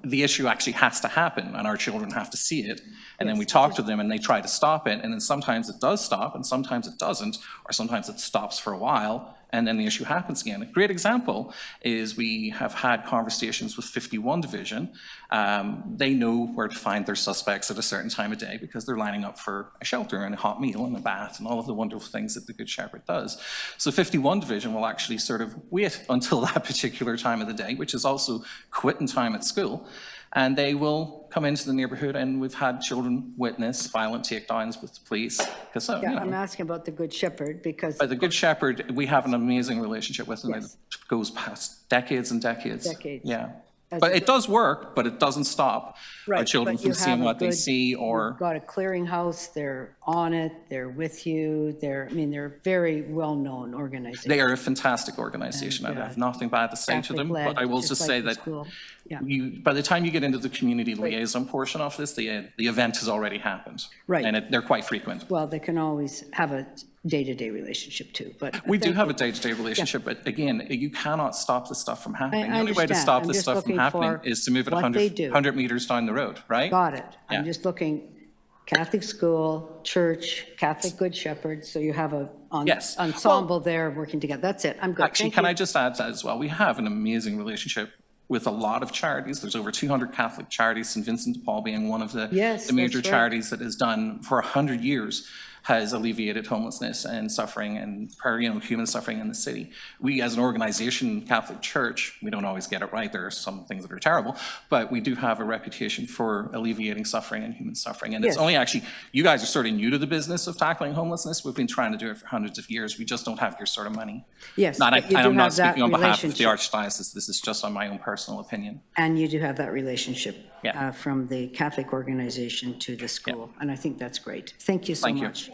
The issue actually has to happen, and our children have to see it. And then we talk to them and they try to stop it. And then sometimes it does stop and sometimes it doesn't, or sometimes it stops for a while and then the issue happens again. A great example is we have had conversations with 51 Division. They know where to find their suspects at a certain time of day because they're lining up for a shelter and a hot meal and a bath and all of the wonderful things that the Good Shepherd does. So 51 Division will actually sort of wait until that particular time of the day, which is also quitting time at school. And they will come into the neighborhood, and we've had children witness violent takedowns with the police. Because, Yeah, I'm asking about the Good Shepherd because. But the Good Shepherd, we have an amazing relationship with them. Yes. It goes past decades and decades. Decades. Yeah. As But a- it does work, but it doesn't stop our Right, children but from you seeing have a what they good- see or. You've got a clearinghouse, they're on it, they're with you, they're a very well-known organization. They are a fantastic organization. And, I have nothing bad to say to them, Catholic-led, but I will just just like say the that school. Yeah. by the time you get into the community liaison portion of this, the event has already happened. Right. And they're quite frequent. Well, they can always have a day-to-day relationship too, but. We do thank have you. a day-to-day relationship, but again, you cannot stop this stuff from happening. The I only way to understand. stop I'm this just stuff from looking happening for is to move it what they 100, do. 100 meters down the road, right? Got it. Yeah. I'm just looking, Catholic school, church, Catholic Good Shepherd, so you have a Yes. ensemble there working together. That's it. I'm good. Actually, Thank can you. I just add to that as well? We have an amazing relationship with a lot of charities. There's over 200 Catholic charities, St. Vincent de Paul being one of the, Yes, the major that's right. charities that has done for 100 years, has alleviated homelessness and suffering and human suffering in the city. We, as an organization, Catholic Church, we don't always get it right. There are some things that are terrible, but we do have a reputation for alleviating suffering and human suffering. And it's Yes. only actually, you guys are sort of new to the business of tackling homelessness. We've been trying to do it for hundreds of years. We just don't have your sort of money. Yes, Not, but you and do I'm not have that speaking on behalf of the relationship. Archdiocese. This is just on my own personal opinion. And you do have that relationship Yeah. from the Catholic organization to the school, and I think that's great. Thank you so Thank you. much.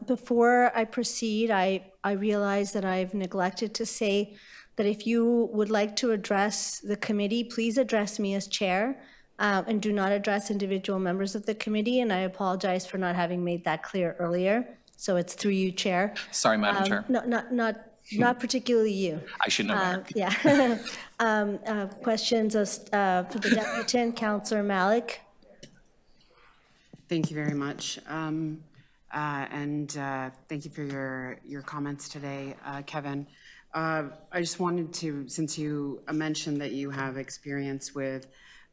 Before I proceed, I realize that I've neglected to say that if you would like to address the committee, please address me as chair, and do not address individual members of the committee, and I apologize for not having made that clear earlier. So it's through you, Chair. Sorry, Madam Chair. No, not particularly you. I should know better. Yeah. Questions for the Deputant, Councillor Malik. Thank you very much. Thank you for your comments today, Kevin. I just wanted to, since you mentioned that you have experience with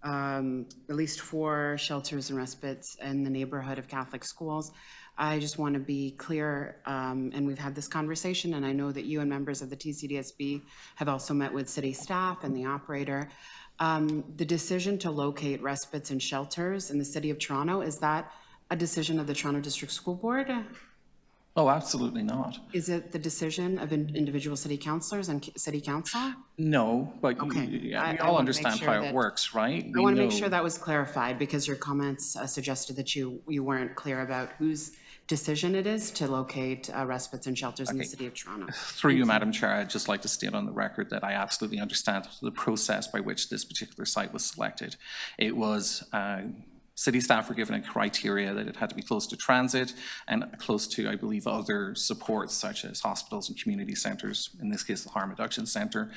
at least 4 shelters and respites in the neighborhood of Catholic schools, I just want to be clear, and we've had this conversation, and I know that you and members of the TCDSB have also met with city staff and the operator. The decision to locate respites and shelters in the city of Toronto, is that a decision of the Toronto District School Board? Oh, absolutely not. Is it the decision of individual city councilors and city council? No, but Okay. we I all wanna make understand sure how that- it works, right? I want to We make know- sure that was clarified because your comments suggested that you weren't clear about whose decision it is to locate respites and shelters in the city of Toronto. Through you, Madam Chair, I'd just like to state on the record that I absolutely understand the process by which this particular site was selected. It was, city staff were given a criteria that it had to be close to transit and close to, I believe, other supports such as hospitals and community centres, in this case, the Harm Reduction Centre.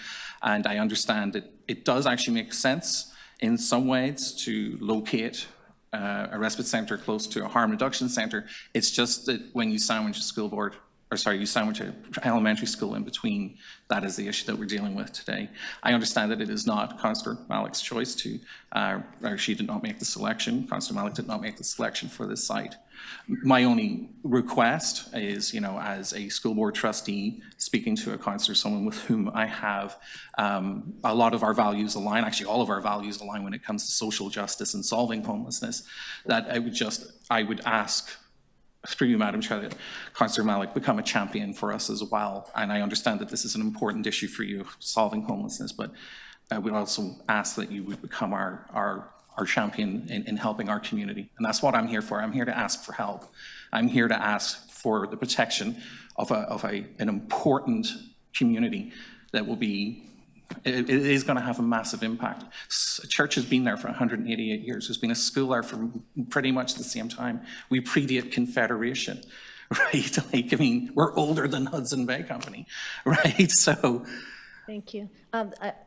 And I understand that it does actually make sense in some ways to locate a respite centre close to a harm reduction centre. It's just that when you sandwich a school board, or sorry, you sandwich an elementary school in between, that is the issue that we're dealing with today. I understand that it is not Councillor Malik's choice to, or she did not make the selection. Councillor Malik did not make the selection for this site. My only request is, as a school board trustee, speaking to a councillor, someone with whom I have a lot of our values align, actually all of our values align when it comes to social justice and solving homelessness, that I would ask, through you, Madam Chair, that Councillor Malik become a champion for us as well. And I understand that this is an important issue for you, solving homelessness, but I would also ask that you would become our champion in helping our community. And that's what I'm here for. I'm here to ask for help. I'm here to ask for the protection of an important community that will be, it is going to have a massive impact. A church has been there for 188 years. There's been a school there for pretty much the same time. We predate Confederation, right? We're older than Hudson Bay Company, right? So. Thank you.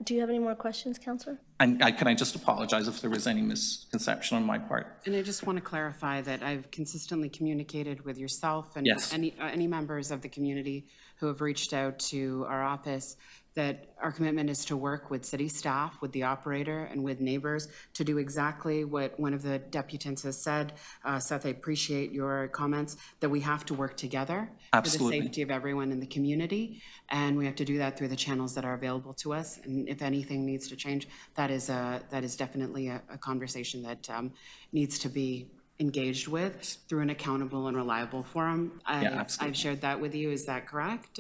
Do you have any more questions, Councillor? And can I just apologize if there was any misconception on my part? And I just want to clarify that I've consistently communicated with yourself and Yes. any members of the community who have reached out to our office that our commitment is to work with city staff, with the operator, and with neighbors to do exactly what one of the deputants has said. Seth, I appreciate your comments, that we have to work together Absolutely. for the safety of everyone in the community, and we have to do that through the channels that are available to us. And if anything needs to change, that is definitely a conversation that needs to be engaged with through an accountable and reliable forum. I've shared that with you. Is that correct?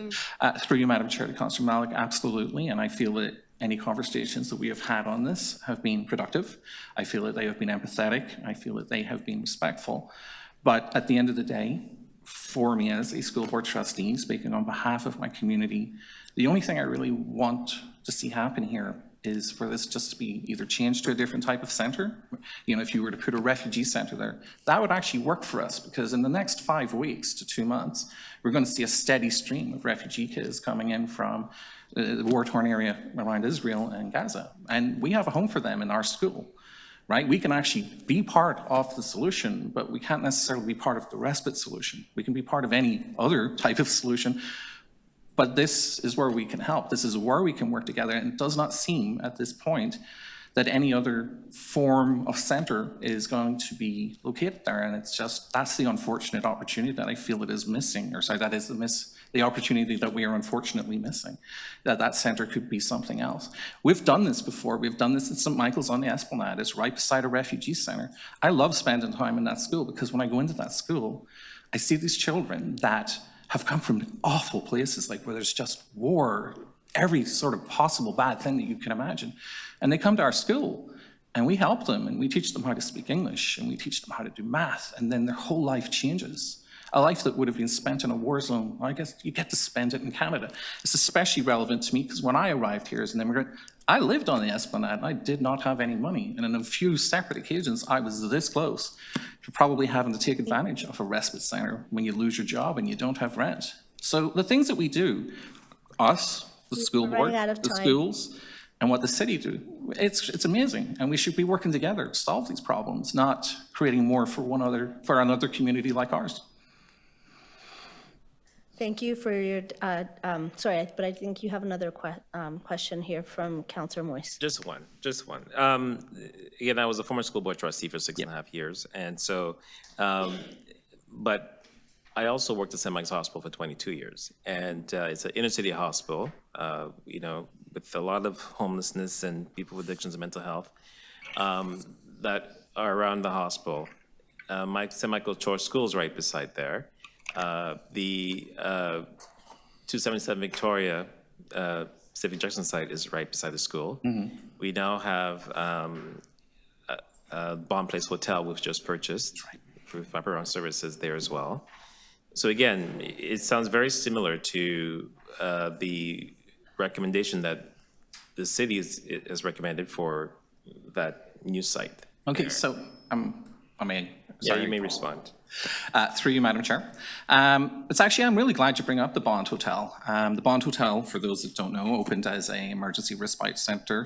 Through you, Madam Chair, to Councillor Malik, absolutely. And I feel that any conversations that we have had on this have been productive. I feel that they have been empathetic. I feel that they have been respectful. But at the end of the day, for me as a school board trustee, speaking on behalf of my community, the only thing I really want to see happen here is for this just to be either changed to a different type of centre. You know, if you were to put a refugee centre there, that would actually work for us, because in the next 5 weeks to 2 months, we're going to see a steady stream of refugee kids coming in from the war-torn area around Israel and Gaza. And we have a home for them in our school, right? We can actually be part of the solution, but we can't necessarily be part of the respite solution. We can be part of any other type of solution. But this is where we can help. This is where we can work together. And it does not seem at this point that any other form of centre is going to be located there. And it's just, that's the unfortunate opportunity that I feel it is missing, or sorry, that is the opportunity that we are unfortunately missing, that centre could be something else. We've done this before. We've done this at St. Michael's on the Esplanade. It's right beside a refugee centre. I love spending time in that school, because when I go into that school, I see these children that have come from awful places, like where there's just war, every sort of possible bad thing that you can imagine. And they come to our school, and we help them, and we teach them how to speak English, and we teach them how to do math, and then their whole life changes. A life that would have been spent in a war zone, I guess you get to spend it in Canada. It's especially relevant to me because when I arrived here as an immigrant, I lived on the Esplanade and I did not have any money. And on a few separate occasions, I was this close to probably having to take advantage of a respite centre when you lose your job and you don't have rent. So the things that we do, us, the school board, the schools, and what the city do, it's amazing. And we should be working together to solve these problems, not creating more for another community like ours. Thank you for your, sorry, but I think you have another question here from Councillor Moise. Just one. Again, I was a former school board trustee for 6.5 years. And so, but I also worked at St. Mike's Hospital for 22 years. And it's an inner city hospital, you know, with a lot of homelessness and people with addictions and mental health that are around the hospital. St. Michael Church School is right beside there. The 277 Victoria Civic Junction site is right beside the school. Mm-hmm. We now have a Bond Place Hotel we've just purchased with wraparound services there as well. So again, it sounds very similar to the recommendation that the city has recommended for that new site. Okay, so I mean, yeah, you may respond. Through you, Madam Chair. I'm really glad you bring up the Bond Hotel. The Bond Hotel, for those that don't know, opened as an emergency respite center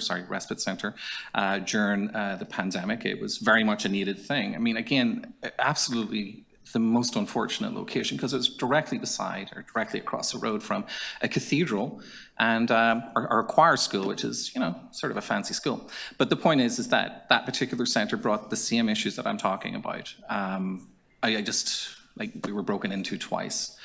during the pandemic. It was very much a needed thing. I mean, again, absolutely the most unfortunate location because it's directly beside or directly across the road from a cathedral and our choir school, which is, you know, sort of a fancy school. But the point is that that particular center brought the same issues that I'm talking about. I just, like, we were broken into twice.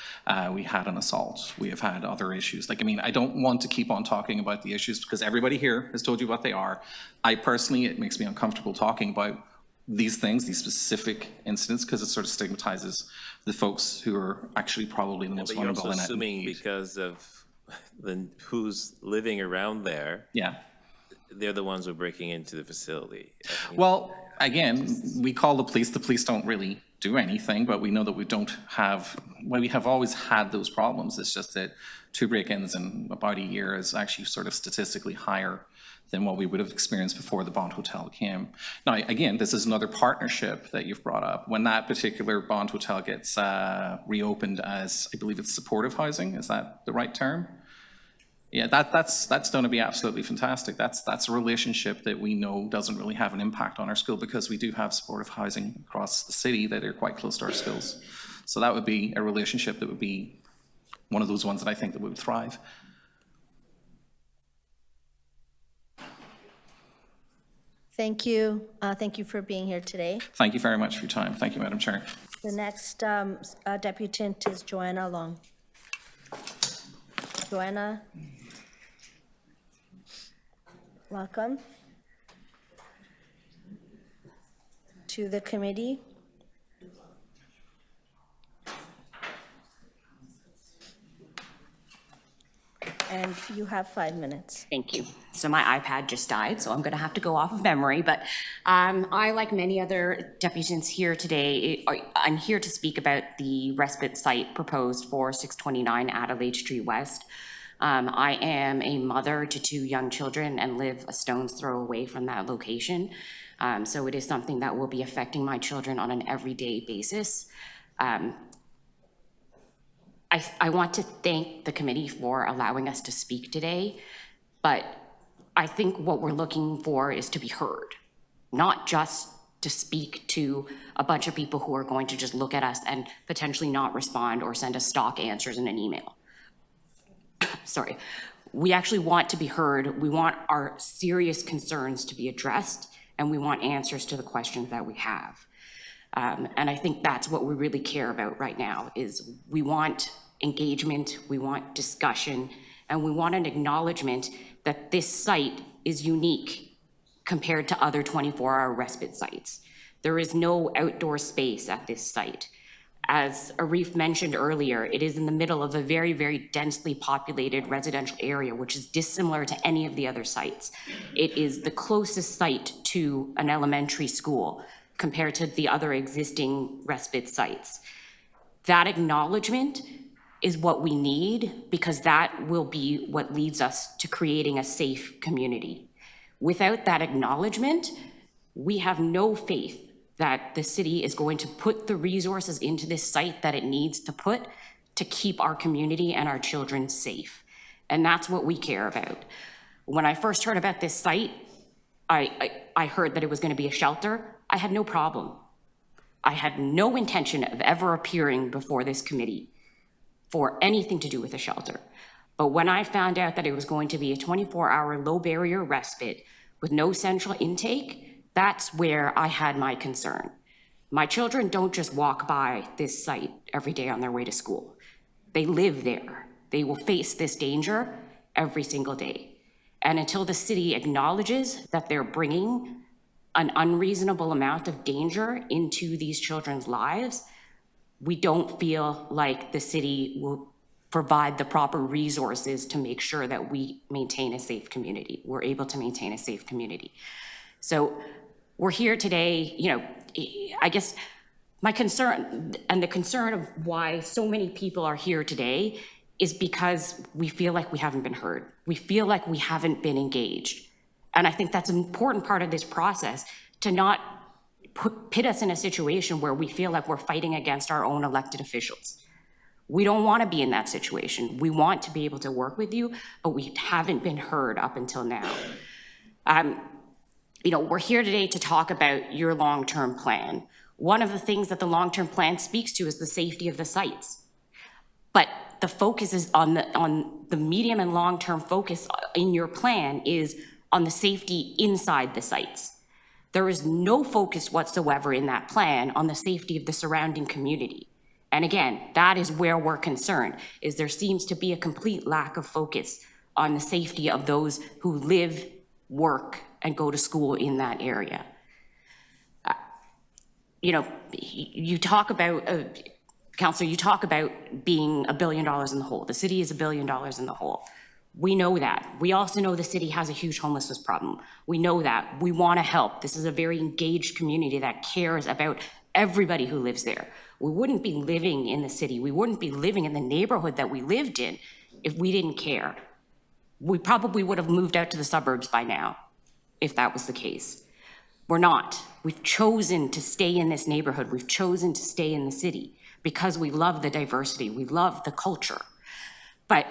We had an assault. We have had other issues. Like, I mean, I don't want to keep on talking about the issues because everybody here has told you what they are. I personally, it makes me uncomfortable talking about these things, these specific incidents, because it sort of stigmatizes the folks who are actually probably the most vulnerable in it. You're also assuming because of who's living around there. Yeah. They're the ones who are breaking into the facility. I mean, well, again, we call the police. The police don't really do anything, but we know that we don't have, well, we have always had those problems. It's just that 2 break-ins in about a year is actually sort of statistically higher than what we would have experienced before the Bond Hotel came. Now, again, this is another partnership that you've brought up. When that particular Bond Hotel gets reopened as, I believe it's supportive housing, is that the right term? Yeah, that's going to be absolutely fantastic. That's a relationship that we know doesn't really have an impact on our school because we do have supportive housing across the city that are quite close to our schools. So that would be a relationship that would be one of those ones that I think that would thrive. Thank you. Thank you for being here today. Thank you very much for your time. Thank you, Madam Chair. The next deputant is Joanna Long. Joanna, welcome to the committee. And you have 5 minutes. Thank you. So my iPad just died, so I'm going to have to go off of memory. But I, like many other deputants here today, I'm here to speak about the respite site proposed for 629 Adelaide Street West. I am a mother to 2 young children and live a stone's throw away from that location. So it is something that will be affecting my children on an everyday basis. I want to thank the committee for allowing us to speak today, but I think what we're looking for is to be heard, not just to speak to a bunch of people who are going to just look at us and potentially not respond or send us stock answers in an email. Sorry. We actually want to be heard. We want our serious concerns to be addressed, and we want answers to the questions that we have. And I think that's what we really care about right now, is we want engagement, we want discussion, and we want an acknowledgement that this site is unique compared to other 24-hour respite sites. There is no outdoor space at this site. As Arif mentioned earlier, it is in the middle of a very, very densely populated residential area, which is dissimilar to any of the other sites. It is the closest site to an elementary school compared to the other existing respite sites. That acknowledgement is what we need, because that will be what leads us to creating a safe community. Without that acknowledgement, we have no faith that the city is going to put the resources into this site that it needs to put to keep our community and our children safe. And that's what we care about. When I first heard about this site, I heard that it was going to be a shelter. I had no problem. I had no intention of ever appearing before this committee for anything to do with a shelter. But when I found out that it was going to be a 24-hour low barrier respite with no central intake, that's where I had my concern. My children don't just walk by this site every day on their way to school. They live there. They will face this danger every single day. And until the city acknowledges that they're bringing an unreasonable amount of danger into these children's lives, we don't feel like the city will provide the proper resources to make sure that we maintain a safe community. We're able to maintain a safe community. So we're here today, I guess my concern and the concern of why so many people are here today is because we feel like we haven't been heard. We feel like we haven't been engaged. And I think that's an important part of this process, to not pit us in a situation where we feel like we're fighting against our own elected officials. We don't want to be in that situation. We want to be able to work with you, but we haven't been heard up until now. We're here today to talk about your long-term plan. One of the things that the long-term plan speaks to is the safety of the sites. But the focus is on the medium and long-term focus in your plan is on the safety inside the sites. There is no focus whatsoever in that plan on the safety of the surrounding community. And again, that is where we're concerned, is there seems to be a complete lack of focus on the safety of those who live, work, and go to school in that area. You talk about, Councillor, you talk about being $1 billion in the hole. The city is $1 billion in the hole. We know that. We also know the city has a huge homelessness problem. We know that. We want to help. This is a very engaged community that cares about everybody who lives there. We wouldn't be living in the city. We wouldn't be living in the neighborhood that we lived in if we didn't care. We probably would have moved out to the suburbs by now, if that was the case. We're not. We've chosen to stay in this neighborhood. We've chosen to stay in the city because we love the diversity. We love the culture. But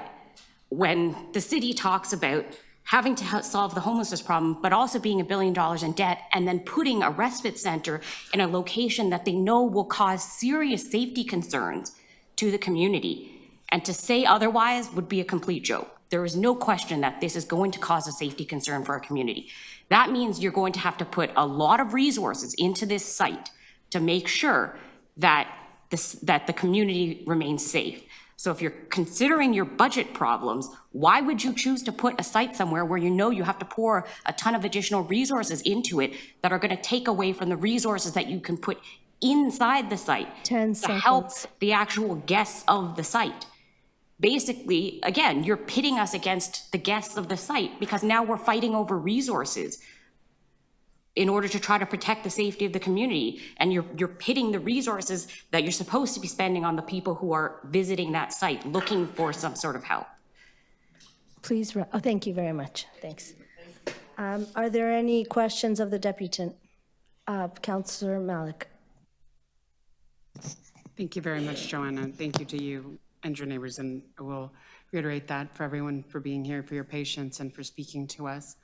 when the city talks about having to solve the homelessness problem, but also being $1 billion in debt, and then putting a respite center in a location that they know will cause serious safety concerns to the community, and to say otherwise would be a complete joke. There is no question that this is going to cause a safety concern for our community. That means you're going to have to put a lot of resources into this site to make sure that the community remains safe. So if you're considering your budget problems, why would you choose to put a site somewhere where you know you have to pour a ton of additional resources into it that are going to take away from the resources that you can put inside the site 10 to help seconds. the actual guests of the site? Basically, again, you're pitting us against the guests of the site because now we're fighting over resources in order to try to protect the safety of the community. And you're pitting the resources that you're supposed to be spending on the people who are visiting that site, looking for some sort of help. Please, thank you very much. Thanks. Are there any questions of the deputant? Councillor Malik. Thank you very much, Joanna. Thank you to you and your neighbors, and I will reiterate that for everyone for being here, for your patience, and for speaking to us.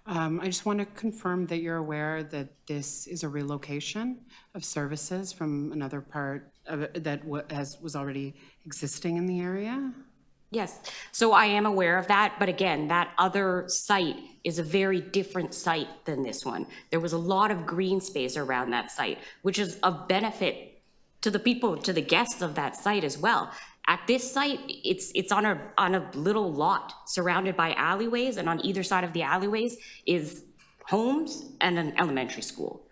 I just want to confirm that you're aware that this is a relocation of services from another part of it that was already existing in the area? Yes, so I am aware of that, but again, that other site is a very different site than this one. There was a lot of green space around that site, which is of benefit to the people, to the guests of that site as well. At this site, it's on a little lot surrounded by alleyways, and on either side of the alleyways is homes and an elementary school.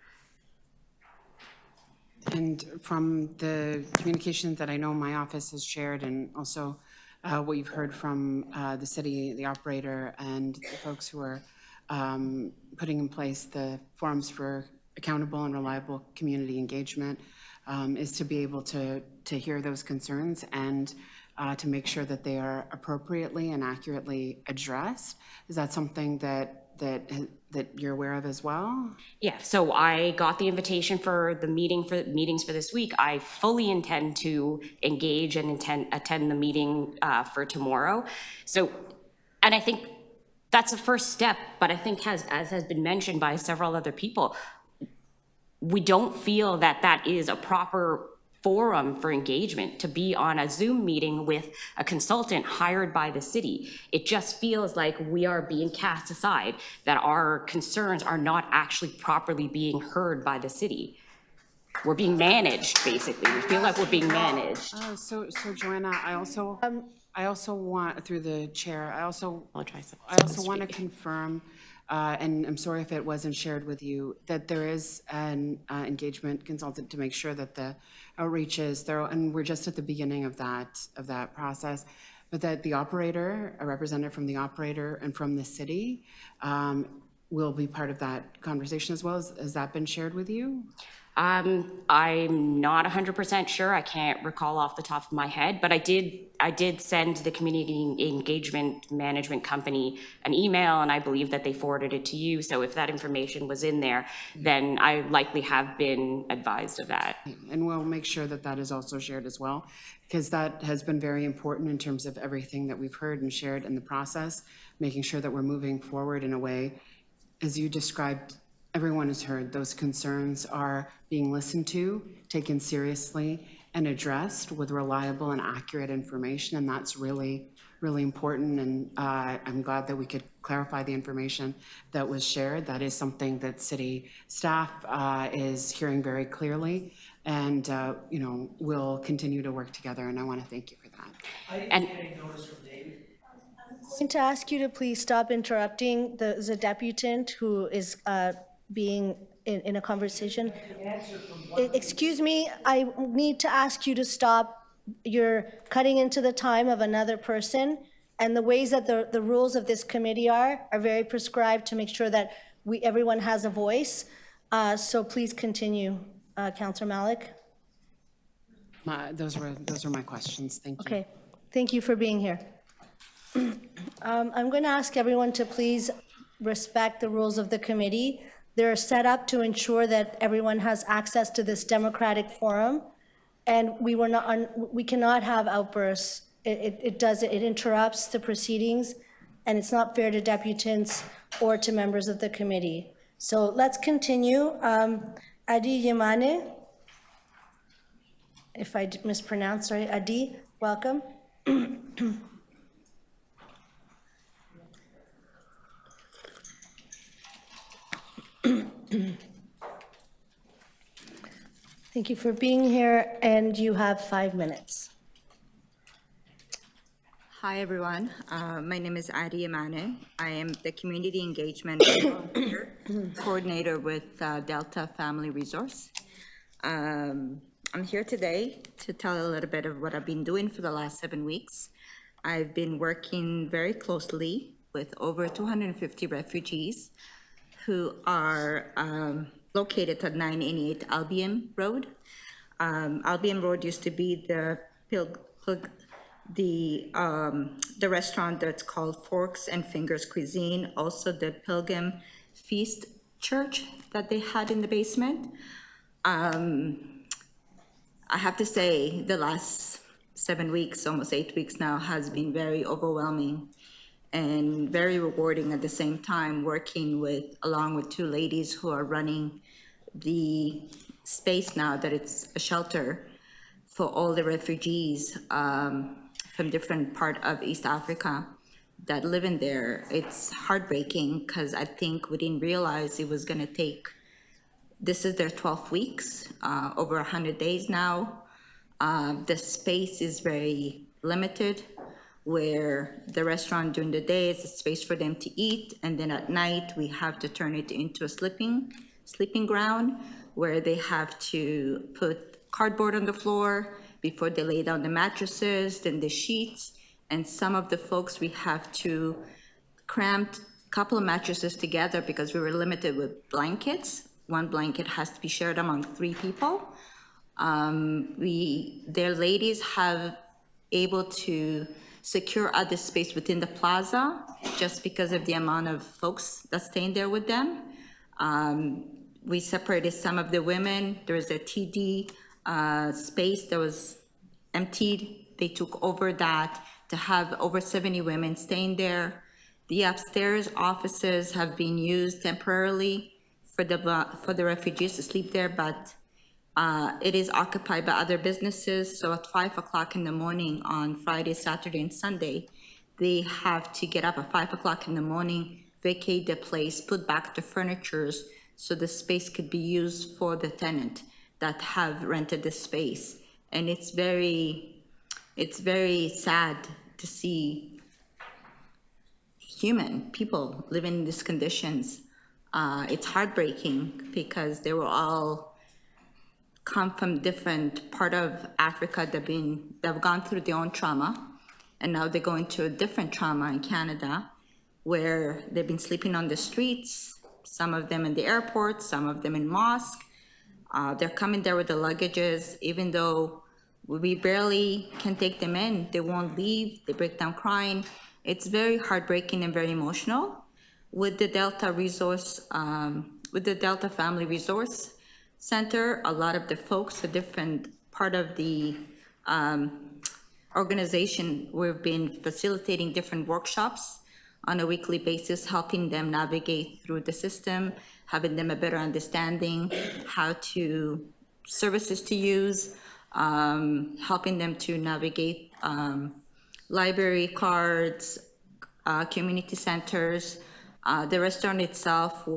And from the communication that I know my office has shared, and also what you've heard from the city, the operator, and the folks who are putting in place the forums for accountable and reliable community engagement, is to be able to hear those concerns and to make sure that they are appropriately and accurately addressed. Is that something that you're aware of as well? Yeah, so I got the invitation for the meetings for this week. I fully intend to engage and attend the meeting for tomorrow. So, and I think that's a first step, but I think as has been mentioned by several other people, we don't feel that that is a proper forum for engagement to be on a Zoom meeting with a consultant hired by the city. It just feels like we are being cast aside, that our concerns are not actually properly being heard by the city. We're being managed, basically. We feel like we're being managed. So Joanna, I also want, through the chair, I also want to confirm, and I'm sorry if it wasn't shared with you, that there is an engagement consultant to make sure that the outreach is thorough, and we're just at the beginning of that process, but that the operator, a representative from the operator and from the city, will be part of that conversation as well. Has that been shared with you? I'm not 100% sure. I can't recall off the top of my head, but I did send the community engagement management company an email, and I believe that they forwarded it to you. So if that information was in there, then I likely have been advised of that. And we'll make sure that that is also shared as well, because that has been very important in terms of everything that we've heard and shared in the process, making sure that we're moving forward in a way, as you described. Everyone has heard those concerns are being listened to, taken seriously, and addressed with reliable and accurate information, and that's really, really important. And I'm glad that we could clarify the information that was shared. That is something that city staff is hearing very clearly, and we'll continue to work together. And I want to thank you for that. I didn't get any notice from David. I'm going to ask you to please stop interrupting the deputant who is being in a conversation. Excuse me, I need to ask you to stop. You're cutting into the time of another person, and the ways that the rules of this committee are very prescribed to make sure that everyone has a voice. So please continue, Councillor Malik. Those are my questions. Thank you. Okay, thank you for being here. I'm going to ask everyone to please respect the rules of the committee. They're set up to ensure that everyone has access to this democratic forum, and we cannot have outbursts. It interrupts the proceedings, and it's not fair to deputants or to members of the committee. So let's continue. Adi Yemane, if I mispronounce, sorry. Adi, welcome. Thank you for being here, and you have 5 minutes. Hi, everyone. My name is Adi Amane. I am the Community Engagement Coordinator with Delta Family Resource. I'm here today to tell a little bit of what I've been doing for the last 7 weeks. I've been working very closely with over 250 refugees who are located at 988 Albion Road. Albion Road used to be the restaurant that's called Forks and Fingers Cuisine, also the Pilgrim Feast Church that they had in the basement. I have to say the last 7 weeks, almost 8 weeks now, has been very overwhelming and very rewarding at the same time, working along with two ladies who are running the space now that it's a shelter for all the refugees from different part of East Africa that live in there. It's heartbreaking because I think we didn't realize it was gonna take, this is their 12 weeks, over 100 days now. The space is very limited, where the restaurant during the day is a space for them to eat, and then at night we have to turn it into a sleeping ground where they have to put cardboard on the floor before they lay down the mattresses, then the sheets, and some of the folks we have to cram a couple of mattresses together because we were limited with blankets. One blanket has to be shared among 3 people. Their ladies have able to secure other space within the plaza just because of the amount of folks that staying there with them. We separated some of the women. There was a TD space that was emptied. They took over that to have over 70 women staying there. The upstairs offices have been used temporarily for the refugees to sleep there, but it is occupied by other businesses. So at 5 o'clock in the morning on Friday, Saturday, and Sunday, they have to get up at 5 o'clock in the morning, vacate the place, put back the furnitures so the space could be used for the tenant that have rented the space. And it's very sad to see human people living in these conditions. It's heartbreaking because they were all come from different part of Africa that have gone through their own trauma, and now they're going to a different trauma in Canada where they've been sleeping on the streets, some of them in the airport, some of them in mosque. They're coming there with the luggages, even though we barely can take them in. They won't leave, they break down crying. It's very heartbreaking and very emotional. With the Delta Family Resource Center, a lot of the folks, a different part of the organization, we've been facilitating different workshops on a weekly basis, helping them navigate through the system, having them a better understanding how to services to use, helping them to navigate library cards, community centers. The restaurant itself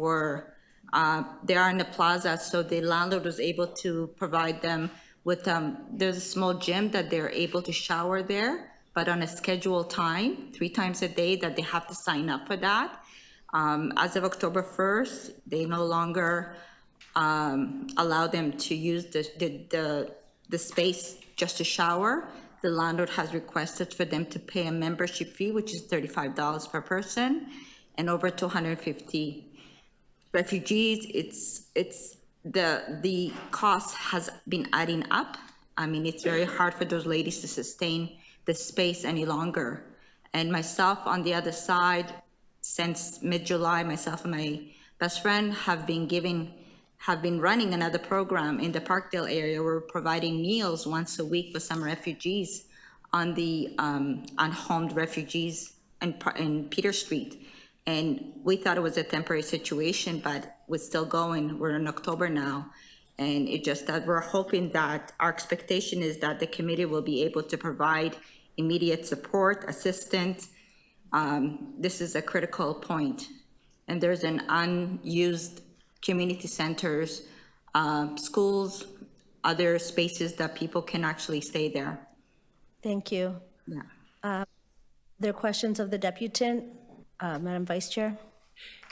they are in the plaza, so the landlord was able to provide them with, there's a small gym that they're able to shower there, but on a scheduled time, 3 times a day, that they have to sign up for that. As of October 1st, they no longer allow them to use the space just to shower. The landlord has requested for them to pay a membership fee, which is $35 per person, and over 250 refugees. The cost has been adding up. I mean, it's very hard for those ladies to sustain the space any longer. And myself on the other side, since mid-July, myself and my best friend have been running another program in the Parkdale area. We're providing meals once a week for some refugees on the unhomed refugees in Peter Street. And we thought it was a temporary situation, but we're still going. We're in October now. And it just that we're hoping that our expectation is that the committee will be able to provide immediate support, assistance. This is a critical point. And there's an unused community centers, schools, other spaces that people can actually stay there. Thank you. Yeah. There are questions of the deputant, Madam Vice Chair?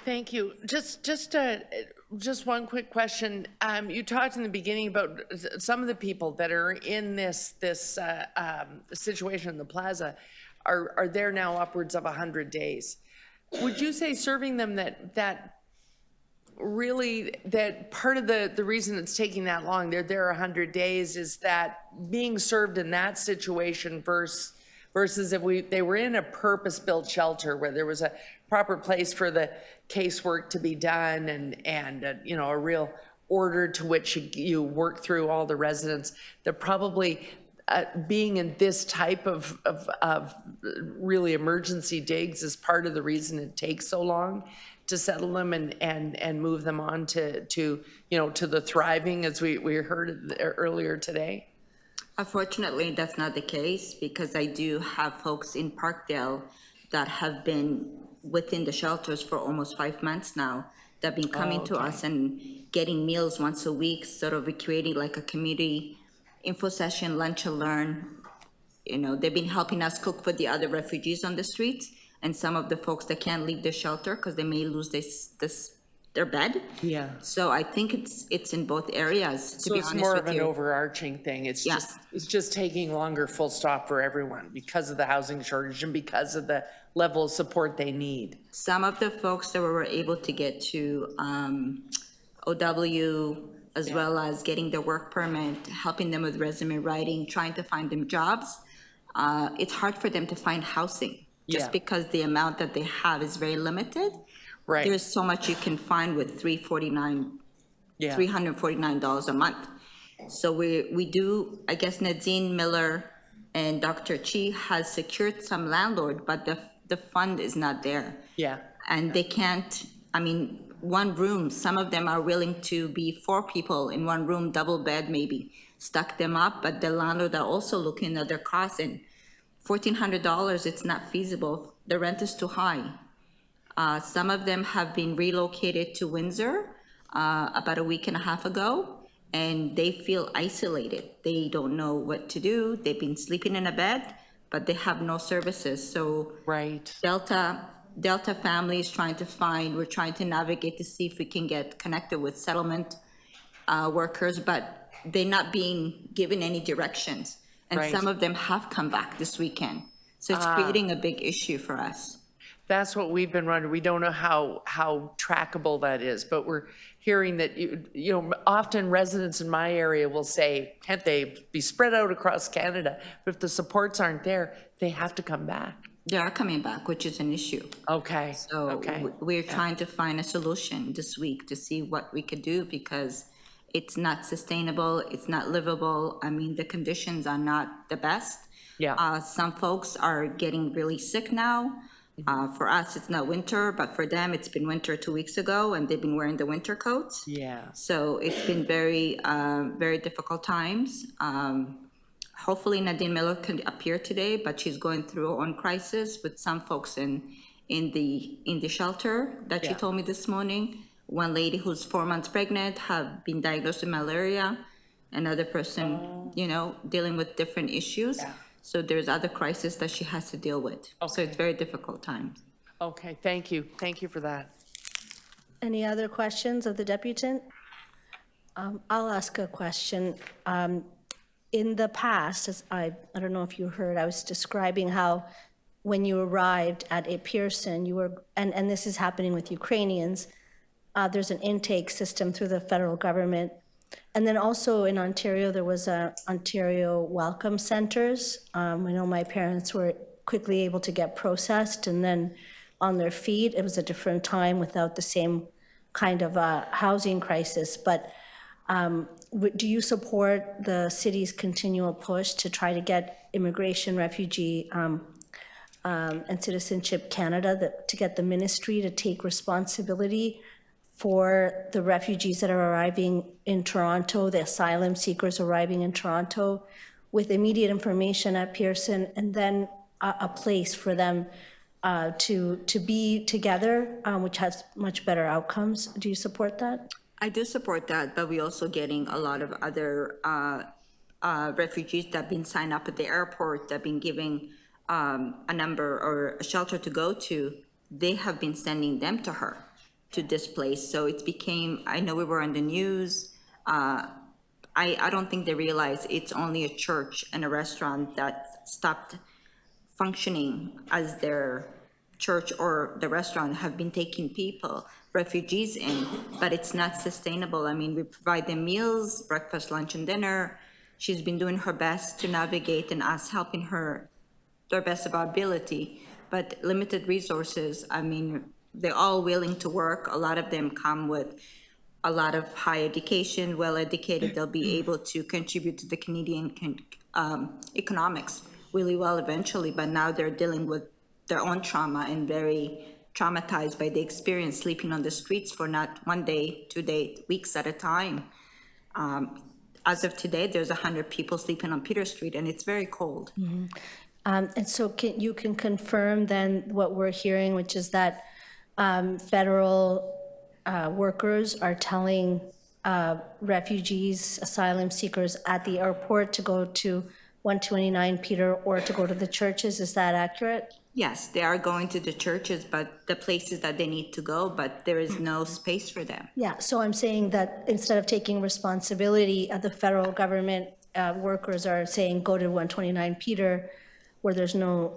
Thank you. Just one quick question. You talked in the beginning about some of the people that are in this situation in the plaza are there now upwards of 100 days. Would you say serving them that really that part of the reason it's taking that long, they're there 100 days, is that being served in that situation versus if they were in a purpose-built shelter where there was a proper place for the casework to be done and you know, a real order to which you work through all the residents, that probably being in this type of really emergency digs is part of the reason it takes so long to settle them and move them on to you know, to the thriving, as we heard earlier today? Unfortunately, that's not the case, because I do have folks in Parkdale that have been within the shelters for almost 5 months now, that have been coming to us and getting meals once a week, sort of recreating like a community info session, lunch and learn. You know, they've been helping us cook for the other refugees on the streets and some of the folks that can't leave the shelter because they may lose their bed. Yeah. So I think it's in both areas, to So be it's honest more with of an you. overarching thing. It's Yeah. just taking longer, full stop, for everyone because of the housing shortage and because of the level of support they need. Some of the folks that we were able to get to OW, as well as getting their work permit, helping them with resume writing, trying to find them jobs, it's hard for them to find housing, just because the amount that they have is very limited. Right. There's so much you can find with $349 a month. So we do, I guess Nadine Miller and Dr. Chi has secured some landlord, but the fund is not there. Yeah. And they can't, I mean, one room, some of them are willing to be 4 people in one room, double bed maybe, stuck them up, but the landlord are also looking at their costs, and $1,400, it's not feasible. The rent is too high. Some of them have been relocated to Windsor about a week and a half ago, and they feel isolated. They don't know what to do. They've been sleeping in a bed, but they have no services. So Delta family is trying to we're trying to navigate to see if we can get connected with settlement workers, but they're not being given any directions. And some of them have come back this weekend. So it's creating a big issue for us. That's what we've been wondering. We don't know how trackable that is, but we're hearing that, you know, often residents in my area will say, can't they be spread out across Canada? But if the supports aren't there, they have to come back. They are coming back, which is an issue. Okay. So we're trying to find a solution this week to see what we could do, because it's not sustainable, it's not livable. I mean, the conditions are not the best. Yeah. Some folks are getting really sick now. For us, it's not winter, but for them, it's been winter 2 weeks ago, and they've been wearing the winter coats. Yeah. So it's been very, very difficult times. Hopefully Nadine Miller can appear today, but she's going through her own crisis with some folks in the shelter that she told me this morning. One lady who's 4 months pregnant have been diagnosed with malaria. Another person, you know, dealing with different issues. Yeah. So there's other crises that she has to deal with. So it's very difficult times. Okay, thank you. Thank you for that. Any other questions of the deputant? I'll ask a question. In the past, as I don't know if you heard, I was describing how when you arrived at a Pearson, you were, and this is happening with Ukrainians, there's an intake system through the federal government. And then also in Ontario, there was Ontario Welcome Centers. I know my parents were quickly able to get processed and then on their feet. It was a different time without the same kind of housing crisis. But do you support the city's continual push to try to get Immigration, Refugee, and Citizenship Canada to get the ministry to take responsibility for the refugees that are arriving in Toronto, the asylum seekers arriving in Toronto, with immediate information at Pearson, and then a place for them to be together, which has much better outcomes. Do you support that? I do support that, but we're also getting a lot of other refugees that have been signed up at the airport, that have been giving a number or a shelter to go to. They have been sending them to her to this place. So it became, I know we were on the news. I don't think they realize it's only a church and a restaurant that stopped functioning as their church or the restaurant have been taking people, refugees in, but it's not sustainable. I mean, we provide them meals, breakfast, lunch, and dinner. She's been doing her best to navigate and us helping her their best of our ability, but limited resources. I mean, they're all willing to work. A lot of them come with a lot of high education, well-educated. They'll be able to contribute to the Canadian economics really well eventually, but now they're dealing with their own trauma and very traumatized by the experience, sleeping on the streets for not 1 day, 2 days, weeks at a time. As of today, there's 100 people sleeping on Peter Street, and it's very cold. Mm-hmm. And so you can confirm then what we're hearing, which is that federal workers are telling refugees, asylum seekers at the airport to go to 129 Peter or to go to the churches. Is that accurate? Yes, they are going to the churches, but the places that they need to go, but there is no space for them. Yeah, so I'm saying that instead of taking responsibility, the federal government workers are saying, go to 129 Peter, where there's no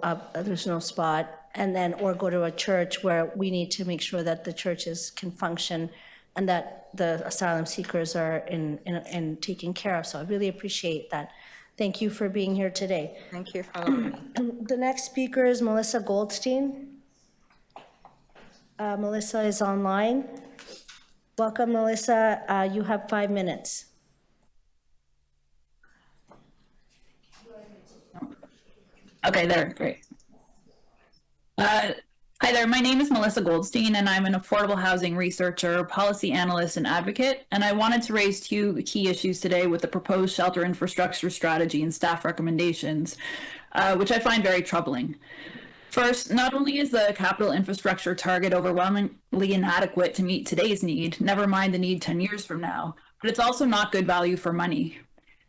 spot, and then, or go to a church where we need to make sure that the churches can function and that the asylum seekers are in taken care of. So I really appreciate that. Thank you for being here today. Thank you for allowing me. The next speaker is Melissa Goldstein. Melissa is online. Welcome, Melissa. You have 5 minutes. Okay, there, great. Hi there, my name is Melissa Goldstein, and I'm an affordable housing researcher, policy analyst, and advocate, and I wanted to raise 2 key issues today with the proposed shelter infrastructure strategy and staff recommendations, which I find very troubling. First, not only is the capital infrastructure target overwhelmingly inadequate to meet today's need, never mind the need 10 years from now, but it's also not good value for money.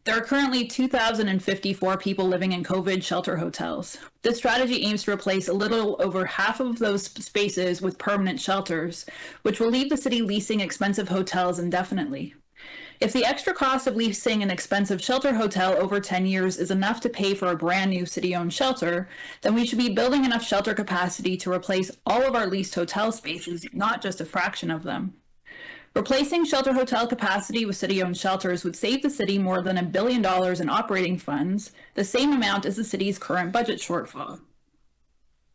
There are currently 2,054 people living in COVID shelter hotels. This strategy aims to replace a little over half of those spaces with permanent shelters, which will leave the city leasing expensive hotels indefinitely. If the extra cost of leasing an expensive shelter hotel over 10 years is enough to pay for a brand new city-owned shelter, then we should be building enough shelter capacity to replace all of our leased hotel spaces, not just a fraction of them. Replacing shelter hotel capacity with city-owned shelters would save the city more than $1 billion in operating funds, the same amount as the city's current budget shortfall.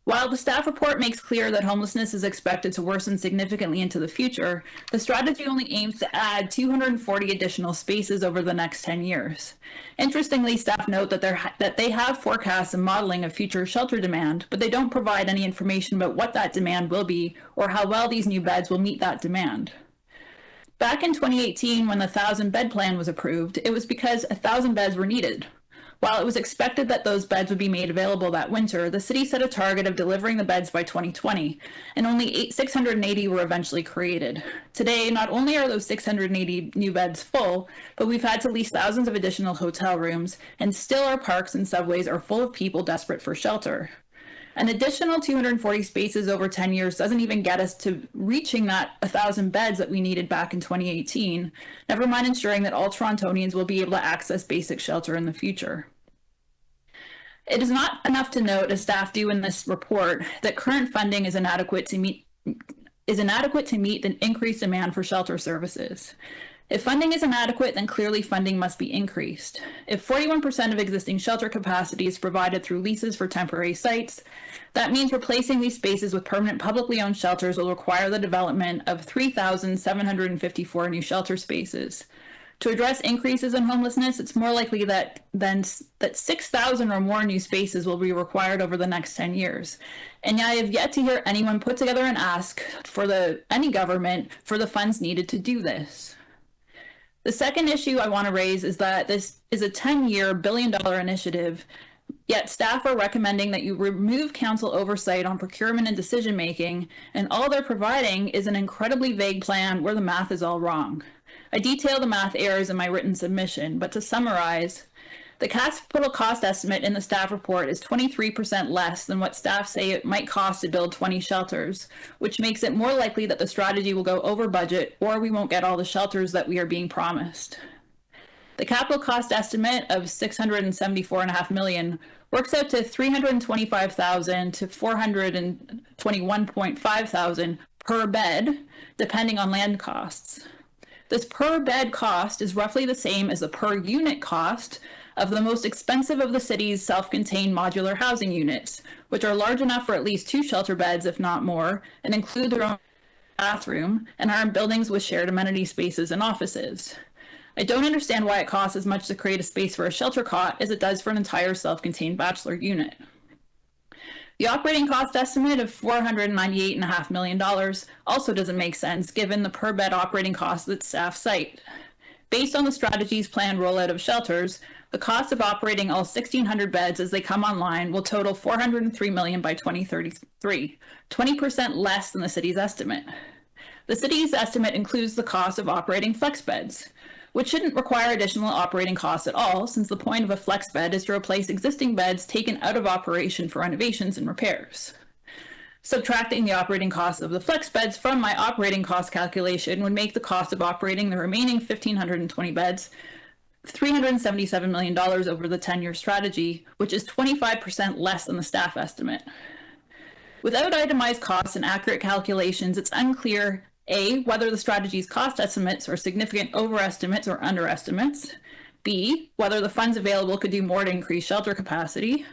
While the staff report makes clear that homelessness is expected to worsen significantly into the future, the strategy only aims to add 240 additional spaces over the next 10 years. Interestingly, staff note that they have forecasts and modeling of future shelter demand, but they don't provide any information about what that demand will be or how well these new beds will meet that demand. Back in 2018, when the 1,000-bed plan was approved, it was because 1,000 beds were needed. While it was expected that those beds would be made available that winter, the city set a target of delivering the beds by 2020, and only 680 were eventually created. Today, not only are those 680 new beds full, but we've had to lease thousands of additional hotel rooms, and still our parks and subways are full of people desperate for shelter. An additional 240 spaces over 10 years doesn't even get us to reaching that 1,000 beds that we needed back in 2018, never mind ensuring that all Torontonians will be able to access basic shelter in the future. It is not enough to note, as staff do in this report, that current funding is inadequate to meet the increased demand for shelter services. If funding is inadequate, then clearly funding must be increased. If 41% of existing shelter capacity is provided through leases for temporary sites, that means replacing these spaces with permanent publicly owned shelters will require the development of 3,754 new shelter spaces. To address increases in homelessness, it's more likely that 6,000 or more new spaces will be required over the next 10 years. And I have yet to hear anyone put together an ask for any government for the funds needed to do this. The second issue I want to raise is that this is a 10-year, $1 billion initiative, Yet staff are recommending that you remove council oversight on procurement and decision-making, and all they're providing is an incredibly vague plan where the math is all wrong. I detail the math errors in my written submission, but to summarize, the capital cost estimate in the staff report is 23% less than what staff say it might cost to build 20 shelters, which makes it more likely that the strategy will go over budget or we won't get all the shelters that we are being promised. The capital cost estimate of $674.5 million works out to $325,000 to $421,500 per bed, depending on land costs. This per bed cost is roughly the same as the per unit cost of the most expensive of the city's self-contained modular housing units, which are large enough for at least 2 shelter beds, if not more, and include their own bathroom and are in buildings with shared amenity spaces and offices. I don't understand why it costs as much to create a space for a shelter cot as it does for an entire self-contained bachelor unit. The operating cost estimate of $498.5 million also doesn't make sense given the per bed operating costs that staff cite. Based on the strategy's planned rollout of shelters, the cost of operating all 1,600 beds as they come online will total $403 million by 2033, 20% less than the city's estimate. The city's estimate includes the cost of operating flex beds, which shouldn't require additional operating costs at all, since the point of a flex bed is to replace existing beds taken out of operation for renovations and repairs. Subtracting the operating costs of the flex beds from my operating cost calculation would make the cost of operating the remaining 1,520 beds $377 million over the 10-year strategy, which is 25% less than the staff estimate. Without itemized costs and accurate calculations, it's unclear A, whether the strategy's cost estimates are significant overestimates or underestimates, B, whether the funds available could do more to increase shelter capacity,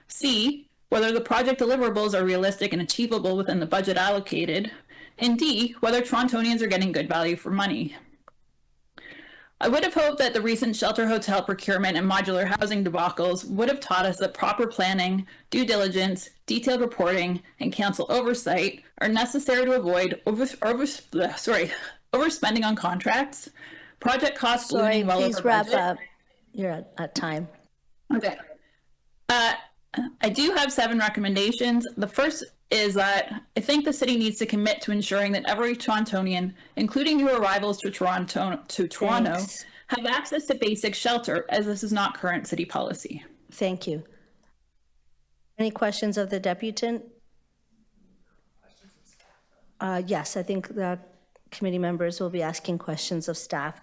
C, whether the project deliverables are realistic and achievable within the budget allocated, and D, whether Torontonians are getting good value for money. I would have hoped that the recent shelter hotel procurement and modular housing debacles would have taught us that proper planning, due diligence, detailed reporting, and council oversight are necessary to avoid overspending on contracts, project costs ballooning well over budget. Please wrap up. You're at time. Okay. I do have 7 recommendations. The first is that I think the city needs to commit to ensuring that every Torontonian, including new arrivals to Toronto, have access to basic shelter, as this is not current city policy. Thank you. Any questions of the deputant? Yes, I think the committee members will be asking questions of staff.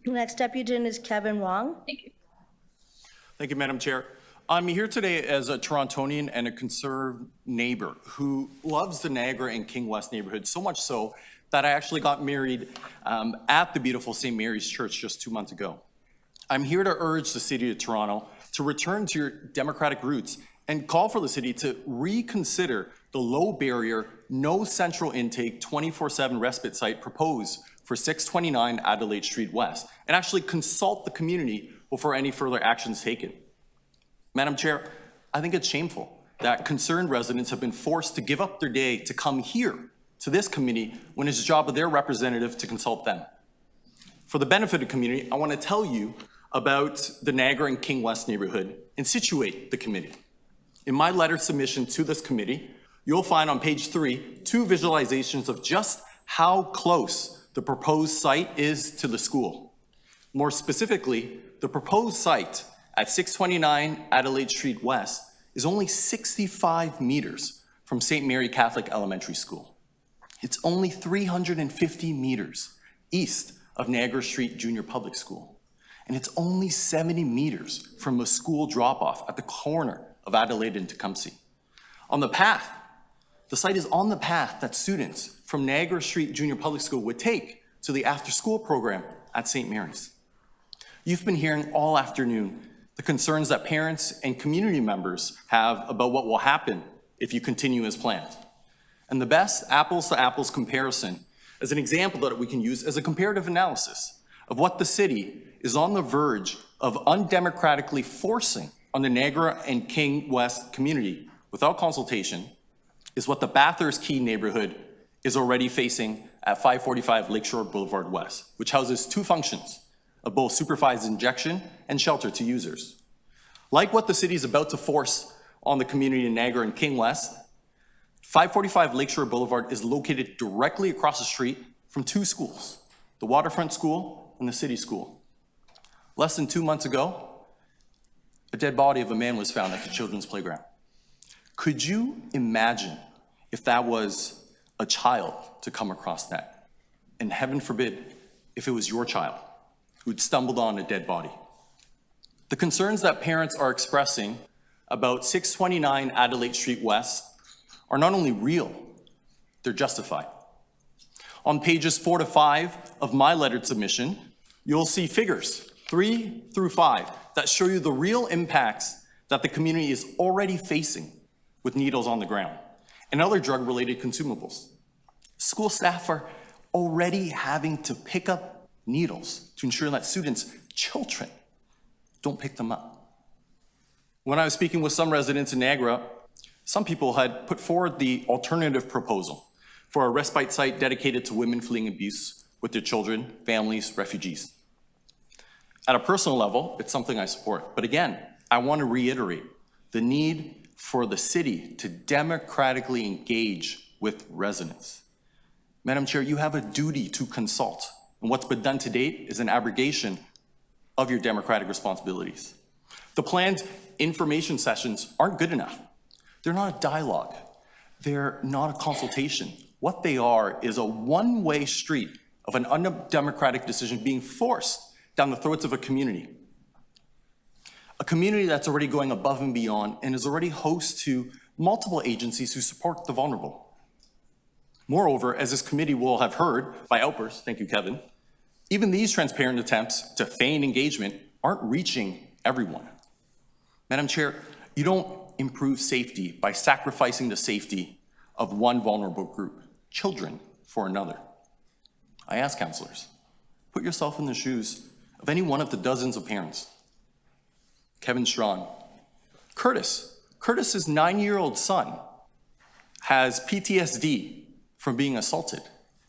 Next deputant is Kevin Wong. Thank you. Thank you, Madam Chair. I'm here today as a Torontonian and a conserved neighbor who loves the Niagara and King West neighborhood, so much so that I actually got married at the beautiful St. Mary's Church just 2 months ago. I'm here to urge the City of Toronto to return to your democratic roots and call for the city to reconsider the low barrier, no central intake 24/7 respite site proposed for 629 Adelaide Street West and actually consult the community before any further actions taken. Madam Chair, I think it's shameful that concerned residents have been forced to give up their day to come here to this committee when it's the job of their representative to consult them. For the benefit of the community, I want to tell you about the Niagara and King West neighborhood and situate the committee. In my letter submission to this committee, you'll find on page 3 2 visualizations of just how close the proposed site is to the school. More specifically, the proposed site at 629 Adelaide Street West is only 65 meters from St. Mary Catholic Elementary School. It's only 350 meters east of Niagara Street Junior Public School. And it's only 70 meters from a school drop-off at the corner of Adelaide and Tecumseh. The site is on the path that students from Niagara Street Junior Public School would take to the after-school program at St. Mary's. You've been hearing all afternoon the concerns that parents and community members have about what will happen if you continue as planned. And the best apples-to-apples comparison is an example that we can use as a comparative analysis of what the city is on the verge of undemocratically forcing on the Niagara and King West community without consultation is what the Bathurst Quay neighborhood is already facing at 545 Lakeshore Boulevard West, which houses 2 functions of both supervised injection and shelter to users. Like what the city is about to force on the community in Niagara and King West, 545 Lakeshore Boulevard is located directly across the street from two schools, the Waterfront School and the City School. Less than 2 months ago, a dead body of a man was found at the children's playground. Could you imagine if that was a child to come across that? And heaven forbid, if it was your child who'd stumbled on a dead body. The concerns that parents are expressing about 629 Adelaide Street West are not only real, they're justified. On pages 4 to 5 of my lettered submission, you'll see figures 3 through 5 that show you the real impacts that the community is already facing with needles on the ground and other drug-related consumables. School staff are already having to pick up needles to ensure that students, children, don't pick them up. When I was speaking with some residents in Niagara, some people had put forward the alternative proposal for a respite site dedicated to women fleeing abuse with their children, families, refugees. At a personal level, it's something I support. But again, I want to reiterate the need for the city to democratically engage with residents. Madam Chair, you have a duty to consult. And what's been done to date is an abrogation of your democratic responsibilities. The planned information sessions aren't good enough. They're not a dialogue. They're not a consultation. What they are is a one-way street of an undemocratic decision being forced down the throats of a community that's already going above and beyond and is already host to multiple agencies who support the vulnerable. Moreover, as this committee will have heard by outbursts, thank you, Kevin, even these transparent attempts to feign engagement aren't reaching everyone. Madam Chair, you don't improve safety by sacrificing the safety of one vulnerable group, children, for another. I ask councillors, put yourself in the shoes of any one of the dozens of parents. Kevin Strawn. Curtis's 9-year-old son has PTSD from being assaulted.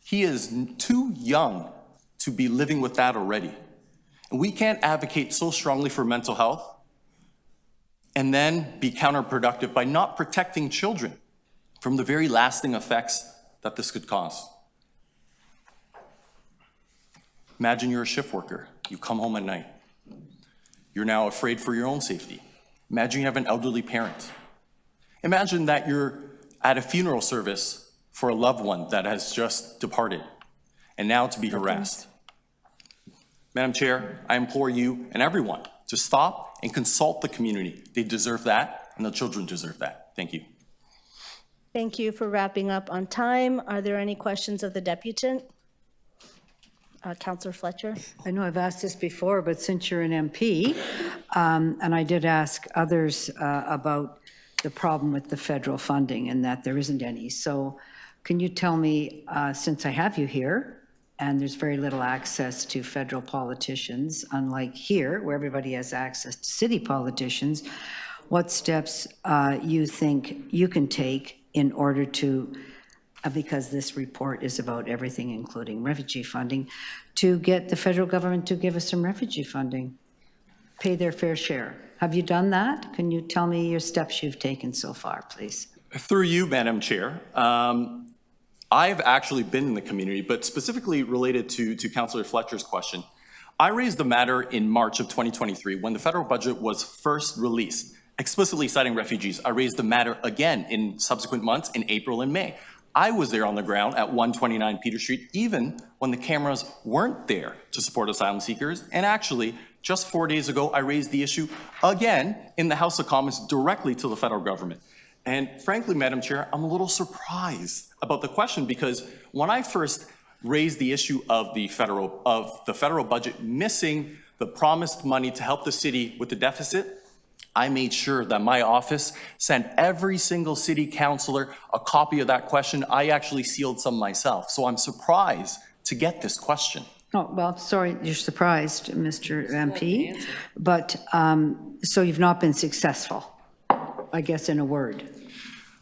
He is too young to be living with that already. And we can't advocate so strongly for mental health and then be counterproductive by not protecting children from the very lasting effects that this could cause. Imagine you're a shift worker. You come home at night. You're now afraid for your own safety. Imagine you have an elderly parent. Imagine that you're at a funeral service for a loved one that has just departed, and now to be harassed. Madam Chair, I implore you and everyone to stop and consult the community. They deserve that, and the children deserve that. Thank you. Thank you for wrapping up on time. Are there any questions of the deputant? Councillor Fletcher. I know I've asked this before, but since you're an MP, and I did ask others about the problem with the federal funding and that there isn't any. So can you tell me, since I have you here, and there's very little access to federal politicians, unlike here, where everybody has access to city politicians, what steps you think you can take in order to, because this report is about everything, including refugee funding, to get the federal government to give us some refugee funding, pay their fair share. Have you done that? Can you tell me your steps you've taken so far, please? Through you, Madam Chair, I've actually been in the community, but specifically related to Councillor Fletcher's question. I raised the matter in March of 2023 when the federal budget was first released, explicitly citing refugees. I raised the matter again in subsequent months in April and May. I was there on the ground at 129 Peter Street, even when the cameras weren't there to support asylum seekers. And actually, just 4 days ago, I raised the issue again in the House of Commons directly to the federal government. And frankly, Madam Chair, I'm a little surprised about the question because when I first raised the issue of the federal budget missing the promised money to help the city with the deficit, I made sure that my office sent every single city councillor a copy of that question. I actually sealed some myself. So I'm surprised to get this question. Oh, well, sorry, you're surprised, Mr. MP, but so you've not been successful, I guess, in a word.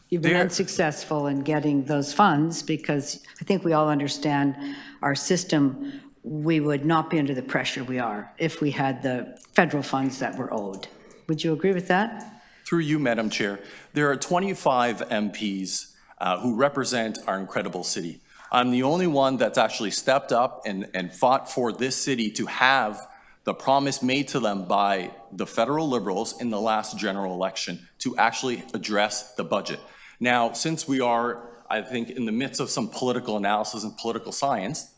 You've been unsuccessful in getting those funds because I think we all understand our system, we would not be under the pressure we are if we had the federal funds that were owed. Would you agree with that? Through you, Madam Chair, there are 25 MPs who represent our incredible city. I'm the only one that's actually stepped up and fought for this city to have the promise made to them by the federal Liberals in the last general election to actually address the budget. Now, since we are, I think, in the midst of some political analysis and political science,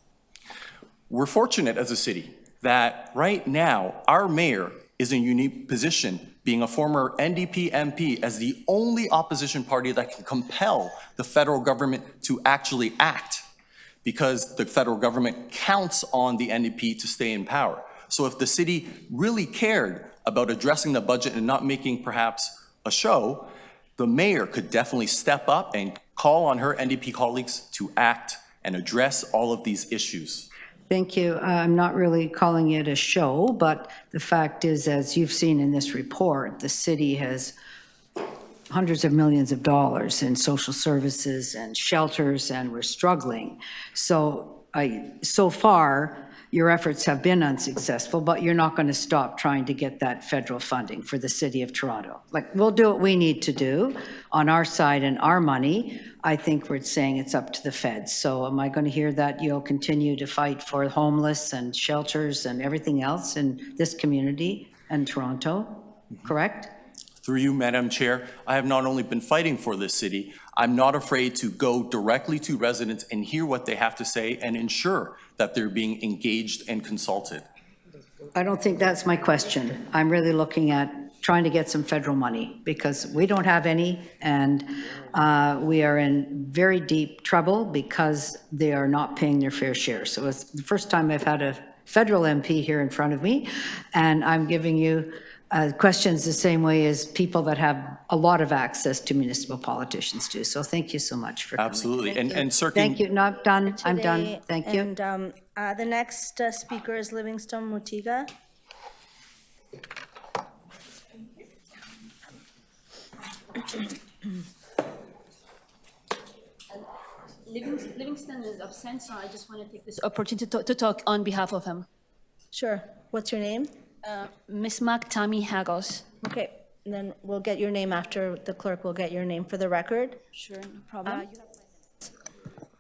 we're fortunate as a city that right now our mayor is in a unique position, being a former NDP MP, as the only opposition party that can compel the federal government to actually act, because the federal government counts on the NDP to stay in power. So if the city really cared about addressing the budget and not making perhaps a show, the mayor could definitely step up and call on her NDP colleagues to act and address all of these issues. Thank you. I'm not really calling it a show, but the fact is, as you've seen in this report, the city has hundreds of millions of dollars in social services and shelters, and we're struggling. So far, your efforts have been unsuccessful, but you're not going to stop trying to get that federal funding for the City of Toronto. Like, we'll do what we need to do on our side and our money. I think we're saying it's up to the feds. So am I going to hear that you'll continue to fight for homeless and shelters and everything else in this community and Toronto, correct? Through you, Madam Chair, I have not only been fighting for this city, I'm not afraid to go directly to residents and hear what they have to say and ensure that they're being engaged and consulted. I don't think that's my question. I'm really looking at trying to get some federal money because we don't have any, and we are in very deep trouble because they are not paying their fair share. So it's the first time I've had a federal MP here in front of me, and I'm giving you questions the same way as people that have a lot of access to municipal politicians do. So thank you so much for coming. Absolutely. And Thank you. No, I'm done. I'm done. Thank you. And the next speaker is Livingston Mutiga. Livingston is absent, so I just want to take this opportunity to talk on behalf of him. Sure. What's your name? Miss Mac Tammy Hagos. Okay, and then we'll get your name after the clerk will get your name for the record. Sure, no problem.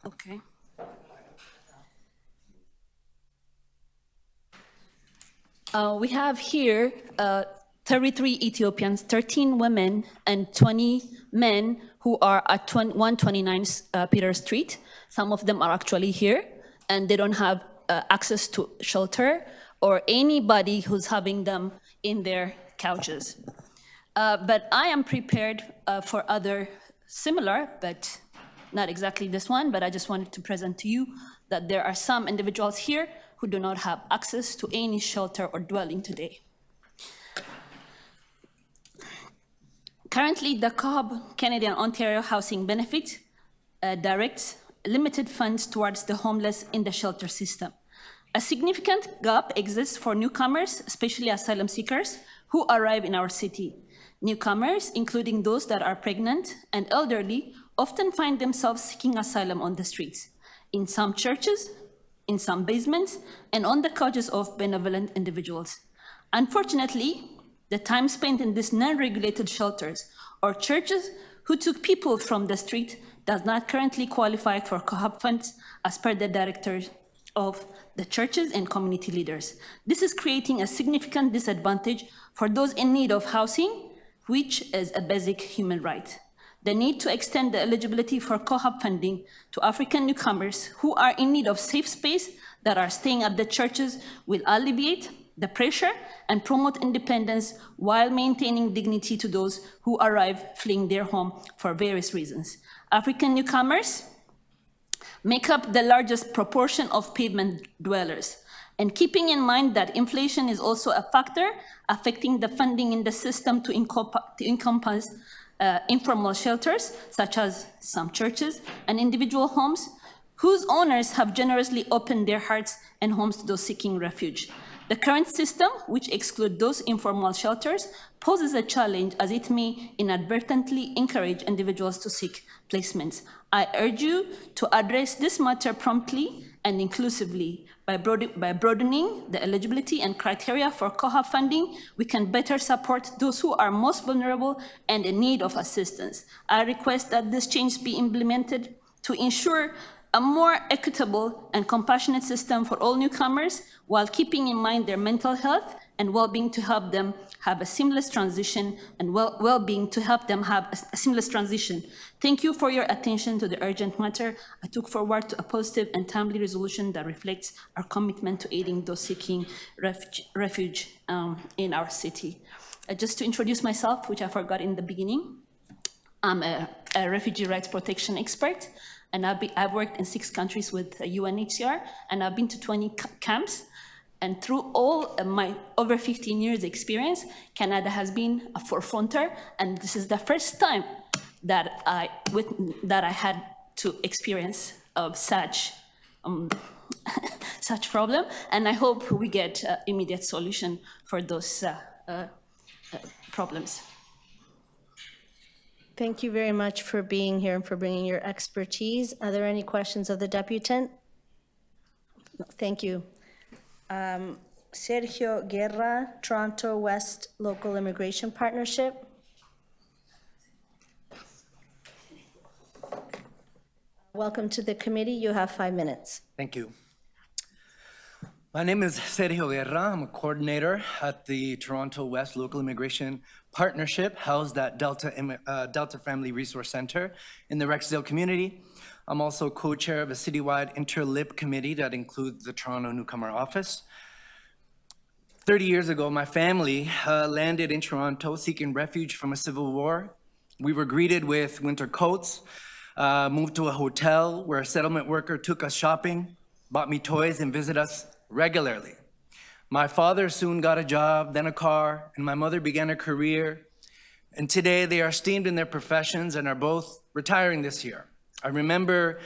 Okay. We have here 33 Ethiopians, 13 women, and 20 men who are at 129 Peter Street. Some of them are actually here, and they don't have access to shelter or anybody who's having them in their couches. But I am prepared for other similar, but not exactly this one, but I just wanted to present to you that there are some individuals here who do not have access to any shelter or dwelling today. Currently, the COHOB, Canadian Ontario Housing Benefit, directs limited funds towards the homeless in the shelter system. A significant gap exists for newcomers, especially asylum seekers, who arrive in our city. Newcomers, including those that are pregnant and elderly, often find themselves seeking asylum on the streets, in some churches, in some basements, and on the couches of benevolent individuals. Unfortunately, the time spent in these non-regulated shelters or churches who took people from the street does not currently qualify for COHOB funds as per the directors of the churches and community leaders. This is creating a significant disadvantage for those in need of housing, which is a basic human right. The need to extend the eligibility for COHOB funding to African newcomers who are in need of safe space that are staying at the churches will alleviate the pressure and promote independence while maintaining dignity to those who arrive fleeing their home for various reasons. African newcomers make up the largest proportion of pavement dwellers. And keeping in mind that inflation is also a factor affecting the funding in the system to encompass informal shelters, such as some churches and individual homes, whose owners have generously opened their hearts and homes to those seeking refuge. The current system, which excludes those informal shelters, poses a challenge as it may inadvertently encourage individuals to seek placements. I urge you to address this matter promptly and inclusively, By broadening the eligibility and criteria for COHA funding, we can better support those who are most vulnerable and in need of assistance. I request that this change be implemented to ensure a more equitable and compassionate system for all newcomers while keeping in mind their mental health and well-being to help them have a seamless transition and well-being to help them have a seamless transition. Thank you for your attention to the urgent matter. I look forward to a positive and timely resolution that reflects our commitment to aiding those seeking refuge in our city. Just to introduce myself, which I forgot in the beginning, I'm a refugee rights protection expert, and I've worked in 6 countries with UNHCR, and I've been to 20 camps. And through all my over 15 years experience, Canada has been a forefronter, and this is the first time that I had to experience such such problem, and I hope we get immediate solution for those problems. Thank you very much for being here and for bringing your expertise. Are there any questions of the deputant? No, thank you. Sergio Guerra, Toronto West Local Immigration Partnership. Welcome to the committee. You have 5 minutes. Thank you. My name is Sergio Guerra. I'm a coordinator at the Toronto West Local Immigration Partnership, housed at Delta Family Resource Center in the Rexdale community. I'm also co-chair of a citywide interlip committee that includes the Toronto Newcomer Office. 30 years ago, my family landed in Toronto seeking refuge from a civil war. We were greeted with winter coats, moved to a hotel where a settlement worker took us shopping, bought me toys, and visited us regularly. My father soon got a job, then a car, and my mother began a career. And today they are esteemed in their professions and are both retiring this year. I remember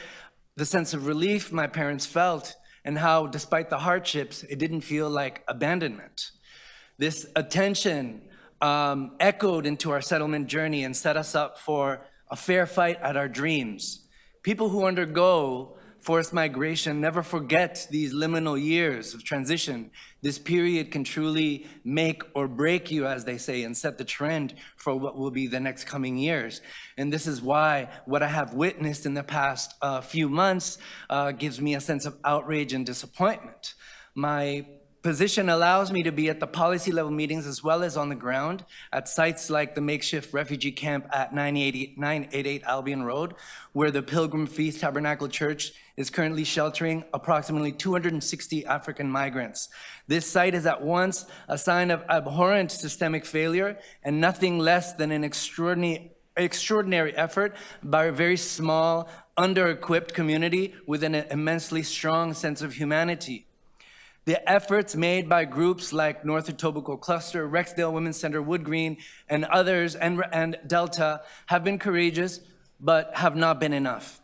the sense of relief my parents felt and how, despite the hardships, it didn't feel like abandonment. This attention echoed into our settlement journey and set us up for a fair fight at our dreams. People who undergo forced migration never forget these liminal years of transition. This period can truly make or break you, as they say, and set the trend for what will be the next coming years. And this is why what I have witnessed in the past few months gives me a sense of outrage and disappointment. My position allows me to be at the policy level meetings as well as on the ground at sites like the makeshift refugee camp at 988 Albion Road, where the Pilgrim Feast Tabernacle Church is currently sheltering approximately 260 African migrants. This site is at once a sign of abhorrent systemic failure and nothing less than an extraordinary effort by a very small, under-equipped community with an immensely strong sense of humanity. The efforts made by groups like North Etobicoke Cluster, Rexdale Women's Center, Wood Green, and others, and Delta have been courageous, but have not been enough.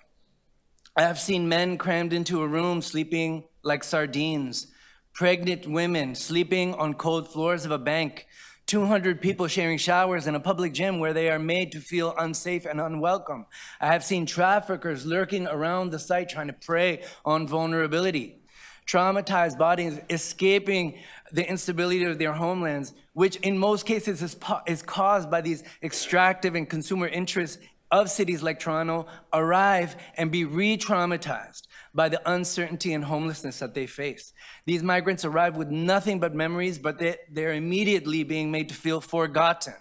I have seen men crammed into a room sleeping like sardines, pregnant women sleeping on cold floors of a bank, 200 people sharing showers in a public gym where they are made to feel unsafe and unwelcome. I have seen traffickers lurking around the site trying to prey on vulnerability. Traumatized bodies escaping the instability of their homelands, which in most cases is caused by these extractive and consumer interests of cities like Toronto, arrive and be re-traumatized by the uncertainty and homelessness that they face. These migrants arrive with nothing but memories, but they're immediately being made to feel forgotten.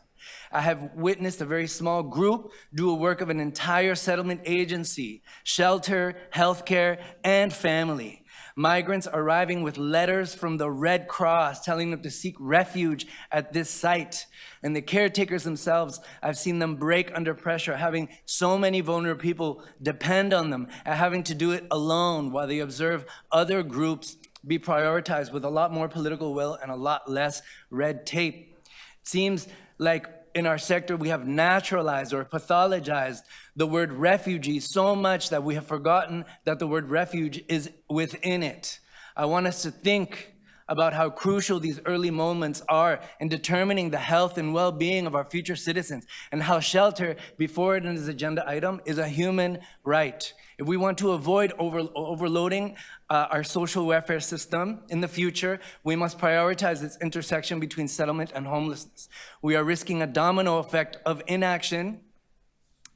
I have witnessed a very small group do a work of an entire settlement agency, shelter, healthcare, and family. Migrants arriving with letters from the Red Cross telling them to seek refuge at this site. And the caretakers themselves, I've seen them break under pressure, having so many vulnerable people depend on them and having to do it alone while they observe other groups be prioritized with a lot more political will and a lot less red tape. It seems like in our sector, we have naturalized or pathologized the word refugee so much that we have forgotten that the word refuge is within it. I want us to think about how crucial these early moments are in determining the health and well-being of our future citizens, and how shelter, before it is an agenda item, is a human right. If we want to avoid overloading our social welfare system in the future, we must prioritize its intersection between settlement and homelessness. We are risking a domino effect of inaction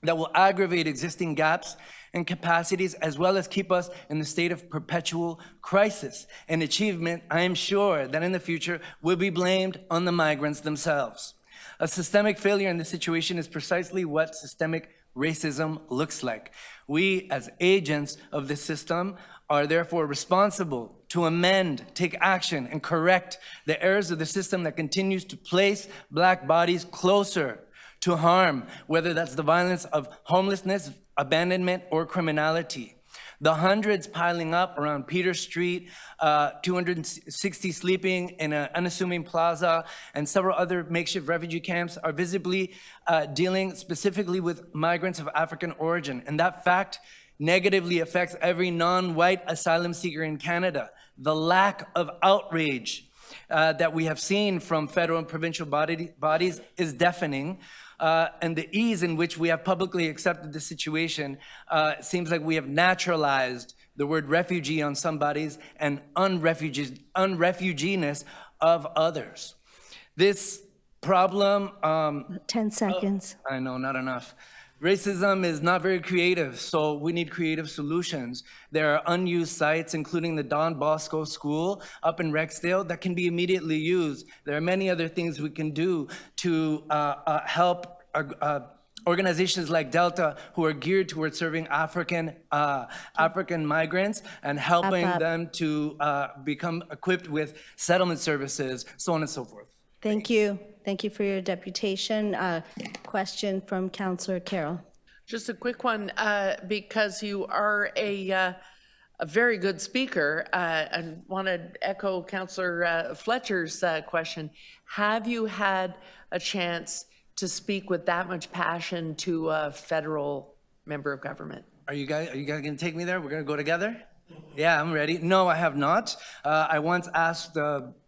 that will aggravate existing gaps and capacities, as well as keep us in the state of perpetual crisis. An achievement, I am sure, that in the future will be blamed on the migrants themselves. A systemic failure in this situation is precisely what systemic racism looks like. We, as agents of the system, are therefore responsible to amend, take action, and correct the errors of the system that continues to place Black bodies closer to harm, whether that's the violence of homelessness, abandonment, or criminality. The hundreds piling up around Peter Street, 260 sleeping in an unassuming plaza, and several other makeshift refugee camps are visibly dealing specifically with migrants of African origin. And that fact negatively affects every non-white asylum seeker in Canada. The lack of outrage that we have seen from federal and provincial bodies is deafening. And the ease in which we have publicly accepted the situation seems like we have naturalized the word refugee on some bodies and unrefuginess of others. This problem... 10 seconds. I know, not enough. Racism is not very creative, so we need creative solutions. There are unused sites, including the Don Bosco School up in Rexdale, that can be immediately used. There are many other things we can do to help organizations like Delta, who are geared towards serving African migrants and helping them to become equipped with settlement services, so on and so forth. Thank you. Thank you for your deputation. Question from Councillor Carroll. Just a quick one, because you are a very good speaker, and want to echo Councillor Fletcher's question. Have you had a chance to speak with that much passion to a federal member of government? Are you guys going to take me there? We're going to go together? Yeah, I'm ready. No, I have not. I once asked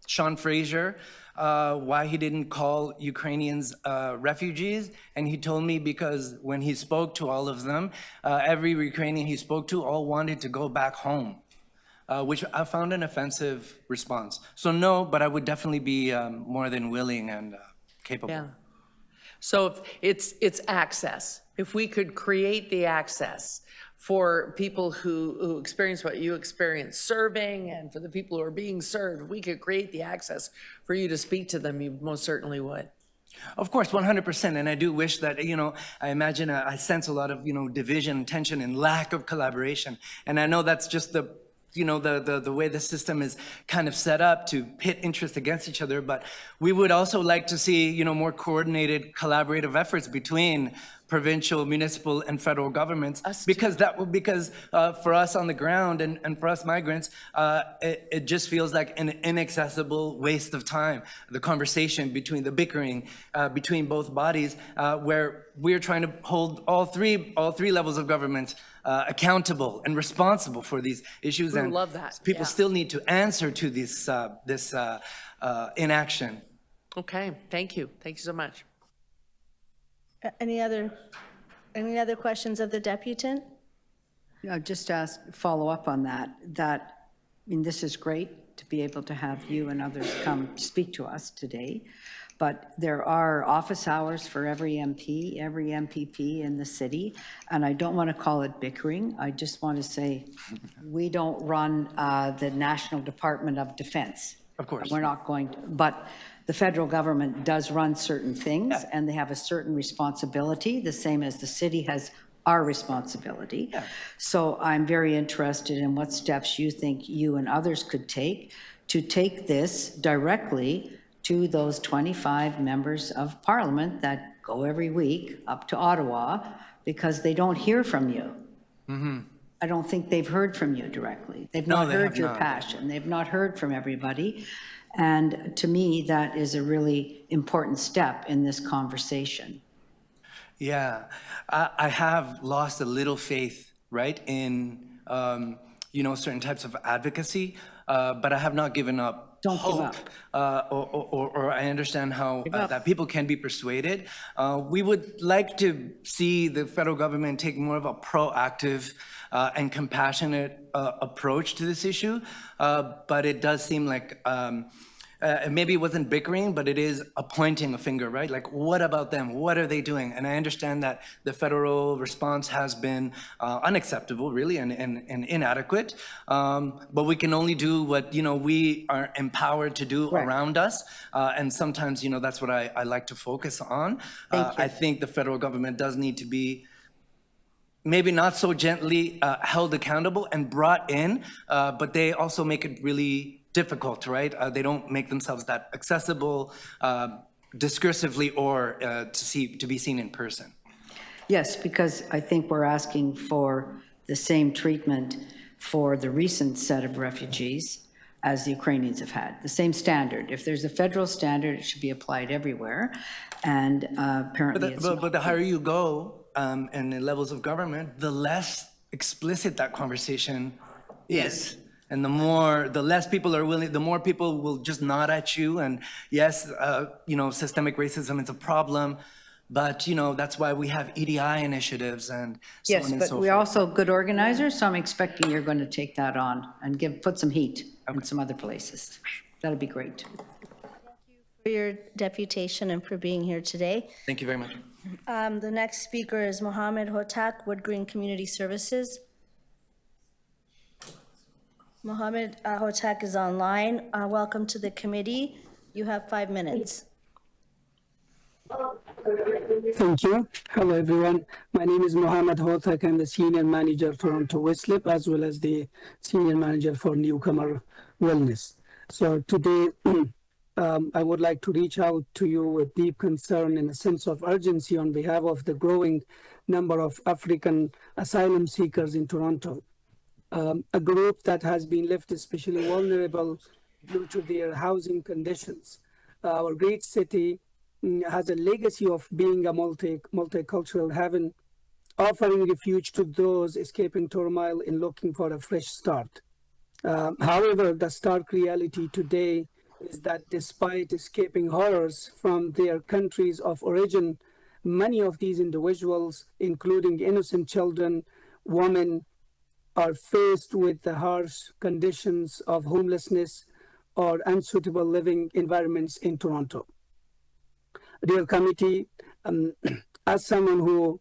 Sean Fraser why he didn't call Ukrainians refugees, and he told me because when he spoke to all of them, every Ukrainian he spoke to all wanted to go back home, which I found an offensive response. So no, but I would definitely be more than willing and capable. Yeah. So if it's access. If we could create the access for people who experience what you experience serving, and for the people who are being served, if we could create the access for you to speak to them, you most certainly would. Of course, 100%. And I do wish that, I imagine, I sense a lot of, division, tension, and lack of collaboration. And I know that's just the way the system is kind of set up to pit interests against each other, but we would also like to see, more coordinated collaborative efforts between provincial, municipal, and federal governments, because for us on the ground and for us migrants, it just feels like an inaccessible waste of time. The conversation between the bickering between both bodies, where we're trying to hold all three levels of government accountable and responsible for these issues. We and love that. People Yeah. still need to answer to this inaction. Okay, thank you. Thank you so much. Any other questions of the deputant? Just follow up on that, this is great to be able to have you and others come speak to us today, but there are office hours for every MP, every MPP in the city, and I don't want to call it bickering. I just want to say we don't run the National Department of Defense. Of course. We're not going to, but the federal government does run certain things, and they have a certain responsibility, the same as the city has our responsibility. Yeah. So I'm very interested in what steps you think you and others could take to take this directly to those 25 members of parliament that go every week up to Ottawa, because they don't hear from you. Mm-hmm. I don't think they've heard from you directly. They've not heard your passion. They've not heard from everybody. And to me, that is a really important step in this conversation. Yeah, I have lost a little faith, right, in, certain types of advocacy, but I have not given up hope, or I understand how that people can be persuaded. We would like to see the federal government take more of a proactive and compassionate approach to this issue, but it does seem like maybe it wasn't bickering, but it is a pointing a finger, right? Like, what about them? What are they doing? And I understand that the federal response has been unacceptable, really, and inadequate. But we can only do what, we are empowered to do around us. And sometimes, that's what I like to focus on. I think the federal government does need to be maybe not so gently held accountable and brought in, but they also make it really difficult, right? They don't make themselves that accessible discursively or to be seen in person. Yes, because I think we're asking for the same treatment for the recent set of refugees as the Ukrainians have had, the same standard. If there's a federal standard, it should be applied everywhere, and apparently it's not. But the higher you go in the levels of government, the less explicit that conversation is. And the less people are willing, the more people will just nod at you. And yes, systemic racism is a problem, but that's why we have EDI initiatives and so on and so forth. Yes, but we're also good organizers, so I'm expecting you're going to take that on and put some heat in some other places. That'd be great. Thank you for your deputation and for being here today. Thank you very much. The next speaker is Mohammed Hotak, Wood Green Community Services. Mohammed Hotak is online. Welcome to the committee. You have 5 minutes. Thank you. Hello, everyone. My name is Mohammed Hotak. I'm the Senior Manager, Toronto Westlip, as well as the Senior Manager for Newcomer Wellness. So today, I would like to reach out to you with deep concern and a sense of urgency on behalf of the growing number of African asylum seekers in Toronto. A group that has been left especially vulnerable due to their housing conditions. Our great city has a legacy of being a multicultural haven, offering refuge to those escaping turmoil and looking for a fresh start. However, the stark reality today is that despite escaping horrors from their countries of origin, many of these individuals, including innocent children, women, are faced with the harsh conditions of homelessness or unsuitable living environments in Toronto. Dear committee, as someone who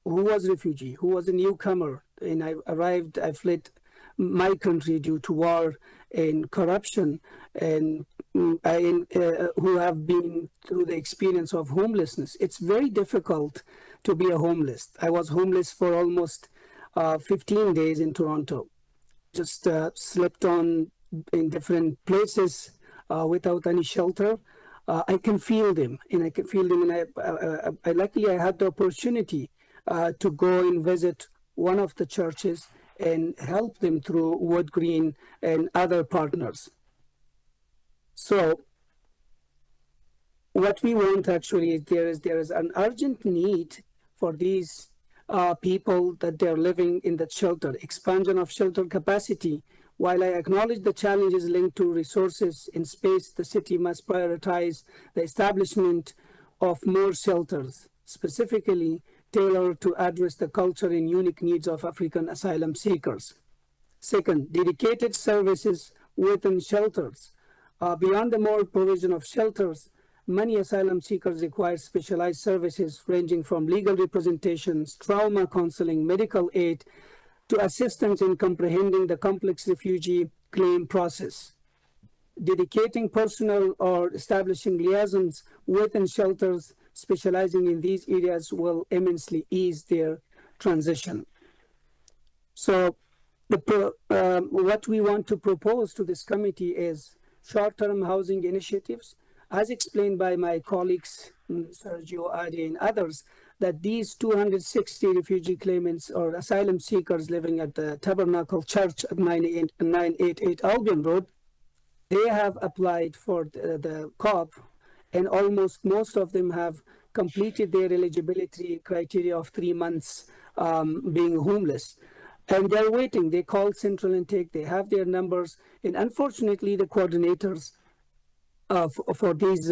was a refugee, who was a newcomer, and I fled my country due to war and corruption, and who have been through the experience of homelessness, it's very difficult to be a homeless. I was homeless for almost 15 days in Toronto, just slept on in different places without any shelter. I can feel them, and I luckily I had the opportunity to go and visit one of the churches and help them through Wood Green and other partners. So what we want actually is there is an urgent need for these people that they're living in the shelter, expansion of shelter capacity. While I acknowledge the challenges linked to resources and space, the city must prioritize the establishment of more shelters, specifically tailored to address the culture and unique needs of African asylum seekers. Second, dedicated services within shelters. Beyond the more provision of shelters, many asylum seekers require specialized services ranging from legal representations, trauma counseling, medical aid, to assistance in comprehending the complex refugee claim process. Dedicating personnel or establishing liaisons within shelters specializing in these areas will immensely ease their transition. So what we want to propose to this committee is short-term housing initiatives, as explained by my colleagues, Sergio, Adi, and others, that these 260 refugee claimants or asylum seekers living at the Tabernacle Church at 988 Albion Road, they have applied for the COP, and most of them have completed their eligibility criteria of 3 months being homeless. And they're waiting. They call central intake, they have their numbers, and unfortunately the coordinators for these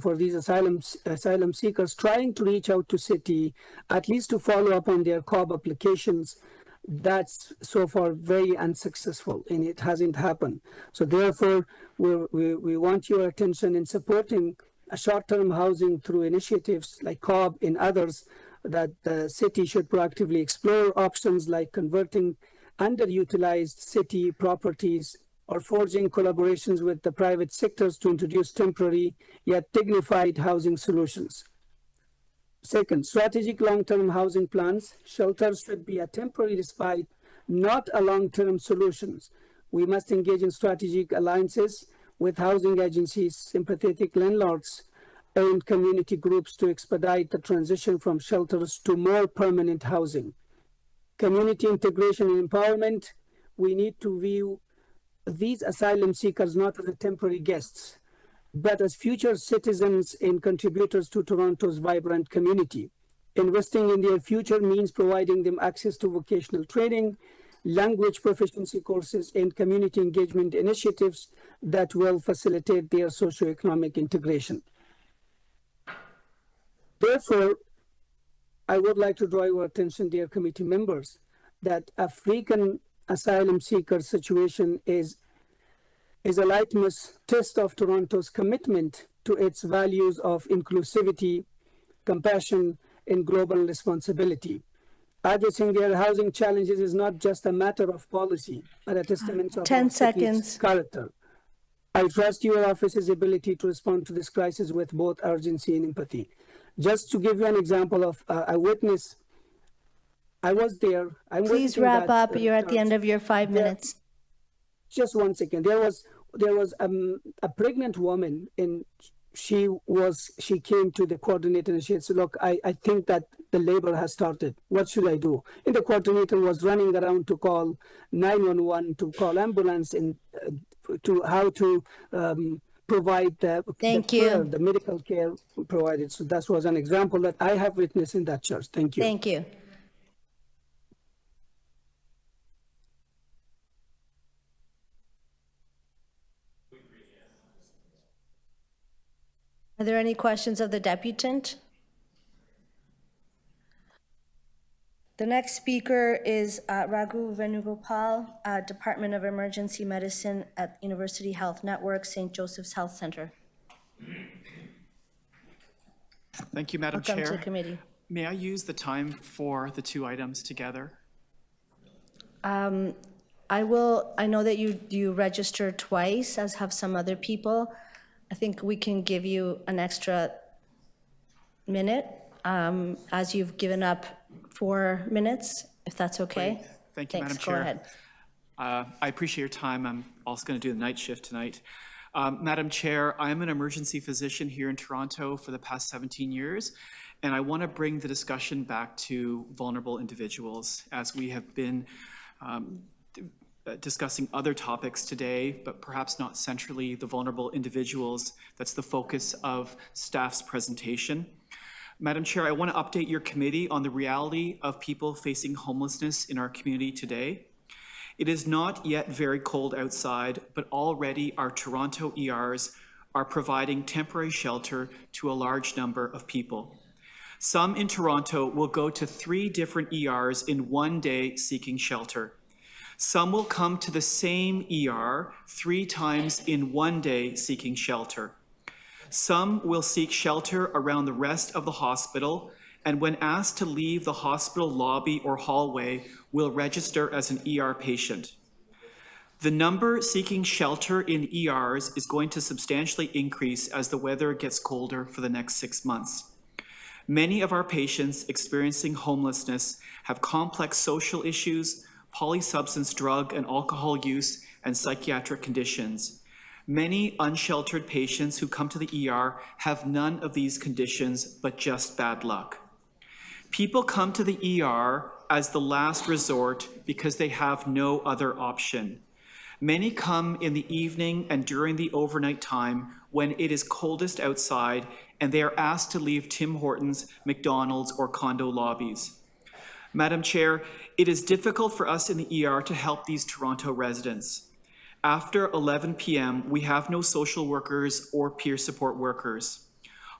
for these asylum seekers trying to reach out to city, at least to follow up on their COB applications, that's so far very unsuccessful, and it hasn't happened. So therefore, we want your attention in supporting a short-term housing through initiatives like COB and others, that the city should proactively explore options like converting underutilized city properties or forging collaborations with the private sectors to introduce temporary yet dignified housing solutions. Second, strategic long-term housing plans. Shelters should be a temporary respite, not a long-term solutions. We must engage in strategic alliances with housing agencies, sympathetic landlords, and community groups to expedite the transition from shelters to more permanent housing. Community integration and empowerment. We need to view these asylum seekers not as temporary guests, but as future citizens and contributors to Toronto's vibrant community. Investing in their future means providing them access to vocational training, language proficiency courses, and community engagement initiatives that will facilitate their socioeconomic integration. Therefore, I would like to draw your attention, dear committee members, that African asylum seeker situation is a litmus test of Toronto's commitment to its values of inclusivity, compassion, and global responsibility. Addressing their housing challenges is not just a matter of policy, but a testament of 10 our city's seconds. character. I trust your office's ability to respond to this crisis with both urgency and empathy. Just to give you an example of a witness, I was there. Please wrap up. You're at the end of your 5 minutes. Just 1 second. There was a pregnant woman, and she came to the coordinator and she said, "Look, I think that the labor has started. What should I do?" And the coordinator was running around to call 911, to call ambulance, and to how to provide the medical care provided. So that was an example that I have witnessed in that church. Thank you. Thank you. Are there any questions of the deputant? The next speaker is Raghu Venugopal, Department of Emergency Medicine at University Health Network, St. Joseph's Health Center. Thank you, Madam Welcome Chair. to the committee. May I use the time for the two items together? I know that you registered twice, as have some other people. I think we can give you an extra minute, as you've given up 4 minutes, if that's okay. Great. Thank you, Thanks. Madam Chair. Go ahead. I appreciate your time. I'm also going to do the night shift tonight. Madam Chair, I'm an emergency physician here in Toronto for the past 17 years, and I want to bring the discussion back to vulnerable individuals, as we have been discussing other topics today, but perhaps not centrally the vulnerable individuals. That's the focus of staff's presentation. Madam Chair, I want to update your committee on the reality of people facing homelessness in our community today. It is not yet very cold outside, but already our Toronto ERs are providing temporary shelter to a large number of people. Some in Toronto will go to 3 different ERs in one day seeking shelter. Some will come to the same ER 3 times in one day seeking shelter. Some will seek shelter around the rest of the hospital, and when asked to leave the hospital lobby or hallway, will register as an ER patient. The number seeking shelter in ERs is going to substantially increase as the weather gets colder for the next 6 months. Many of our patients experiencing homelessness have complex social issues, polysubstance drug and alcohol use, and psychiatric conditions. Many unsheltered patients who come to the ER have none of these conditions, but just bad luck. People come to the ER as the last resort because they have no other option. Many come in the evening and during the overnight time when it is coldest outside, and they are asked to leave Tim Hortons, McDonald's, or condo lobbies. Madam Chair, it is difficult for us in the ER to help these Toronto residents. After 11 p.m., we have no social workers or peer support workers.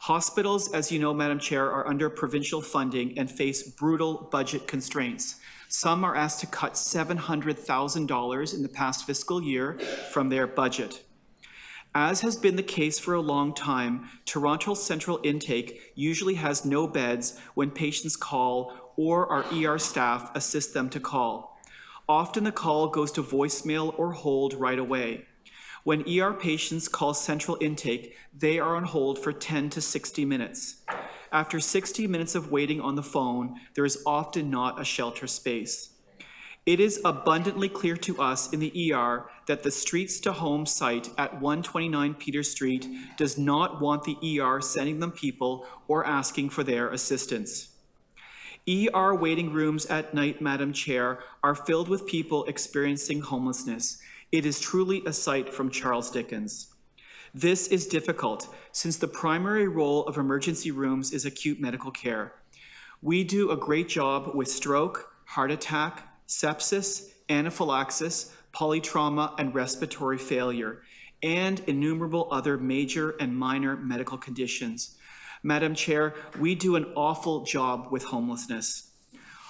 Hospitals, as you know, Madam Chair, are under provincial funding and face brutal budget constraints. Some are asked to cut $700,000 in the past fiscal year from their budget. As has been the case for a long time, Toronto Central Intake usually has no beds when patients call or our ER staff assist them to call. Often the call goes to voicemail or hold right away. When ER patients call Central Intake, they are on hold for 10 to 60 minutes. After 60 minutes of waiting on the phone, there is often not a shelter space. It is abundantly clear to us in the ER that the Streets to Home site at 129 Peter Street does not want the ER sending them people or asking for their assistance. ER waiting rooms at night, Madam Chair, are filled with people experiencing homelessness. It is truly a sight from Charles Dickens. This is difficult since the primary role of emergency rooms is acute medical care. We do a great job with stroke, heart attack, sepsis, anaphylaxis, polytrauma, and respiratory failure, and innumerable other major and minor medical conditions. Madam Chair, we do an awful job with homelessness.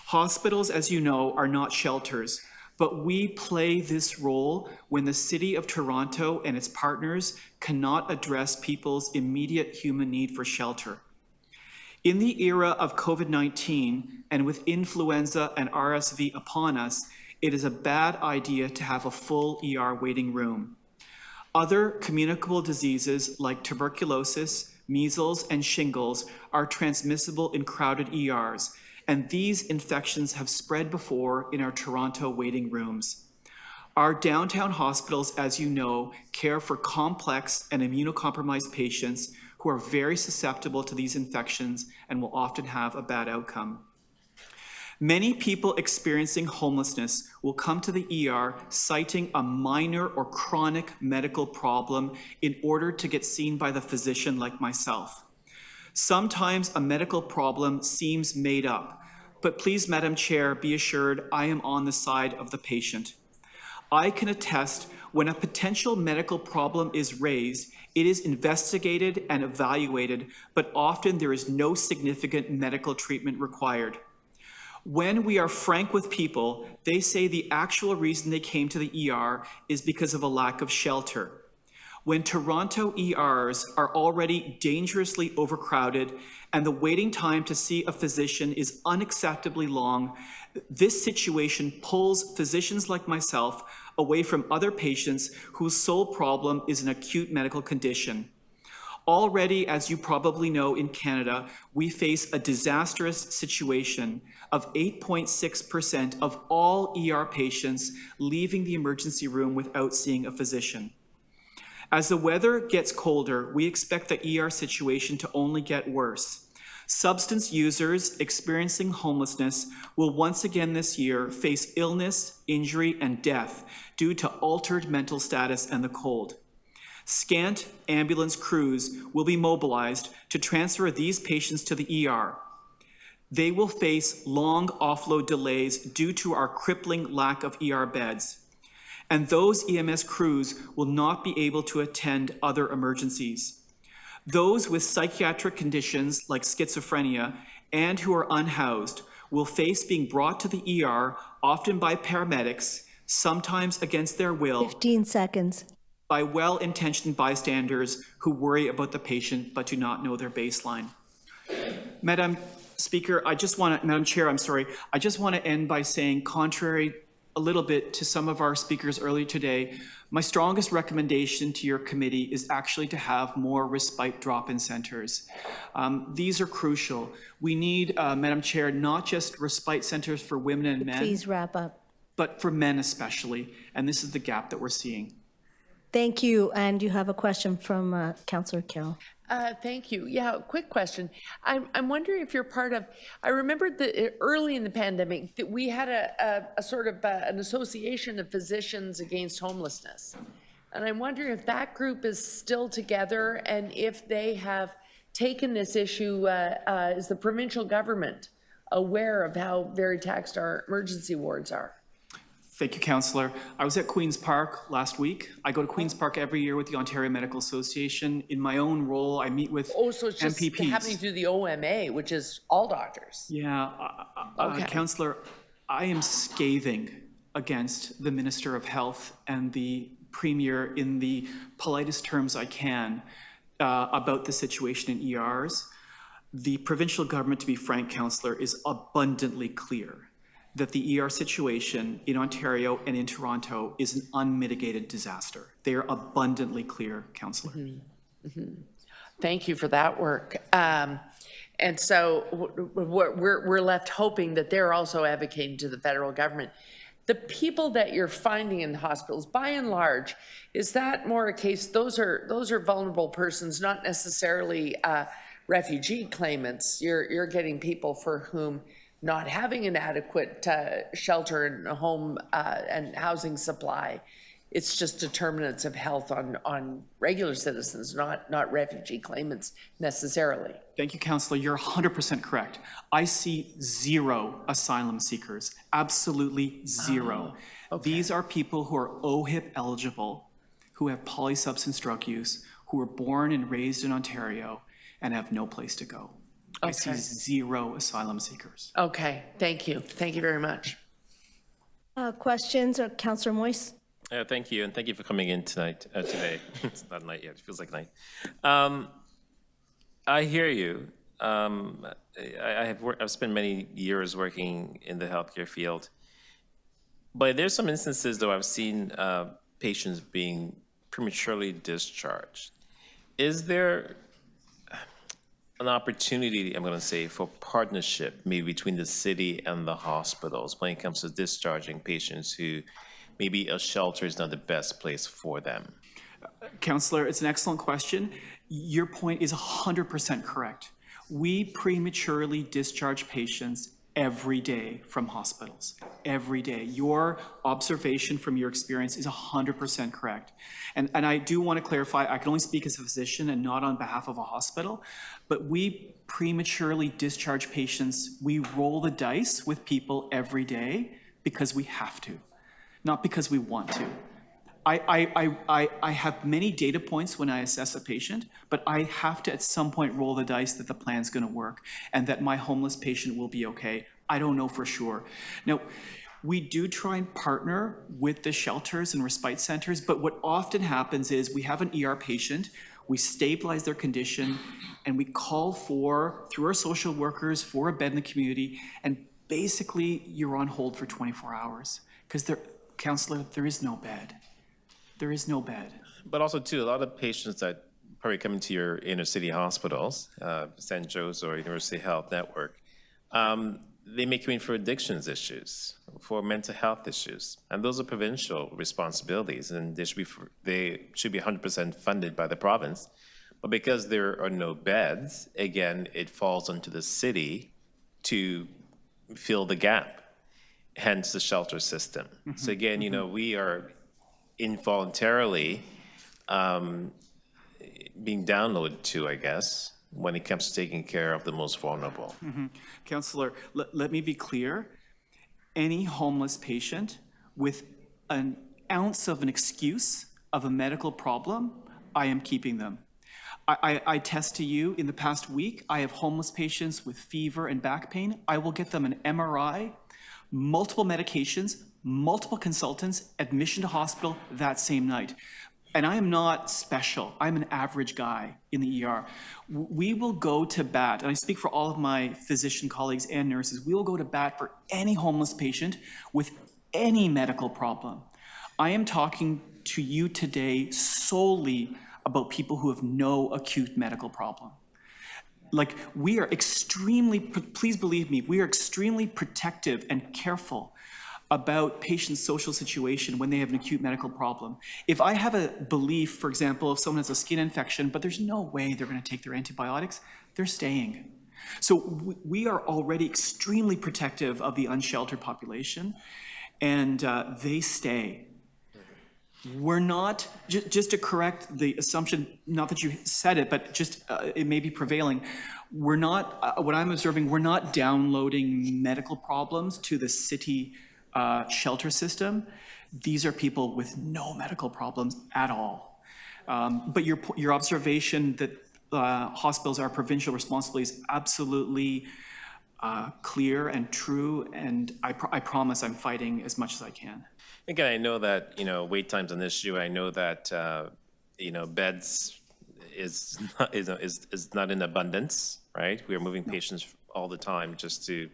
Hospitals, as you know, are not shelters, but we play this role when the City of Toronto and its partners cannot address people's immediate human need for shelter. In the era of COVID-19, and with influenza and RSV upon us, it is a bad idea to have a full ER waiting room. Other communicable diseases like tuberculosis, measles, and shingles are transmissible in crowded ERs, and these infections have spread before in our Toronto waiting rooms. Our downtown hospitals, as you know, care for complex and immunocompromised patients who are very susceptible to these infections and will often have a bad outcome. Many people experiencing homelessness will come to the ER citing a minor or chronic medical problem in order to get seen by the physician like myself. Sometimes a medical problem seems made up, but please, Madam Chair, be assured I am on the side of the patient. I can attest when a potential medical problem is raised, it is investigated and evaluated, but often there is no significant medical treatment required. When we are frank with people, they say the actual reason they came to the ER is because of a lack of shelter. When Toronto ERs are already dangerously overcrowded and the waiting time to see a physician is unacceptably long, this situation pulls physicians like myself away from other patients whose sole problem is an acute medical condition. Already, as you probably know, in Canada, we face a disastrous situation of 8.6% of all ER patients leaving the emergency room without seeing a physician. As the weather gets colder, we expect the ER situation to only get worse. Substance users experiencing homelessness will once again this year face illness, injury, and death due to altered mental status and the cold. Scant ambulance crews will be mobilized to transfer these patients to the ER. They will face long offload delays due to our crippling lack of ER beds. And those EMS crews will not be able to attend other emergencies. Those with psychiatric conditions like schizophrenia and who are unhoused will face being brought to the ER, often by paramedics, sometimes against their will. 15 seconds. By well-intentioned bystanders who worry about the patient but do not know their baseline. Madam Speaker, Madam Chair, I just want to end by saying, contrary a little bit to some of our speakers earlier today, my strongest recommendation to your committee is actually to have more respite drop-in centers. These are crucial. We need, Madam Chair, not just respite centers for women and men. Please wrap up. But for men especially, and this is the gap that we're seeing. Thank you, and you have a question from Councillor Carroll. Thank you. Yeah, quick question. I'm wondering if you're part of, I remembered that early in the pandemic that we had a sort of an association of physicians against homelessness. And I'm wondering if that group is still together and if they have taken this issue, is the provincial government aware of how very taxed our emergency wards are. Thank you, Councillor. I was at Queen's Park last week. I go to Queen's Park every year with the Ontario Medical Association. In my own role, I meet with Oh, so it's just MPPs. happening through the OMA, which is all doctors. Yeah, Okay. Councillor, I am scathing against the Minister of Health and the Premier in the politest terms I can about the situation in ERs. The provincial government, to be frank, Councillor, is abundantly clear that the ER situation in Ontario and in Toronto is an unmitigated disaster. They are abundantly clear, Councillor. Thank you for that work. And so we're left hoping that they're also advocating to the federal government. The people that you're finding in hospitals, by and large, is that more a case, those are vulnerable persons, not necessarily refugee claimants. You're getting people for whom not having an adequate shelter and a home and housing supply, it's just determinants of health on regular citizens, not refugee claimants necessarily. Thank you, Councillor. You're 100% correct. I see zero asylum seekers, absolutely zero. These are people who are OHIP eligible, who have polysubstance drug use, who were born and raised in Ontario and have no place to go. I see zero asylum seekers. Okay, thank you. Thank you very much. Questions, or Councillor Moise? Thank you, and thank you for coming in tonight, today. It's not night yet, it feels like night. I hear you. I've spent many years working in the healthcare field, but there's some instances, though, I've seen patients being prematurely discharged. Is there an opportunity, I'm going to say, for partnership maybe between the city and the hospitals when it comes to discharging patients who maybe a shelter is not the best place for them? Councillor, it's an excellent question. Your point is 100% correct. We prematurely discharge patients every day from hospitals, every day. Your observation from your experience is 100% correct. And I do want to clarify, I can only speak as a physician and not on behalf of a hospital, but we prematurely discharge patients. We roll the dice with people every day because we have to, not because we want to. I have many data points when I assess a patient, but I have to at some point roll the dice that the plan's going to work and that my homeless patient will be okay. I don't know for sure. Now, we do try and partner with the shelters and respite centers, but what often happens is we have an ER patient, we stabilize their condition, and we call for, through our social workers, for a bed in the community, and basically you're on hold for 24 hours because Councillor, there is no bed. There is no bed. But also, too, a lot of patients that probably come into your inner city hospitals, St. Joe's or University Health Network, they may come in for addictions issues, for mental health issues, and those are provincial responsibilities, and they should be 100% funded by the province. But because there are no beds, again, it falls onto the city to fill the gap, hence the shelter system. So again, we are involuntarily being downloaded to, I guess, when it comes to taking care of the most vulnerable. Councillor, let me be clear. Any homeless patient with an ounce of an excuse of a medical problem, I am keeping them. I attest to you, in the past week, I have homeless patients with fever and back pain. I will get them an MRI, multiple medications, multiple consultants, admission to hospital that same night. And I am not special. I'm an average guy in the ER. We will go to bat, and I speak for all of my physician colleagues and nurses, we will go to bat for any homeless patient with any medical problem. I am talking to you today solely about people who have no acute medical problem. Like, we are extremely, please believe me, we are extremely protective and careful about patients' social situation when they have an acute medical problem. If I have a belief, for example, if someone has a skin infection, but there's no way they're going to take their antibiotics, they're staying. So we are already extremely protective of the unsheltered population, and they stay. We're not, just to correct the assumption, not that you said it, but just it may be prevailing, we're not, what I'm observing, we're not downloading medical problems to the city shelter system. These are people with no medical problems at all. But your observation that hospitals are provincial responsibility is absolutely clear and true, and I promise I'm fighting as much as I can. Again, I know that, wait time's an issue. I know that, beds is not in abundance, right? We are moving patients all the time just to,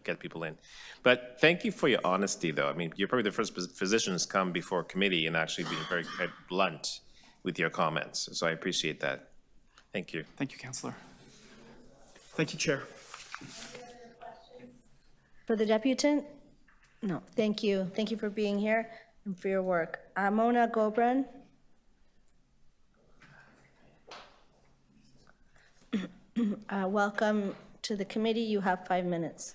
get people in. But thank you for your honesty, though. I mean, you're probably the first physicians come before committee and actually being very blunt with your comments. So I appreciate that. Thank you. Thank you, Councillor. Thank you, Chair. For the deputant? No, thank you. Thank you for being here and for your work. Mona Gobran? Welcome to the committee. You have 5 minutes.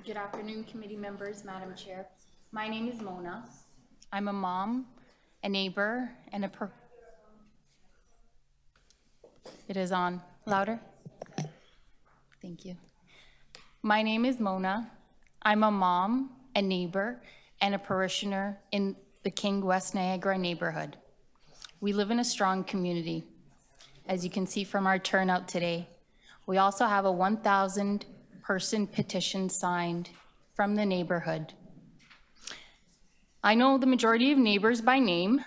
Good afternoon, committee members, Madam Chair. My name is Mona. I'm a mom, a neighbor, and It is on. Louder? Thank you. My name is Mona. I'm a mom, a neighbor, and a parishioner in the King West Niagara neighborhood. We live in a strong community, as you can see from our turnout today. We also have a 1,000-person petition signed from the neighborhood. I know the majority of neighbors by name.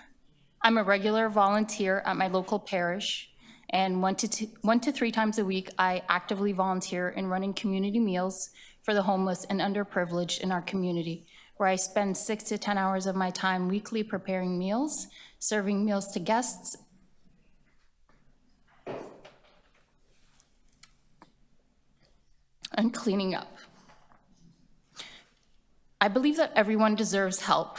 I'm a regular volunteer at my local parish, and 1 to 3 times a week, I actively volunteer in running community meals for the homeless and underprivileged in our community, where I spend 6 to 10 hours of my time weekly preparing meals, serving meals to guests, and cleaning up. I believe that everyone deserves help.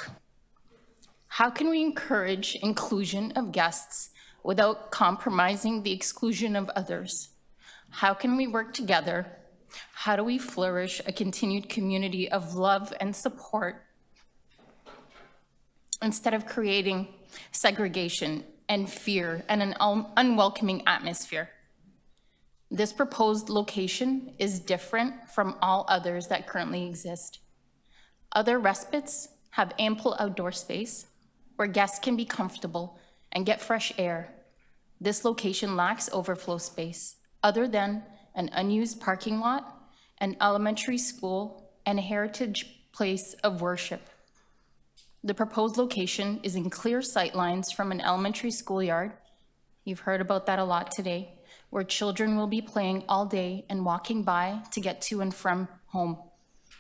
How can we encourage inclusion of guests without compromising the exclusion of others? How can we work together? How do we flourish a continued community of love and support instead of creating segregation and fear and an unwelcoming atmosphere? This proposed location is different from all others that currently exist. Other respites have ample outdoor space where guests can be comfortable and get fresh air. This location lacks overflow space other than an unused parking lot, an elementary school, and a heritage place of worship. The proposed location is in clear sight lines from an elementary schoolyard. You've heard about that a lot today, where children will be playing all day and walking by to get to and from home,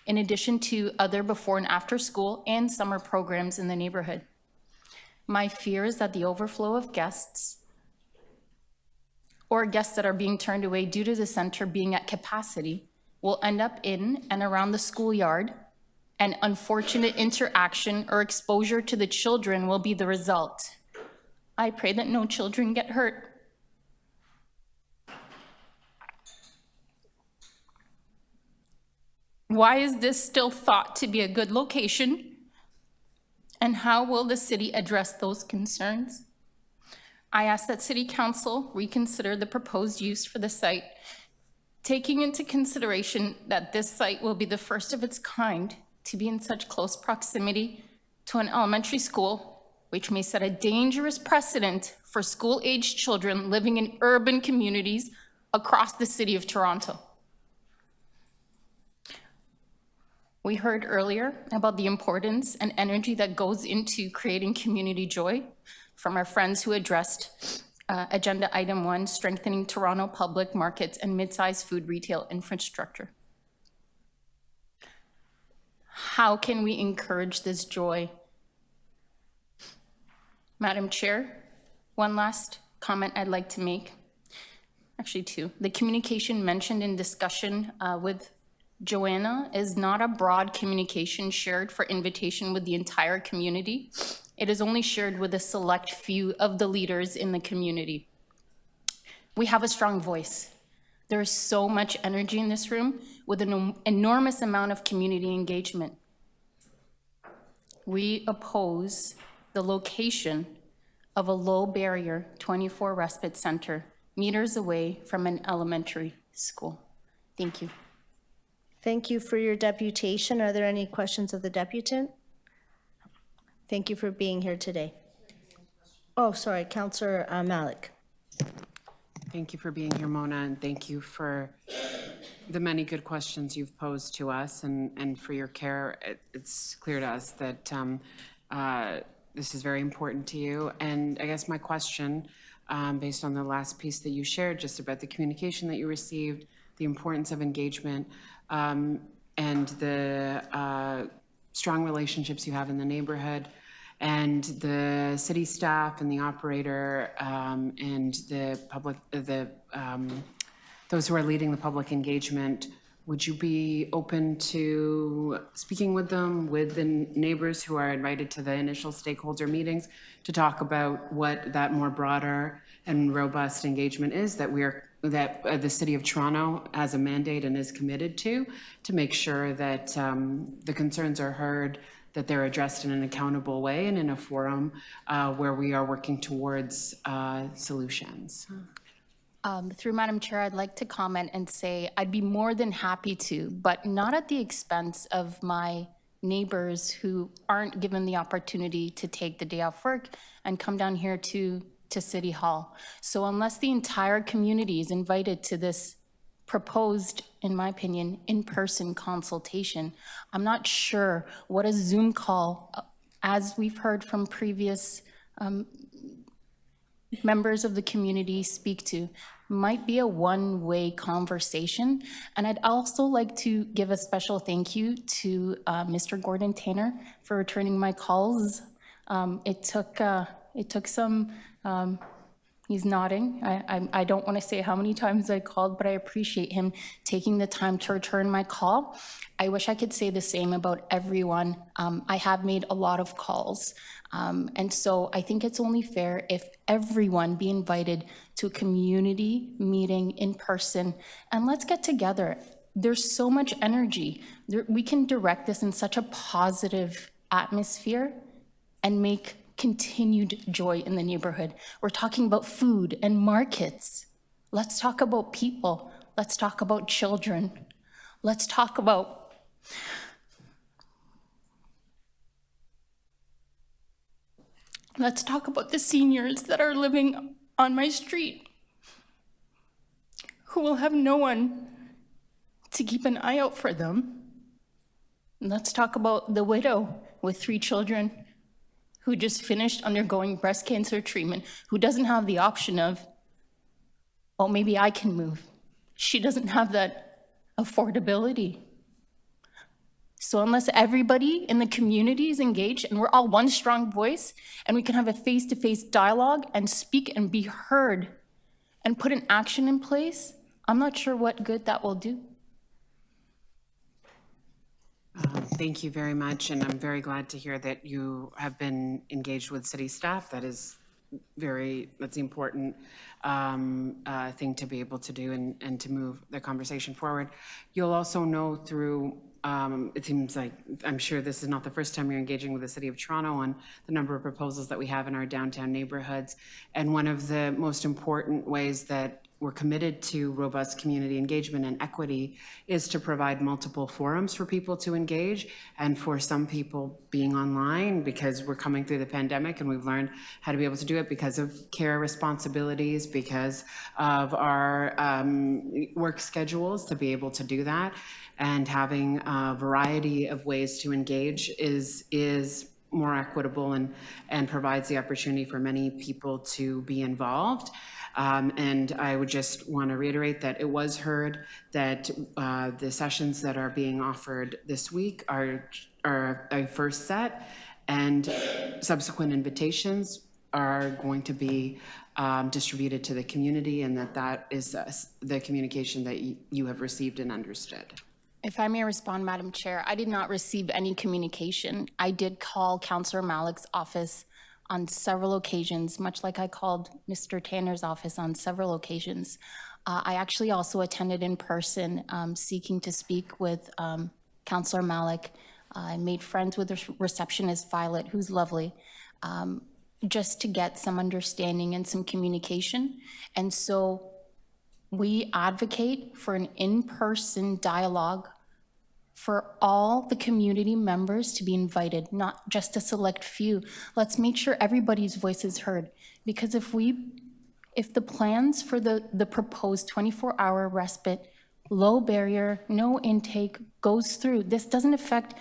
in addition to other before and after school and summer programs in the neighborhood. My fear is that the overflow of guests or guests that are being turned away due to the center being at capacity will end up in and around the schoolyard, and unfortunate interaction or exposure to the children will be the result. I pray that no children get hurt. Why is this still thought to be a good location? And how will the city address those concerns? I ask that City Council reconsider the proposed use for the site, taking into consideration that this site will be the first of its kind to be in such close proximity to an elementary school, which may set a dangerous precedent for school-aged children living in urban communities across the city of Toronto. We heard earlier about the importance and energy that goes into creating community joy from our friends who addressed Agenda Item 1, strengthening Toronto public markets and mid-sized food retail infrastructure. How can we encourage this joy? Madam Chair, one last comment I'd like to make. Actually, two. The communication mentioned in discussion with Joanna is not a broad communication shared for invitation with the entire community. It is only shared with a select few of the leaders in the community. We have a strong voice. There is so much energy in this room with an enormous amount of community engagement. We oppose the location of a low barrier 24 respite center meters away from an elementary school. Thank you. Thank you for your deputation. Are there any questions of the deputant? Thank you for being here today. Oh, sorry, Councillor Malik. Thank you for being here, Mona, and thank you for the many good questions you've posed to us and for your care. It's clear to us that this is very important to you. And I guess my question, based on the last piece that you shared, just about the communication that you received, the importance of engagement, and the strong relationships you have in the neighborhood, and the city staff and the operator and the public, those who are leading the public engagement, would you be open to speaking with them, with the neighbors who are invited to the initial stakeholder meetings, to talk about what that more broader and robust engagement is that the City of Toronto has a mandate and is committed to make sure that the concerns are heard, that they're addressed in an accountable way and in a forum where we are working towards solutions? Through Madam Chair, I'd like to comment and say I'd be more than happy to, but not at the expense of my neighbors who aren't given the opportunity to take the day off work and come down here to City Hall. So unless the entire community is invited to this proposed, in my opinion, in-person consultation, I'm not sure what a Zoom call, as we've heard from previous members of the community speak to, might be a one-way conversation. And I'd also like to give a special thank you to Mr. Gordon Tanner for returning my calls. It took some, he's nodding. I don't want to say how many times I called, but I appreciate him taking the time to return my call. I wish I could say the same about everyone. I have made a lot of calls. And so I think it's only fair if everyone be invited to a community meeting in person, and let's get together. There's so much energy. We can direct this in such a positive atmosphere and make continued joy in the neighborhood. We're talking about food and markets. Let's talk about people. Let's talk about children. Let's talk about the seniors that are living on my street, who will have no one to keep an eye out for them. And let's talk about the widow with 3 children who just finished undergoing breast cancer treatment, who doesn't have the option of, oh, maybe I can move. She doesn't have that affordability. So unless everybody in the community is engaged and we're all one strong voice and we can have a face-to-face dialogue and speak and be heard and put an action in place, I'm not sure what good that will do. Thank you very much, and I'm very glad to hear that you have been engaged with city staff. That's the important thing to be able to do and to move the conversation forward. You'll also know through, it seems like, I'm sure this is not the first time you're engaging with the City of Toronto on the number of proposals that we have in our downtown neighborhoods. And one of the most important ways that we're committed to robust community engagement and equity is to provide multiple forums for people to engage, and for some people being online, because we're coming through the pandemic and we've learned how to be able to do it because of care responsibilities, because of our work schedules, to be able to do that. And having a variety of ways to engage is more equitable and provides the opportunity for many people to be involved. And I would just want to reiterate that it was heard that the sessions that are being offered this week are a first set, and subsequent invitations are going to be distributed to the community, and that is the communication that you have received and understood. If I may respond, Madam Chair, I did not receive any communication. I did call Councillor Malik's office on several occasions, much like I called Mr. Tanner's office on several occasions. I actually also attended in person, seeking to speak with Councillor Malik. I made friends with the receptionist, Violet, who's lovely, just to get some understanding and some communication. And so we advocate for an in-person dialogue for all the community members to be invited, not just a select few. Let's make sure everybody's voice is heard, because if the plans for the proposed 24-hour respite, low barrier, no intake goes through, this doesn't affect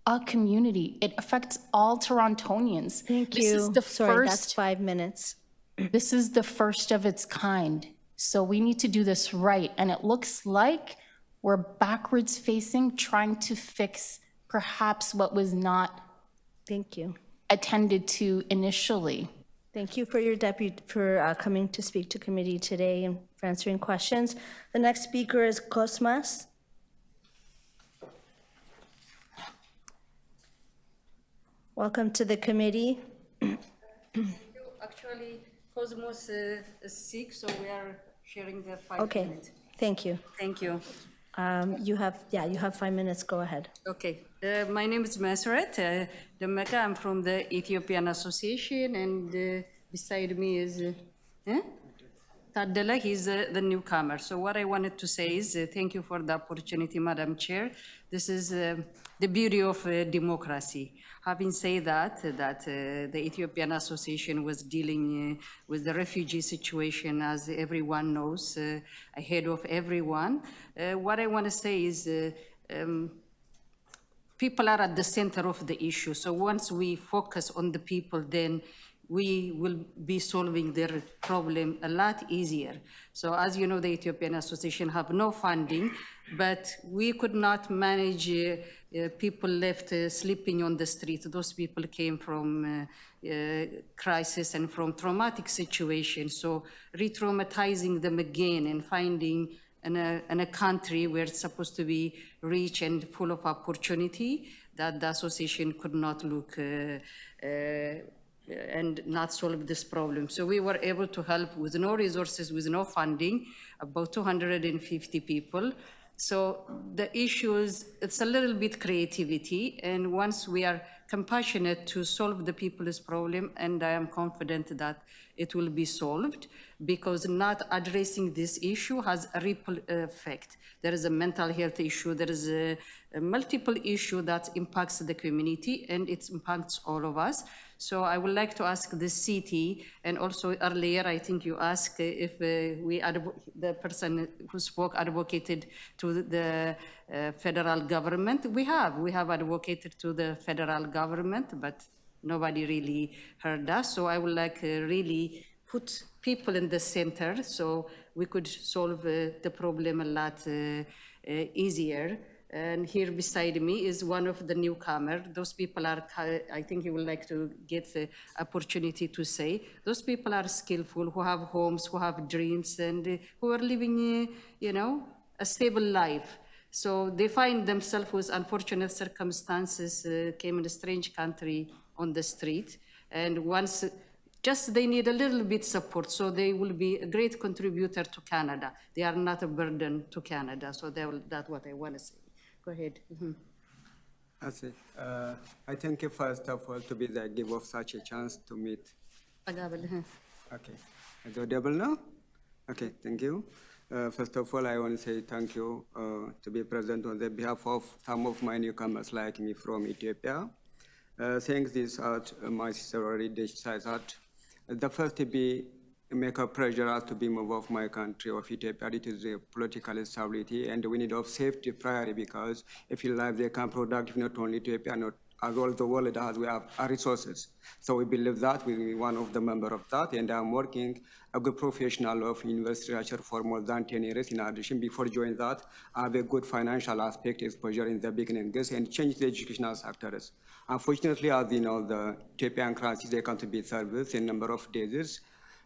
a community. It affects all Torontonians. Thank This is you. the Sorry, that's first, 5 minutes. this is the first of its kind. So we need to do this right. And it looks like we're backwards facing, trying to fix perhaps what was not Thank you. attended to initially. Thank you for your coming to speak to committee today and for answering questions. The next speaker is Cosmas. Welcome to the committee. Actually, Cosmos is sick, so we are sharing the 5 Okay, minutes. thank you. Thank you. You have 5 minutes. Go ahead. Okay, my name is Meseret Demeka. I'm from the Ethiopian Association, and beside me is Tadela. He's the newcomer. So what I wanted to say is thank you for the opportunity, Madam Chair. This is the beauty of democracy. Having said that, the Ethiopian Association was dealing with the refugee situation, as everyone knows, ahead of everyone. What I want to say is people are at the center of the issue. So once we focus on the people, then we will be solving their problem a lot easier. So as you know, the Ethiopian Association have no funding, but we could not manage people left sleeping on the street. Those people came from crisis and from traumatic situations. So re-traumatizing them again and finding in a country where it's supposed to be rich and full of opportunity, that the association could not look and not solve this problem. So we were able to help with no resources, with no funding, about 250 people. So the issue is, it's a little bit creativity, and once we are compassionate to solve the people's problem, and I am confident that it will be solved, because not addressing this issue has a ripple effect. There is a mental health issue, there is a multiple issue that impacts the community, and it impacts all of us. So I would like to ask the city, and also earlier, I think you asked if the person who spoke advocated to the federal government. We have advocated to the federal government, but nobody really heard us. So I would like really put people in the center so we could solve the problem a lot easier. And here beside me is one of the newcomers. Those people are, I think you would like to get the opportunity to say, those people are skillful, who have homes, who have dreams, and who are living, a stable life. So they find themselves with unfortunate circumstances, came in a strange country on the street. And once, just they need a little bit support, so they will be a great contributor to Canada. They are not a burden to Canada. So that's what I want to say. Go ahead. I thank you first of all to be the giver of such a chance to meet. Okay. Is it audible now? Okay, thank you. First of all, I want to say thank you to be present on the behalf of some of my newcomers like me from Ethiopia. Saying this out, my sister already decided that the first to be make a pressure to be moved off my country of Ethiopia. It is a political instability, and we need of safety priority, because if you live they can productive not only Ethiopia, not as well the world as we have our resources. So we believe that we be one of the member of that, and I'm working a good professional of university research for more than 10 years. In addition, before joining that, I have a good financial aspect exposure in the beginning and change the educational sectors. Unfortunately, as you know, the Ethiopian crisis, they can't be serviced in number of diseases.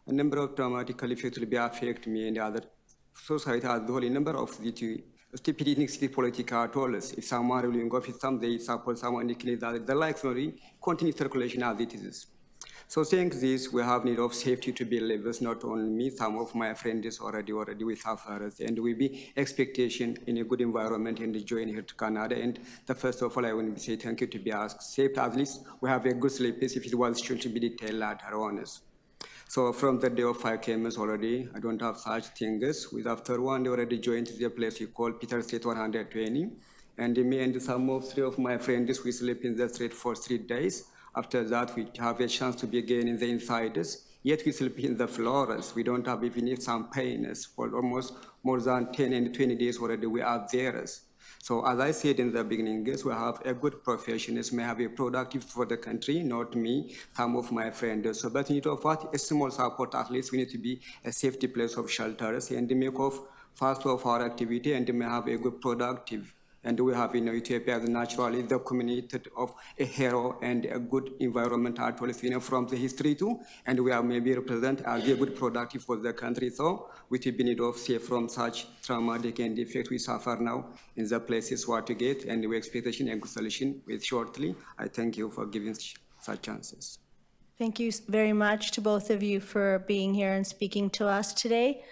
A number of traumatic effects will be affect me and the other society as the whole. A number of the stupidity city political tollers. If someone will go, if someday support someone that the likes only continue circulation as it is. So saying this, we have need of safety to be livers, not only me, some of my friends already we suffer, and we be expectation in a good environment and join here to Canada. And the first of all, I want to say thank you to be asked safe. At least we have a good sleep if it was should to be detailed later on us. So from the day of 5 KMS already, I don't have such things. With after one, they already joined the place we call Peter Street 120. And me and three of my friends, we sleep in the street for 3 days. After that, we have a chance to be again in the insiders. Yet we sleep in the floors. We don't have even some pains. For almost more than 10 and 20 days already, we are there. So as I said in the beginning, we have a good professionals, may have a productive for the country, not me, some of my friends. So but need of what? A small support, at least we need to be a safety place of shelters and make of fast of our activity and may have a good productive. And we have in Ethiopia naturally the community of a hero and a good environment actually from the history too. And we are maybe represent as a good productive for the country. So we will be need of safe from such traumatic and effect we suffer now in the places where to get and we expectation and good solution with shortly. I thank you for giving such chances. Thank you very much to both of you for being here and speaking to us today,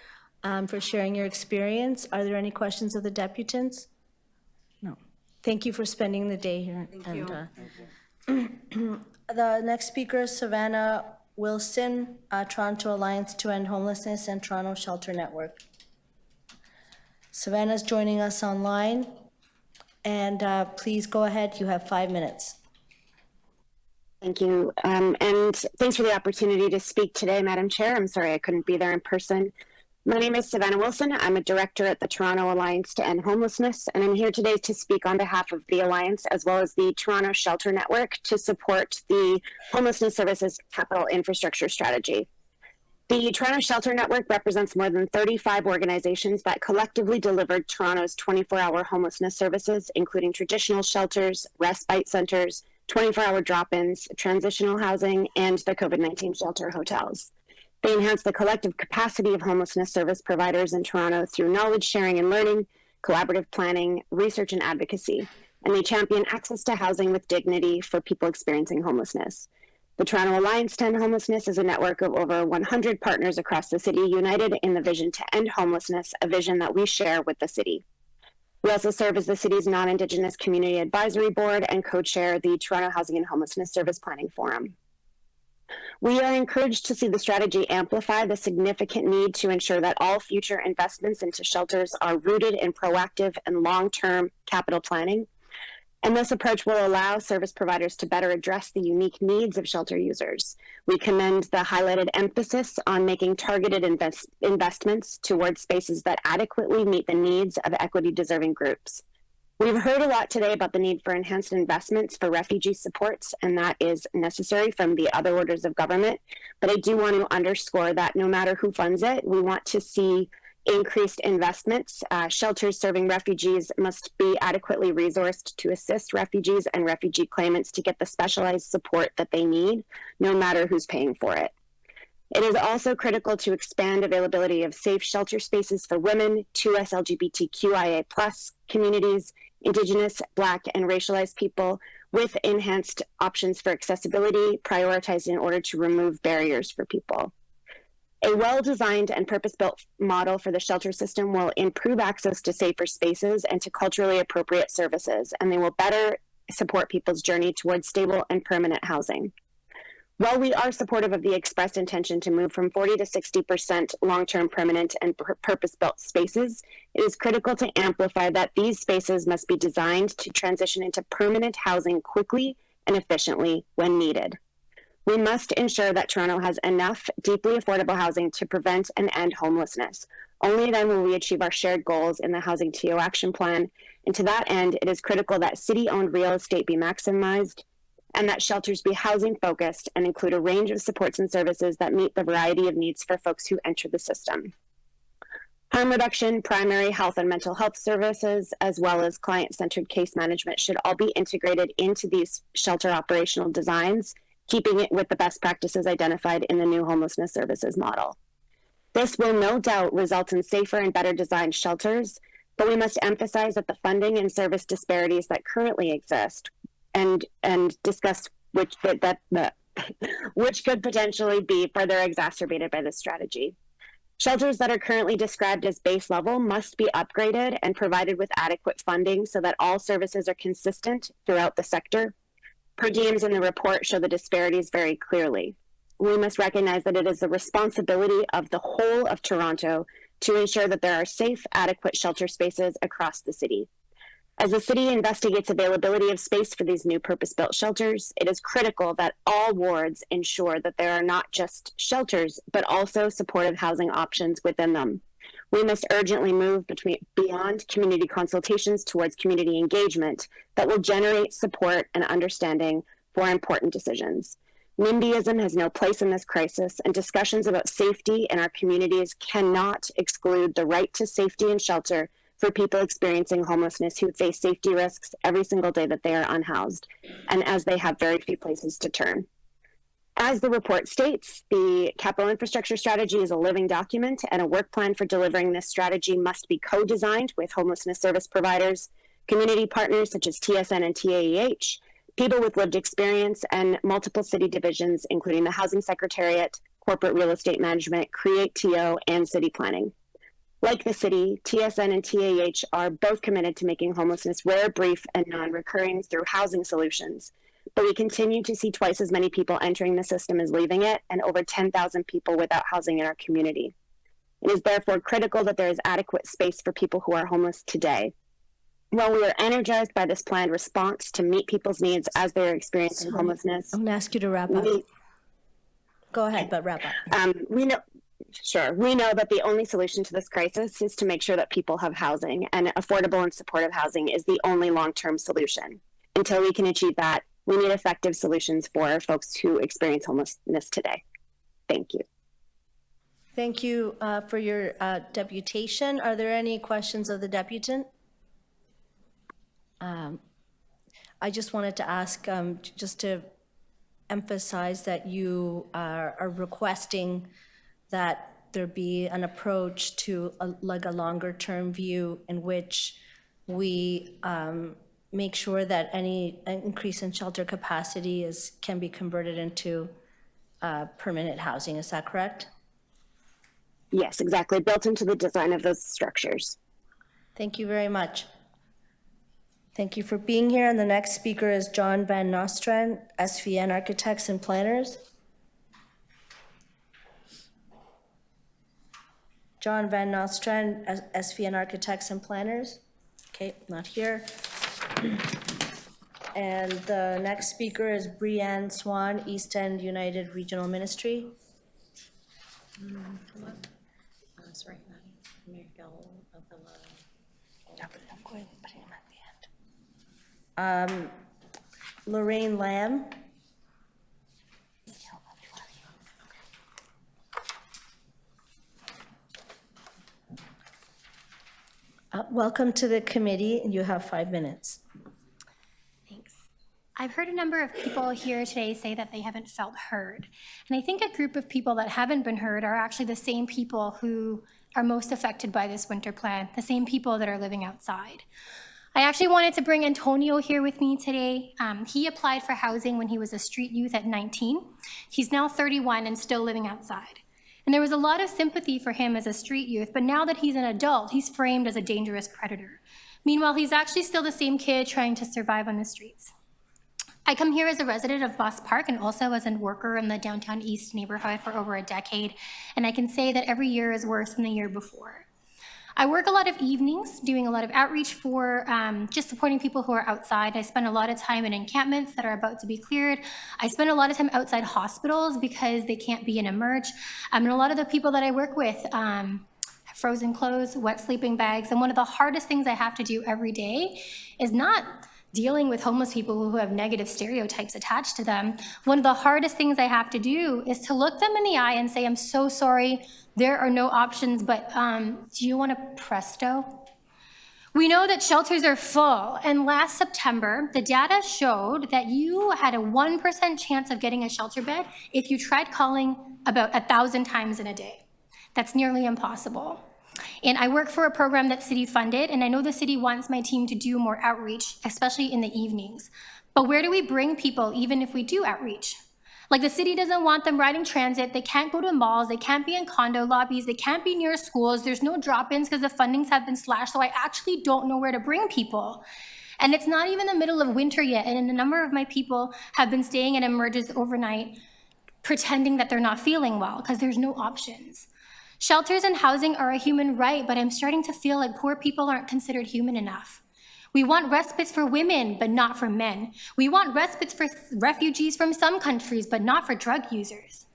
for sharing your experience. Are there any questions of the deputants? No. Thank you for spending the day here. The next speaker is Savannah Wilson, Toronto Alliance to End Homelessness and Toronto Shelter Network. Savannah's joining us online, and please go ahead. You have 5 minutes. Thank you, and thanks for the opportunity to speak today, Madam Chair. I'm sorry I couldn't be there in person. My name is Savannah Wilson. I'm a director at the Toronto Alliance to End Homelessness, and I'm here today to speak on behalf of the Alliance as well as the Toronto Shelter Network to support the Homelessness Services Capital Infrastructure Strategy. The Toronto Shelter Network represents more than 35 organizations that collectively delivered Toronto's 24-hour homelessness services, including traditional shelters, respite centers, 24-hour drop-ins, transitional housing, and the COVID-19 shelter hotels. They enhance the collective capacity of homelessness service providers in Toronto through knowledge sharing and learning, collaborative planning, research and advocacy, and they champion access to housing with dignity for people experiencing homelessness. The Toronto Alliance to End Homelessness is a network of over 100 partners across the city united in the vision to end homelessness, a vision that we share with the city. We also serve as the city's non-Indigenous Community Advisory Board and co-chair the Toronto Housing and Homelessness Service Planning Forum. We are encouraged to see the strategy amplify the significant need to ensure that all future investments into shelters are rooted in proactive and long-term capital planning. And this approach will allow service providers to better address the unique needs of shelter users. We commend the highlighted emphasis on making targeted investments towards spaces that adequately meet the needs of equity-deserving groups. We've heard a lot today about the need for enhanced investments for refugee supports, and that is necessary from the other orders of government. But I do want to underscore that no matter who funds it, we want to see increased investments. Shelters serving refugees must be adequately resourced to assist refugees and refugee claimants to get the specialized support that they need, no matter who's paying for it. It is also critical to expand availability of safe shelter spaces for women, 2S LGBTQIA+ communities, Indigenous, Black, and racialized people, with enhanced options for accessibility, prioritized in order to remove barriers for people. A well-designed and purpose-built model for the shelter system will improve access to safer spaces and to culturally appropriate services, and they will better support people's journey towards stable and permanent housing. While we are supportive of the expressed intention to move from 40 to 60% long-term permanent and purpose-built spaces, it is critical to amplify that these spaces must be designed to transition into permanent housing quickly and efficiently when needed. We must ensure that Toronto has enough deeply affordable housing to prevent and end homelessness. Only then will we achieve our shared goals in the Housing TO Action Plan. And to that end, it is critical that city-owned real estate be maximized and that shelters be housing focused and include a range of supports and services that meet the variety of needs for folks who enter the system. Harm reduction, primary health and mental health services, as well as client-centered case management should all be integrated into these shelter operational designs, keeping it with the best practices identified in the new homelessness services model. This will no doubt result in safer and better designed shelters, but we must emphasize that the funding and service disparities that currently exist and discuss which could potentially be further exacerbated by this strategy. Shelters that are currently described as base level must be upgraded and provided with adequate funding so that all services are consistent throughout the sector. Per diems in the report show the disparities very clearly. we must recognize that it is the responsibility of the whole of Toronto to ensure that there are safe, adequate shelter spaces across the city. As the city investigates availability of space for these new purpose-built shelters, it is critical that all wards ensure that there are not just shelters, but also supportive housing options within them. We must urgently move beyond community consultations towards community engagement that will generate support and understanding for important decisions. NIMBYism has no place in this crisis, and discussions about safety in our communities cannot exclude the right to safety and shelter for people experiencing homelessness who face safety risks every single day that they are unhoused, and as they have very few places to turn. As the report states, the capital infrastructure strategy is a living document, and a work plan for delivering this strategy must be co-designed with homelessness service providers, community partners such as TSN and TAEH, people with lived experience, and multiple city divisions, including the Housing Secretariat, Corporate Real Estate Management, Create TO, and City Planning. Like the city, TSN and TAH are both committed to making homelessness rare, brief, and non-recurring through housing solutions. But we continue to see twice as many people entering the system as leaving it, and over 10,000 people without housing in our community. It is therefore critical that there is adequate space for people who are homeless today. While we are energized by this planned response to meet people's needs as they are experiencing homelessness, I'm going to ask you to wrap up. Go ahead, but wrap up. We know that the only solution to this crisis is to make sure that people have housing, and affordable and supportive housing is the only long-term solution. Until we can achieve that, we need effective solutions for folks who experience homelessness today. Thank you. Thank you for your deputation. Are there any questions of the deputant? I just wanted to ask, just to emphasize that you are requesting that there be an approach to a longer term view in which we make sure that any increase in shelter capacity can be converted into permanent housing. Is that correct? Yes, exactly. Built into the design of those structures. Thank you very much. Thank you for being here. And the next speaker is John Van Nostrand, SVN Architects and Planners. John Van Nostrand, SVN Architects and Planners. Okay, not here. And the next speaker is Brianne Swan, East End United Regional Ministry. Sorry, Lorraine Lamb. Welcome to the committee. You have 5 minutes. Thanks. I've heard a number of people here today say that they haven't felt heard. And I think a group of people that haven't been heard are actually the same people who are most affected by this winter plan, the same people that are living outside. I actually wanted to bring Antonio here with me today. He applied for housing when he was a street youth at 19. He's now 31 and still living outside. And there was a lot of sympathy for him as a street youth, but now that he's an adult, he's framed as a dangerous predator. Meanwhile, he's actually still the same kid trying to survive on the streets. I come here as a resident of Boss Park and also as a worker in the downtown East neighborhood for over a decade, and I can say that every year is worse than the year before. I work a lot of evenings, doing a lot of outreach for just supporting people who are outside. I spend a lot of time in encampments that are about to be cleared. I spend a lot of time outside hospitals because they can't be in a merge. And a lot of the people that I work with have frozen clothes, wet sleeping bags, and one of the hardest things I have to do every day is not dealing with homeless people who have negative stereotypes attached to them. One of the hardest things I have to do is to look them in the eye and say, I'm so sorry, there are no options, but do you want a Presto? We know that shelters are full, and last September, the data showed that you had a 1% chance of getting a shelter bed if you tried calling about 1,000 times in a day. That's nearly impossible. And I work for a program that's city funded, and I know the city wants my team to do more outreach, especially in the evenings. But where do we bring people even if we do outreach? Like, the city doesn't want them riding transit, they can't go to malls, they can't be in condo lobbies, they can't be near schools, there's no drop-ins because the fundings have been slashed, so I actually don't know where to bring people. And it's not even the middle of winter yet, and a number of my people have been staying at emerges overnight, pretending that they're not feeling well because there's no options. Shelters and housing are a human right, but I'm starting to feel like poor people aren't considered human enough. We want respites for women, but not for men. We want respites for refugees from some countries, but not for drug users.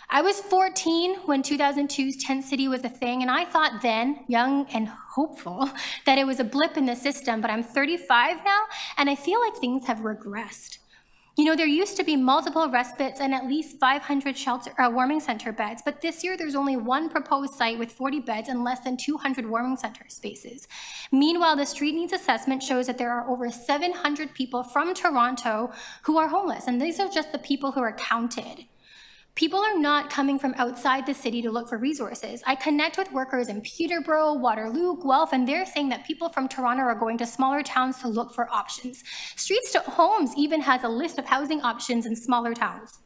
I was 14 when 2002's Tent City was a thing, and I thought then, young and hopeful, that it was a blip in the system, but I'm 35 now, and I feel like things have regressed. You know, there used to be multiple respites and at least 500 warming center beds, but this year there's only one proposed site with 40 beds and less than 200 warming center spaces. Meanwhile, the street needs assessment shows that there are over 700 people from Toronto who are homeless, and these are just the people who are counted. People are not coming from outside the city to look for resources. I connect with workers in Peterborough, Waterloo, Guelph, and they're saying that people from Toronto are going to smaller towns to look for options. Streets to Homes even has a list of housing options in smaller towns.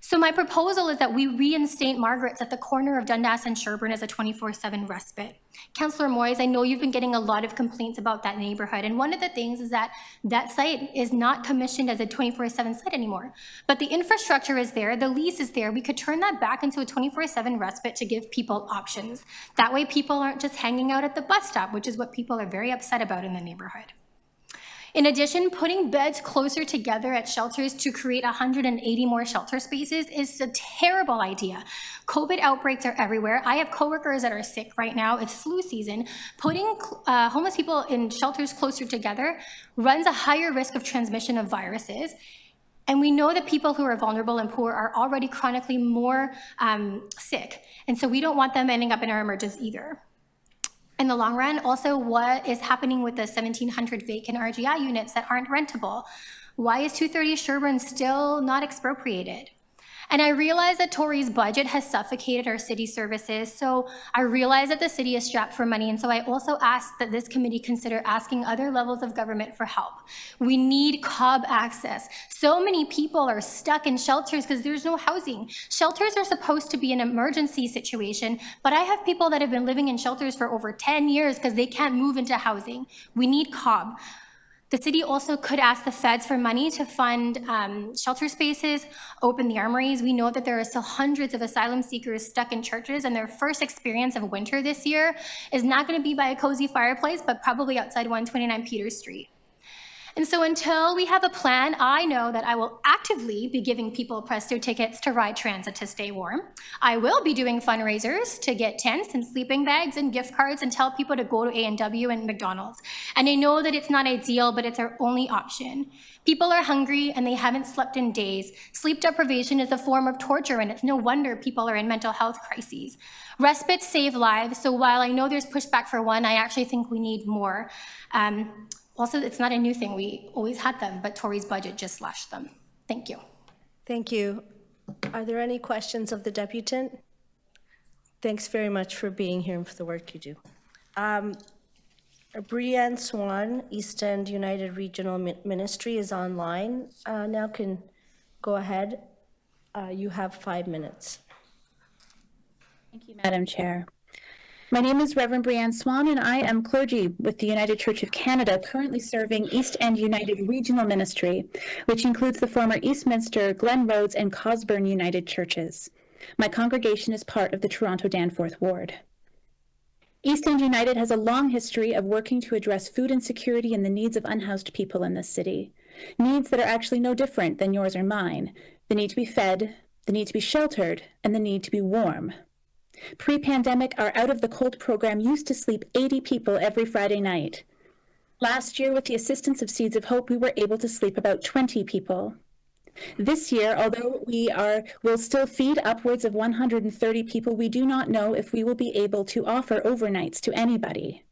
So my proposal is that we reinstate Margaret's at the corner of Dundas and Sherbourne as a 24/7 respite. Councillor Moyes, I know you've been getting a lot of complaints about that neighborhood, and one of the things is that that site is not commissioned as a 24/7 site anymore. But the infrastructure is there, the lease is there, we could turn that back into a 24/7 respite to give people options. That way people aren't just hanging out at the bus stop, which is what people are very upset about in the neighborhood. In addition, putting beds closer together at shelters to create 180 more shelter spaces is a terrible idea. COVID outbreaks are everywhere. I have coworkers that are sick right now. It's flu season. Putting homeless people in shelters closer together runs a higher risk of transmission of viruses. And we know that people who are vulnerable and poor are already chronically more sick. And so we don't want them ending up in our emergencies either. In the long run, also what is happening with the 1,700 vacant RGI units that aren't rentable? Why is 230 Sherbourne still not expropriated? And I realize that Tory's budget has suffocated our city services, so I realize that the city is strapped for money, and so I also ask that this committee consider asking other levels of government for help. We need COB access. So many people are stuck in shelters because there's no housing. Shelters are supposed to be an emergency situation, but I have people that have been living in shelters for over 10 years because they can't move into housing. We need COB. The city also could ask the feds for money to fund shelter spaces, open the armories. We know that there are still hundreds of asylum seekers stuck in churches, and their first experience of winter this year is not going to be by a cozy fireplace, but probably outside 129 Peters Street. And so until we have a plan, I know that I will actively be giving people Presto tickets to ride transit to stay warm. I will be doing fundraisers to get tents and sleeping bags and gift cards and tell people to go to A&W and McDonald's. And I know that it's not ideal, but it's our only option. People are hungry and they haven't slept in days. Sleep deprivation is a form of torture, and it's no wonder people are in mental health crises. Respites save lives, so while I know there's pushback for one, I actually think we need more. Also, it's not a new thing. We always had them, but Tory's budget just slashed them. Thank you. Thank you. Are there any questions of the deputant? Thanks very much for being here and for the work you do. Brianne Swan, East End United Regional Ministry, is online. Now can go ahead. You have 5 minutes. Thank you, Madam Chair. My name is Reverend Brianne Swan, and I am clergy with the United Church of Canada, currently serving East End United Regional Ministry, which includes the former Eastminster, Glen Rhodes, and Cosburn United Churches. My congregation is part of the Toronto Danforth Ward. East End United has a long history of working to address food insecurity and the needs of unhoused people in this city, needs that are actually no different than yours or mine: the need to be fed, the need to be sheltered, and the need to be warm. Pre-pandemic, our Out of the Cold program used to sleep 80 people every Friday night. Last year, with the assistance of Seeds of Hope, we were able to sleep about 20 people. This year, although we'll still feed upwards of 130 people, we do not know if we will be able to offer overnights to anybody.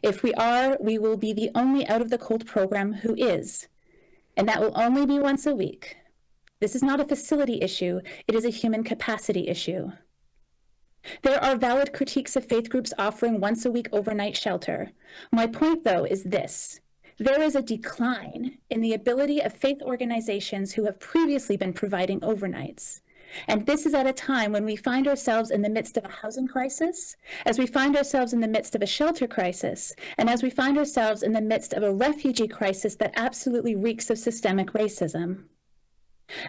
If we are, we will be the only Out of the Cold program who is, and that will only be once a week. This is not a facility issue, it is a human capacity issue. There are valid critiques of faith groups offering once-a-week overnight shelter. My point, though, is this. There is a decline in the ability of faith organizations who have previously been providing overnights. And this is at a time when we find ourselves in the midst of a housing crisis, as we find ourselves in the midst of a shelter crisis, and as we find ourselves in the midst of a refugee crisis that absolutely reeks of systemic racism.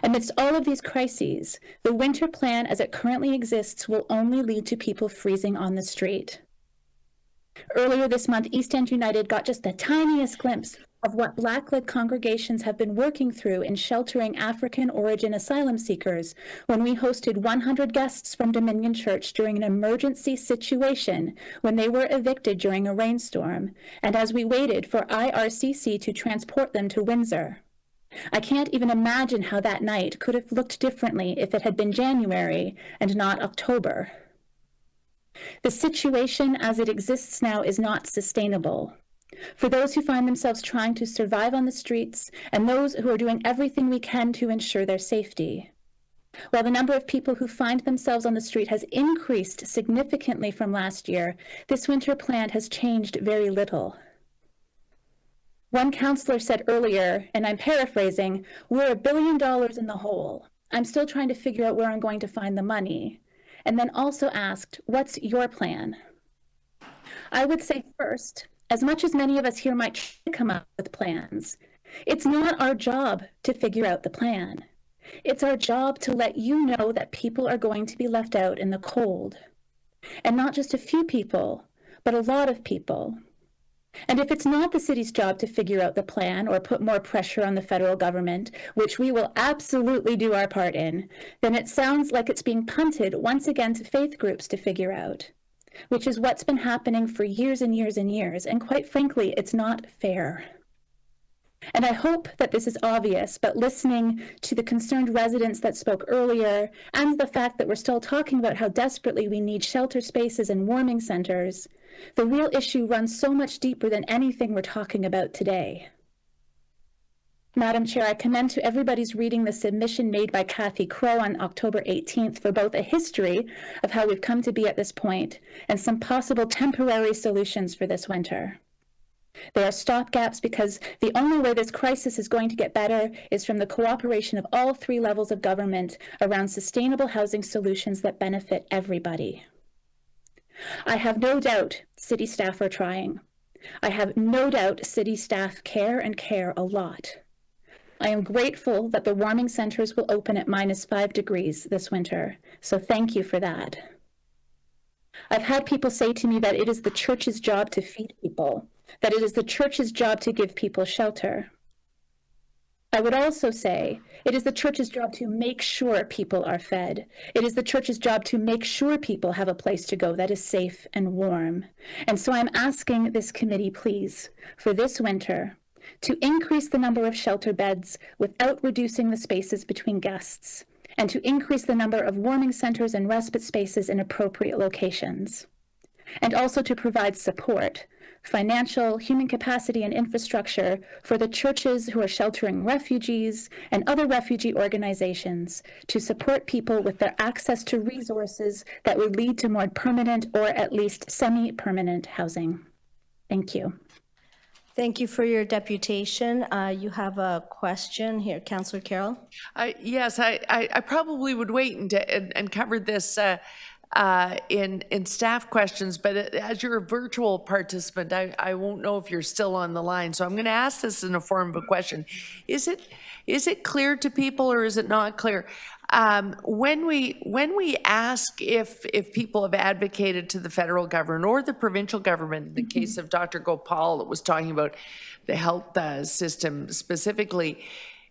Amidst all of these crises, the winter plan as it currently exists will only lead to people freezing on the street. Earlier this month, East End United got just the tiniest glimpse of what Black-led congregations have been working through in sheltering African origin asylum seekers when we hosted 100 guests from Dominion Church during an emergency situation when they were evicted during a rainstorm, and as we waited for IRCC to transport them to Windsor. I can't even imagine how that night could have looked differently if it had been January and not October. The situation as it exists now is not sustainable. For those who find themselves trying to survive on the streets and those who are doing everything we can to ensure their safety. While the number of people who find themselves on the street has increased significantly from last year, this winter plan has changed very little. One counselor said earlier, and I'm paraphrasing, "We're $1 billion in the hole. I'm still trying to figure out where I'm going to find the money." And then also asked, "What's your plan?" I would say first, as much as many of us here might try to come up with plans, it's not our job to figure out the plan. It's our job to let you know that people are going to be left out in the cold. And not just a few people, but a lot of people. And if it's not the city's job to figure out the plan or put more pressure on the federal government, which we will absolutely do our part in, then it sounds like it's being punted once again to faith groups to figure out, which is what's been happening for years and years and years. And quite frankly, it's not fair. And I hope that this is obvious, but listening to the concerned residents that spoke earlier and the fact that we're still talking about how desperately we need shelter spaces and warming centers, the real issue runs so much deeper than anything we're talking about today. Madam Chair, I commend to everybody's reading the submission made by Kathy Crow on October 18th for both a history of how we've come to be at this point and some possible temporary solutions for this winter. They are stopgaps because the only way this crisis is going to get better is from the cooperation of all three levels of government around sustainable housing solutions that benefit everybody. I have no doubt city staff are trying. I have no doubt city staff care and care a lot. I am grateful that the warming centers will open at -5 degrees this winter, so thank you for that. I've had people say to me that it is the church's job to feed people, that it is the church's job to give people shelter. I would also say it is the church's job to make sure people are fed. It is the church's job to make sure people have a place to go that is safe and warm. And so I'm asking this committee, please, for this winter, to increase the number of shelter beds without reducing the spaces between guests, and to increase the number of warming centers and respite spaces in appropriate locations, and also to provide support, financial, human capacity, and infrastructure for the churches who are sheltering refugees and other refugee organizations to support people with their access to resources that would lead to more permanent or at least semi-permanent housing. Thank you. Thank you for your deputation. You have a question here, Councillor Carroll. Yes, I probably would wait and cover this in staff questions, but as you're a virtual participant, I won't know if you're still on the line. So I'm going to ask this in a form of a question. Is it clear to people or is it not clear? When we ask if people have advocated to the federal government or the provincial government, in the case of Dr. Gopal that was talking about the health system specifically,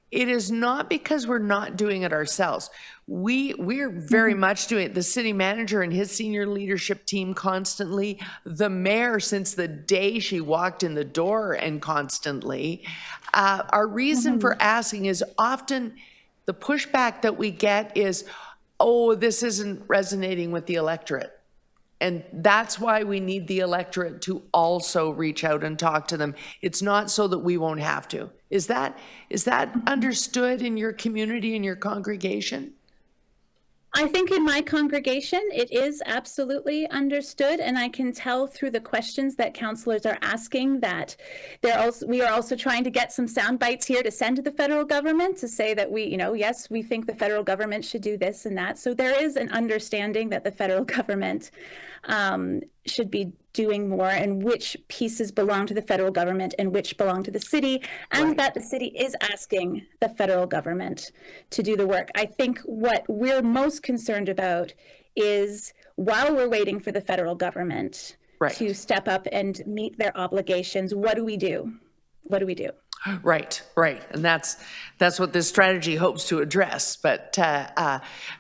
it is not because we're not doing it ourselves. We're very much doing it. The city manager and his senior leadership team constantly, the mayor since the day she walked in the door and constantly. Our reason for asking is often the pushback that we get is, oh, this isn't resonating with the electorate. And that's why we need the electorate to also reach out and talk to them. It's not so that we won't have to. Is that understood in your community, in your congregation? I think in my congregation, it is absolutely understood, and I can tell through the questions that councillors are asking that we are also trying to get some sound bites here to send to the federal government to say that yes, we think the federal government should do this and that. So there is an understanding that the federal government should be doing more and which pieces belong to the federal government and which belong to the city, and that the city is asking the federal government to do the work. I think what we're most concerned about is while we're waiting for the federal government to step up and meet their obligations, what do we do? What do we do? Right, and that's what this strategy hopes to address. But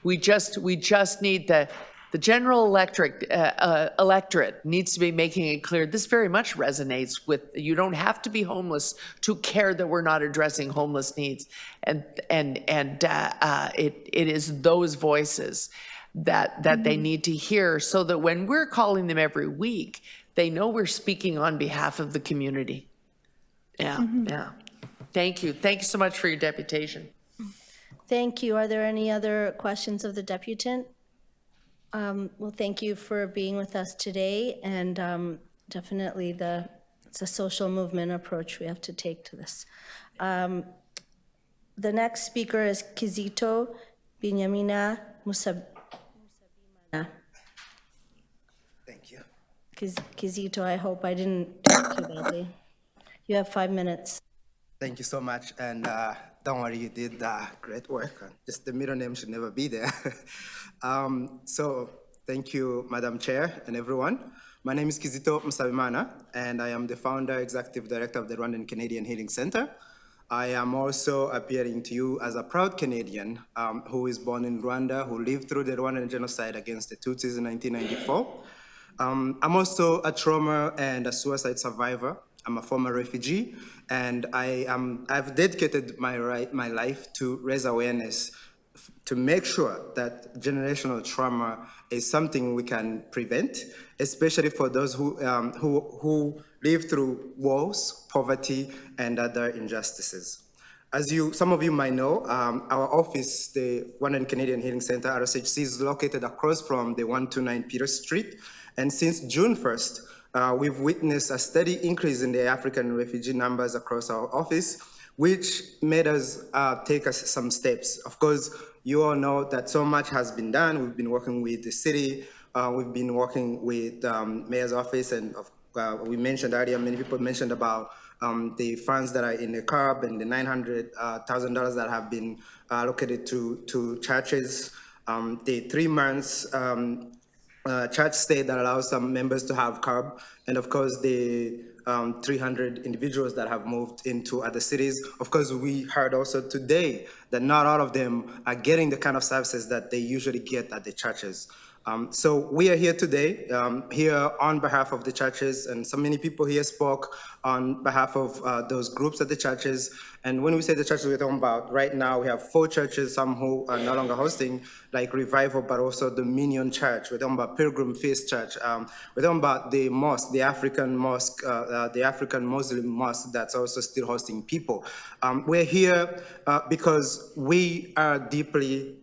we just need the general electorate needs to be making it clear. This very much resonates with, you don't have to be homeless to care that we're not addressing homeless needs, and it is those voices that they need to hear, so that when we're calling them every week, they know we're speaking on behalf of the community. Yeah. Thank you so much for your deputation. Thank you. Are there any other questions of the deputant? Well, thank you for being with us today, and definitely it's a social movement approach we have to take to this. The next speaker is Kizito Binyamina Musabimana. Thank you. Kizito, I hope I didn't talk too badly. You have 5 minutes. Thank you so much, and don't worry, you did great work. Just the middle name should never be there. So thank you, Madam Chair and everyone. My name is Kizito Musabimana, and I am the founder, executive director of the Rwandan Canadian Healing Center. I am also appearing to you as a proud Canadian who is born in Rwanda, who lived through the Rwandan genocide against the Tutsis in 1994. I'm also a trauma and a suicide survivor. I'm a former refugee, and I've dedicated my life to raise awareness, to make sure that generational trauma is something we can prevent, especially for those who live through wars, poverty, and other injustices. As some of you might know, our office, the Rwandan Canadian Healing Center, RSHC, is located across from the 129 Peter Street, and since June 1st, we've witnessed a steady increase in the African refugee numbers across our office, which made us take some steps. Of course, you all know that so much has been done. We've been working with the city, we've been working with Mayor's office, and we mentioned earlier, many people mentioned about the funds that are in the CARB and the $900,000 that have been allocated to churches, the 3 months church stay that allows some members to have CARB, and of course the 300 individuals that have moved into other cities. Of course, we heard also today that not all of them are getting the kind of services that they usually get at the churches. So we are here today, here on behalf of the churches, and so many people here spoke on behalf of those groups at the churches. And when we say the churches, we're talking about right now, we have 4 churches, some who are no longer hosting, like Revival, but also Dominion Church. We're talking about Pilgrim Feast Church. We're talking about the mosque, the African mosque, the African Muslim mosque that's also still hosting people. We're here because we are deeply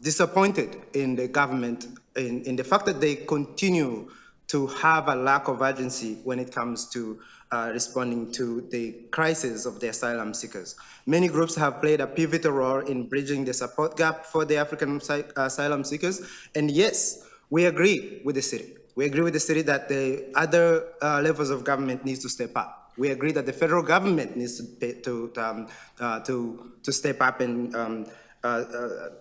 disappointed in the government, in the fact that they continue to have a lack of urgency when it comes to responding to the crisis of the asylum seekers. Many groups have played a pivotal role in bridging the support gap for the African asylum seekers. And yes, we agree with the city. We agree with the city that the other levels of government needs to step up. We agree that the federal government needs to step up and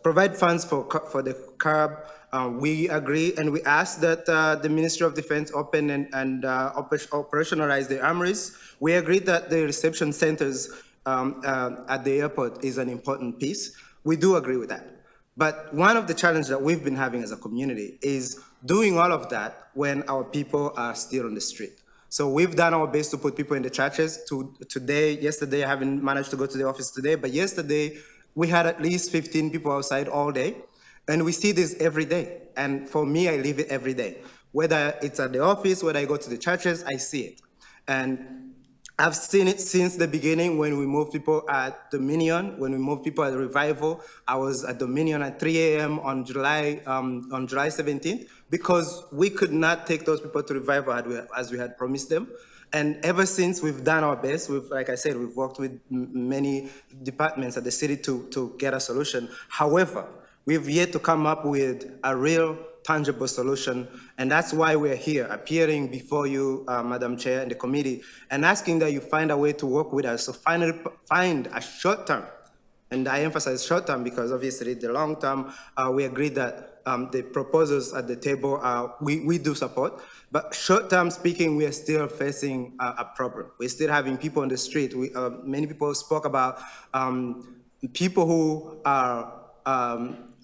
provide funds for the CARB. We agree, and we ask that the Ministry of Defense open and operationalize the armories. We agree that the reception centers at the airport is an important piece. We do agree with that. But one of the challenges that we've been having as a community is doing all of that when our people are still on the street. So we've done our best to put people in the churches. Yesterday, I haven't managed to go to the office today, but yesterday, we had at least 15 people outside all day, and we see this every day. And for me, I live it every day. Whether it's at the office, whether I go to the churches, I see it. And I've seen it since the beginning when we moved people at Dominion, when we moved people at Revival. I was at Dominion at 3 a.m. on July 17th, because we could not take those people to Revival as we had promised them. And ever since, we've done our best. Like I said, we've worked with many departments at the city to get a solution. However, We've yet to come up with a real tangible solution, and that's why we're here, appearing before you, Madam Chair, and the committee, and asking that you find a way to work with us to finally find a short term. And I emphasize short term because obviously the long term, we agreed that the proposals at the table, we do support. But short term speaking, we are still facing a problem. We're still having people on the street. Many people spoke about people who are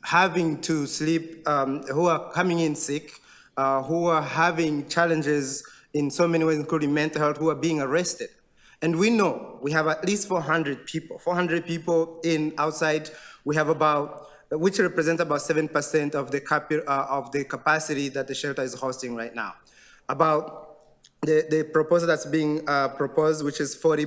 having to sleep, who are coming in sick, who are having challenges in so many ways, including mental health, who are being arrested. And we know we have at least 400 people in outside. We have about, which represents about 7% of the capacity that the shelter is hosting right now. About the proposal that's being proposed, which is 40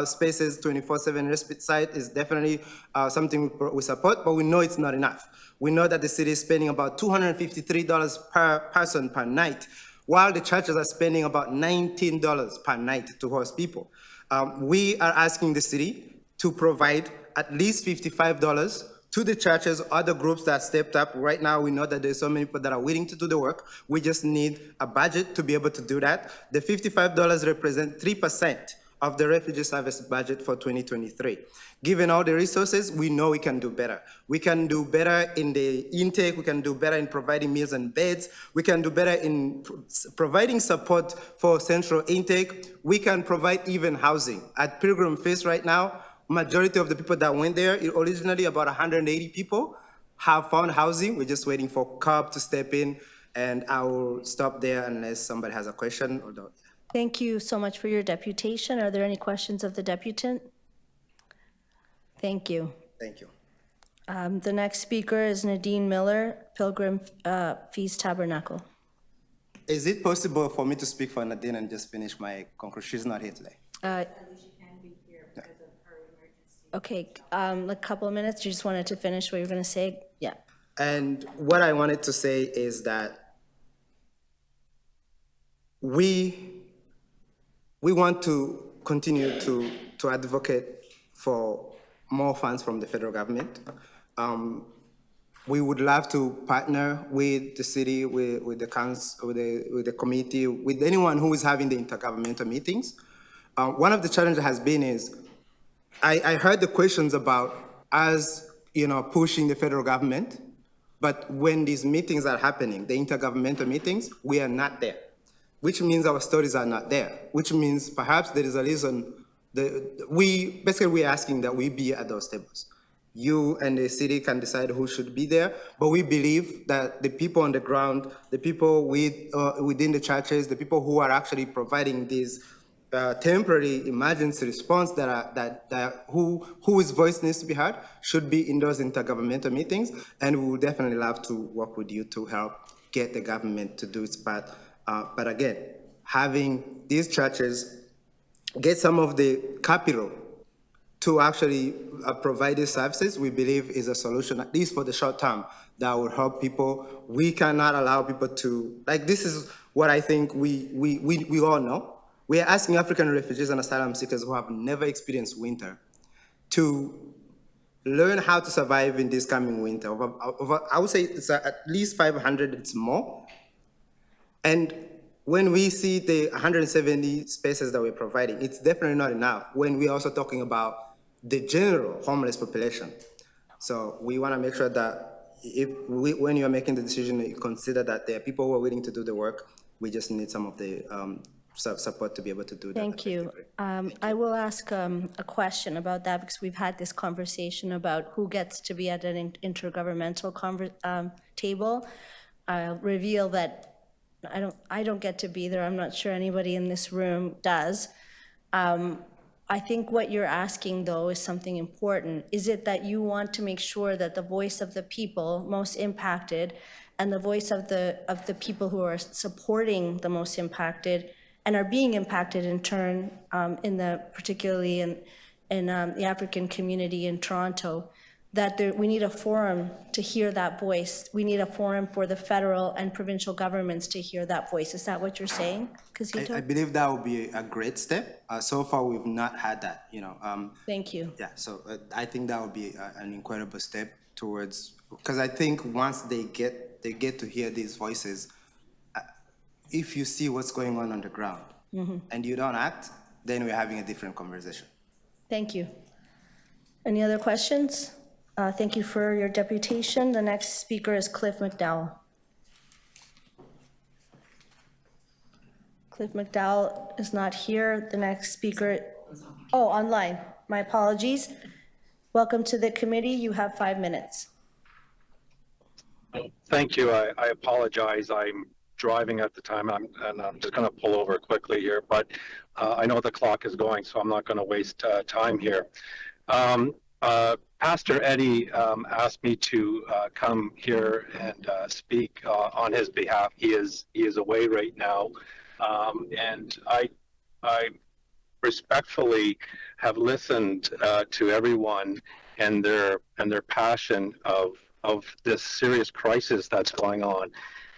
spaces, 24/7 respite site, is definitely something we support, but we know it's not enough. We know that the city is spending about $253 per person per night, while the churches are spending about $19 per night to host people. We are asking the city to provide at least $55 to the churches, other groups that stepped up. Right now, we know that there's so many people that are willing to do the work. We just need a budget to be able to do that. The $55 represents 3% of the refugee service budget for 2023. Given all the resources, we know we can do better. We can do better in the intake. We can do better in providing meals and beds. We can do better in providing support for central intake. We can provide even housing. At Pilgrim Feast right now, majority of the people that went there, originally about 180 people, have found housing. We're just waiting for COP to step in, and I will stop there unless somebody has a question. Thank you so much for your deputation. Are there any questions of the deputant? Thank you. Thank you. The next speaker is Nadine Miller, Pilgrim Feast Tabernacle. Is it possible for me to speak for Nadine and just finish my conclusion? She's not here today. Okay, a couple of minutes. You just wanted to finish what you were going to say? Yeah. And what I wanted to say is that we want to continue to advocate for more funds from the federal government. We would love to partner with the city, with the council, with the committee, with anyone who is having the intergovernmental meetings. One of the challenges has been is, I heard the questions about us, pushing the federal government, but when these meetings are happening, the intergovernmental meetings, we are not there, which means our stories are not there, which means perhaps there is a reason we're asking that we be at those tables. You and the city can decide who should be there, but we believe that the people on the ground, the people within the churches, the people who are actually providing these temporary emergency response whose voice needs to be heard should be in those intergovernmental meetings, and we would definitely love to work with you to help get the government to do its part. But again, having these churches get some of the capital to actually provide these services, we believe is a solution, at least for the short term, that will help people. We cannot allow people to, this is what I think we all know. We are asking African refugees and asylum seekers who have never experienced winter to learn how to survive in this coming winter. I would say it's at least 500, it's more. And when we see the 170 spaces that we're providing, it's definitely not enough when we're also talking about the general homeless population. So we want to make sure that when you're making the decision, you consider that there are people who are willing to do the work. We just need some of the support to be able to do that. Thank you. I will ask a question about that because we've had this conversation about who gets to be at an intergovernmental table. I'll reveal that I don't get to be there. I'm not sure anybody in this room does. I think what you're asking, though, is something important. Is it that you want to make sure that the voice of the people most impacted and the voice of the people who are supporting the most impacted and are being impacted in turn, particularly in the African community in Toronto, we need a forum to hear that voice. We need a forum for the federal and provincial governments to hear that voice. Is that what you're saying, Casito? I believe that would be a great step. So far, we've not had that, Thank you. Yeah, so I think that would be an incredible step towards, because I think once they get to hear these voices, if you see what's going on the ground and you don't act, then we're having a different conversation. Thank you. Any other questions? Thank you for your deputation. The next speaker is Cliff McDowell. Cliff McDowell is not here. The next speaker, oh, online. My apologies. Welcome to the committee. You have 5 minutes. Thank you. I apologize. I'm driving at the time, and I'm just going to pull over quickly here, but I know the clock is going, so I'm not going to waste time here. Pastor Eddie asked me to come here and speak on his behalf. He is away right now, and I respectfully have listened to everyone and their passion of this serious crisis that's going on.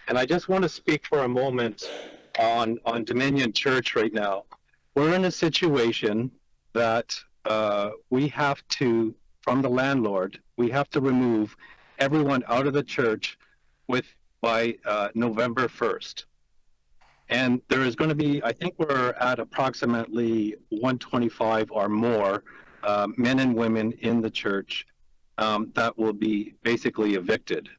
And I just want to speak for a moment on Dominion Church right now. We're in a situation that we have to, from the landlord, we have to remove everyone out of the church by November 1st. And there is going to be, I think we're at approximately 125 or more men and women in the church that will be basically evicted.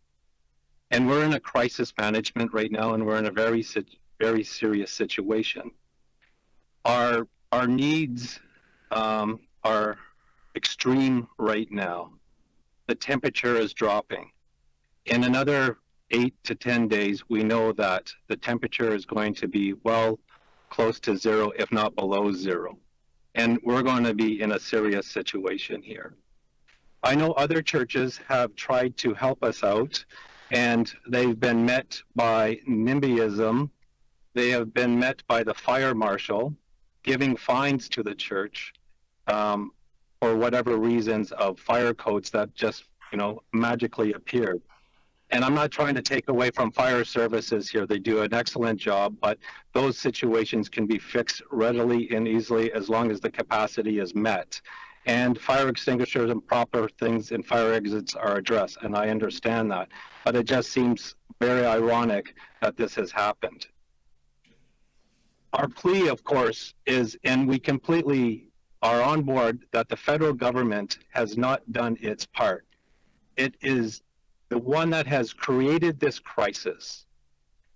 And we're in a crisis management right now, and we're in a very serious situation. Our needs are extreme right now. The temperature is dropping. In another 8 to 10 days, we know that the temperature is going to be well close to zero, if not below zero. And we're going to be in a serious situation here. I know other churches have tried to help us out, and they've been met by NIMBYism. They have been met by the fire marshal, giving fines to the church for whatever reasons of fire codes that just, magically appeared. And I'm not trying to take away from fire services here. They do an excellent job, but those situations can be fixed readily and easily as long as the capacity is met. And fire extinguishers and proper things in fire exits are addressed, and I understand that. But it just seems very ironic that this has happened. Our plea, of course, is, and we completely are on board, that the federal government has not done its part. It is the one that has created this crisis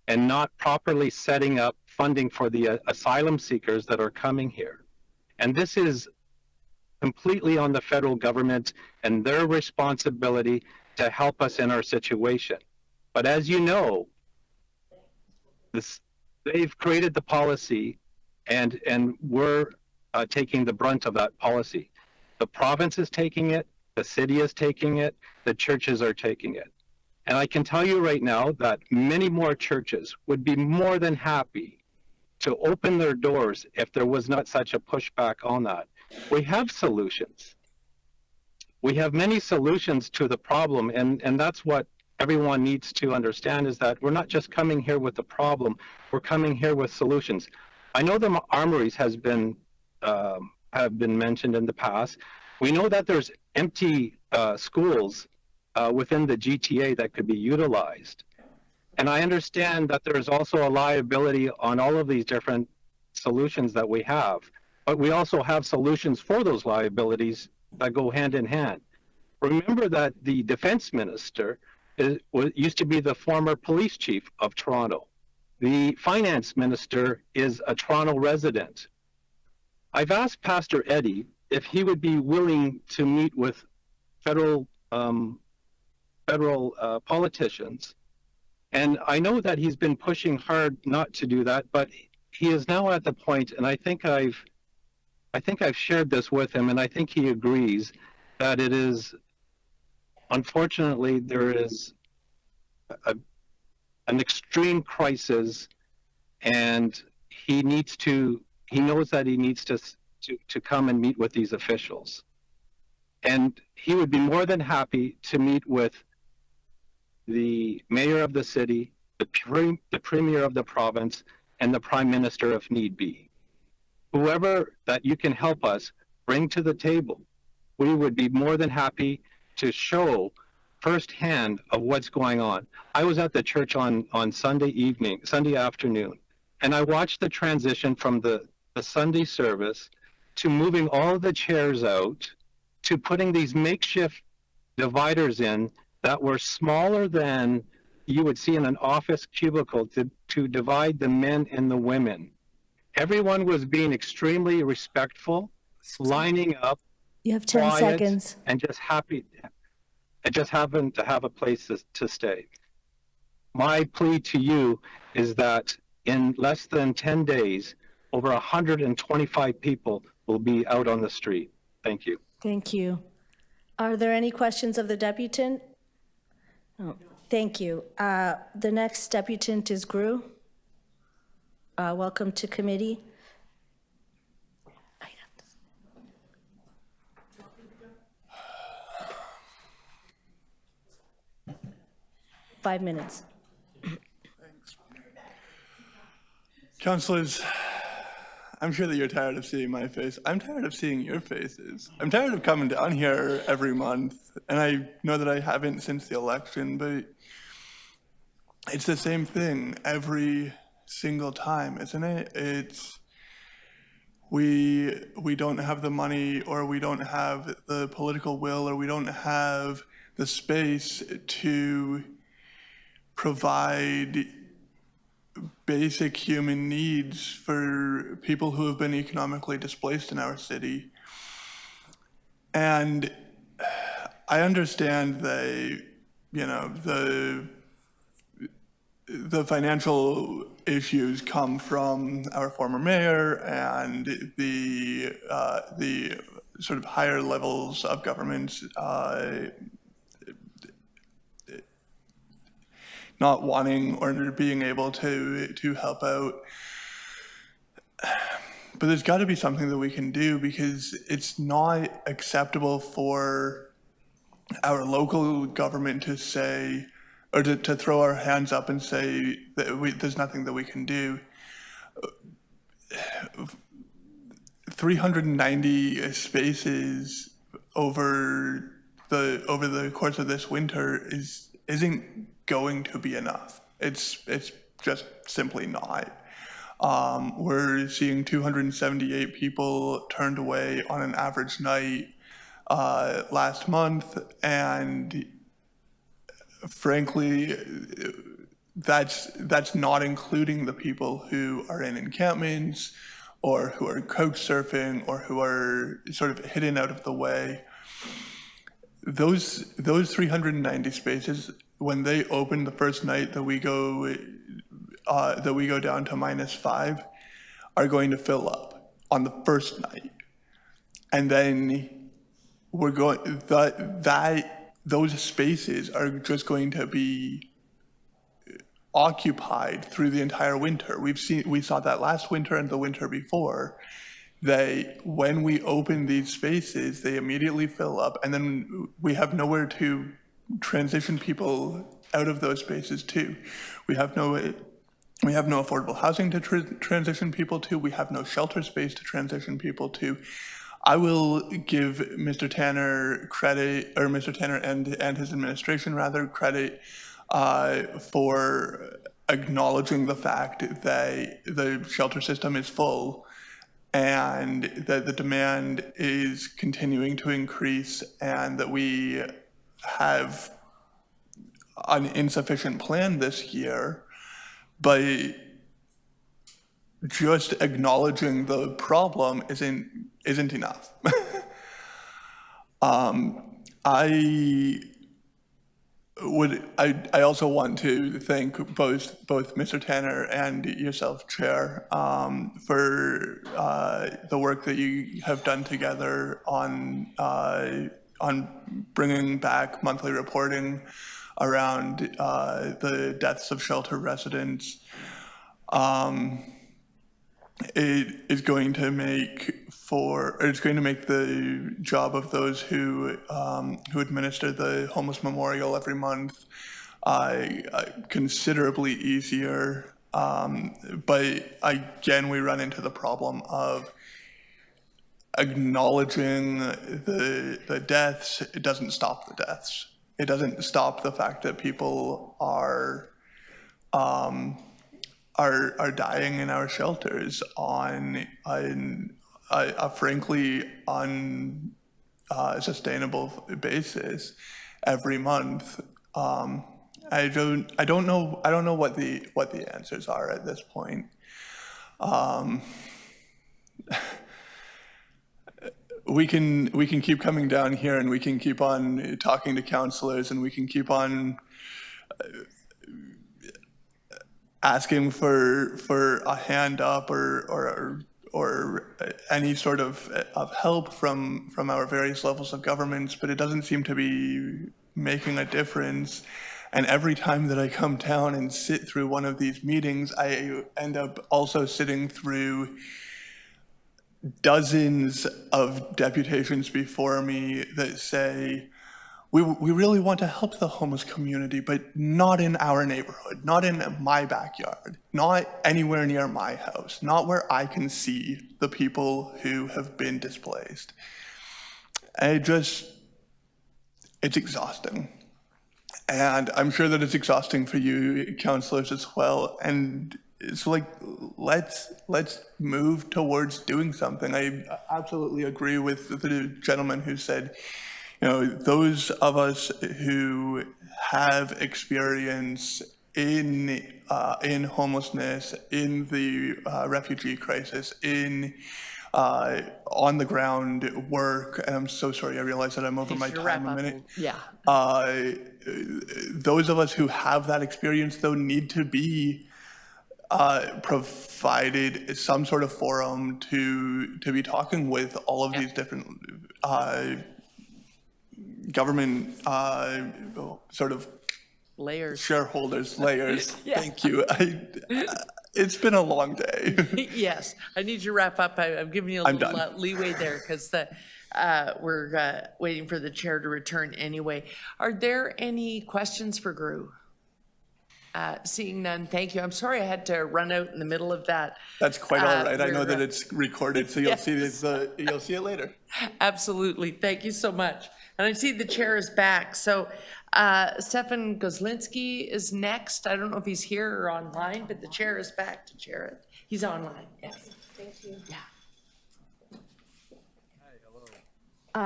and not properly setting up funding for the asylum seekers that are coming here. And this is completely on the federal government and their responsibility to help us in our situation. But as you know, they've created the policy, and we're taking the brunt of that policy. The province is taking it, the city is taking it, the churches are taking it. And I can tell you right now that many more churches would be more than happy to open their doors if there was not such a pushback on that. We have solutions. We have many solutions to the problem, and that's what everyone needs to understand, is that we're not just coming here with the problem, we're coming here with solutions. I know the armories have been mentioned in the past. We know that there's empty schools within the GTA that could be utilized. And I understand that there's also a liability on all of these different solutions that we have, but we also have solutions for those liabilities that go hand in hand. Remember that the defense minister used to be the former police chief of Toronto. The finance minister is a Toronto resident. I've asked Pastor Eddie if he would be willing to meet with federal politicians. And I know that he's been pushing hard not to do that, but he is now at the point, and I think I've shared this with him, and I think he agrees, that it is, unfortunately, there is an extreme crisis, and he knows that he needs to come and meet with these officials. And he would be more than happy to meet with the mayor of the city, the premier of the province, and the prime minister if need be. Whoever that you can help us bring to the table, we would be more than happy to show firsthand of what's going on. I was at the church on Sunday afternoon, and I watched the transition from the Sunday service to moving all the chairs out to putting these makeshift dividers in that were smaller than you would see in an office cubicle to divide the men and the women. Everyone was being extremely respectful, lining up. You have 10 quiet, seconds. And just happy. I just happened to have a place to stay. My plea to you is that in less than 10 days, over 125 people will be out on the street. Thank you. Thank you. Are there any questions of the deputant? Oh, thank you. The next deputant is Gru. Welcome to committee. 5 minutes. Councillors, I'm sure that you're tired of seeing my face. I'm tired of seeing your faces. I'm tired of coming down here every month, and I know that I haven't since the election, but it's the same thing every single time, isn't it? It's we don't have the money, or we don't have the political will, or we don't have the space to provide basic human needs for people who have been economically displaced in our city. And I understand the financial issues come from our former mayor and the sort of higher levels of government not wanting or being able to help out. But there's got to be something that we can do, because it's not acceptable for our local government to say, or to throw our hands up and say that there's nothing that we can do. 390 spaces over the course of this winter isn't going to be enough. It's just simply not. We're seeing 278 people turned away on an average night last month, and frankly, that's not including the people who are in encampments, or who are couch surfing, or who are sort of hidden out of the way. Those 390 spaces, when they open the first night that we go down to -5, are going to fill up on the first night, and then we're going those spaces are just going to be occupied through the entire winter. We saw that last winter and the winter before. When we open these spaces, they immediately fill up, and then we have nowhere to transition people out of those spaces to. We have no affordable housing to transition people to. We have no shelter space to transition people to. I will give Mr. Tanner credit, or Mr. Tanner and his administration rather, credit for acknowledging the fact that the shelter system is full, and that the demand is continuing to increase, and that we have an insufficient plan this year. But just acknowledging the problem isn't enough. I also want to thank both Mr. Tanner and yourself, Chair, for the work that you have done together on bringing back monthly reporting around the deaths of shelter residents. it is going to make the job of those who administer the homeless memorial every month considerably easier. But again, we run into the problem of acknowledging the deaths. It doesn't stop the deaths. It doesn't stop the fact that people are dying in our shelters on a frankly unsustainable basis every month. I don't know what the answers are at this point. We can keep coming down here, and we can keep on talking to counselors, and we can keep on asking for a hand up or any sort of help from our various levels of governments, but it doesn't seem to be making a difference. And every time that I come down and sit through one of these meetings, I end up also sitting through dozens of deputations before me that say, we really want to help the homeless community, but not in our neighborhood, not in my backyard, not anywhere near my house, not where I can see the people who have been displaced. And it's exhausting. And I'm sure that it's exhausting for you counselors as well. And it's like, let's move towards doing something. I absolutely agree with the gentleman who said, those of us who have experience in homelessness, in the refugee crisis, in on the ground work, and I'm so sorry, I realize that I'm over my time a minute. Yeah. Those of us who have that experience, though, need to be provided some sort of forum to be talking with all of these different government sort of layers, shareholders, layers. Yeah. Thank you. It's been a long day. Yes, I need you to wrap up. I'm giving you a I'm little done. leeway there because we're waiting for the chair to return anyway. Are there any questions for Gru? Seeing none, thank you. I'm sorry I had to run out in the middle of that. That's quite all right. I know that it's recorded, so you'll see this. You'll see it later. Absolutely. Thank you so much. And I see the chair is back. So Stefan Goslinski is next. I don't know if he's here or online, but the chair is back to chair it. He's online. Yes. Thank you. Yeah.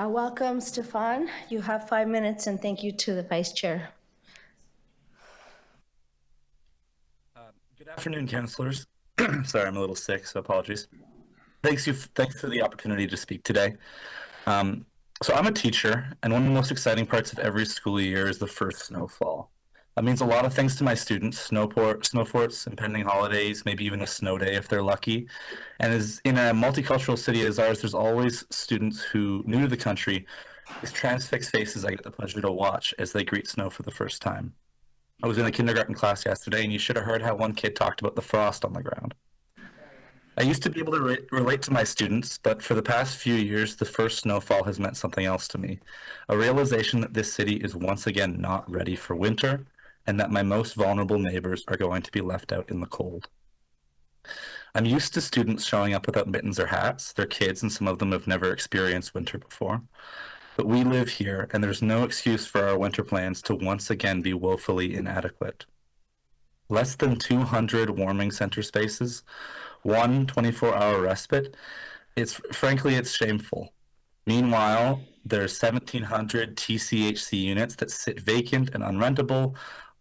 Welcome, Stefan. You have 5 minutes, and thank you to the vice chair. Good afternoon, councillors. Sorry, I'm a little sick, so apologies. Thanks for the opportunity to speak today. So I'm a teacher, and one of the most exciting parts of every school year is the first snowfall. That means a lot of things to my students: snow forts, impending holidays, maybe even a snow day if they're lucky. And as in a multicultural city as ours, there's always students who, new to the country, with transfixed faces I get the pleasure to watch as they greet snow for the first time. I was in a kindergarten class yesterday, and you should have heard how one kid talked about the frost on the ground. I used to be able to relate to my students, but for the past few years, the first snowfall has meant something else to me. A realization that this city is once again not ready for winter, and that my most vulnerable neighbors are going to be left out in the cold. I'm used to students showing up without mittens or hats. They're kids, and some of them have never experienced winter before. But we live here, and there's no excuse for our winter plans to once again be woefully inadequate. Less than 200 warming center spaces, one 24-hour respite. Frankly, it's shameful. Meanwhile, there's 1,700 TCHC units that sit vacant and unrentable,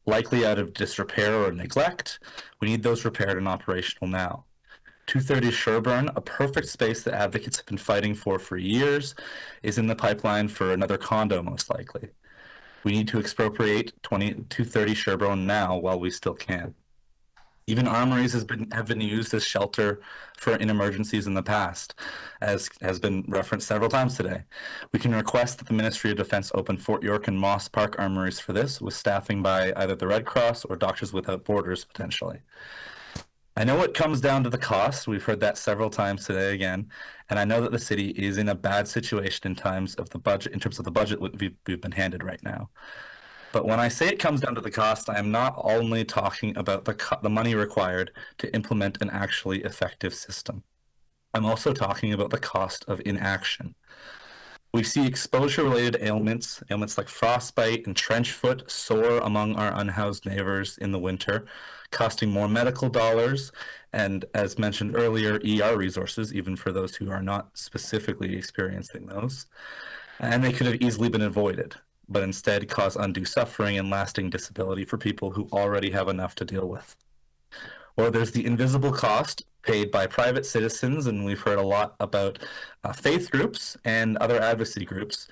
likely out of disrepair or neglect. We need those repaired and operational now. 230 Sherbourne, a perfect space that advocates have been fighting for years, is in the pipeline for another condo, most likely. We need to expropriate 230 Sherbourne now while we still can. Even armories have been used as shelter in emergencies in the past, as has been referenced several times today. We can request that the Ministry of Defence open Fort York and Moss Park armories for this, with staffing by either the Red Cross or Doctors Without Borders, potentially. I know it comes down to the cost. We've heard that several times today again. And I know that the city is in a bad situation in terms of the budget we've been handed right now. But when I say it comes down to the cost, I am not only talking about the money required to implement an actually effective system. I'm also talking about the cost of inaction. We see exposure-related ailments like frostbite and trench foot soar among our unhoused neighbors in the winter, costing more medical dollars and, as mentioned earlier, ER resources, even for those who are not specifically experiencing those. And they could have easily been avoided, but instead cause undue suffering and lasting disability for people who already have enough to deal with. Or there's the invisible cost paid by private citizens, and we've heard a lot about faith groups and other advocacy groups,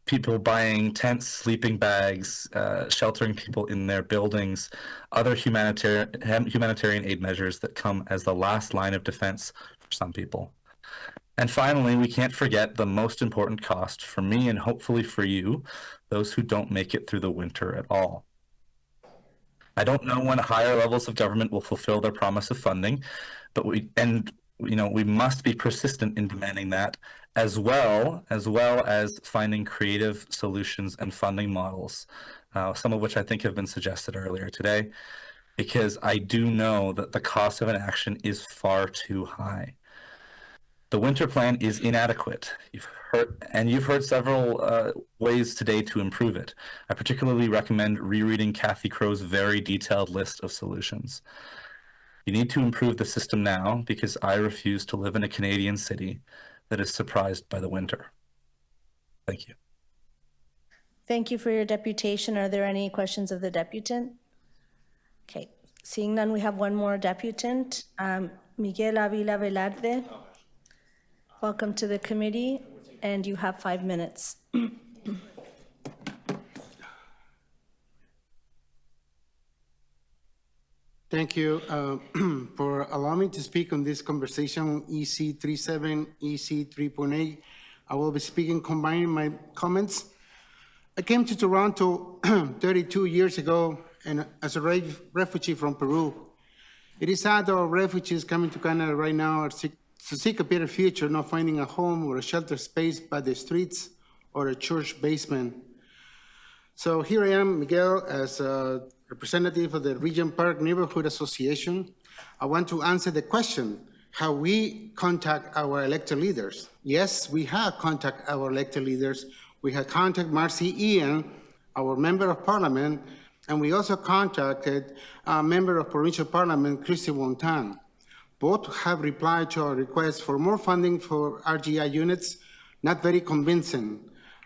people buying tents, sleeping bags, sheltering people in their buildings, other humanitarian aid measures that come as the last line of defense for some people. And finally, we can't forget the most important cost for me and hopefully for you, those who don't make it through the winter at all. I don't know when higher levels of government will fulfill their promise of funding, but we must be persistent in demanding that, as well as finding creative solutions and funding models, some of which I think have been suggested earlier today, because I do know that the cost of inaction is far too high. The winter plan is inadequate. You've heard several ways today to improve it. I particularly recommend rereading Kathy Crow's very detailed list of solutions. You need to improve the system now because I refuse to live in a Canadian city that is surprised by the winter. Thank you. Thank you for your deputation. Are there any questions of the deputant? Okay, seeing none, we have one more deputant. Miguel Avila Velarde. Welcome to the committee, and you have 5 minutes. Thank you for allowing me to speak on this conversation, EC 37, EC 3.8. I will be speaking, combining my comments. I came to Toronto 32 years ago and as a refugee from Peru. It is sad that our refugees coming to Canada right now are to seek a better future, not finding a home or a shelter space by the streets or a church basement. So here I am, Miguel, as a representative of the Regent Park Neighborhood Association. I want to answer the question, how we contact our elected leaders. Yes, we have contacted our elected leaders. We have contacted Marcy Ian, our member of parliament, and we also contacted a member of provincial parliament, Christy Wontan. Both have replied to our request for more funding for RGI units, not very convincing.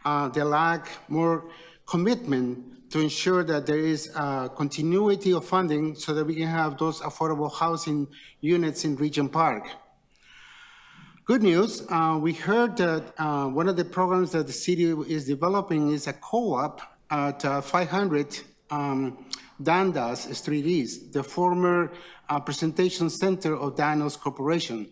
They lack more commitment to ensure that there is continuity of funding so that we can have those affordable housing units in Regent Park. Good news, we heard that one of the programs that the city is developing is a co-op at 500 Dundas Street East, the former presentation center of Danos Corporation.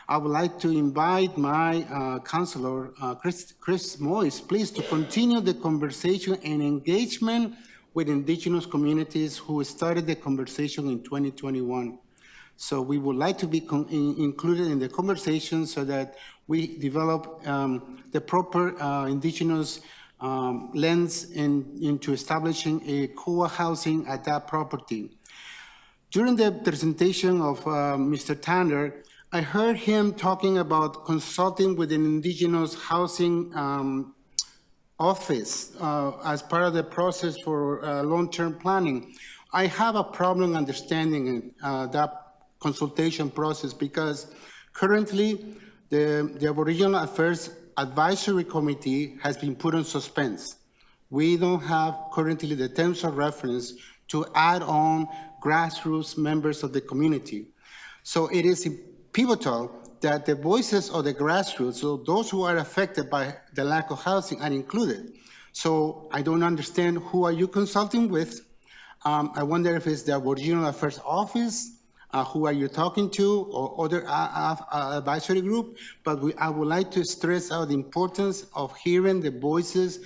I would like to invite my councilor, Chris Moyes, please, to continue the conversation and engagement with Indigenous communities who started the conversation in 2021. So we would like to be included in the conversation so that we develop the proper Indigenous lens into establishing a co-op housing at that property. During the presentation of Mr. Tanner, I heard him talking about consulting with an Indigenous housing office as part of the process for long-term planning. I have a problem understanding that consultation process because currently the Aboriginal Affairs Advisory Committee has been put on suspense. We don't have currently the terms of reference to add on grassroots members of the community. So it is pivotal that the voices of the grassroots, so those who are affected by the lack of housing, are included. So I don't understand, who are you consulting with? I wonder if it's the Aboriginal Affairs Office, who are you talking to, or other advisory group? But I would like to stress out the importance of hearing the voices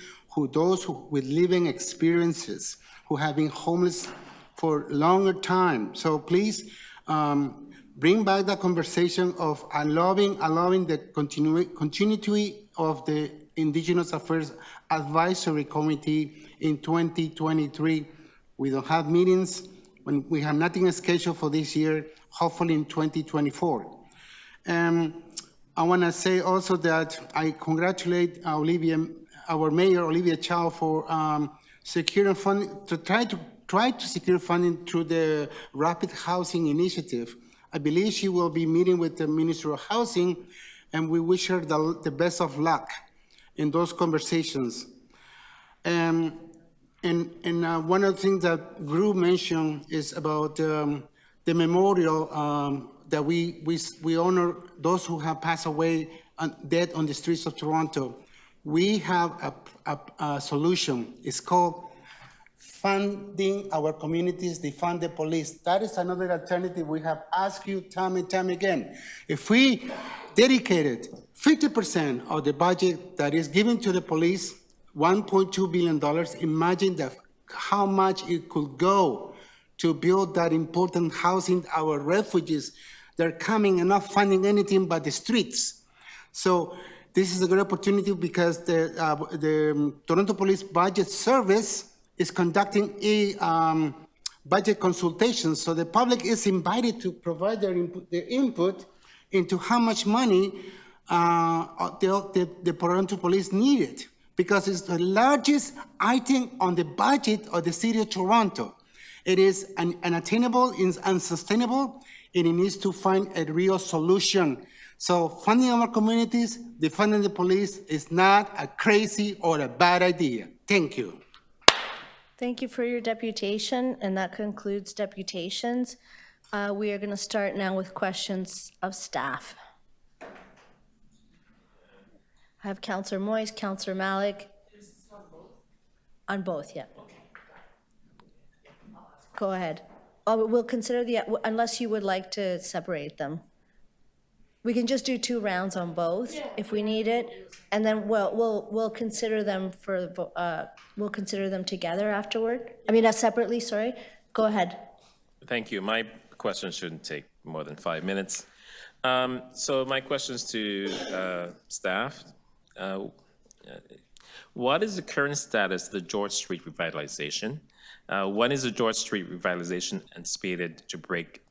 those with living experiences, who have been homeless for longer time. So please bring back the conversation of allowing the continuity of the Indigenous Affairs Advisory Committee in 2023. We don't have meetings, when we have nothing scheduled for this year, hopefully in 2024. I want to say also that I congratulate our mayor, Olivia Chow, for securing funding, to try to secure funding through the Rapid Housing Initiative. I believe she will be meeting with the Minister of Housing, and we wish her the best of luck in those conversations. And one of the things that Gru mentioned is about the memorial that we honor those who have passed away dead on the streets of Toronto. We have a solution. It's called funding our communities, defund the police. That is another alternative we have asked you time and time again. If we dedicated 50% of the budget that is given to the police, $1.2 billion, imagine how much it could go to build that important housing, our refugees. They're coming and not funding anything but the streets. So this is a good opportunity because the Toronto Police Budget Service is conducting a budget consultation. So the public is invited to provide their input into how much money the Toronto Police needed, because it's the largest item on the budget of the city of Toronto. It is unattainable, it's unsustainable, and it needs to find a real solution. So funding our communities, defunding the police is not a crazy or a bad idea. Thank you. Thank you for your deputation, and that concludes deputations. We are going to start now with questions of staff. I have Councillor Moise, Councillor Malik. On both, yeah. Go ahead. Oh, we'll consider unless you would like to separate them. We can just do 2 rounds on both if we need it, and then we'll consider them we'll consider them together afterward. I mean, separately. Sorry. Go ahead. Thank you. My question shouldn't take more than 5 minutes. So my questions to staff. What is the current status of the George Street revitalization? When is the George Street revitalization anticipated to break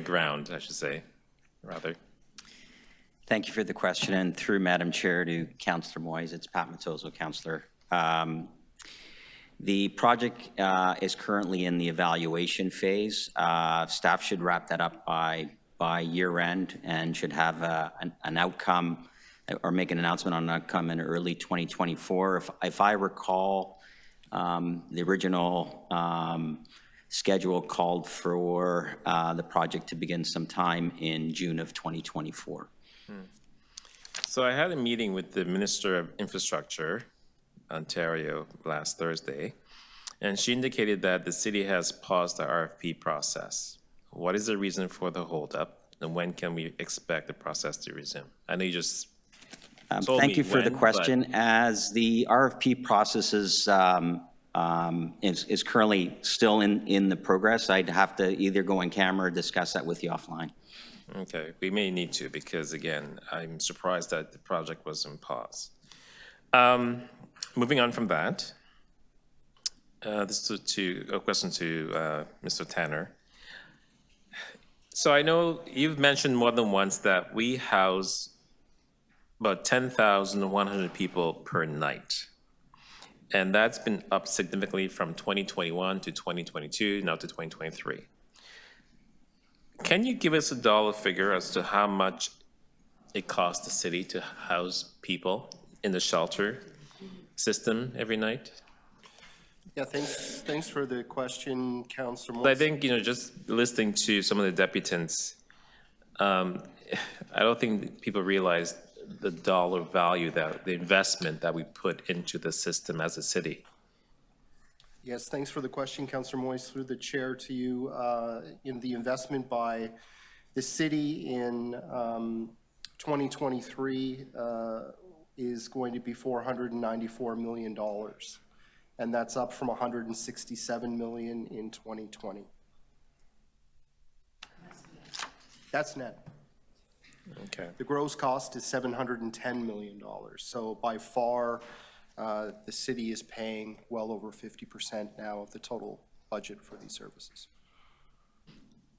ground, I should say, rather? Thank you for the question, and through Madam Chair to Councillor Moise, it's Pat Matoso, Councillor. The project is currently in the evaluation phase. Staff should wrap that up by year end and should have an outcome or make an announcement on an outcome in early 2024. If I recall, the original schedule called for the project to begin sometime in June of 2024. So I had a meeting with the Minister of Infrastructure, Ontario, last Thursday, and she indicated that the city has paused the RFP process. What is the reason for the holdup, and when can we expect the process to resume? I know you just told thank me you for when, the question. As the RFP process is currently still in the progress, I'd have to either go in camera or discuss that with you offline. Okay, we may need to, because again, I'm surprised that the project was in pause. Moving on from that, this is a question to Mr. Tanner. So I know you've mentioned more than once that we house about 10,100 people per night. And that's been up significantly from 2021 to 2022, now to 2023. Can you give us a dollar figure as to how much it costs the city to house people in the shelter system every night? Yeah, thanks for the question, Councillor Moise. I think, just listening to some of the deputants, I don't think people realize the dollar value, that the investment that we put into the system as a city. Yes, thanks for the question, Councillor Moise. Through the chair to you, in the investment by the city in 2023 is going to be $494 million. and that's up from 167 million in 2020. That's net. Okay. The gross cost is $710 million. So by far, the city is paying well over 50% now of the total budget for these services.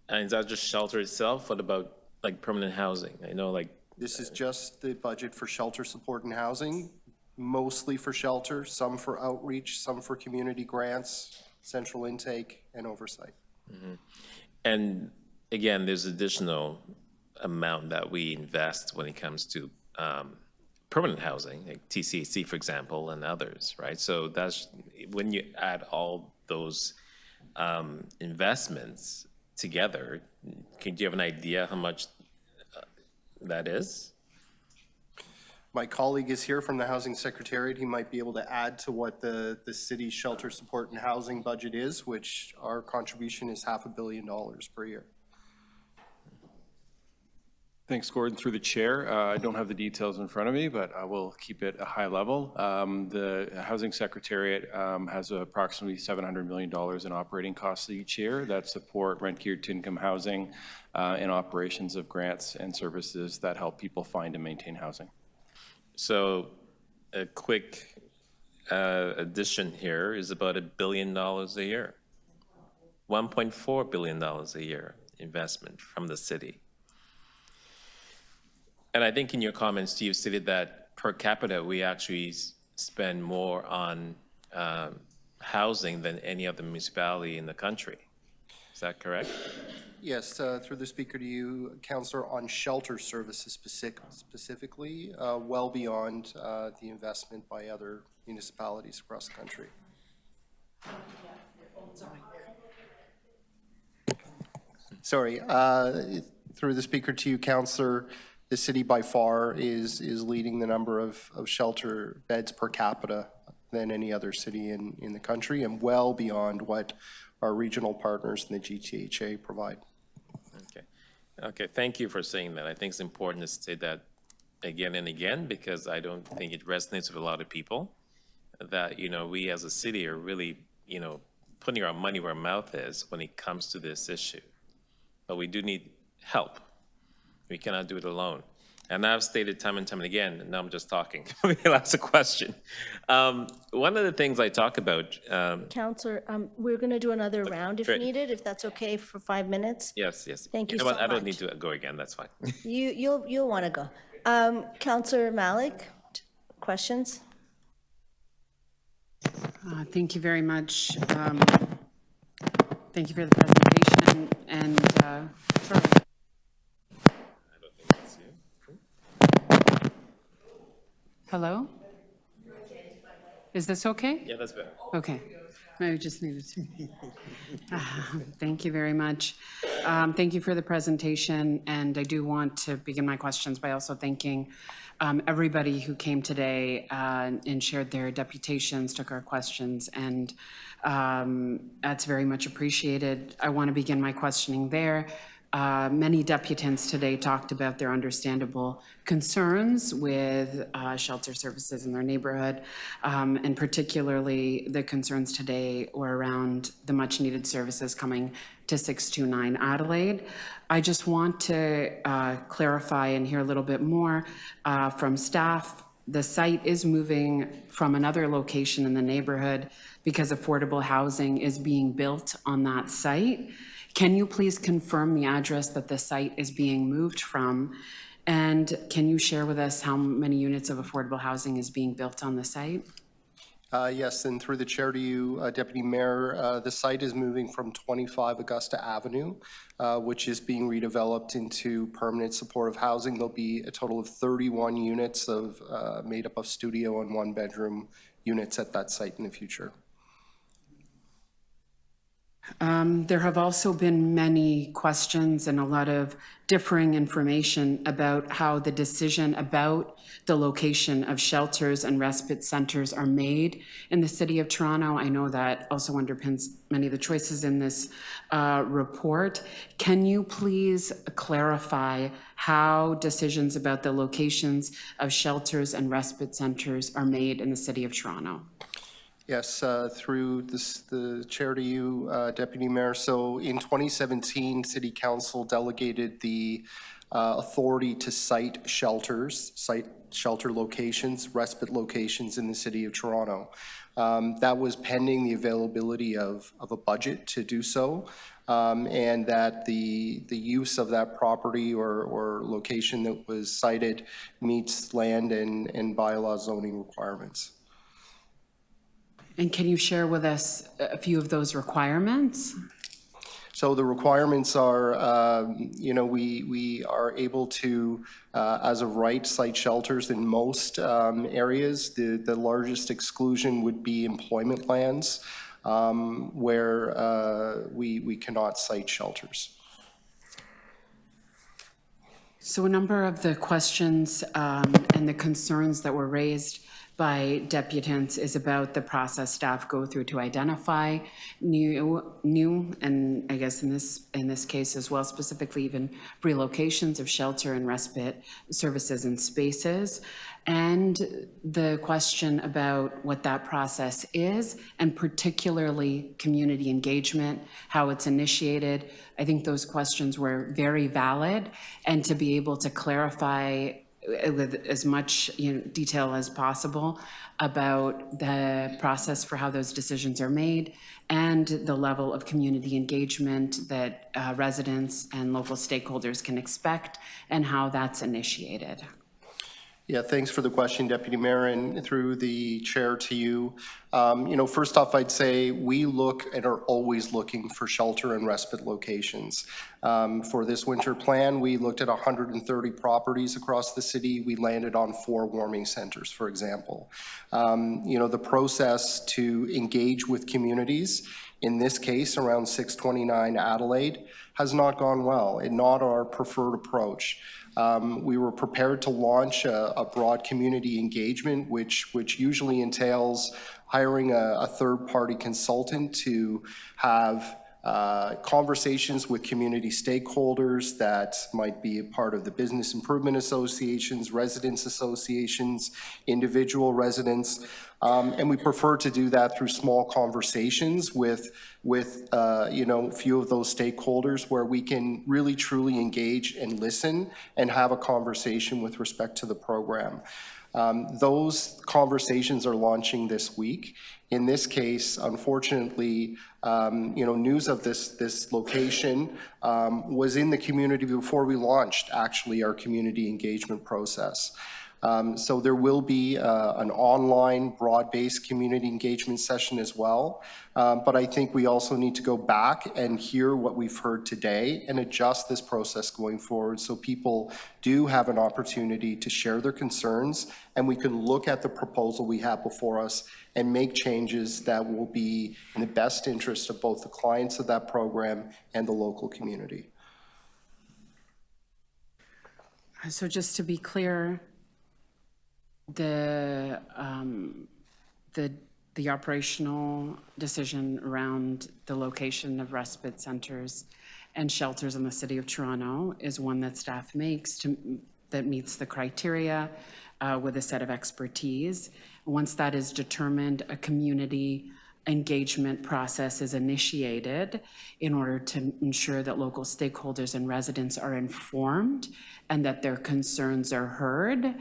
And is that just shelter itself? What about like permanent housing? I know like. This is just the budget for shelter support and housing, mostly for shelter, some for outreach, some for community grants, central intake, and oversight. Mm-hmm. And again, there's additional amount that we invest when it comes to permanent housing, like TCAC, for example, and others, right? So that's when you add all those investments together, do you have an idea how much that is? My colleague is here from the Housing Secretariat. He might be able to add to what the city's shelter support and housing budget is, which our contribution is $500 million per year. Thanks, Gordon. Through the chair, I don't have the details in front of me, but I will keep it a high level. The Housing Secretariat has approximately $700 million in operating costs each year that support rent-geared to income housing and operations of grants and services that help people find and maintain housing. So a quick addition here is about $1 billion a year, $1.4 billion a year investment from the city. And I think in your comments, you stated that per capita, we actually spend more on housing than any other municipality in the country. Is that correct? Yes, through the speaker to you, Councillor, on shelter services specifically, well beyond the investment by other municipalities across the country. Sorry, through the speaker to you, Councillor, the city by far is leading the number of shelter beds per capita than any other city in the country, and well beyond what our regional partners in the GTHA provide. Okay, thank you for saying that. I think it's important to say that again and again, because I don't think it resonates with a lot of people that, you know, we as a city are really, you know, putting our money where our mouth is when it comes to this issue. But we do need help. We cannot do it alone. And I've stated time and time again, and now I'm just talking. I'll ask a question. One of the things I talk about. Councillor, we're going to do another round if great. needed, if that's okay for 5 minutes. Yes, yes. Thank you know so what? I don't much. need to go again. That's fine. You'll want to go. Councillor Malik, questions? Thank you very much. Thank you for the presentation. And sorry. Hello? Is this okay? Yeah, that's better. Okay. I just needed to. Thank you very much. Thank you for the presentation, and I do want to begin my questions by also thanking everybody who came today and shared their deputations, took our questions, and that's very much appreciated. I want to begin my questioning there. Many deputants today talked about their understandable concerns with shelter services in their neighborhood, and particularly the concerns today were around the much-needed services coming to 629 Adelaide. I just want to clarify and hear a little bit more from staff. The site is moving from another location in the neighborhood because affordable housing is being built on that site. Can you please confirm the address that the site is being moved from? And can you share with us how many units of affordable housing is being built on the site? Yes, and through the chair to you, Deputy Mayor, the site is moving from 25 Augusta Avenue, which is being redeveloped into permanent supportive housing. There'll be a total of 31 units of made up of studio and one-bedroom units at that site in the future. There have also been many questions and a lot of differing information about how the decision about the location of shelters and respite centers are made in the City of Toronto. I know that also underpins many of the choices in this report. Can you please clarify how decisions about the locations of shelters and respite centers are made in the City of Toronto? Yes, through the chair to you, Deputy Mayor. So in 2017, City Council delegated the authority to site shelter locations, respite locations in the City of Toronto. That was pending the availability of a budget to do so, and that the use of that property or location that was cited meets land and bylaw zoning requirements. And can you share with us a few of those requirements? So the requirements are, we are able to, as of right, site shelters in most areas. The largest exclusion would be employment lands, where we cannot site shelters. So a number of the questions and the concerns that were raised by deputants is about the process staff go through to identify new, and I guess in this case as well, specifically even relocations of shelter and respite services and spaces, and the question about what that process is, and particularly community engagement, how it's initiated. I think those questions were very valid, and to be able to clarify with as much detail as possible about the process for how those decisions are made and the level of community engagement that residents and local stakeholders can expect and how that's initiated. Yeah, thanks for the question, Deputy Mayor, and through the chair to you. First off, I'd say we look and are always looking for shelter and respite locations. For this winter plan, we looked at 130 properties across the city. We landed on 4 warming centers, for example. The process to engage with communities, in this case around 629 Adelaide, has not gone well and not our preferred approach. We were prepared to launch a broad community engagement, which usually entails hiring a third-party consultant to have conversations with community stakeholders that might be a part of the business improvement associations, residents associations, individual residents, and we prefer to do that through small conversations with few of those stakeholders where we can really truly engage and listen and have a conversation with respect to the program. Those conversations are launching this week. In this case, unfortunately, news of this location was in the community before we launched actually our community engagement process. So there will be an online broad-based community engagement session as well. But I think we also need to go back and hear what we've heard today and adjust this process going forward so people do have an opportunity to share their concerns, and we can look at the proposal we have before us and make changes that will be in the best interest of both the clients of that program and the local community. So just to be clear, the operational decision around the location of respite centers and shelters in the City of Toronto is one that staff makes that meets the criteria with a set of expertise. Once that is determined, a community engagement process is initiated in order to ensure that local stakeholders and residents are informed and that their concerns are heard,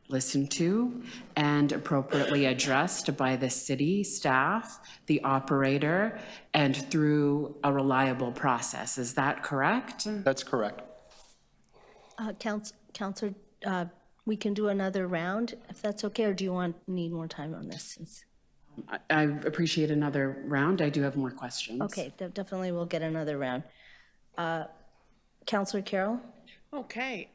listened to, and appropriately addressed by the city staff, the operator, and through a reliable process. Is that correct? That's correct. Councillor, we can do another round if that's okay, or do you need more time on this? I appreciate another round. I do have more questions. Okay, definitely we'll get another round. Councillor Carroll? Okay,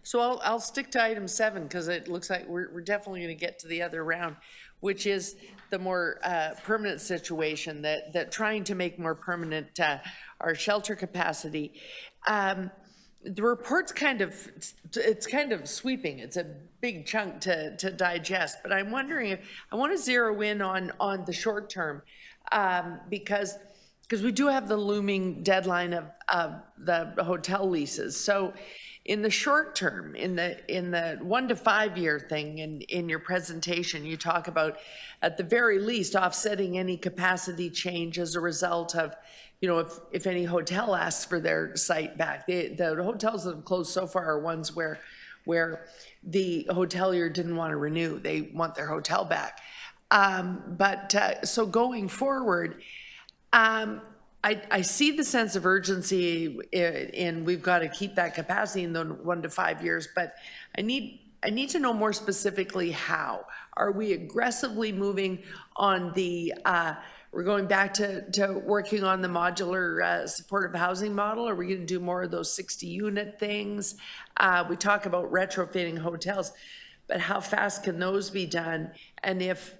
so I'll stick to item 7 because it looks like we're definitely going to get to the other round, which is the more permanent situation, that trying to make more permanent our shelter capacity. The report's kind of sweeping. It's a big chunk to digest, but I'm wondering if I want to zero in on the short term because we do have the looming deadline of the hotel leases. So in the short term, in the 1 to 5 year thing, in your presentation, you talk about, at the very least, offsetting any capacity change as a result of, you know, if any hotel asks for their site back. The hotels that have closed so far are ones where the hotelier didn't want to renew. They want their hotel back. So going forward, I see the sense of urgency in we've got to keep that capacity in the 1 to 5 years, but I need to know more specifically how. Are we aggressively moving on the, we're going back to working on the modular supportive housing model? Are we going to do more of those 60-unit things? We talk about retrofitting hotels, but how fast can those be done? And if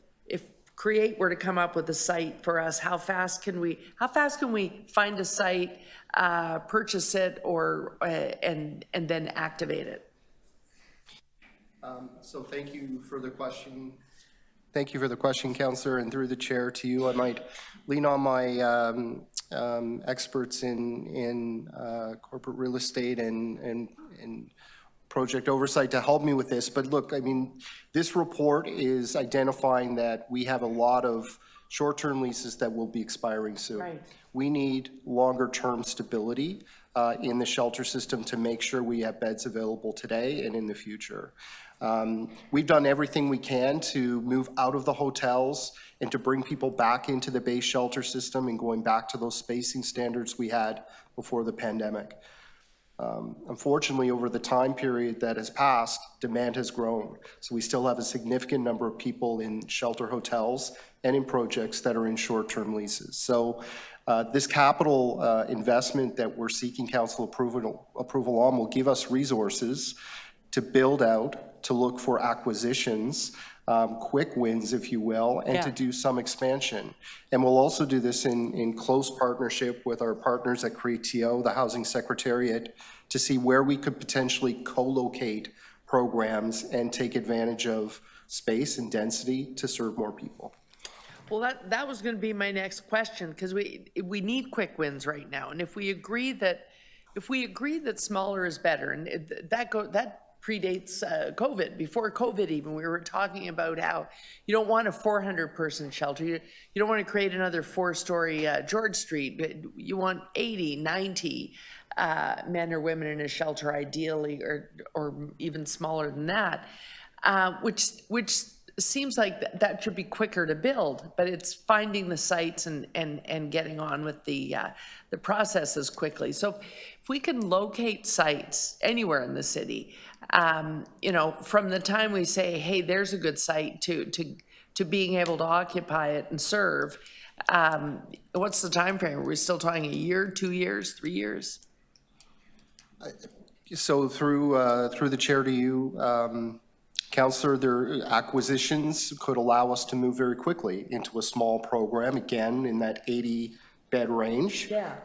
Create were to come up with a site for us, how fast can we find a site, purchase it, or and then activate it? So thank you for the question. Thank you for the question, Councillor, and through the chair to you, I might lean on my experts in corporate real estate and project oversight to help me with this. But look, I mean, this report is identifying that we have a lot of short-term leases that will be expiring soon. Right. We need longer-term stability in the shelter system to make sure we have beds available today and in the future. We've done everything we can to move out of the hotels and to bring people back into the base shelter system and going back to those spacing standards we had before the pandemic. Unfortunately, over the time period that has passed, demand has grown. So we still have a significant number of people in shelter hotels and in projects that are in short-term leases. So this capital investment that we're seeking council approval on will give us resources to build out, to look for acquisitions, quick wins, if you will, and to do some expansion. And we'll also do this in close partnership with our partners at CREATO, the Housing Secretariat, to see where we could potentially co-locate programs and take advantage of space and density to serve more people. Well, that was going to be my next question, because we need quick wins right now, and if we agree that smaller is better, and that predates COVID. Before COVID even, we were talking about how you don't want a 400-person shelter. You don't want to create another 4-story George Street. You want 80, 90 men or women in a shelter ideally, or even smaller than that, which seems like that should be quicker to build, but it's finding the sites and getting on with the processes quickly. So if we can locate sites anywhere in the city, you know, from the time we say, hey, there's a good site to being able to occupy it and serve, what's the time frame? Are we still talking a year, 2 years, 3 years? So through the chair to you, Councillor, their acquisitions could allow us to move very quickly into a small program, again, in that 80-bed range. Yeah.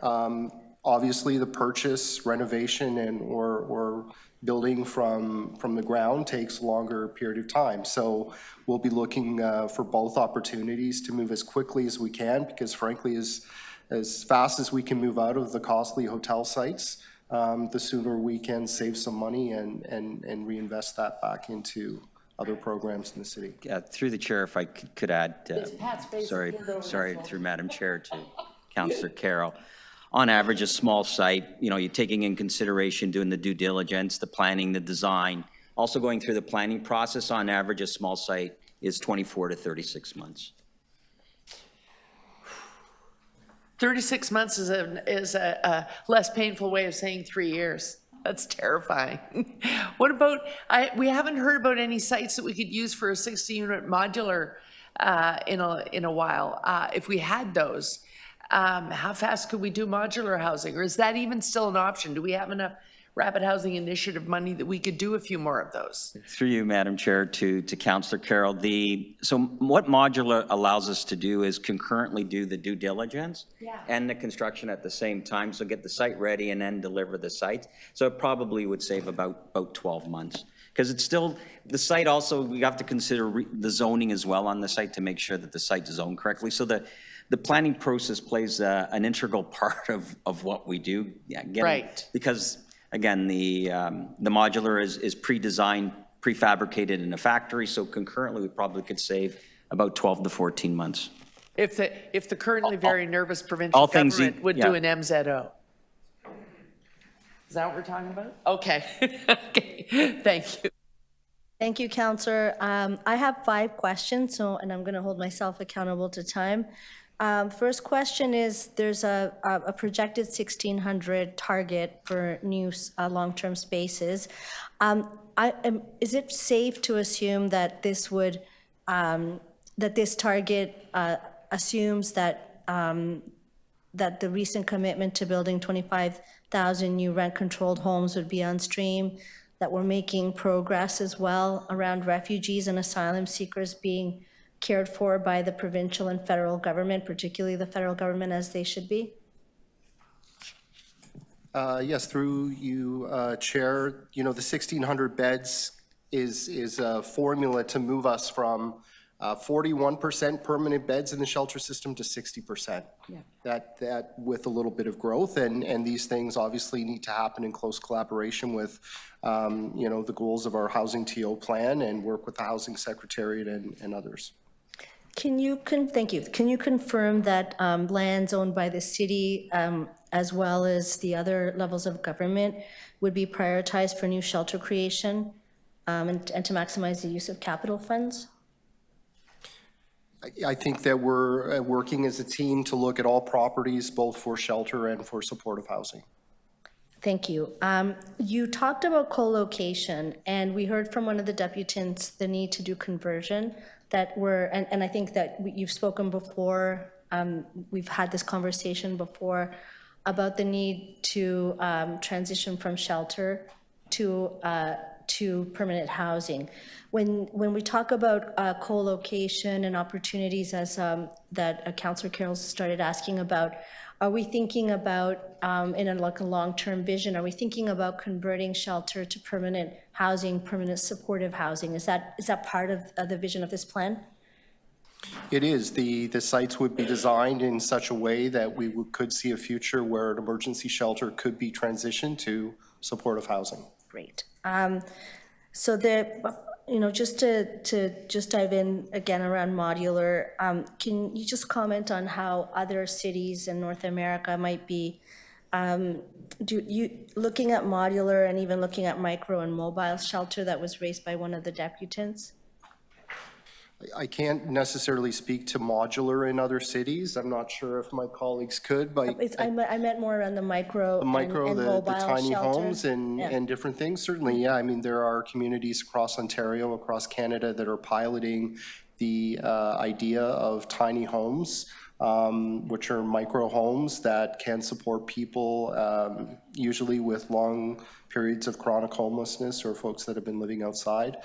Obviously, the purchase, renovation, and or building from the ground takes a longer period of time. So we'll be looking for both opportunities to move as quickly as we can, because frankly, as fast as we can move out of the costly hotel sites, the sooner we can save some money and reinvest that back into other programs in the city. Through the chair, if I could add, sorry, through Madam Chair to Councillor Carroll. On average, a small site, you know, you're taking in consideration doing the due diligence, the planning, the design, also going through the planning process. On average, a small site is 24 to 36 months. 36 months is a less painful way of saying 3 years. That's terrifying. What about, we haven't heard about any sites that we could use for a 60-unit modular in a while. If we had those, how fast could we do modular housing? Or is that even still an option? Do we have enough rapid housing initiative money that we could do a few more of those? Through you, Madam Chair, to Councillor Carroll, so what modular allows us to do is concurrently do the due diligence and the construction at the same time. So get the site ready and then deliver the site. So it probably would save about 12 months. Because it's still, the site also, we have to consider the zoning as well on the site to make sure that the site's zoned correctly. So the planning process plays an integral part of what we do. Yeah, right. Because Again, the modular is pre-designed, prefabricated in a factory, so concurrently, we probably could save about 12 to 14 months. If the currently very nervous provincial all things government would yeah. do an MZO. Is that what we're talking about? Okay. Okay, thank you. Thank you, Counselor. I have 5 questions, and I'm going to hold myself accountable to time. First question is, there's a projected 1,600 target for new long-term spaces. Is it safe to assume that this would, that this target assumes that that the recent commitment to building 25,000 new rent-controlled homes would be on stream, that we're making progress as well around refugees and asylum seekers being cared for by the provincial and federal government, particularly the federal government, as they should be? Yes, through you, Chair. You know, the 1,600 beds is a formula to move us from 41% permanent beds in the shelter system to 60%. Yeah. That with a little bit of growth, and these things obviously need to happen in close collaboration with, you know, the goals of our housing TO plan and work with the Housing Secretariat and others. Can you, thank you. Can you confirm that lands owned by the city, as well as the other levels of government, would be prioritized for new shelter creation and to maximize the use of capital funds? I think that we're working as a team to look at all properties, both for shelter and for supportive housing. Thank you. You talked about co-location, and we heard from one of the deputants the need to do conversion that we're, and I think that you've spoken before, we've had this conversation before about the need to transition from shelter to permanent housing. When we talk about co-location and opportunities as that Councillor Carroll started asking about, are we thinking about, in a long-term vision, are we thinking about converting shelter to permanent housing, permanent supportive housing? Is that part of the vision of this plan? It is. The sites would be designed in such a way that we could see a future where an emergency shelter could be transitioned to supportive housing. Great. So you know, just to dive in again around modular, can you just comment on how other cities in North America might be looking at modular and even looking at micro and mobile shelter that was raised by one of the deputants? I can't necessarily speak to modular in other cities. I'm not sure if my colleagues could, but I meant more around the micro and mobile the tiny shelter. homes and different things. Certainly, yeah. I mean, there are communities across Ontario, across Canada that are piloting the idea of tiny homes, which are micro homes that can support people, usually with long periods of chronic homelessness or folks that have been living outside.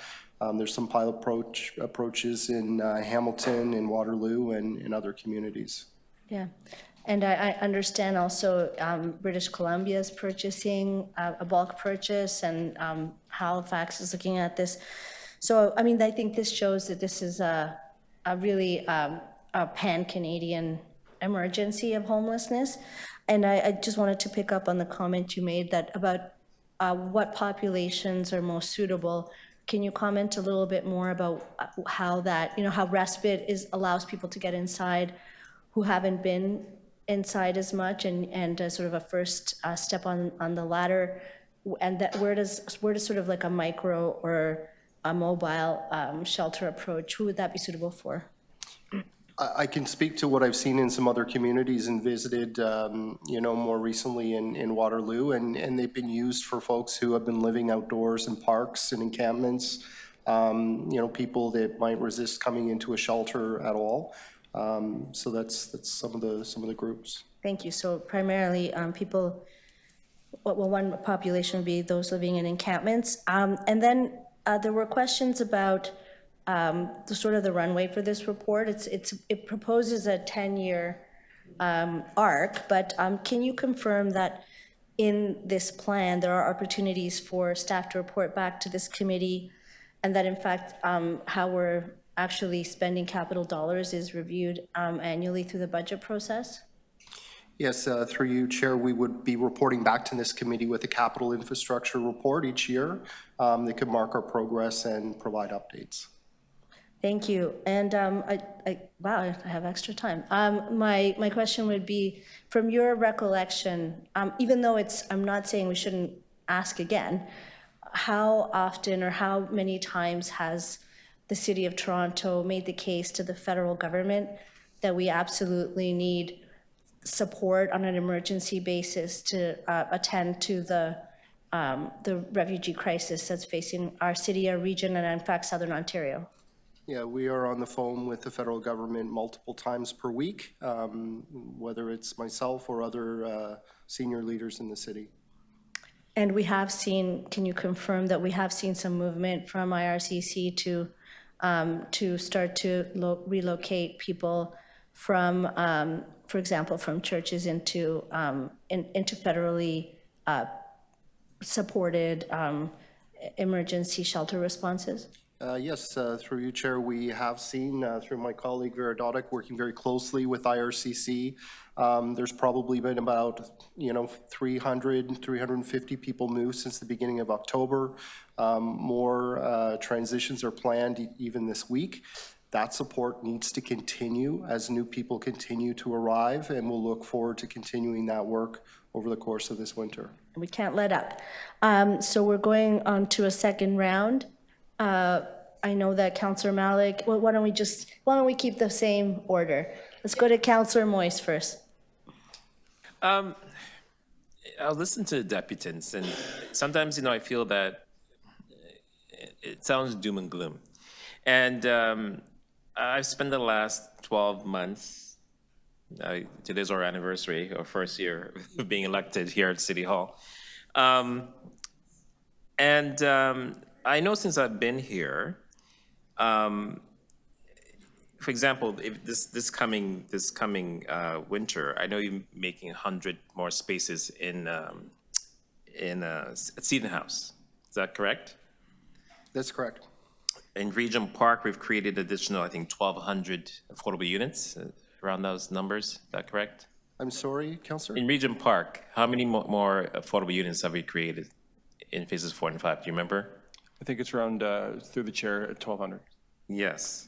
There's some pilot approaches in Hamilton, in Waterloo, and in other communities. Yeah, and I understand also British Columbia is purchasing a bulk purchase, and Halifax is looking at this. So, I mean, I think this shows that this is a really a pan-Canadian emergency of homelessness. And I just wanted to pick up on the comment you made that about what populations are most suitable. Can you comment a little bit more about how that, you know, how respite allows people to get inside who haven't been inside as much, and sort of a first step on the ladder, and that where does sort of like a micro or a mobile shelter approach, who would that be suitable for? I can speak to what I've seen in some other communities and visited, you know, more recently in Waterloo, and they've been used for folks who have been living outdoors in parks and encampments, you know, people that might resist coming into a shelter at all. So that's some of the groups. Thank you. So primarily people, well, one population would be those living in encampments. And then there were questions about the sort of the runway for this report. It proposes a 10-year arc, but can you confirm that in this plan there are opportunities for staff to report back to this committee, and that in fact how we're actually spending capital dollars is reviewed annually through the budget process? Yes, through you, Chair, we would be reporting back to this committee with a capital infrastructure report each year that could mark our progress and provide updates. Thank you. And wow, I have extra time. My question would be, from your recollection, even though I'm not saying we shouldn't ask again, how often or how many times has the City of Toronto made the case to the federal government that we absolutely need support on an emergency basis to attend to the refugee crisis that's facing our city, our region, and in fact, Southern Ontario? Yeah, we are on the phone with the federal government multiple times per week, whether it's myself or other senior leaders in the city. And we have seen, can you confirm that we have seen some movement from IRCC to start to relocate people from, for example, from churches into federally supported emergency shelter responses? Yes, through you, Chair, we have seen, through my colleague Vera Doddick, working very closely with IRCC. There's probably been about, 350 people moved since the beginning of October. More transitions are planned even this week. That support needs to continue as new people continue to arrive, and we'll look forward to continuing that work over the course of this winter. We can't let up. So we're going on to a second round. I know that Councillor Malik, well, why don't we keep the same order? Let's go to Councillor Moyes first. I'll listen to the deputants, and sometimes, I feel that it sounds doom and gloom. And I've spent the last 12 months, today's our anniversary, our first year of being elected here at City Hall. I know since I've been here, for example, if this coming winter, I know you're making 100 more spaces in Seton House. Is that correct? That's correct. In Regent Park, we've created additional, I think, 1,200 affordable units, around those numbers. Is that correct? I'm sorry, Councillor? In Regent Park, how many more affordable units have we created in phases 4 and 5? Do you remember? I think it's around, through the chair, at 1,200. Yes.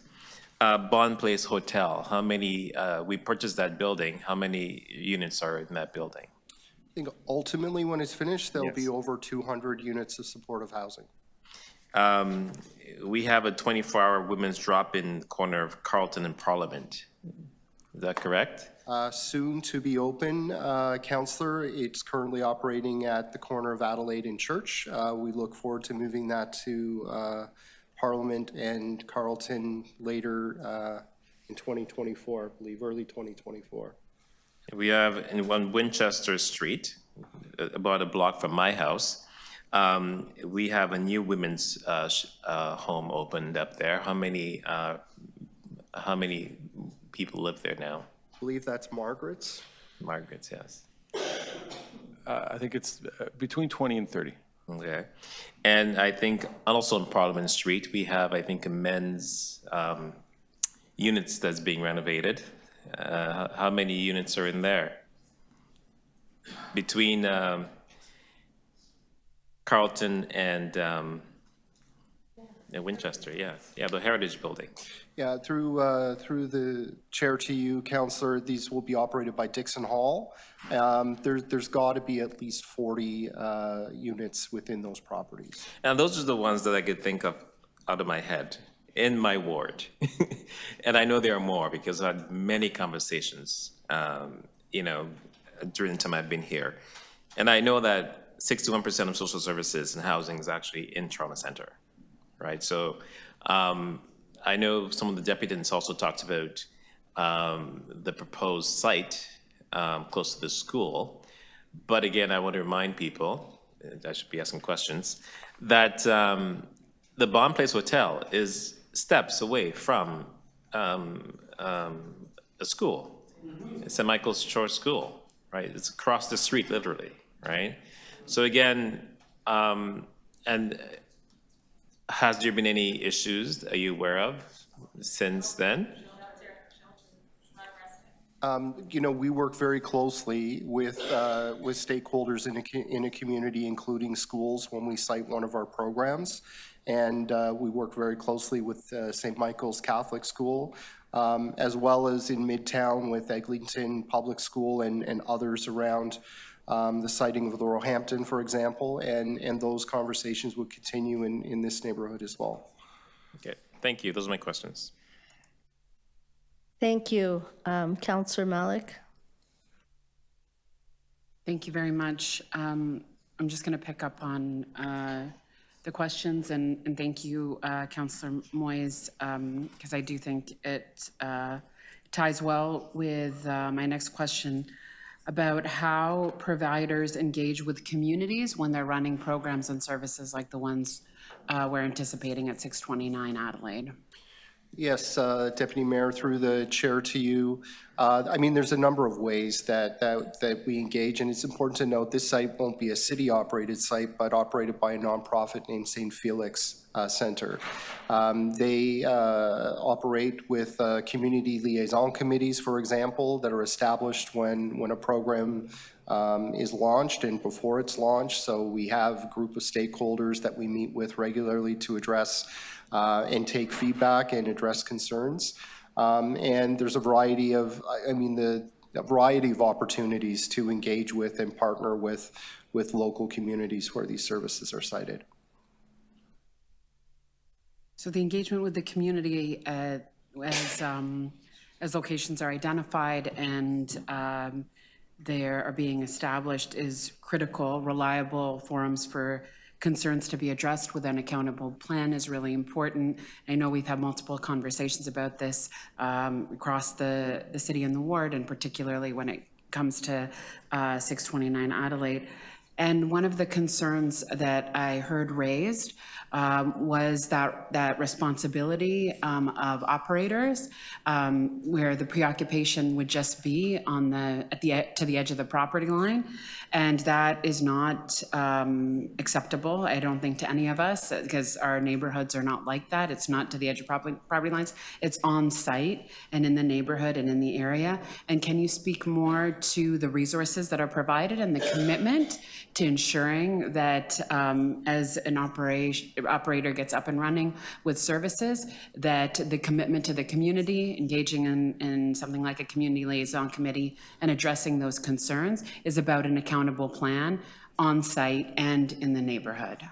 Bond Place Hotel, how many, we purchased that building, how many units are in that building? I think ultimately when it's finished, there'll Yes. be over 200 units of supportive housing. We have a 24-hour women's drop-in corner of Carlton and Parliament. Is that correct? Soon to be open, Councillor. It's currently operating at the corner of Adelaide and Church. We look forward to moving that to Parliament and Carlton later in 2024, I believe, early 2024. We have in one Winchester Street, about a block from my house, we have a new women's home opened up there. How many people live there now? I believe that's Margaret's. Margaret's, yes. I think it's between 20 and 30. Okay. And I think also on Parliament Street, we have, I think, a men's units that's being renovated. How many units are in there? Between Carlton and Winchester, yeah. Yeah, the Heritage Building. Yeah, through the chair to you, Councillor, these will be operated by Dixon Hall. There's got to be at least 40 units within those properties. And those are the ones that I could think of out of my head in my ward. And I know there are more because I had many conversations, during the time I've been here. And I know that 61% of social services and housing is actually in Toronto Centre, right? So I know some of the deputants also talked about the proposed site close to the school. But again, I want to remind people, I should be asking questions, that the Bond Place Hotel is steps away from a school, St. Michael's Shore School, right? It's across the street, literally, right? So again, and has there been any issues are you aware of since then? We work very closely with stakeholders in a community, including schools, when we cite one of our programs. And we work very closely with St. Michael's Catholic School, as well as in Midtown with Eglinton Public School and others around the siting of the Roehampton, for example. And those conversations will continue in this neighborhood as well. Okay, thank you. Those are my questions. Thank you. Councillor Malik. Thank you very much. I'm just going to pick up on the questions and thank you, Councillor Moyes, because I do think it ties well with my next question about how providers engage with communities when they're running programs and services like the ones we're anticipating at 629 Adelaide. Yes, Deputy Mayor, through the chair to you. There's a number of ways that we engage, and it's important to note this site won't be a city-operated site, but operated by a nonprofit named St. Felix Center. They operate with community liaison committees, for example, that are established when a program is launched and before it's launched. So we have a group of stakeholders that we meet with regularly to address and take feedback and address concerns. And there's a variety of, opportunities to engage with and partner with local communities where these services are cited. So the engagement with the community as locations are identified and they are being established is critical. Reliable forums for concerns to be addressed with an accountable plan is really important. I know we've had multiple conversations about this across the city and the ward, and particularly when it comes to 629 Adelaide. And one of the concerns that I heard raised was that responsibility of operators, where the preoccupation would just be to the edge of the property line, and that is not acceptable. I don't think to any of us, because our neighborhoods are not like that. It's not to the edge of property lines. It's on site and in the neighborhood and in the area. And can you speak more to the resources that are provided and the commitment to ensuring that as an operator gets up and running with services, that the commitment to the community, engaging in something like a community liaison committee and addressing those concerns is about an accountable plan on site and in the neighborhood?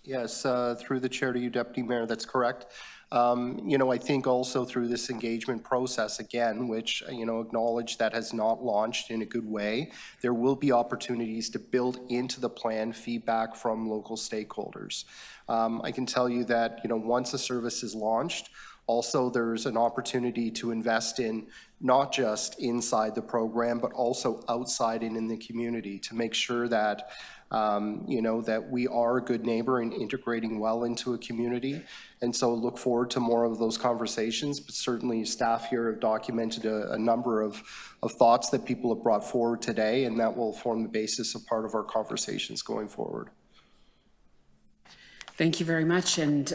Yes, through the chair to you, Deputy Mayor, that's correct. I think also through this engagement process, again, which, acknowledge that has not launched in a good way, there will be opportunities to build into the plan feedback from local stakeholders. I can tell you that, once a service is launched, also there's an opportunity to invest in not just inside the program, but also outside and in the community to make sure that that we are a good neighbor and integrating well into a community. And so look forward to more of those conversations, but certainly staff here have documented a number of thoughts that people have brought forward today, and that will form the basis of part of our conversations going forward. Thank you very much. And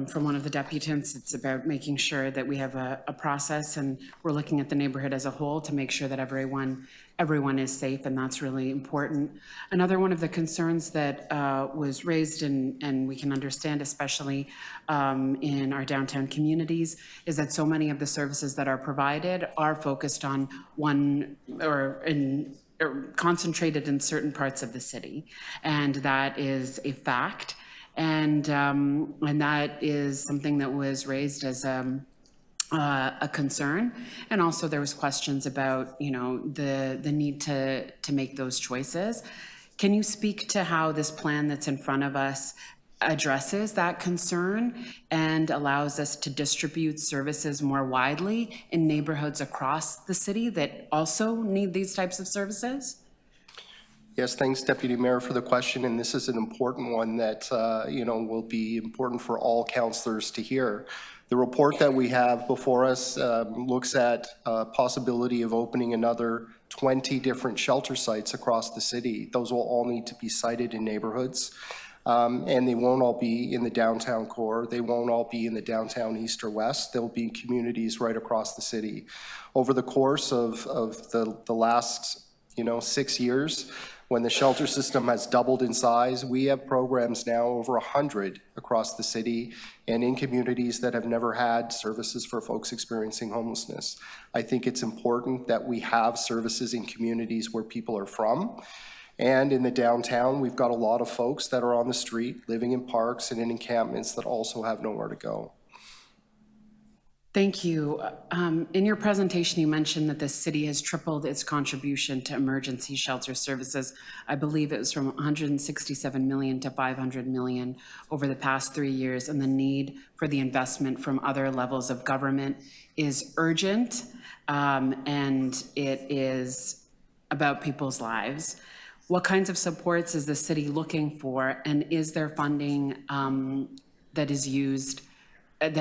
from one of the deputants, it's about making sure that we have a process and we're looking at the neighborhood as a whole to make sure that everyone is safe, and that's really important. Another one of the concerns that was raised, and we can understand, especially in our downtown communities, is that so many of the services that are provided are focused on one or concentrated in certain parts of the city, and that is a fact. And that is something that was raised as a concern. And also there was questions about, the need to make those choices. Can you speak to how this plan that's in front of us addresses that concern and allows us to distribute services more widely in neighborhoods across the city that also need these types of services? Yes, thanks, Deputy Mayor, for the question, and this is an important one that will be important for all councillors to hear. The report that we have before us looks at possibility of opening another 20 different shelter sites across the city. Those will all need to be sited in neighborhoods. And they won't all be in the downtown core. They won't all be in the downtown east or west. There'll be communities right across the city. Over the course of the last 6 years, when the shelter system has doubled in size, we have programs now over 100 across the city and in communities that have never had services for folks experiencing homelessness. I think it's important that we have services in communities where people are from. And in the downtown, we've got a lot of folks that are on the street, living in parks and in encampments that also have nowhere to go. Thank you. In your presentation, you mentioned that the city has tripled its contribution to emergency shelter services. I believe it was from 167 million to 500 million over the past 3 years, and the need for the investment from other levels of government is urgent, and it is about people's lives. What kinds of supports is the city looking for, and is there funding that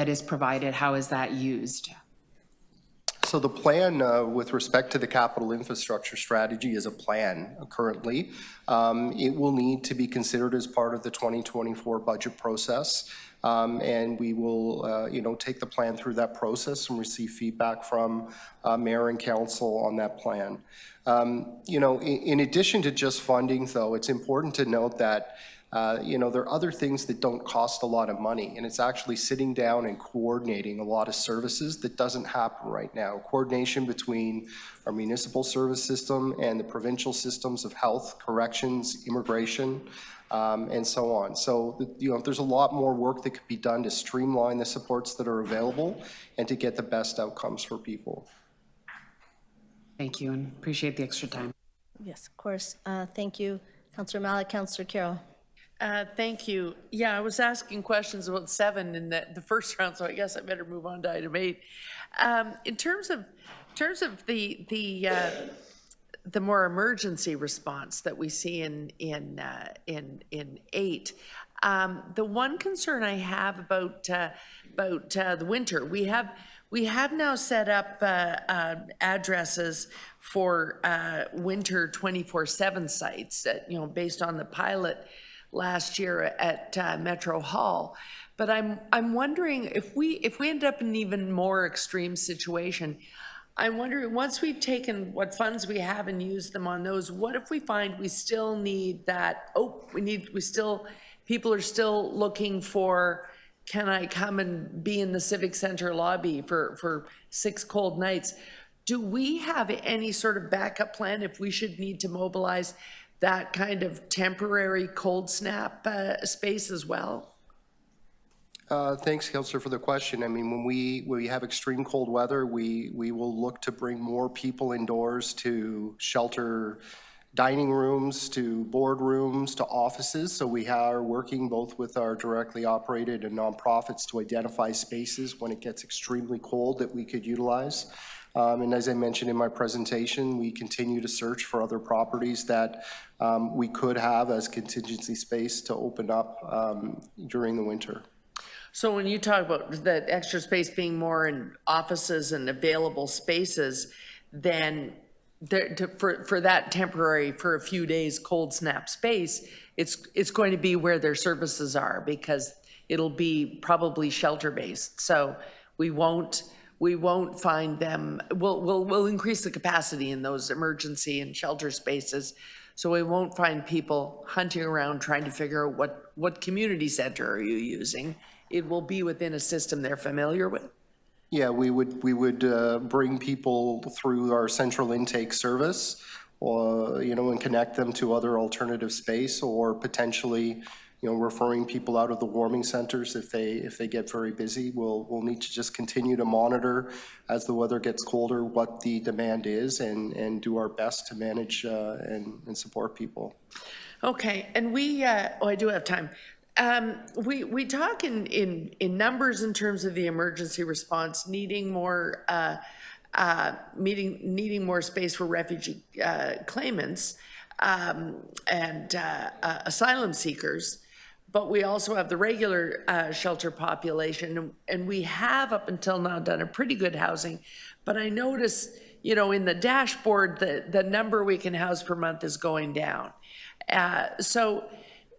is provided? How is that used? So the plan with respect to the capital infrastructure strategy is a plan currently. It will need to be considered as part of the 2024 budget process. And we will, take the plan through that process and receive feedback from mayor and council on that plan. In addition to just funding, though, it's important to note that there are other things that don't cost a lot of money, and it's actually sitting down and coordinating a lot of services that doesn't happen right now. Coordination between our municipal service system and the provincial systems of health, corrections, immigration, and so on. So, there's a lot more work that could be done to streamline the supports that are available and to get the best outcomes for people. Thank you, and appreciate the extra time. Yes, of course. Thank you, Councillor Malik. Councillor Carroll. Thank you. Yeah, I was asking questions about 7 in the first round, so I guess I better move on to item 8. In terms of the more emergency response that we see in 8, the one concern I have about the winter, we have now set up addresses for winter 24/7 sites that, based on the pilot last year at Metro Hall. But I'm wondering if we end up in an even more extreme situation, I'm wondering, once we've taken what funds we have and used them on those, what if we find we still need that, people are still looking for, can I come and be in the Civic Center lobby for 6 cold nights? Do we have any sort of backup plan if we should need to mobilize that kind of temporary cold snap space as well? Thanks, Councillor, for the question. I mean, when we have extreme cold weather, we will look to bring more people indoors to shelter dining rooms, to boardrooms, to offices. So we are working both with our directly operated and nonprofits to identify spaces when it gets extremely cold that we could utilize. And as I mentioned in my presentation, we continue to search for other properties that we could have as contingency space to open up during the winter. So when you talk about that extra space being more in offices and available spaces, then for that temporary, for a few days cold snap space, it's going to be where their services are, because it'll be probably shelter based. So we won't find them. We'll increase the capacity in those emergency and shelter spaces, so we won't find people hunting around trying to figure out what community center are you using. It will be within a system they're familiar with. Yeah, we would bring people through our central intake service, or and connect them to other alternative space, or potentially referring people out of the warming centers if they get very busy. We'll need to just continue to monitor as the weather gets colder what the demand is, and do our best to manage and support people. Okay, and I do have time. We talk in numbers in terms of the emergency response, needing more needing more space for refugee claimants and asylum seekers, but we also have the regular shelter population, and we have up until now done a pretty good housing. But I notice, in the dashboard, the number we can house per month is going down. So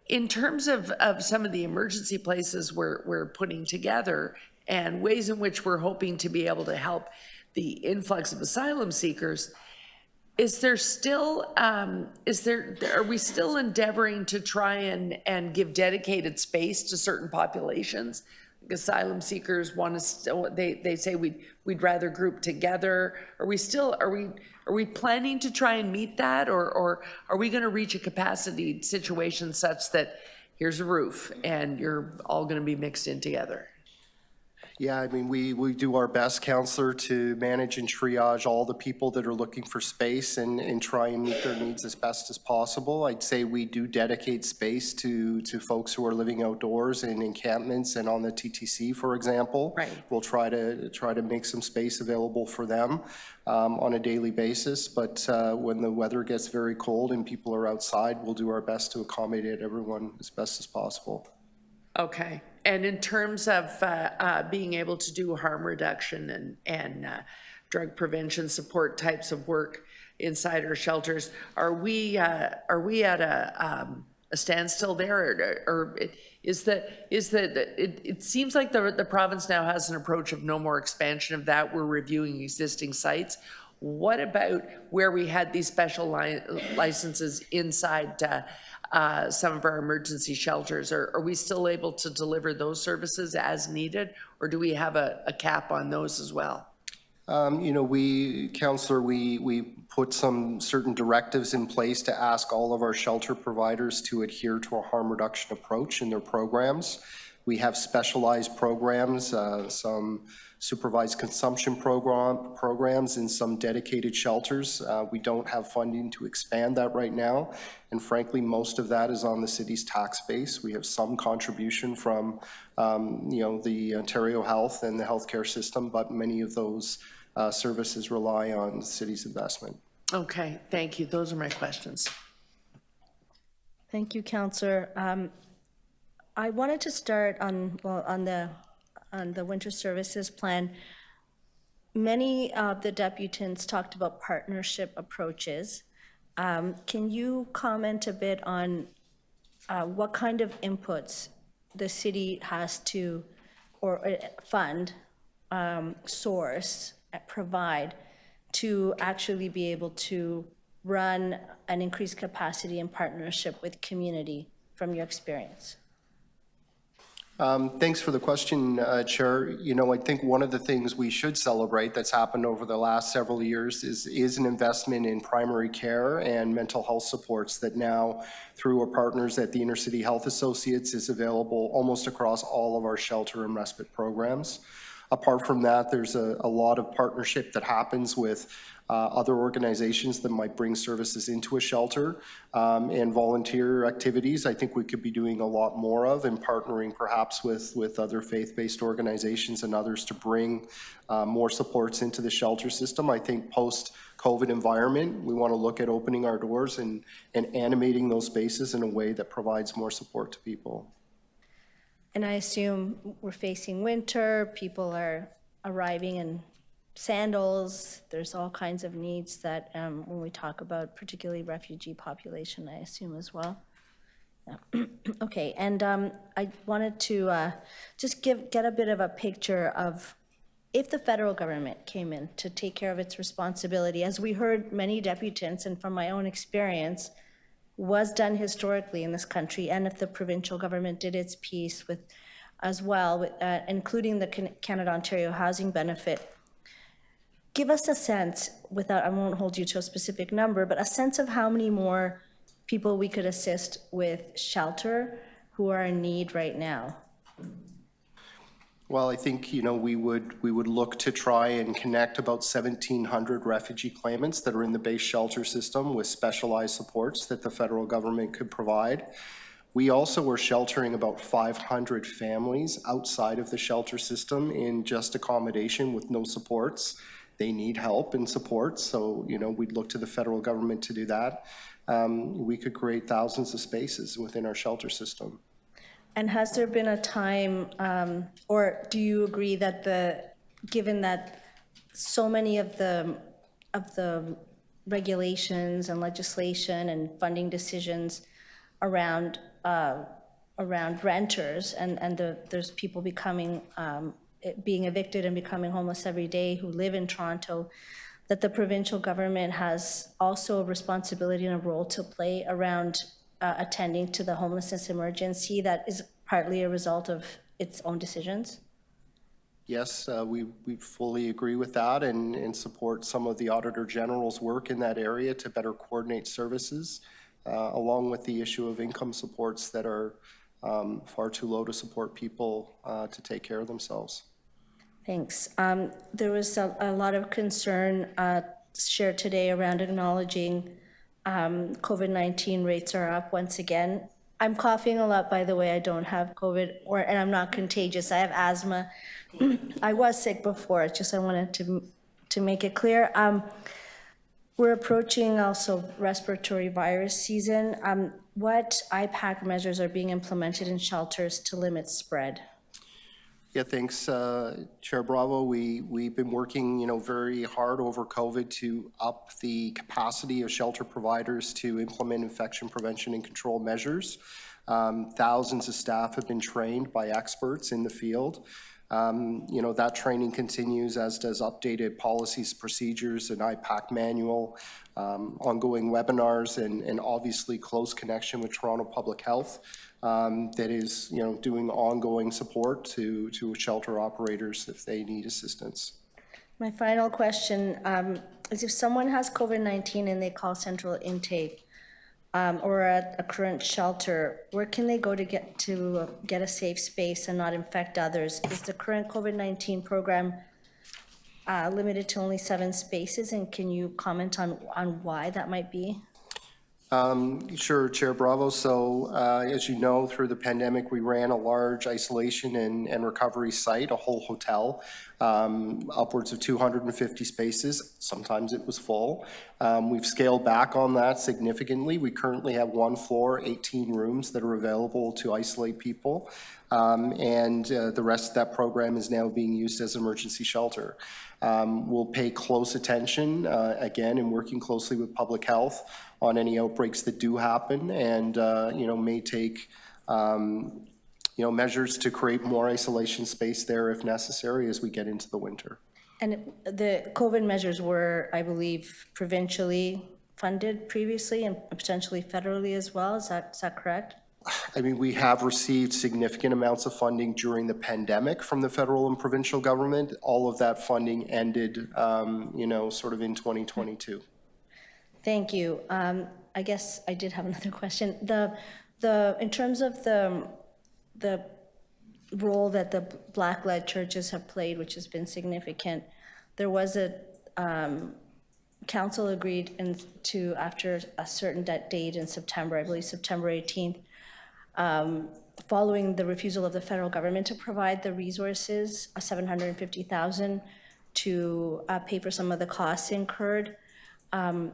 in terms of some of the emergency places we're putting together and ways in which we're hoping to be able to help the influx of asylum seekers, is there still, are we still endeavoring to try and give dedicated space to certain populations? Like asylum seekers want to still, they say we'd rather group together. Are we planning to try and meet that, or are we going to reach a capacity situation such that here's a roof and you're all going to be mixed in together? Yeah, I mean, we do our best, Counselor, to manage and triage all the people that are looking for space and try and meet their needs as best as possible. I'd say we do dedicate space to folks who are living outdoors in encampments and on the TTC, for example. Right. We'll try to make some space available for them on a daily basis. But when the weather gets very cold and people are outside, we'll do our best to accommodate everyone as best as possible. Okay. And in terms of being able to do harm reduction and drug prevention support types of work inside our shelters, are we at a standstill there, or it seems like the province now has an approach of no more expansion of that. We're reviewing existing sites. What about where we had these special licenses inside some of our emergency shelters? Are we still able to deliver those services as needed, or do we have a cap on those as well? You know, Counselor, we put some certain directives in place to ask all of our shelter providers to adhere to a harm reduction approach in their programs. We have specialized programs, some supervised consumption programs in some dedicated shelters. We don't have funding to expand that right now. And frankly, most of that is on the city's tax base. We have some contribution from, you know, the Ontario Health and the healthcare system, but many of those services rely on the city's investment. Okay, thank you. Those are my questions. Thank you, Councillor. I wanted to start on the winter services plan. Many of the deputants talked about partnership approaches. Can you comment a bit on what kind of inputs the city has to fund, source, provide to actually be able to run an increased capacity in partnership with community from your experience? Thanks for the question, Chair. You know, I think one of the things we should celebrate that's happened over the last several years is an investment in primary care and mental health supports that now, through our partners at the Inner City Health Associates, is available almost across all of our shelter and respite programs. Apart from that, there's a lot of partnership that happens with other organizations that might bring services into a shelter and volunteer activities. I think we could be doing a lot more of and partnering perhaps with other faith-based organizations and others to bring more supports into the shelter system. I think post-COVID environment, we want to look at opening our doors and animating those spaces in a way that provides more support to people. And I assume we're facing winter, people are arriving in sandals, there's all kinds of needs that when we talk about particularly refugee population, I assume as well. Yeah. Okay, and I wanted to just get a bit of a picture of if the federal government came in to take care of its responsibility, as we heard many deputants, and from my own experience, was done historically in this country, and if the provincial government did its piece with, as well, including the Canada-Ontario housing benefit. Give us a sense, without, I won't hold you to a specific number, but a sense of how many more people we could assist with shelter who are in need right now. Well, I think, you know, we would look to try and connect about 1,700 refugee claimants that are in the base shelter system with specialized supports that the federal government could provide. We also were sheltering about 500 families outside of the shelter system in just accommodation with no supports. They need help and support, so, you know, we'd look to the federal government to do that. We could create thousands of spaces within our shelter system. And has there been a time, or do you agree that given that so many of the regulations and legislation and funding decisions around renters and there's people being evicted and becoming homeless every day who live in Toronto, that the provincial government has also a responsibility and a role to play around attending to the homelessness emergency that is partly a result of its own decisions? Yes, we fully agree with that and support some of the Auditor General's work in that area to better coordinate services, along with the issue of income supports that are far too low to support people to take care of themselves. Thanks. There was a lot of concern shared today around acknowledging COVID-19 rates are up once again. I'm coughing a lot, by the way. I don't have COVID, and I'm not contagious. I have asthma. I was sick before. It's just I wanted to make it clear. We're approaching also respiratory virus season. What IPAC measures are being implemented in shelters to limit spread? Yeah, thanks, Chair Bravo. We've been working, very hard over COVID to up the capacity of shelter providers to implement infection prevention and control measures. Thousands of staff have been trained by experts in the field. That training continues, as does updated policies, procedures, an IPAC manual, ongoing webinars, and obviously close connection with Toronto Public Health that is, doing ongoing support to shelter operators if they need assistance. My final question is, if someone has COVID-19 and they call central intake or at a current shelter, where can they go to get a safe space and not infect others? Is the current COVID-19 program limited to only 7 spaces, and can you comment on why that might be? Sure, Chair Bravo. So as you know, through the pandemic, we ran a large isolation and recovery site, a whole hotel, upwards of 250 spaces. Sometimes it was full. We've scaled back on that significantly. We currently have 1 floor, 18 rooms that are available to isolate people. And the rest of that program is now being used as emergency shelter. We'll pay close attention, again, in working closely with public health on any outbreaks that do happen, and may take measures to create more isolation space there if necessary as we get into the winter. And the COVID measures were, I believe, provincially funded previously and potentially federally as well. Is that correct? I mean, we have received significant amounts of funding during the pandemic from the federal and provincial government. All of that funding ended, sort of in 2022. Thank you. I guess I did have another question. In terms of the role that the Black-led churches have played, which has been significant, there was a council agreed to, after a certain date in September, I believe September 18th, following the refusal of the federal government to provide the resources, $750,000 to pay for some of the costs incurred. Can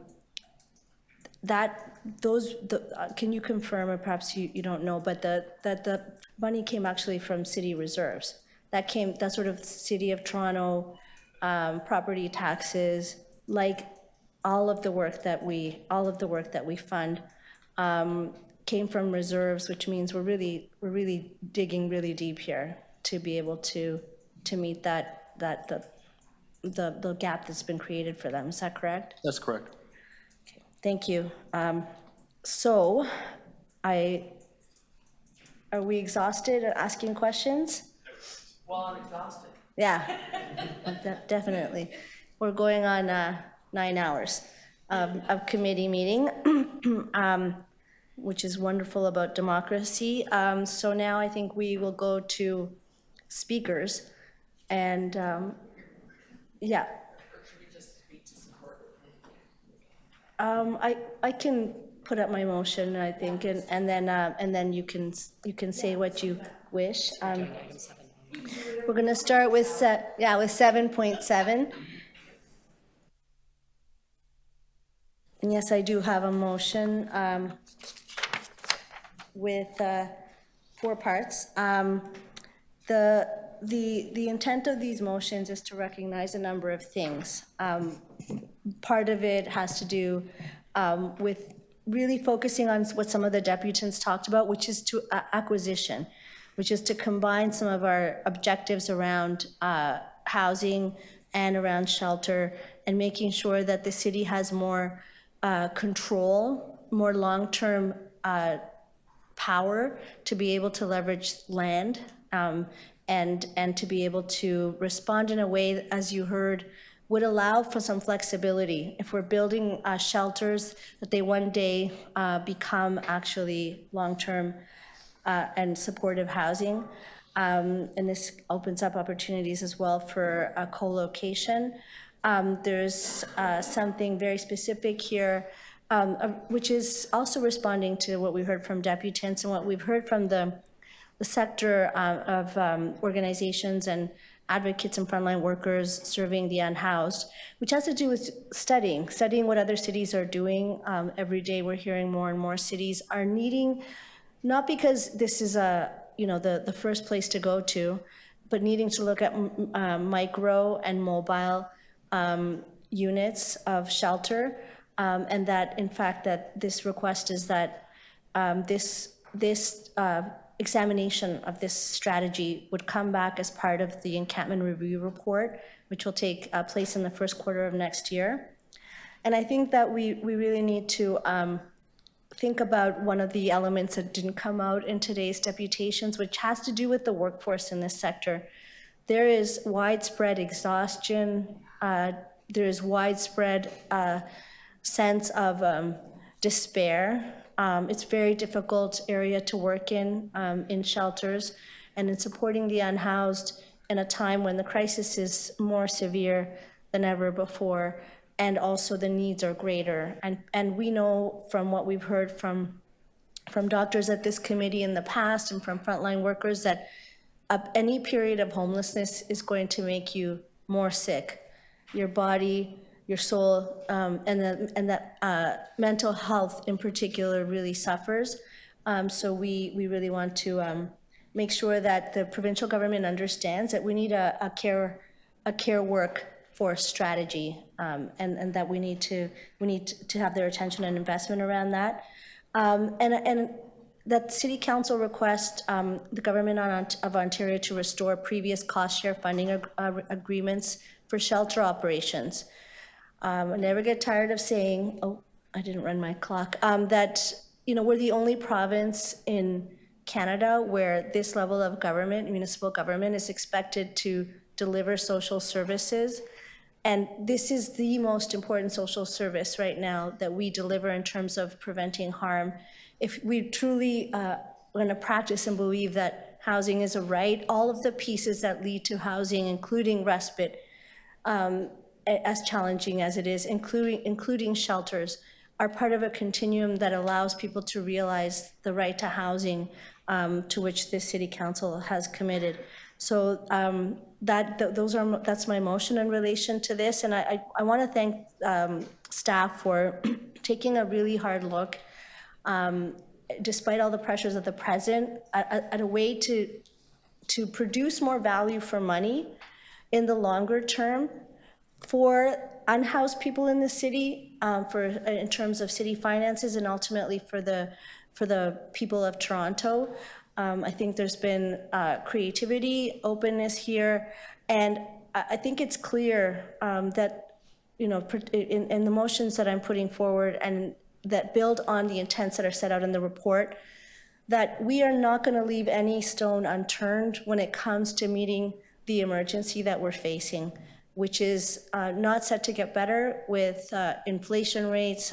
you confirm, or perhaps you don't know, but that the money came actually from city reserves? That sort of City of Toronto property taxes, like all of the work that we fund, came from reserves, which means we're really digging really deep here to be able to meet the gap that's been created for them. Is that correct? That's correct. Okay, thank you. So, are we exhausted at asking questions? Well, I'm exhausted. Yeah, definitely. We're going on 9 hours of committee meeting, which is wonderful about democracy. So now I think we will go to speakers, and yeah. I can put up my motion, I think, and then you can say what you wish. We're going to start with 7.7. And yes, I do have a motion with 4 parts. The intent of these motions is to recognize a number of things. Part of it has to do with really focusing on what some of the deputants talked about, which is to acquisition, which is to combine some of our objectives around housing and around shelter, and making sure that the city has more control, more long-term power to be able to leverage land, and to be able to respond in a way that, as you heard, would allow for some flexibility. If we're building shelters, that they one day become actually long-term and supportive housing. And this opens up opportunities as well for co-location. There's something very specific here, which is also responding to what we heard from deputants and what we've heard from the sector of organizations and advocates and frontline workers serving the unhoused, which has to do with studying what other cities are doing. Every day we're hearing more and more cities are needing, not because this is the first place to go to, but needing to look at micro and mobile units of shelter, and that in fact that this request is that this examination of this strategy would come back as part of the encampment review report, which will take place in the first quarter of next year. And I think that we really need to think about one of the elements that didn't come out in today's deputations, which has to do with the workforce in this sector. There is widespread exhaustion. There is widespread sense of despair. It's a very difficult area to work in shelters, and in supporting the unhoused in a time when the crisis is more severe than ever before, and also the needs are greater. And we know from what we've heard from doctors at this committee in the past and from frontline workers that any period of homelessness is going to make you more sick. Your body, your soul, and that mental health in particular really suffers. So we really want to make sure that the provincial government understands that we need a care workforce strategy, and that we need to have their attention and investment around that. And that City Council request the Government of Ontario to restore previous cost share funding agreements for shelter operations. I never get tired of saying, oh, I didn't run my clock, that we're the only province in Canada where this level of government, municipal government, is expected to deliver social services. And this is the most important social service right now that we deliver in terms of preventing harm. If we truly going to practice and believe that housing is a right, all of the pieces that lead to housing, including respite, as challenging as it is, including shelters, are part of a continuum that allows people to realize the right to housing to which this City Council has committed. So that's my motion in relation to this, and I want to thank staff for taking a really hard look, despite all the pressures of the present, at a way to produce more value for money in the longer term for unhoused people in the city, in terms of city finances, and ultimately for the people of Toronto. I think there's been creativity, openness here, and I think it's clear that in the motions that I'm putting forward and that build on the intents that are set out in the report, that we are not going to leave any stone unturned when it comes to meeting the emergency that we're facing, which is not set to get better with inflation rates,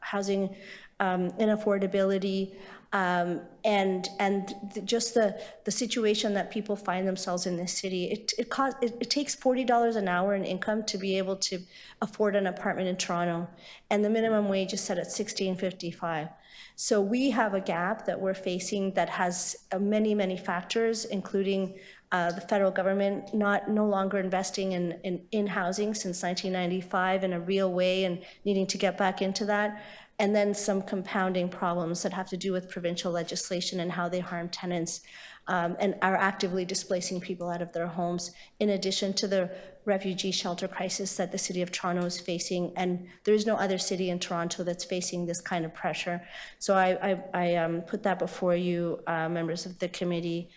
housing inaffordability, and just the situation that people find themselves in this city. It takes $40 an hour in income to be able to afford an apartment in Toronto, and the minimum wage is set at $16.55. So we have a gap that we're facing that has many, many factors, including the federal government no longer investing in housing since 1995 in a real way and needing to get back into that. And then some compounding problems that have to do with provincial legislation and how they harm tenants and are actively displacing people out of their homes, in addition to the refugee shelter crisis that the city of Toronto is facing, and there is no other city in Toronto that's facing this kind of pressure. So I put that before you, members of the committee.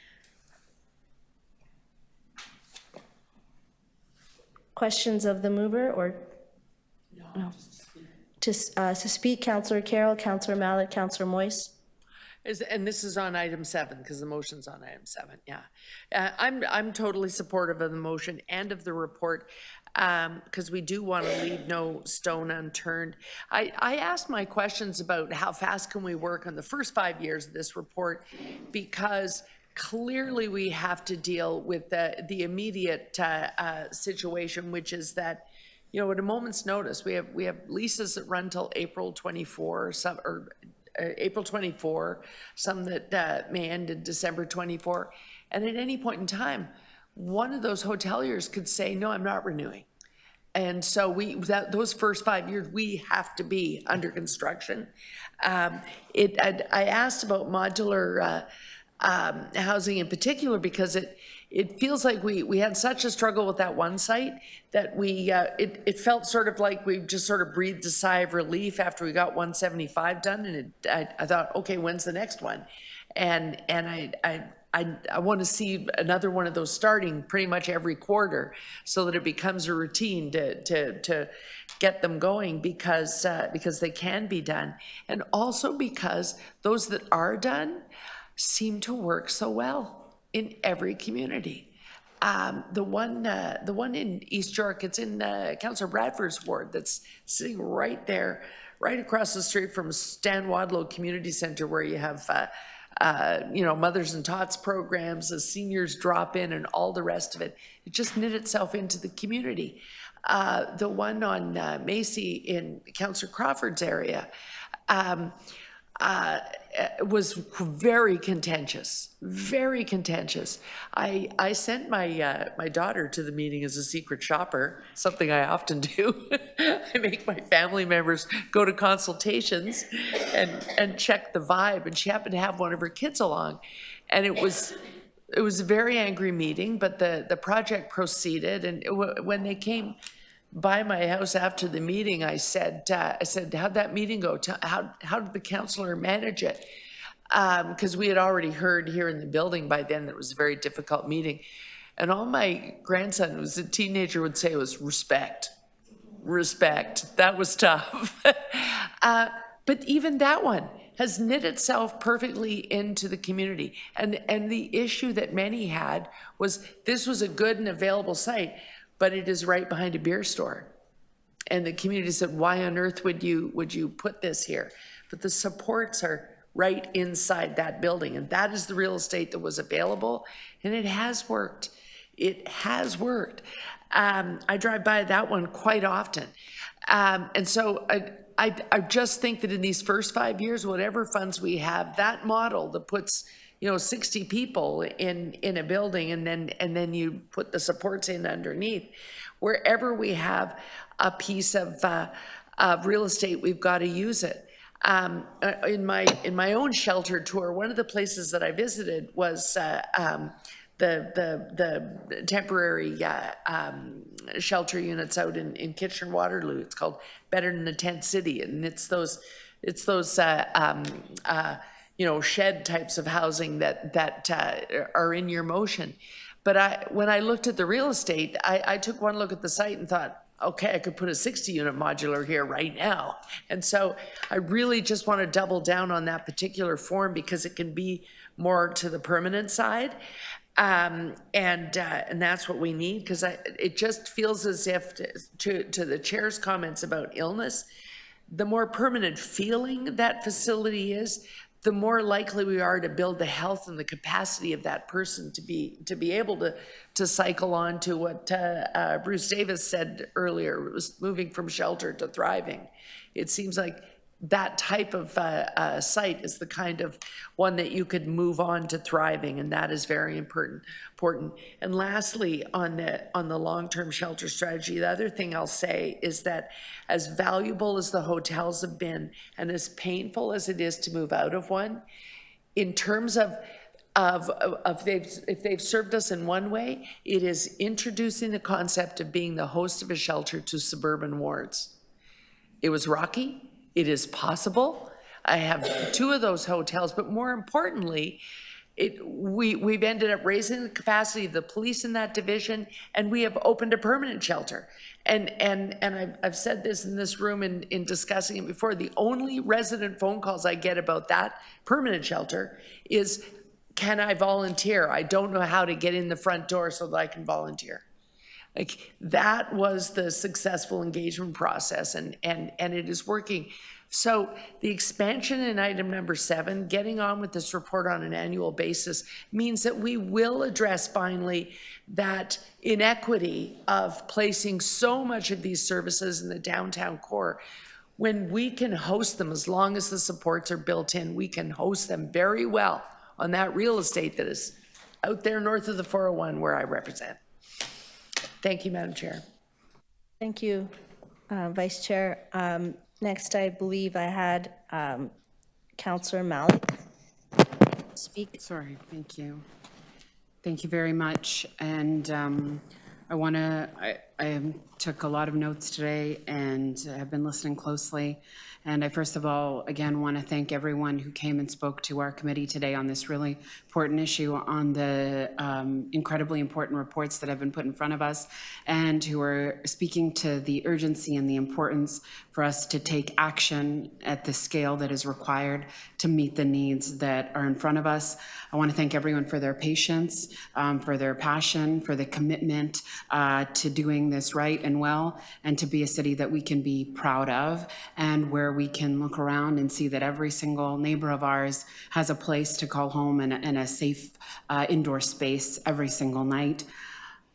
Questions of the mover, or? No. To speak, Councillor Carroll, Councillor Mallett, Councillor Moyse. And this is on item 7, because the motion's on item 7, yeah. I'm totally supportive of the motion and of the report, because we do want to leave no stone unturned. I asked my questions about how fast can we work on the first 5 years of this report, because clearly we have to deal with the immediate situation, which is that, you know, at a moment's notice, we have leases that run till April 24, April 24, some that may end in December 24. And at any point in time, one of those hoteliers could say, no, I'm not renewing. And so those first 5 years, we have to be under construction. I asked about modular housing in particular, because it feels like we had such a struggle with that one site that it felt sort of like we just sort of breathed a sigh of relief after we got 175 done, and I thought, okay, when's the next one? And I want to see another one of those starting pretty much every quarter, so that it becomes a routine to get them going, because they can be done, and also because those that are done seem to work so well in every community. The one in East York, it's in Councillor Bradford's ward, that's sitting right there, right across the street from Stan Wadlow Community Centre, where you have mothers and tots programs, the seniors drop in, and all the rest of it. It just knit itself into the community. The one on Macy in Councillor Crawford's area, was very contentious, very contentious. I sent my daughter to the meeting as a secret shopper, something I often do. I make my family members go to consultations and check the vibe, and she happened to have one of her kids along. And it was a very angry meeting, but the project proceeded, and when they came by my house after the meeting, I said, how'd that meeting go? How did the councillor manage it? Because we had already heard here in the building by then that it was a very difficult meeting. And all my grandson, who was a teenager, would say was respect. Respect. That was tough. But even that one has knit itself perfectly into the community. And the issue that many had was this was a good and available site, but it is right behind a beer store. And the community said, why on earth would you put this here? But the supports are right inside that building, and that is the real estate that was available, and it has worked. It has worked. I drive by that one quite often. And so I just think that in these first 5 years, whatever funds we have, that model that puts 60 people in a building, and then you put the supports in underneath. Wherever we have a piece of real estate, we've got to use it. In my own shelter tour, one of the places that I visited was the temporary shelter units out in Kitchener-Waterloo. It's called Better Than the Tent City, and it's those shed types of housing that are in your motion. But when I looked at the real estate, I took one look at the site and thought, okay, I could put a 60-unit modular here right now. And so I really just want to double down on that particular form, because it can be more to the permanent side. And that's what we need, because it just feels as if, to the chair's comments about illness, the more permanent feeling that facility is, the more likely we are to build the health and the capacity of that person to be able to cycle on to what Bruce Davis said earlier. It was moving from shelter to thriving. It seems like that type of site is the kind of one that you could move on to thriving, and that is very important. And lastly, on the long-term shelter strategy, the other thing I'll say is that as valuable as the hotels have been, and as painful as it is to move out of one, in terms of if they've served us in one way, it is introducing the concept of being the host of a shelter to suburban wards. It was rocky. It is possible. I have 2 of those hotels, but more importantly, we've ended up raising the capacity of the police in that division, and we have opened a permanent shelter. And I've said this in this room in discussing it before, the only resident phone calls I get about that permanent shelter is, can I volunteer? I don't know how to get in the front door so that I can volunteer. Like, that was the successful engagement process, and it is working. So the expansion in item number 7, getting on with this report on an annual basis, means that we will address finally that inequity of placing so much of these services in the downtown core. When we can host them, as long as the supports are built in, we can host them very well on that real estate that is out there north of the 401 where I represent. Thank you, Madam Chair. Thank you, Vice Chair. Next, I believe I had Councillor Malik speak. Sorry, thank you. Thank you very much. And I took a lot of notes today and have been listening closely. And I first of all, again, want to thank everyone who came and spoke to our committee today on this really important issue, on the incredibly important reports that have been put in front of us, and who are speaking to the urgency and the importance for us to take action at the scale that is required to meet the needs that are in front of us. I want to thank everyone for their patience, for their passion, for the commitment to doing this right and well, and to be a city that we can be proud of, and where we can look around and see that every single neighbor of ours has a place to call home and a safe indoor space every single night.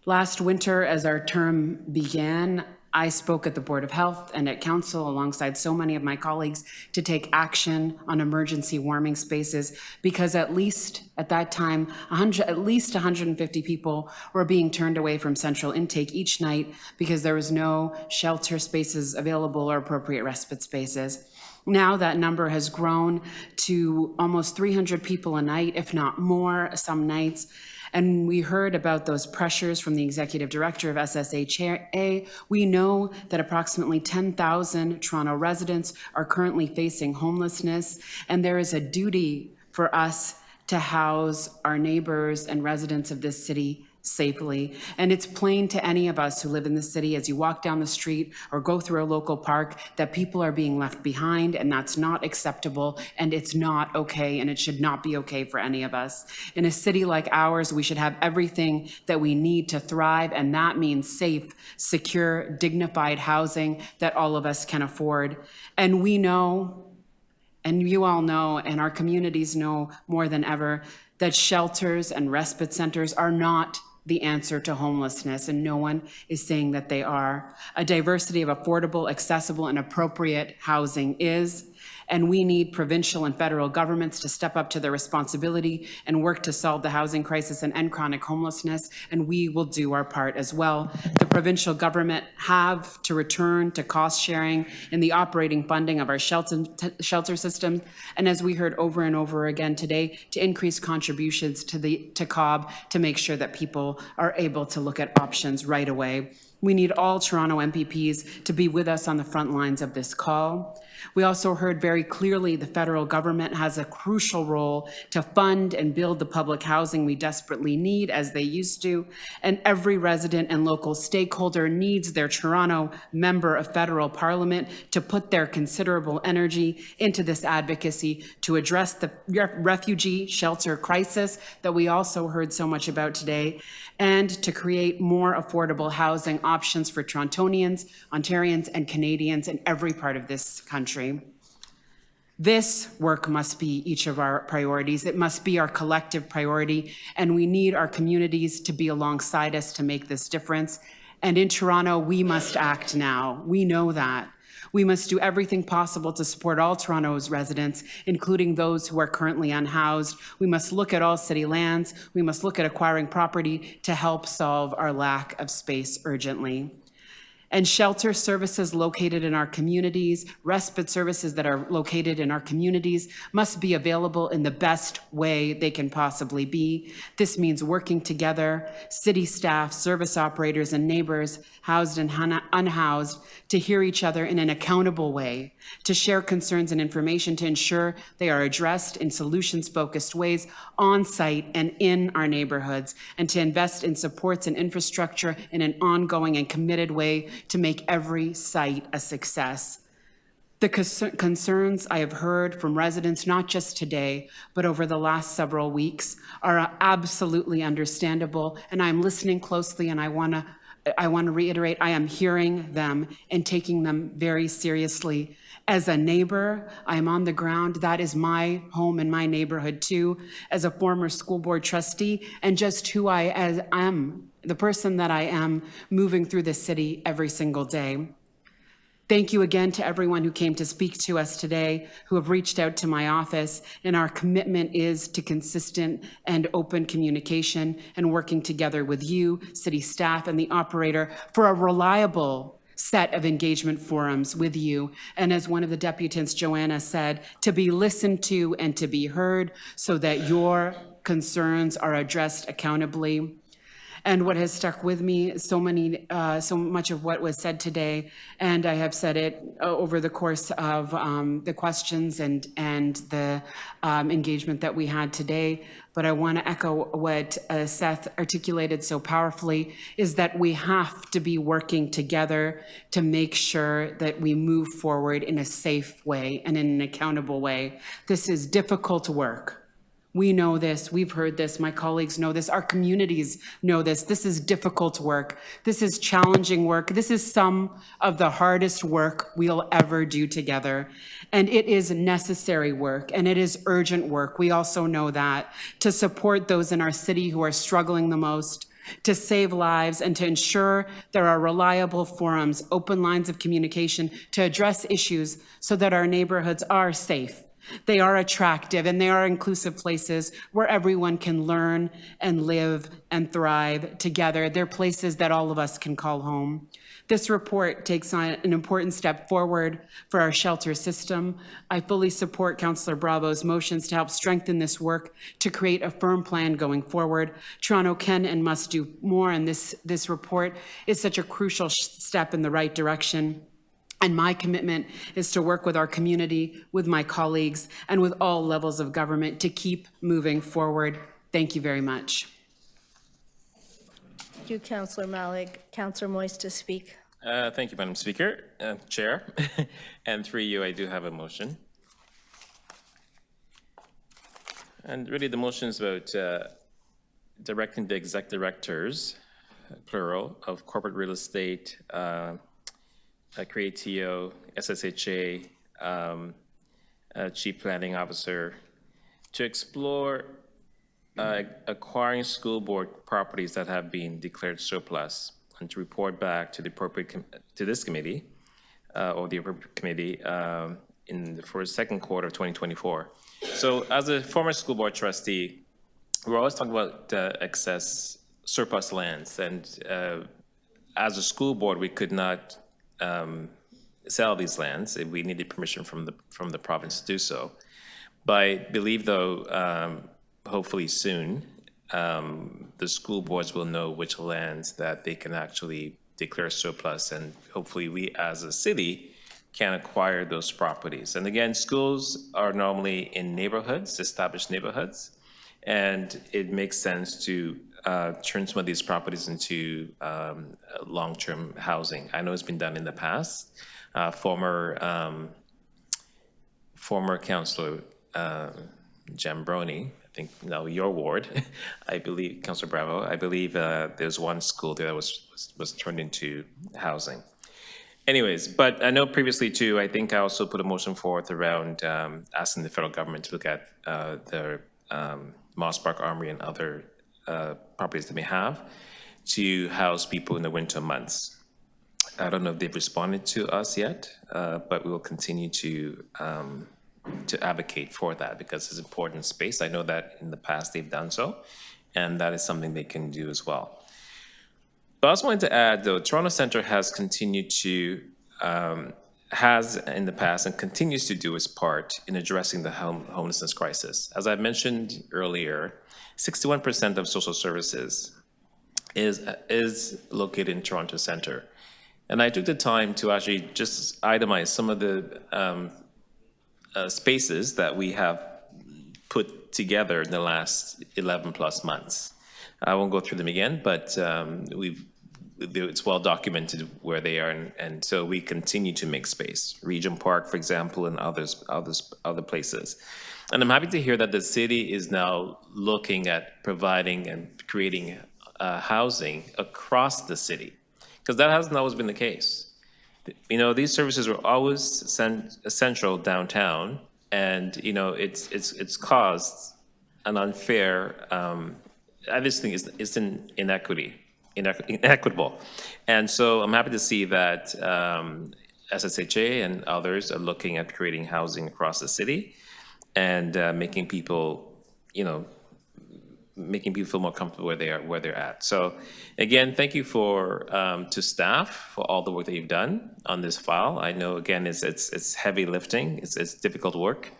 Last winter, as our term began, I spoke at the Board of Health and at Council alongside so many of my colleagues to take action on emergency warming spaces, because at least at that time, at least 150 people were being turned away from central intake each night because there was no shelter spaces available or appropriate respite spaces. Now that number has grown to almost 300 people a night, if not more, some nights. And we heard about those pressures from the executive director of SSHA. We know that approximately 10,000 Toronto residents are currently facing homelessness, and there is a duty for us to house our neighbors and residents of this city safely. And it's plain to any of us who live in the city, as you walk down the street or go through a local park, that people are being left behind, and that's not acceptable, and it's not okay, and it should not be okay for any of us. In a city like ours, we should have everything that we need to thrive, and that means safe, secure, dignified housing that all of us can afford. And we know, and you all know, and our communities know more than ever, that shelters and respite centers are not the answer to homelessness, and no one is saying that they are. A diversity of affordable, accessible, and appropriate housing is, and we need provincial and federal governments to step up to their responsibility and work to solve the housing crisis and end chronic homelessness, and we will do our part as well. The provincial government have to return to cost sharing in the operating funding of our shelter system, and as we heard over and over again today, to increase contributions to COB to make sure that people are able to look at options right away. We need all Toronto MPPs to be with us on the front lines of this call. We also heard very clearly the federal government has a crucial role to fund and build the public housing we desperately need, as they used to, and every resident and local stakeholder needs their Toronto member of federal parliament to put their considerable energy into this advocacy to address the refugee shelter crisis that we also heard so much about today, and to create more affordable housing options for Torontonians, Ontarians, and Canadians in every part of this country. This work must be each of our priorities. It must be our collective priority, and we need our communities to be alongside us to make this difference. And in Toronto, we must act now. We know that. We must do everything possible to support all Toronto's residents, including those who are currently unhoused. We must look at all city lands. We must look at acquiring property to help solve our lack of space urgently. And shelter services located in our communities, respite services that are located in our communities must be available in the best way they can possibly be. This means working together, city staff, service operators, and neighbors, housed and unhoused, to hear each other in an accountable way, to share concerns and information to ensure they are addressed in solutions-focused ways on site and in our neighborhoods, and to invest in supports and infrastructure in an ongoing and committed way to make every site a success. The concerns I have heard from residents, not just today, but over the last several weeks, are absolutely understandable, and I'm listening closely, and I want to reiterate, I am hearing them and taking them very seriously. As a neighbor, I am on the ground. That is my home and my neighborhood too. As a former school board trustee, and just who I am, the person that I am moving through the city every single day. Thank you again to everyone who came to speak to us today, who have reached out to my office, and our commitment is to consistent and open communication and working together with you, city staff, and the operator for a reliable set of engagement forums with you. And as one of the deputants, Joanna, said, to be listened to and to be heard so that your concerns are addressed accountably. And what has stuck with me, so much of what was said today, and I have said it over the course of the questions and the engagement that we had today, but I want to echo what Seth articulated so powerfully, is that we have to be working together to make sure that we move forward in a safe way and in an accountable way. This is difficult work. We know this, we've heard this, my colleagues know this, our communities know this. This is difficult work. This is challenging work. This is some of the hardest work we'll ever do together. And it is necessary work, and it is urgent work. We also know that, to support those in our city who are struggling the most, to save lives, and to ensure there are reliable forums, open lines of communication to address issues so that our neighborhoods are safe. They are attractive, and they are inclusive places where everyone can learn and live and thrive together. They're places that all of us can call home. This report takes on an important step forward for our shelter system. I fully support Councillor Bravo's motions to help strengthen this work to create a firm plan going forward. Toronto can and must do more, and this report is such a crucial step in the right direction. And my commitment is to work with our community, with my colleagues, and with all levels of government to keep moving forward. Thank you very much. Thank you, Councillor Malik. Councillor Moise to speak. Thank you, Madam Speaker, Chair. And through you, I do have a motion. And really, the motion is about directing the exec directors, plural, of corporate real estate, Creatio, SSHA, Chief Planning Officer, to explore acquiring school board properties that have been declared surplus, and to report back to the appropriate to this committee or the appropriate committee for the second quarter of 2024. So, as a former school board trustee, we're always talking about excess surplus lands, and as a school board, we could not sell these lands. We needed permission from the province to do so. But I believe, though, hopefully soon, the school boards will know which lands that they can actually declare surplus, and hopefully we as a city can acquire those properties. And again, schools are normally in neighborhoods, established neighborhoods, and it makes sense to turn some of these properties into long-term housing. I know it's been done in the past. Former Councillor Jambroni, I think now your ward, I believe, Councillor Bravo, I believe there's one school there that was turned into housing. Anyways, but I know previously too, I think I also put a motion forth around asking the federal government to look at the Moss Park Armory and other properties that may have to house people in the winter months. I don't know if they've responded to us yet, but we will continue to advocate for that because it's important space. I know that in the past they've done so, and that is something they can do as well. But I also wanted to add, though, Toronto Centre has continued to, has in the past and continues to do its part in addressing the homelessness crisis. As I mentioned earlier, 61% of social services is located in Toronto Centre. And I took the time to actually just itemize some of the spaces that we have put together in the last 11 plus months. I won't go through them again, but it's well documented where they are, and so we continue to make space. Regent Park, for example, and other places. And I'm happy to hear that the city is now looking at providing and creating housing across the city, because that hasn't always been the case. You know, these services were always central downtown, and you know, it's caused an unfair. I just think it's an inequitable, and so I'm happy to see that SSHA and others are looking at creating housing across the city, and making people, you know, making people feel more comfortable where they're at. So again, thank you to staff for all the work that you've done on this file. I know, again, it's heavy lifting, it's difficult work.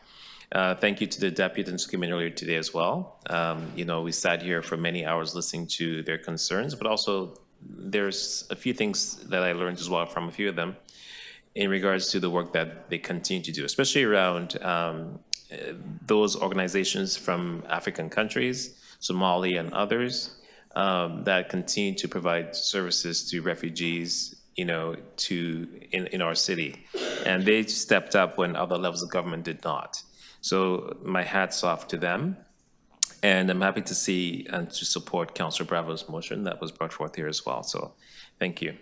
Thank you to the deputants who came in earlier today as well. You know, we sat here for many hours listening to their concerns, but also there's a few things that I learned as well from a few of them in regards to the work that they continue to do, especially around those organizations from African countries, Somalia and others, that continue to provide services to refugees, you know, in our city. And they stepped up when other levels of government did not. So my hat's off to them. And I'm happy to see and to support Councillor Bravo's motion that was brought forth here as well. So thank you.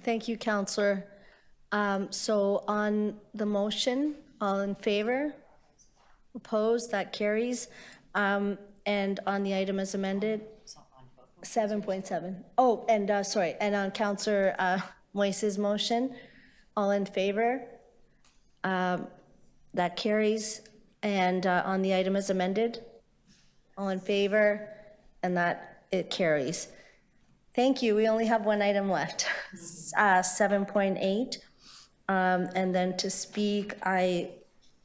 Thank you, Councillor. So on the motion, all in favor? Opposed? That carries. And on the item as amended? 7.7. Oh, and sorry, and on Councillor Moise's motion, all in favor? That carries. And on the item as amended, all in favor, and that it carries. Thank you. We only have one item left, 7.8. And then to speak, I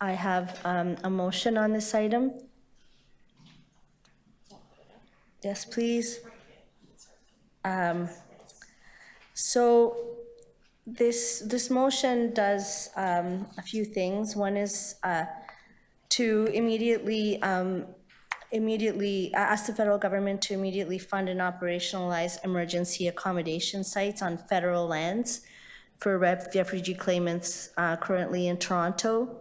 have a motion on this item. Yes, please. So this motion does a few things. One is to immediately ask the federal government to immediately fund and operationalize emergency accommodation sites on federal lands for refugee claimants currently in Toronto,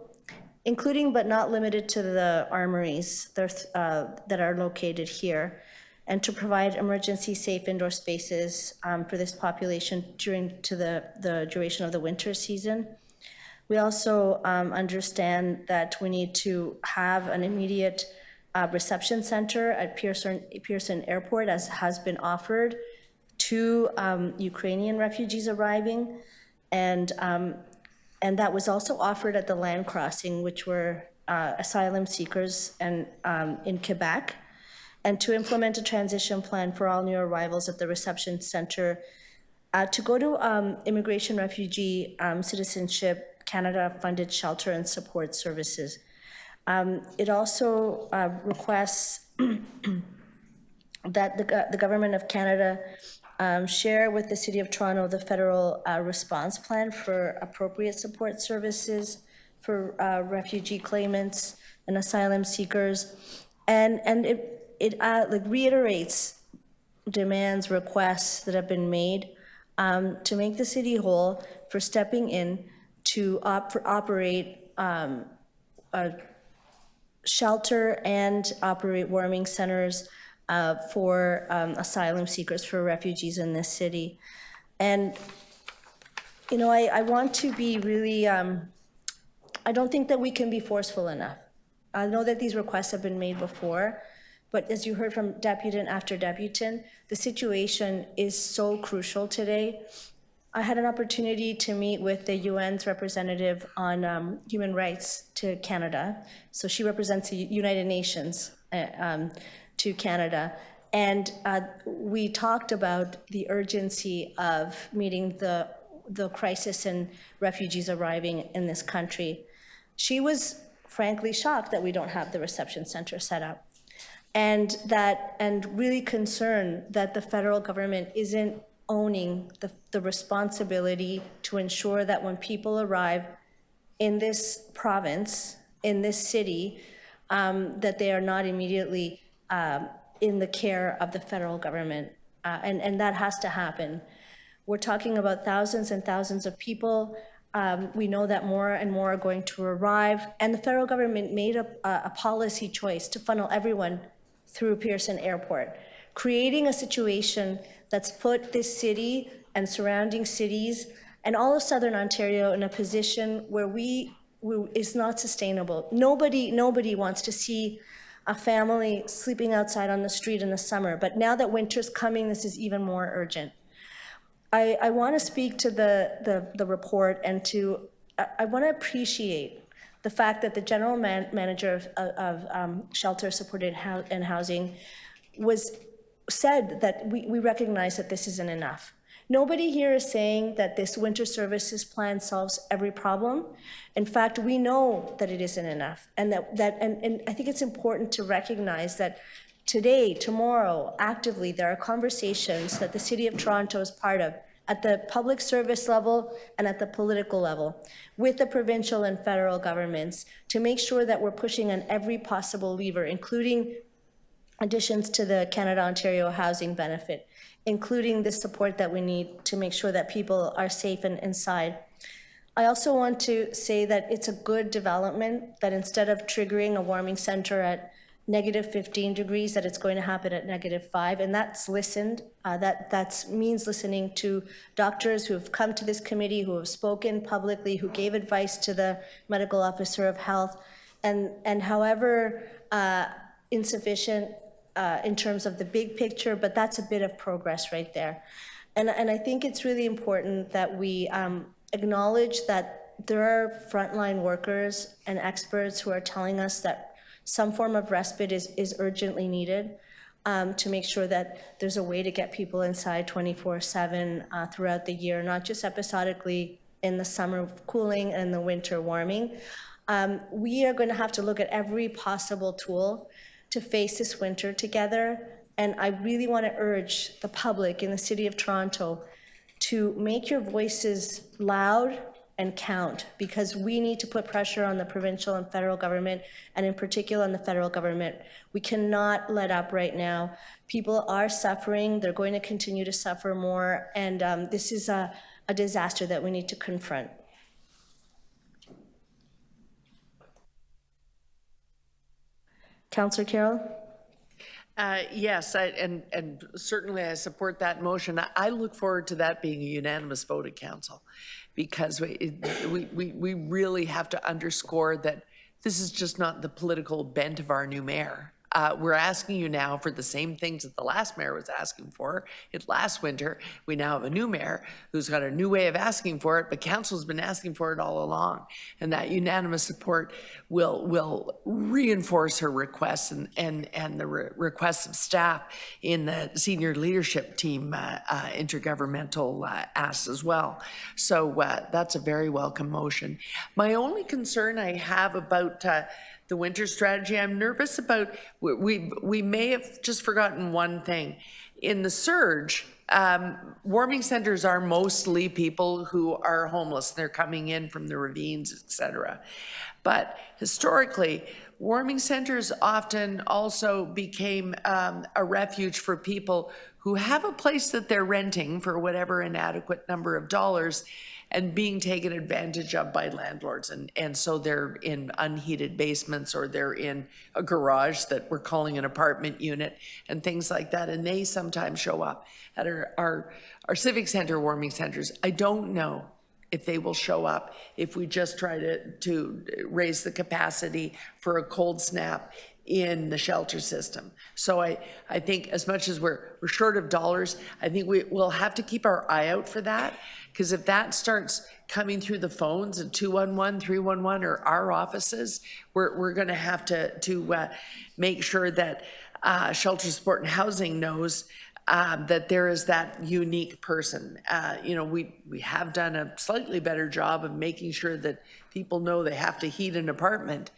including but not limited to the armories that are located here, and to provide emergency safe indoor spaces for this population during the duration of the winter season. We also understand that we need to have an immediate reception center at Pearson Airport, as has been offered to Ukrainian refugees arriving, and that was also offered at the land crossing, which were asylum seekers and in Quebec, and to implement a transition plan for all new arrivals at the reception center to go to Immigration, Refugee, Citizenship Canada funded shelter and support services. It also requests that the Government of Canada share with the City of Toronto the federal response plan for appropriate support services for refugee claimants and asylum seekers, and it like reiterates demands, requests that have been made to make the city whole for stepping in to operate a shelter and operate warming centers for asylum seekers, for refugees in this city. And, you know, I want to be really, I don't think that we can be forceful enough. I know that these requests have been made before, but as you heard from deputant after deputant, the situation is so crucial today. I had an opportunity to meet with the UN's representative on human rights to Canada. So she represents the United Nations to Canada. And we talked about the urgency of meeting the crisis and refugees arriving in this country. She was frankly shocked that we don't have the reception center set up, and really concerned that the federal government isn't owning the responsibility to ensure that when people arrive in this province, in this city, that they are not immediately in the care of the federal government. And that has to happen. We're talking about thousands and thousands of people. We know that more and more are going to arrive. And the federal government made a policy choice to funnel everyone through Pearson Airport, creating a situation that's put this city and surrounding cities and all of Southern Ontario in a position where is not sustainable. Nobody wants to see a family sleeping outside on the street in the summer, but now that winter's coming, this is even more urgent. I want to speak to the report, and I want to appreciate the fact that the general manager of shelter supported and housing said that we recognize that this isn't enough. Nobody here is saying that this winter services plan solves every problem. In fact, we know that it isn't enough, and and I think it's important to recognize that today, tomorrow, actively, there are conversations that the City of Toronto is part of at the public service level and at the political level with the provincial and federal governments to make sure that we're pushing on every possible lever, including additions to the Canada-Ontario housing benefit, including the support that we need to make sure that people are safe and inside. I also want to say that it's a good development that instead of triggering a warming center at -15 degrees, that it's going to happen at -5, and that's listened. That means listening to doctors who have come to this committee, who have spoken publicly, who gave advice to the medical officer of health, and however insufficient in terms of the big picture, but that's a bit of progress right there. And I think it's really important that we acknowledge that there are frontline workers and experts who are telling us that some form of respite is urgently needed to make sure that there's a way to get people inside 24/7 throughout the year, not just episodically in the summer cooling and the winter warming. We are going to have to look at every possible tool to face this winter together. And I really want to urge the public in the City of Toronto to make your voices loud and count, because we need to put pressure on the provincial and federal government, and in particular on the federal government. We cannot let up right now. People are suffering. They're going to continue to suffer more. And this is a disaster that we need to confront. Councillor Carroll? Yes, and certainly I support that motion. I look forward to that being a unanimous vote at council, because we really have to underscore that this is just not the political bent of our new mayor. We're asking you now for the same things that the last mayor was asking for. Last winter, we now have a new mayor who's got a new way of asking for it, but council's been asking for it all along. And that unanimous support will reinforce her requests and the requests of staff in the senior leadership team intergovernmental asks as well. So that's a very welcome motion. My only concern I have about the winter strategy, I'm nervous about, we may have just forgotten one thing. In the surge, warming centers are mostly people who are homeless. They're coming in from the ravines, et cetera. But historically, warming centers often also became a refuge for people who have a place that they're renting for whatever inadequate number of dollars, and being taken advantage of by landlords. And so they're in unheated basements, or they're in a garage that we're calling an apartment unit and things like that. And they sometimes show up at our civic center warming centers. I don't know if they will show up if we just try to raise the capacity for a cold snap in the shelter system. So I think as much as we're short of dollars, I think we'll have to keep our eye out for that, because if that starts coming through the phones at 211, 311, or our offices, we're going to have to make sure that shelter support and housing knows that there is that unique person. You know, we have done a slightly better job of making sure that people know they have to heat an apartment,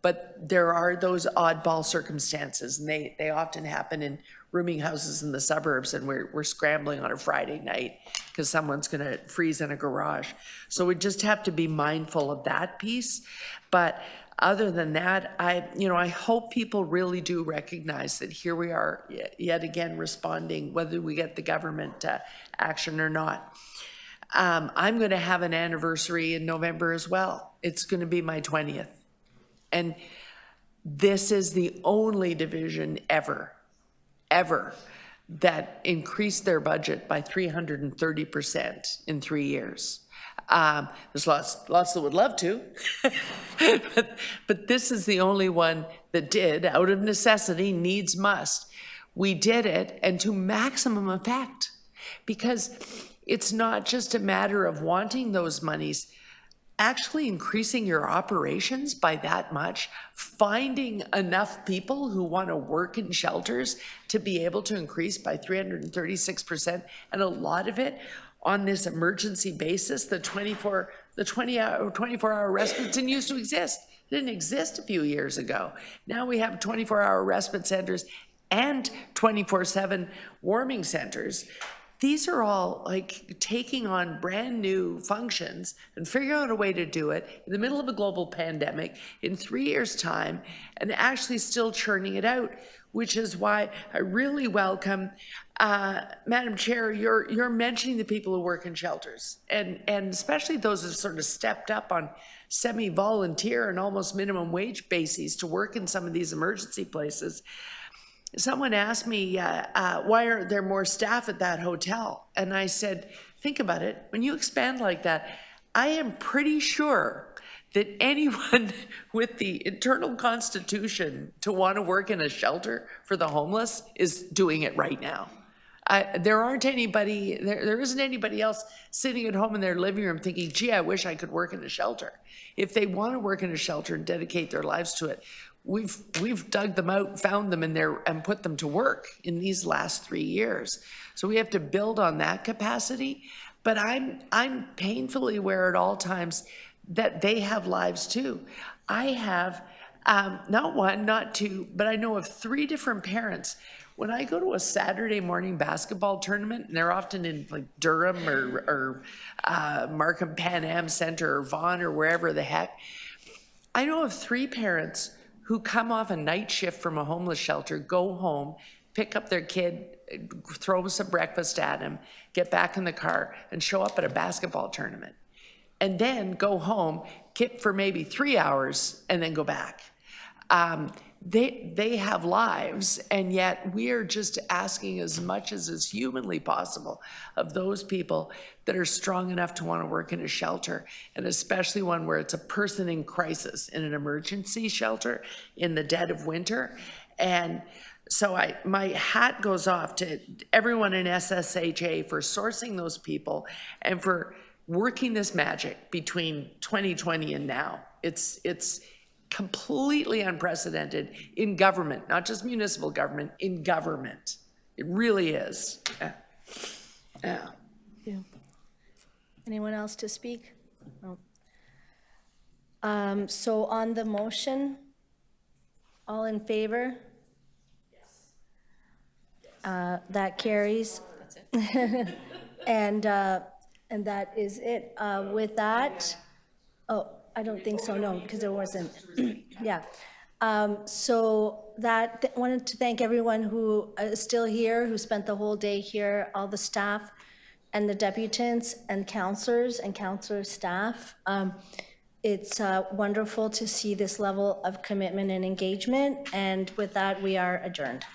but there are those oddball circumstances, and they often happen in rooming houses in the suburbs, and we're scrambling on a Friday night because someone's going to freeze in a garage. So we just have to be mindful of that piece. But other than that, I hope people really do recognize that here we are yet again responding, whether we get the government action or not. I'm going to have an anniversary in November as well. It's going to be my 20th. And this is the only division ever that increased their budget by 330% in 3 years. There's lots that would love to, but this is the only one that did, out of necessity, needs must. We did it, and to maximum effect, because it's not just a matter of wanting those monies, actually increasing your operations by that much, finding enough people who want to work in shelters to be able to increase by 336%, and a lot of it on this emergency basis. The 24-hour respite didn't used to exist. It didn't exist a few years ago. Now we have 24-hour respite centers and 24/7 warming centers. These are all like taking on brand new functions and figuring out a way to do it in the middle of a global pandemic in 3 years' time, and actually still churning it out, which is why I really welcome, Madam Chair, you're mentioning the people who work in shelters, and especially those who sort of stepped up on semi-volunteer and almost minimum wage bases to work in some of these emergency places. Someone asked me, why aren't there more staff at that hotel? And I said, think about it. When you expand like that, I am pretty sure that anyone with the internal constitution to want to work in a shelter for the homeless is doing it right now. There isn't anybody else sitting at home in their living room thinking, gee, I wish I could work in a shelter. If they want to work in a shelter and dedicate their lives to it, we've dug them out, found them in there, and put them to work in these last 3 years. So we have to build on that capacity. But I'm painfully aware at all times that they have lives too. I have not one, not two, but I know of 3 different parents. When I go to a Saturday morning basketball tournament, and they're often in like Durham or Markham Pan Am Center or Vaughan or wherever the heck, I know of 3 parents who come off a night shift from a homeless shelter, go home, pick up their kid, throw some breakfast at him, get back in the car, and show up at a basketball tournament. And then go home, kip for maybe 3 hours, and then go back. They have lives, and yet we are just asking as much as is humanly possible of those people that are strong enough to want to work in a shelter, and especially one where it's a person in crisis, in an emergency shelter in the dead of winter. And so my hat goes off to everyone in SSHA for sourcing those people and for working this magic between 2020 and now. It's completely unprecedented in government, not just municipal government, in government. It really is. Yeah. Anyone else to speak? No. So on the motion, all in favor? Yes. That carries. That's it. And that is it. With that, I don't think so, no, because there wasn't. Yeah. So that, wanted to thank everyone who is still here, who spent the whole day here, all the staff and the deputants and counselors and counselor staff. It's wonderful to see this level of commitment and engagement. And with that, we are adjourned.